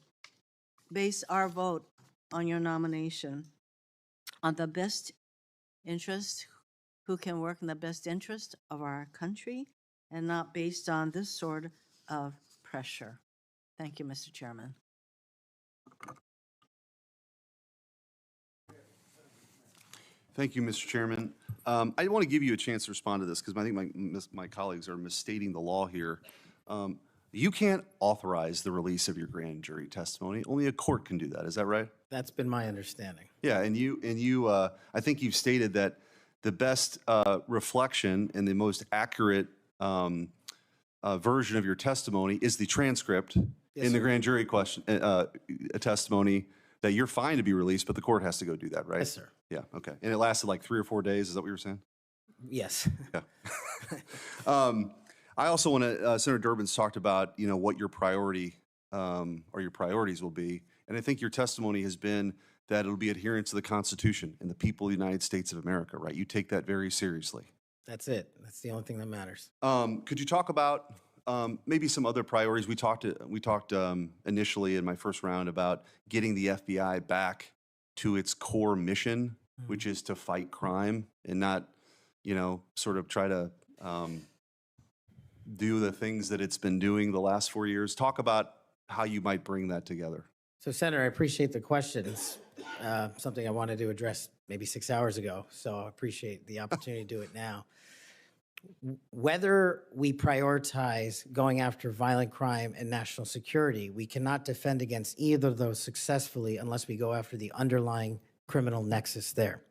base our vote on your nomination on the best interest, who can work in the best interest of our country, and not based on this sort of pressure. Thank you, Mr. Chairman. Thank you, Mr. Chairman. I want to give you a chance to respond to this because I think my colleagues are misstating the law here. You can't authorize the release of your grand jury testimony. Only a court can do that. Is that right? That's been my understanding. Yeah, I think you've stated that the best reflection and the most accurate version of your testimony is the transcript Yes, in the sir. grand jury testimony that you're fine to be released, but the court has to go do that, right? Yes, sir. Yeah, okay. And it lasted like 3 or 4 days. Is that what you were saying? Yes. Yeah. I also want to, Senator Durbin's talked about, what your priority or your priorities will be. And I think your testimony has been that it'll be adherence to the Constitution and the people of the United States of America, right? You take that very seriously. That's it. That's the only thing that matters. Could you talk about maybe some other priorities? We talked initially in my first round about getting the FBI back to its core mission, which is to fight crime and not, sort of try to do the things that it's been doing the last 4 years. Talk about how you might bring that together. So, Senator, I appreciate the question. It's something I wanted to address maybe 6 hours ago, so I appreciate the opportunity to do it now. Whether we prioritize going after violent crime and national security, we cannot defend against either of those successfully unless we go after the underlying criminal nexus there.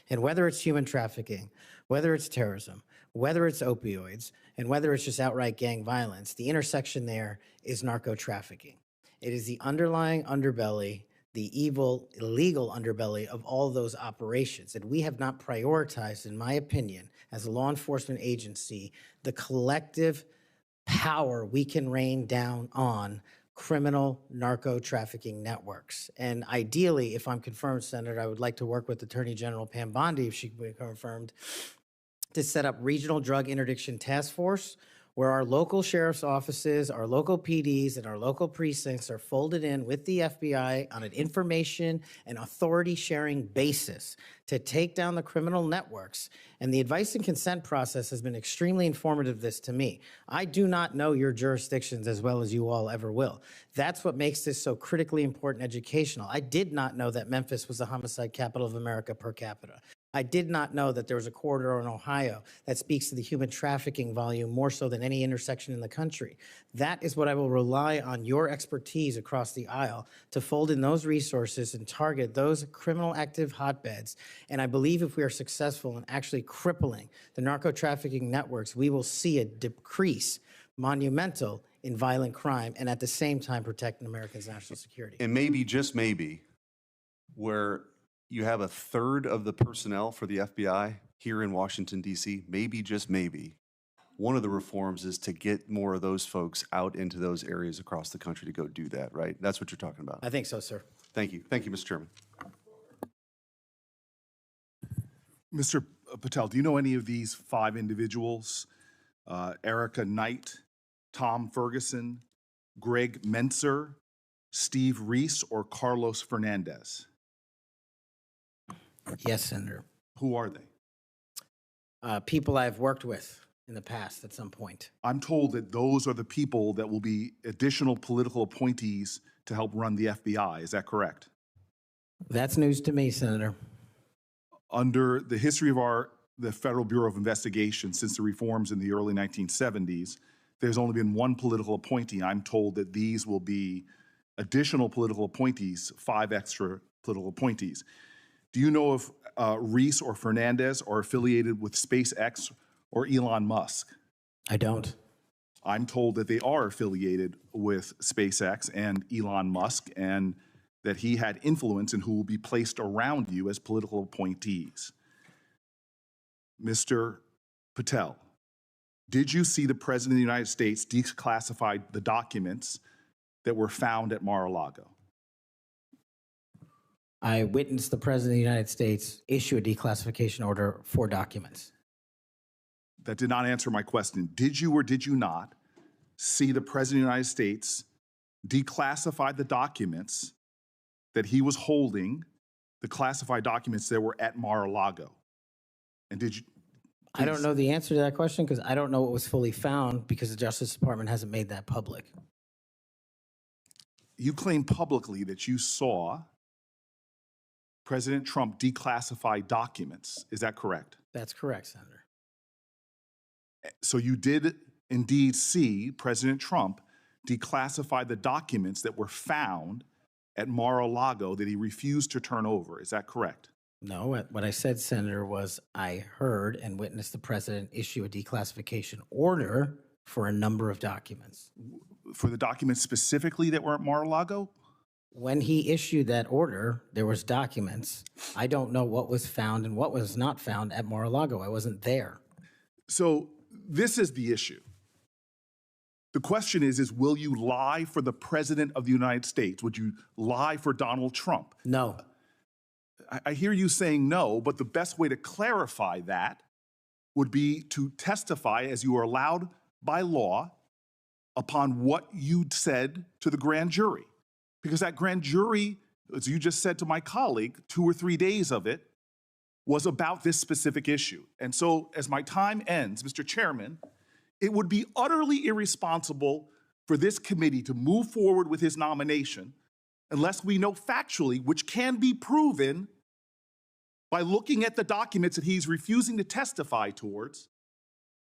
And whether it's human trafficking, whether it's terrorism, whether it's opioids, and whether it's just outright gang violence, the intersection there is narco trafficking. It is the underlying underbelly, the evil, illegal underbelly of all those operations. And we have not prioritized, in my opinion, as a law enforcement agency, the collective power we can rain down on criminal narco trafficking networks. And ideally, if I'm confirmed, Senator, I would like to work with Attorney General Pam Bondi, if she can be confirmed, to set up regional drug interdiction task force where our local sheriff's offices, our local PDs, and our local precincts are folded in with the FBI on an information and authority sharing basis to take down the criminal networks. And the advice and consent process has been extremely informative to me. I do not know your jurisdictions as well as you all ever will. That's what makes this so critically important educational. I did not know that Memphis was the homicide capital of America per capita. I did not know that there was a corridor in Ohio that speaks to the human trafficking volume more so than any intersection in the country. That is what I will rely on your expertise across the aisle to fold in those resources and target those criminal active hotbeds. And I believe if we are successful in actually crippling the narco trafficking networks, we will see a decrease monumental in violent crime and at the same time protecting Americans' national security. And maybe, just maybe, where you have a third of the personnel for the FBI here in Washington, D.C., maybe, just maybe, one of the reforms is to get more of those folks out into those areas across the country to go do that, right? That's what you're talking about. I think so, sir. Thank you. Thank you, Mr. Chairman. Mr. Patel, do you know any of these 5 individuals? Erica Knight, Tom Ferguson, Greg Mentzer, Steve Reese, or Carlos Fernandez? Yes, Senator. Who are they? People I've worked with in the past at some point. I'm told that those are the people that will be additional political appointees to help run the FBI. Is that correct? That's news to me, Senator. Under the history of the Federal Bureau of Investigation since the reforms in the early 1970s, there's only been one political appointee. I'm told that these will be additional political appointees, 5 extra political appointees. Do you know if Reese or Fernandez are affiliated with SpaceX or Elon Musk? I don't. I'm told that they are affiliated with SpaceX and Elon Musk, and that he had influence in who will be placed around you as political appointees. Mr. Patel, did you see the President of the United States declassify the documents that were found at Mar-a-Lago? I witnessed the President of the United States issue a declassification order for documents. That did not answer my question. Did you or did you not see the President of the United States declassify the documents that he was holding, the classified documents that were at Mar-a-Lago? And did you? I don't know the answer to that question because I don't know what was fully found because the Justice Department hasn't made that public. You claim publicly that you saw President Trump declassify documents. Is that correct? That's correct, Senator. So you did indeed see President Trump declassify the documents that were found at Mar-a-Lago that he refused to turn over. Is that correct? No, what I said, Senator, was I heard and witnessed the President issue a declassification order for a number of documents. For the documents specifically that were at Mar-a-Lago? When he issued that order, there was documents. I don't know what was found and what was not found at Mar-a-Lago. I wasn't there. So this is the issue. The question is will you lie for the President of the United States? Would you lie for Donald Trump? No. I hear you saying no, but the best way to clarify that would be to testify as you are allowed by law upon what you said to the grand jury. Because that grand jury, as you just said to my colleague, 2 or 3 days of it was about this specific issue. And so as my time ends, Mr. Chairman, it would be utterly irresponsible for this committee to move forward with his nomination unless we know factually, which can be proven by looking at the documents that he's refusing to testify towards.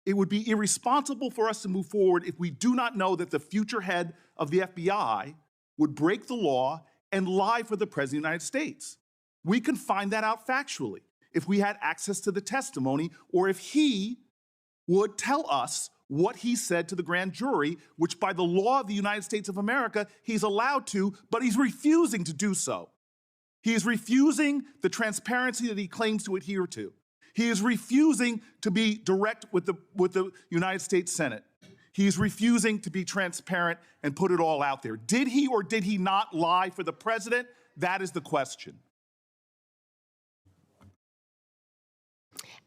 It would be irresponsible for us to move forward if we do not know that the future head of the FBI would break the law and lie for the President of the United States. We can find that out factually if we had access to the testimony or if he would tell us what he said to the grand jury, which by the law of the United States of America, he's allowed to, but he's refusing to do so. He is refusing the transparency that he claims to adhere to. He is refusing to be direct with the United States Senate. He is refusing to be transparent and put it all out there. Did he or did he not lie for the president? That is the question.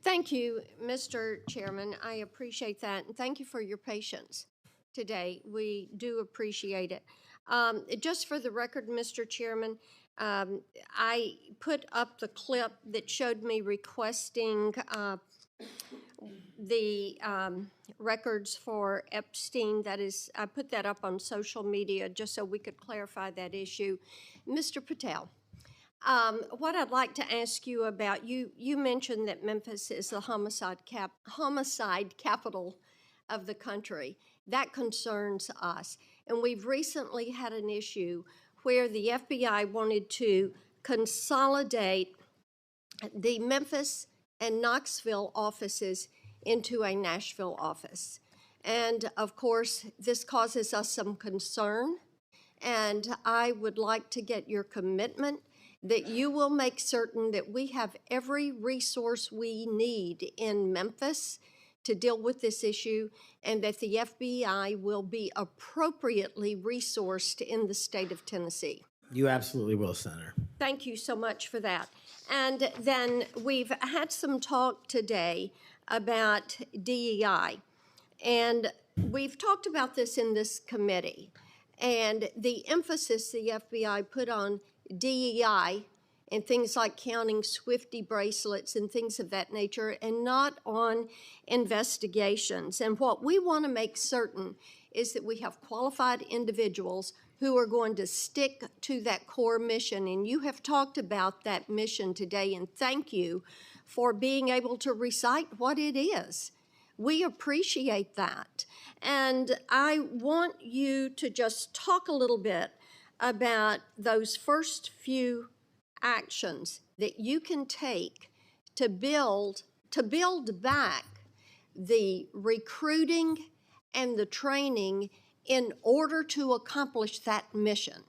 Thank you, Mr. Chairman. I appreciate that, and thank you for your patience today. We do appreciate it. Just for the record, Mr. Chairman, I put up the clip that showed me requesting the records for Epstein. That is, I put that up on social media just so we could clarify that issue. Mr. Patel, what I'd like to ask you about, you mentioned that Memphis is the homicide capital of the country. That concerns us. And we've recently had an issue where the FBI wanted to consolidate the Memphis and Knoxville offices into a Nashville office. And of course, this causes us some concern. And I would like to get your commitment that you will make certain that we have every resource we need in Memphis to deal with this issue, and that the FBI will be appropriately resourced in the state of Tennessee. You absolutely will, Senator. Thank you so much for that. And then we've had some talk today about DEI, and we've talked about this in this committee, and the emphasis the FBI put on DEI and things like counting Swifty bracelets and things of that nature, and not on investigations. And what we want to make certain is that we have qualified individuals who are going to stick to that core mission. And you have talked about that mission today, and thank you for being able to recite what it is. We appreciate that. And I want you to just talk a little bit about those first few actions that you can take to build back the recruiting and the training in order to accomplish that mission?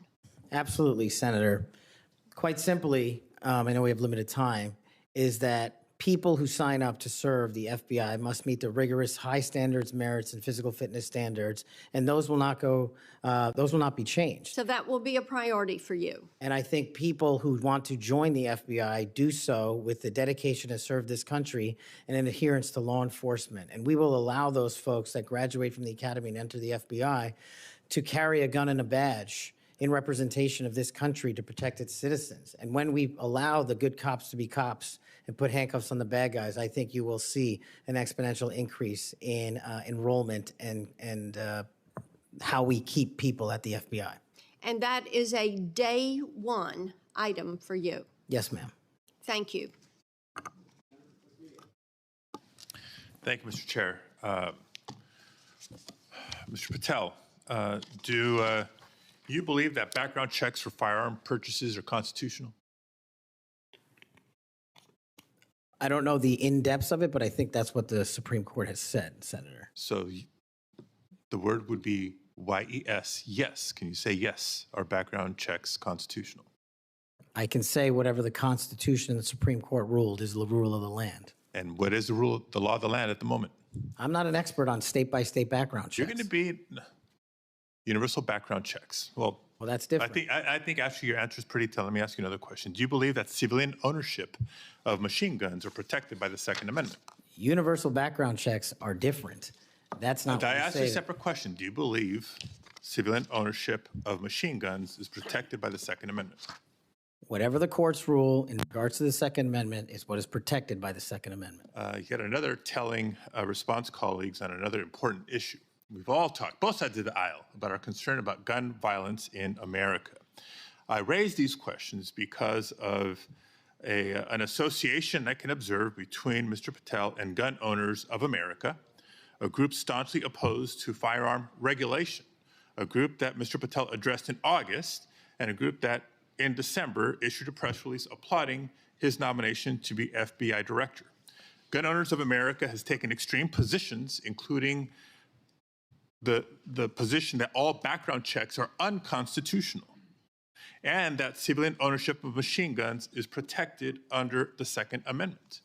Absolutely, Senator. Quite simply, I know we have limited time, is that people who sign up to serve the FBI must meet the rigorous high standards, merits, and physical fitness standards, and those will not be changed. So that will be a priority for you. And I think people who want to join the FBI do so with the dedication to serve this country and an adherence to law enforcement. And we will allow those folks that graduate from the academy and enter the FBI to carry a gun and a badge in representation of this country to protect its citizens. And when we allow the good cops to be cops and put handcuffs on the bad guys, I think you will see an exponential increase in enrollment and how we keep people at the FBI. And that is a day one item for you. Yes, ma'am. Thank you. Thank you, Mr. Chair. Mr. Patel, do you believe that background checks for firearm purchases are constitutional? I don't know the in-depths of it, but I think that's what the Supreme Court has said, Senator. So the word would be YES, yes. Can you say yes? Are background checks constitutional? I can say whatever the Constitution and the Supreme Court ruled is the rule of the land. And what is the rule, the law of the land at the moment? I'm not an expert on state-by-state background checks. You're going to be universal background checks. Well, that's different. I think actually your answer is pretty telling. Let me ask you another question. Do you believe that civilian ownership of machine guns are protected by the Second Amendment? Universal background checks are different. That's not. I asked you a separate question. Do you believe civilian ownership of machine guns is protected by the Second Amendment? Whatever the courts rule in regards to the Second Amendment is what is protected by the Second Amendment. Yet another telling response, colleagues, on another important issue. We've all talked, both sides of the aisle, about our concern about gun violence in America. I raise these questions because of an association I can observe between Mr. Patel and gun owners of America, a group staunchly opposed to firearm regulation, a group that Mr. Patel addressed in August, and a group that in December issued a press release applauding his nomination to be FBI director. Gun Owners of America has taken extreme positions, including the position that all background checks are unconstitutional and that civilian ownership of machine guns is protected under the Second Amendment.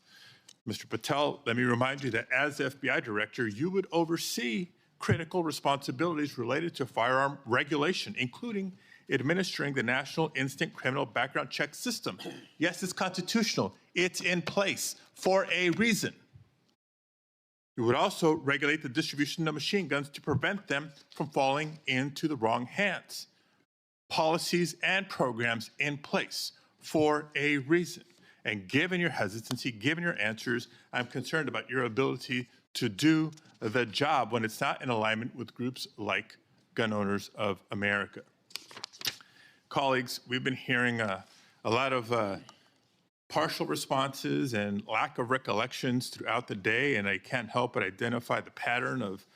Mr. Patel, let me remind you that as the FBI director, you would oversee critical responsibilities related to firearm regulation, including administering the National Instant Criminal Background Check System. Yes, it's constitutional. It's in place for a reason. You would also regulate the distribution of machine guns to prevent them from falling into the wrong hands. Policies and programs in place for a reason. And given your hesitancy, given your answers, I'm concerned about your ability to do the job when it's not in alignment with groups like Gun Owners of America. Colleagues, we've been hearing a lot of partial responses and lack of recollections throughout the day, and I can't help but identify the pattern of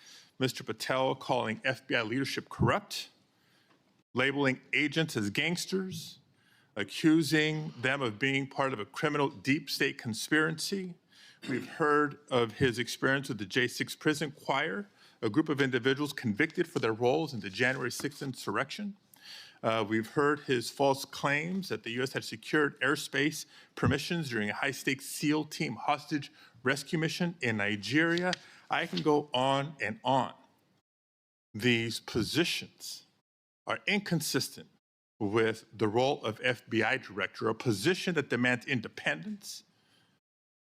Mr. Patel calling FBI leadership corrupt, labeling agents as gangsters, accusing them of being part of a criminal deep state conspiracy. We've heard of his experience with the J6 prison choir, a group of individuals convicted for their roles in the January 6th insurrection. We've heard his false claims that the U.S. had secured airspace permissions during a high-stakes SEAL team hostage rescue mission in Nigeria. I can go on and on. These positions are inconsistent with the role of FBI director, a position that demands independence,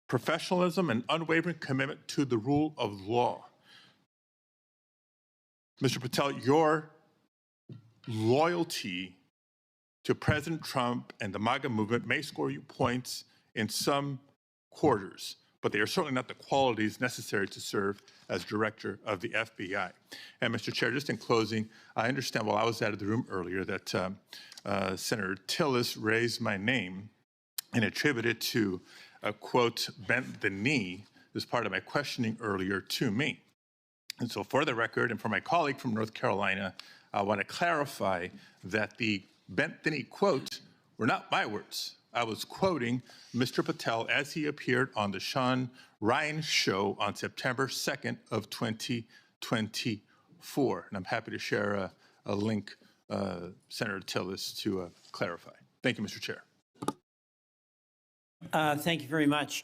professionalism, and unwavering commitment to the rule of law. Mr. Patel, your loyalty to President Trump and the MAGA movement may score you points in some quarters, but they are certainly not the qualities necessary to serve as director of the FBI. And Mr. Chair, just in closing, I understand while I was out of the room earlier that Senator Tillis raised my name and attributed to a quote, bent the knee as part of my questioning earlier to me. And so for the record and for my colleague from North Carolina, I want to clarify that the bent the knee quote were not my words. I was quoting Mr. Patel as he appeared on the Sean Ryan show on September 2nd of 2024. And I'm happy to share a link, Senator Tillis, to clarify. Thank you, Mr. Chair. Thank you very much.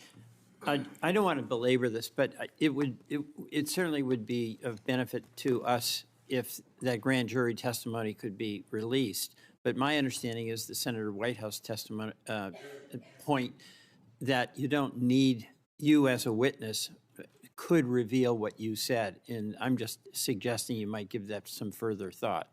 I don't want to belabor this, but it certainly would be of benefit to us if that grand jury testimony could be released. But my understanding is the Senator Whitehouse testimony point that you don't need you as a witness could reveal what you said, and I'm just suggesting you might give that some further thought.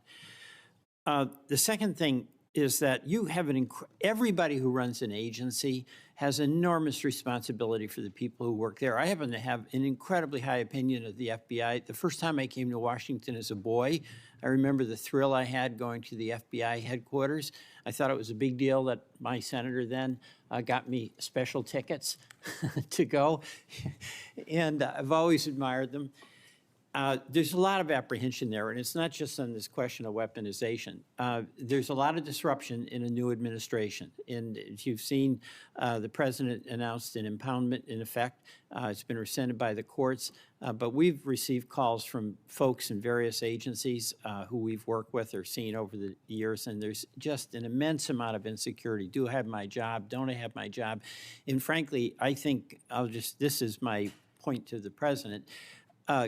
The second thing is that you have everybody who runs an agency has enormous responsibility for the people who work there. I happen to have an incredibly high opinion of the FBI. The first time I came to Washington as a boy, I remember the thrill I had going to the FBI headquarters. I thought it was a big deal that my senator then got me special tickets to go, and I've always admired them. There's a lot of apprehension there, and it's not just on this question of weaponization. There's a lot of disruption in a new administration. And if you've seen, the president announced an impoundment in effect. It's been rescinded by the courts. But we've received calls from folks in various agencies who we've worked with or seen over the years, and there's just an immense amount of insecurity. Do I have my job? Don't I have my job? And frankly, I think this is my point to the president.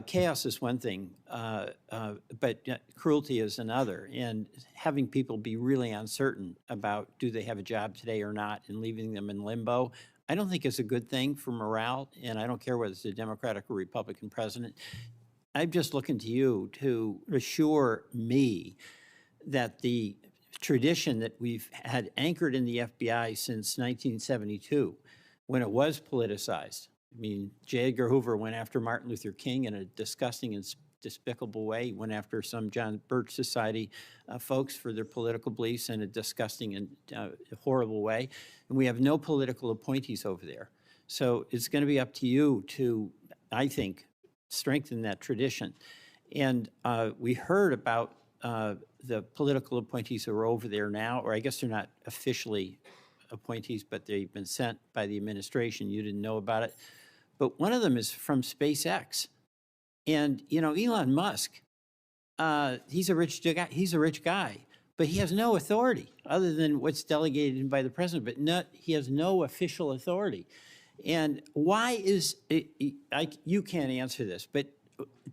Chaos is one thing, but cruelty is another. And having people be really uncertain about do they have a job today or not and leaving them in limbo, I don't think is a good thing for morale. And I don't care whether it's a Democratic or Republican president. I'm just looking to you to assure me that the tradition that we've had anchored in the FBI since 1972, when it was politicized. I mean, J. Edgar Hoover went after Martin Luther King in a disgusting and despicable way. He went after some John Birch Society folks for their political beliefs in a disgusting and horrible way. And we have no political appointees over there. So it's going to be up to you to, I think, strengthen that tradition. And we heard about the political appointees who are over there now, or I guess they're not officially appointees, but they've been sent by the administration. You didn't know about it. But one of them is from SpaceX. And, you know, Elon Musk, he's a rich guy, but he has no authority other than what's delegated by the president, but he has no official authority. And why is it, you can't answer this, but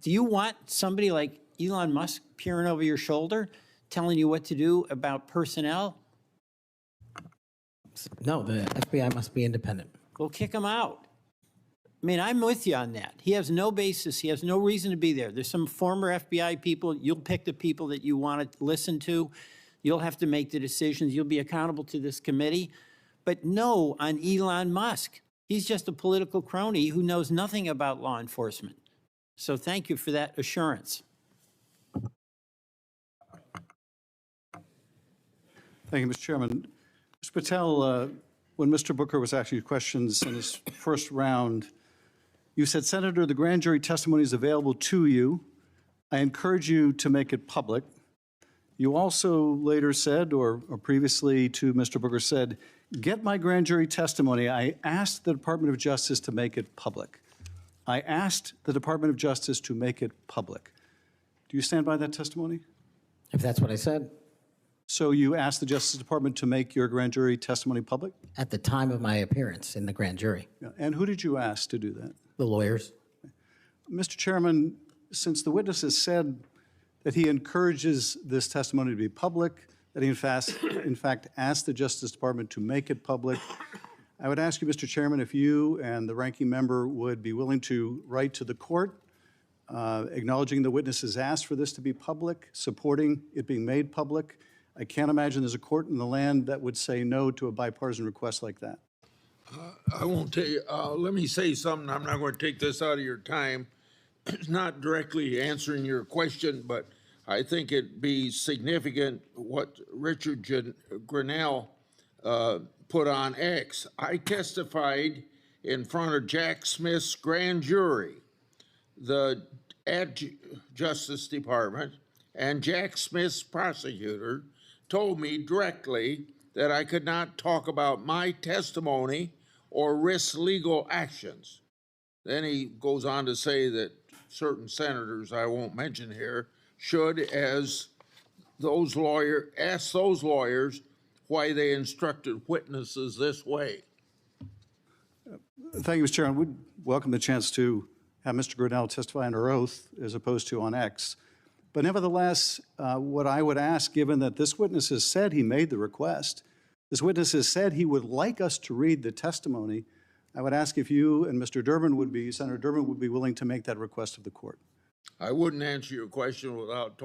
do you want somebody like Elon Musk peering over your shoulder, telling you what to do about personnel? No, the FBI must be independent. Well, kick him out. I mean, I'm with you on that. He has no basis. He has no reason to be there. There's some former FBI people. You'll pick the people that you want to listen to. You'll have to make the decisions. You'll be accountable to this committee. But no on Elon Musk. He's just a political crony who knows nothing about law enforcement. So thank you for that assurance. Thank you, Mr. Chairman. Mr. Patel, when Mr. Booker was asking you questions in his first round, you said, Senator, the grand jury testimony is available to you. I encourage you to make it public. You also later said, or previously to Mr. Booker said, get my grand jury testimony. I asked the Department of Justice to make it public. I asked the Department of Justice to make it public. Do you stand by that testimony? If that's what I said. So you asked the Justice Department to make your grand jury testimony public? At the time of my appearance in the grand jury. Yeah. And who did you ask to do that? The lawyers. Mr. Chairman, since the witness has said that he encourages this testimony to be public, that he in fact asked the Justice Department to make it public, I would ask you, Mr. Chairman, if you and the ranking member would be willing to write to the court acknowledging the witness has asked for this to be public, supporting it being made public. I can't imagine there's a court in the land that would say no to a bipartisan request like that. I won't tell you. Let me say something. I'm not going to take this out of your time. It's not directly answering your question, but I think it'd be significant what Richard Grinnell put on X. I testified in front of Jack Smith's grand jury, at Justice Department, and Jack Smith's prosecutor told me directly that I could not talk about my testimony or risk legal actions. Then he goes on to say that certain senators, I won't mention here, should, as those ask those lawyers why they instructed witnesses this way. Thank you, Mr. Chairman. We'd welcome the chance to have Mr. Grinnell testify under oath as opposed to on X. But nevertheless, what I would ask, given that this witness has said he made the request, this witness has said he would like us to read the testimony, I would ask if you and Mr. Durbin would be, Senator Durbin would be willing to make that request of the court. I wouldn't answer your question without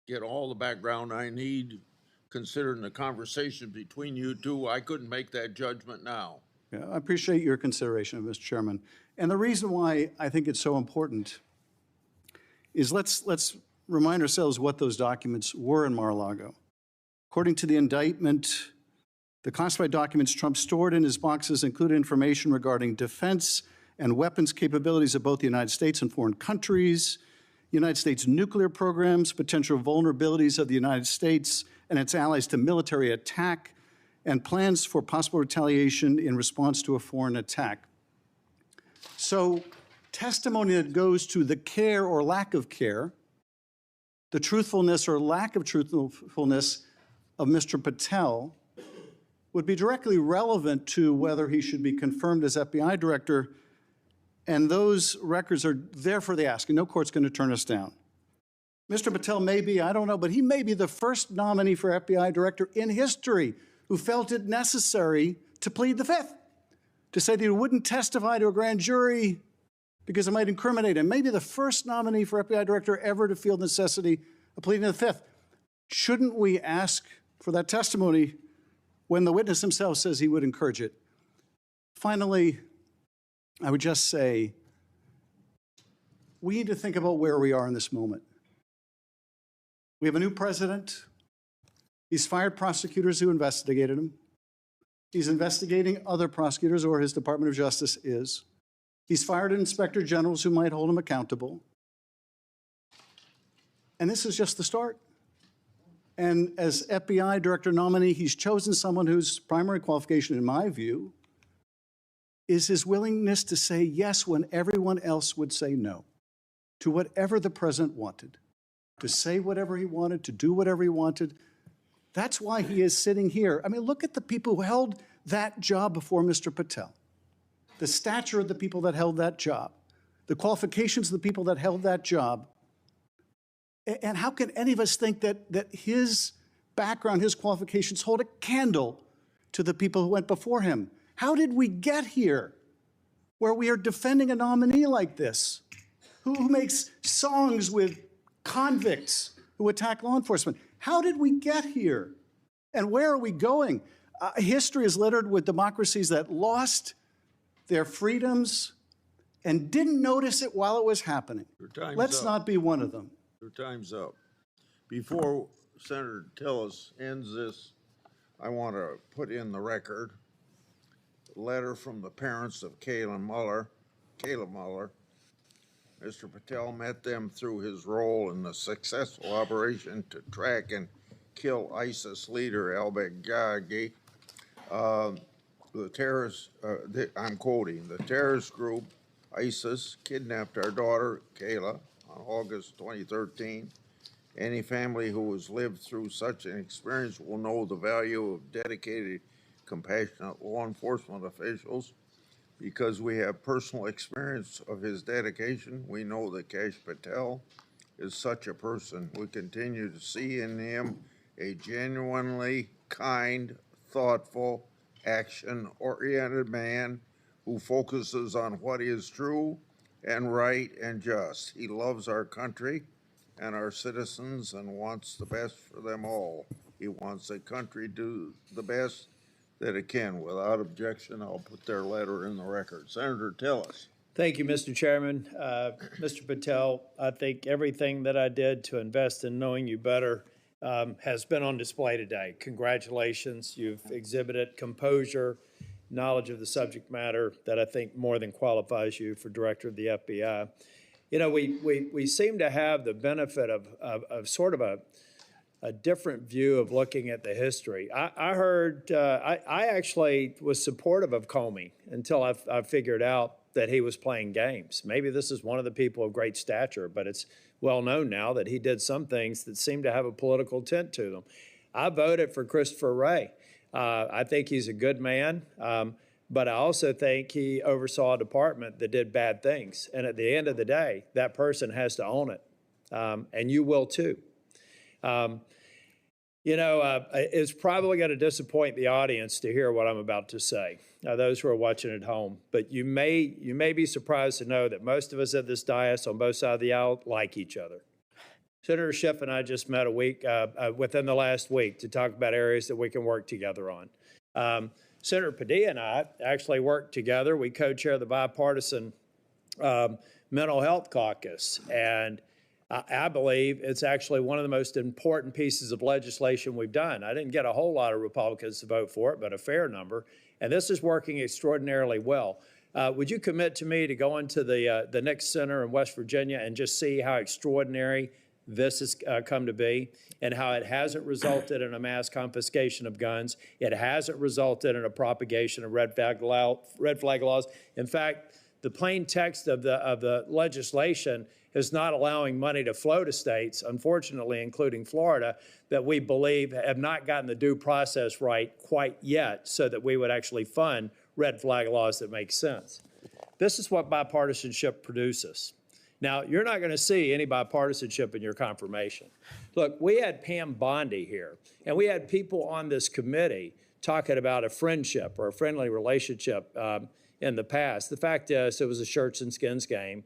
get all the background I need, considering the conversation between you two. I couldn't make that judgment now. Yeah, I appreciate your consideration, Mr. Chairman. And the reason why I think it's so important is let's remind ourselves what those documents were in Mar-a-Lago. According to the indictment, the classified documents Trump stored in his boxes included information regarding defense and weapons capabilities of both the United States and foreign countries, United States nuclear programs, potential vulnerabilities of the United States and its allies to military attack, and plans for possible retaliation in response to a foreign attack. So testimony that goes to the care or lack of care, the truthfulness or lack of truthfulness of Mr. Patel would be directly relevant to whether he should be confirmed as FBI director, and those records are there for the asking. No court's going to turn us down. Mr. Patel may be, I don't know, but he may be the first nominee for FBI director in history who felt it necessary to plead the fifth, to say that he wouldn't testify to a grand jury because it might incriminate him. Maybe the first nominee for FBI director ever to feel the necessity of pleading the fifth. Shouldn't we ask for that testimony when the witness himself says he would encourage it? Finally, I would just say, we need to think about where we are in this moment. We have a new president. He's fired prosecutors who investigated him. He's investigating other prosecutors, or his Department of Justice is. He's fired inspector generals who might hold him accountable. And this is just the start. And as FBI director nominee, he's chosen someone whose primary qualification, in my view, is his willingness to say yes when everyone else would say no to whatever the president wanted, to say whatever he wanted, to do whatever he wanted. That's why he is sitting here. I mean, look at the people who held that job before Mr. Patel, the stature of the people that held that job, the qualifications of the people that held that job. And how can any of us think that his background, his qualifications hold a candle to the people who went before him? How did we get here where we are defending a nominee like this, who makes songs with convicts who attack law enforcement? How did we get here? And where are we going? History is littered with democracies that lost their freedoms and didn't notice it while it was happening. Let's not be one of them. Your time's up. Before Senator Tillis ends this, I want to put in the record a letter from the parents of Kayla Mueller. Mr. Patel met them through his role in the successful operation to track and kill ISIS leader al-Baghdadi. The terrorist, I'm quoting, the terrorist group ISIS kidnapped our daughter, Kayla, on August 2013. Any family who has lived through such an experience will know the value of dedicated, compassionate law enforcement officials. Because we have personal experience of his dedication, we know that Kash Patel is such a person. We continue to see in him a genuinely kind, thoughtful, action-oriented man who focuses on what is true and right and just. He loves our country and our citizens and wants the best for them all. He wants the country to do the best that it can. Without objection, I'll put their letter in the record. Senator Tillis. Thank you, Mr. Chairman. Mr. Patel, I think everything that I did to invest in knowing you better has been on display today. Congratulations. You've exhibited composure, knowledge of the subject matter that I think more than qualifies you for director of the FBI. You know, we seem to have the benefit of sort of a different view of looking at the history. I heard, I actually was supportive of Comey until I figured out that he was playing games. Maybe this is one of the people of great stature, but it's well known now that he did some things that seem to have a political tint to them. I voted for Christopher Wray. I think he's a good man, but I also think he oversaw a department that did bad things. And at the end of the day, that person has to own it, and you will too. It's probably going to disappoint the audience to hear what I'm about to say, those who are watching at home. But you may be surprised to know that most of us at this dais on both sides of the aisle like each other. Senator Schiff and I just met within the last week to talk about areas that we can work together on. Senator Padilla and I actually worked together. We co-chair the bipartisan mental health caucus, and I believe it's actually one of the most important pieces of legislation we've done. I didn't get a whole lot of Republicans to vote for it, but a fair number, and this is working extraordinarily well. Would you commit to me to go into the Nix Center in West Virginia and just see how extraordinary this has come to be, and how it hasn't resulted in a mass confiscation of guns. It hasn't resulted in a propagation of red flag laws. In fact, the plain text of the legislation is not allowing money to flow to states, unfortunately, including Florida, that we believe have not gotten the due process right quite yet, so that we would actually fund red flag laws that make sense. This is what bipartisanship produces. Now, you're not going to see any bipartisanship in your confirmation. Look, we had Pam Bondi here, and we had people on this committee talking about a friendship or a friendly relationship in the past. The fact is, it was a shirts and skins game.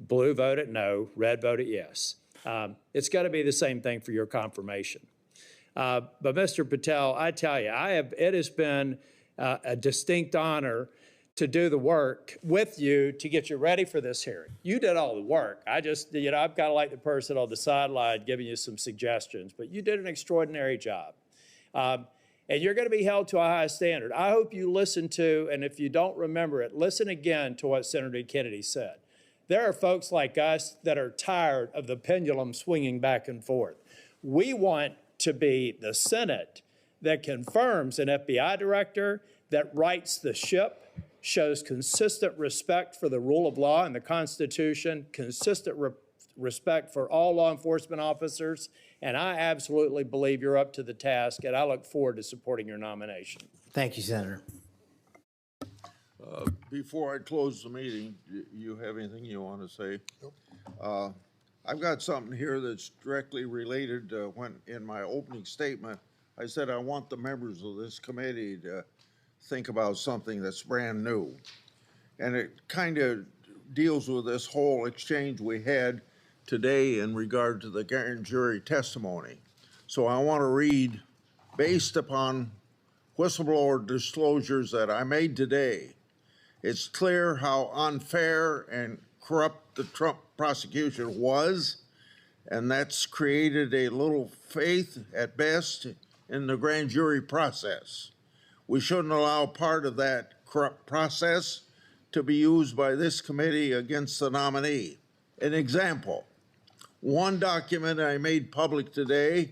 Blue voted no, red voted yes. It's got to be the same thing for your confirmation. But Mr. Patel, I tell you, it has been a distinct honor to do the work with you to get you ready for this hearing. You did all the work. I just, I've got to like the person on the sideline giving you some suggestions, but you did an extraordinary job. And you're going to be held to a high standard. I hope you listen to, and if you don't remember it, listen again to what Senator Kennedy said. There are folks like us that are tired of the pendulum swinging back and forth. We want to be the Senate that confirms an FBI director, that rights the ship, shows consistent respect for the rule of law and the Constitution, consistent respect for all law enforcement officers, and I absolutely believe you're up to the task, and I look forward to supporting your nomination. Thank you, Senator. Before I close the meeting, you have anything you want to say? Nope. I've got something here that's directly related when in my opening statement, I said I want the members of this committee to think about something that's brand new. And it kind of deals with this whole exchange we had today in regard to the grand jury testimony. So I want to read, based upon whistleblower disclosures that I made today, it's clear how unfair and corrupt the Trump prosecution was, and that's created a little faith at best in the grand jury process. We shouldn't allow part of that corrupt process to be used by this committee against the nominee. An example, one document I made public today,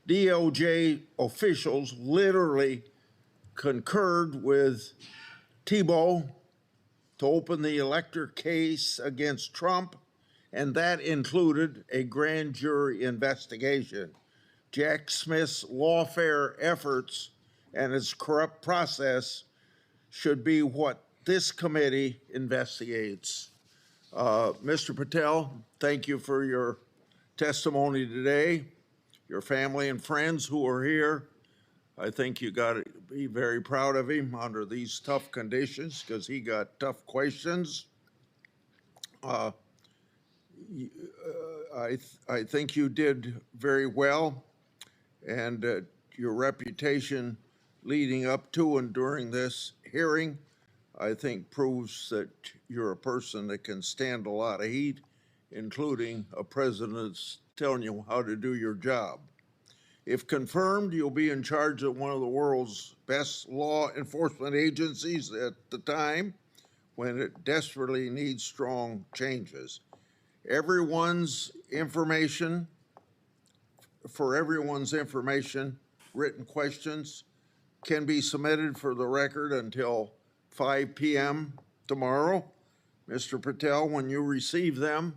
DOJ officials literally concurred with Thibault to open the elector case against Trump, and that included a grand jury investigation. Jack Smith's lawfare efforts and its corrupt process should be what this committee investigates. Mr. Patel, thank you for your testimony today. Your family and friends who are here, I think you got to be very proud of him under these tough conditions because he got tough questions. I think you did very well, and your reputation leading up to and during this hearing, I think proves that you're a person that can stand a lot of heat, including a president that's telling you how to do your job. If confirmed, you'll be in charge of one of the world's best law enforcement agencies at the time when it desperately needs strong changes. Everyone's information for everyone's information, written questions can be submitted for the record until 5 p.m. tomorrow. Mr. Patel, when you receive them,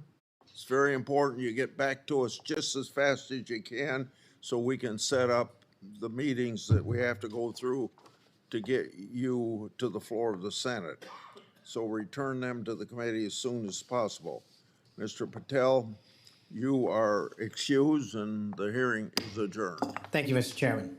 it's very important you get back to us just as fast as you can so we can set up the meetings that we have to go through to get you to the floor of the Senate. So return them to the committee as soon as possible. Mr. Patel, you are excused and the hearing is adjourned. Thank you, Mr. Chairman.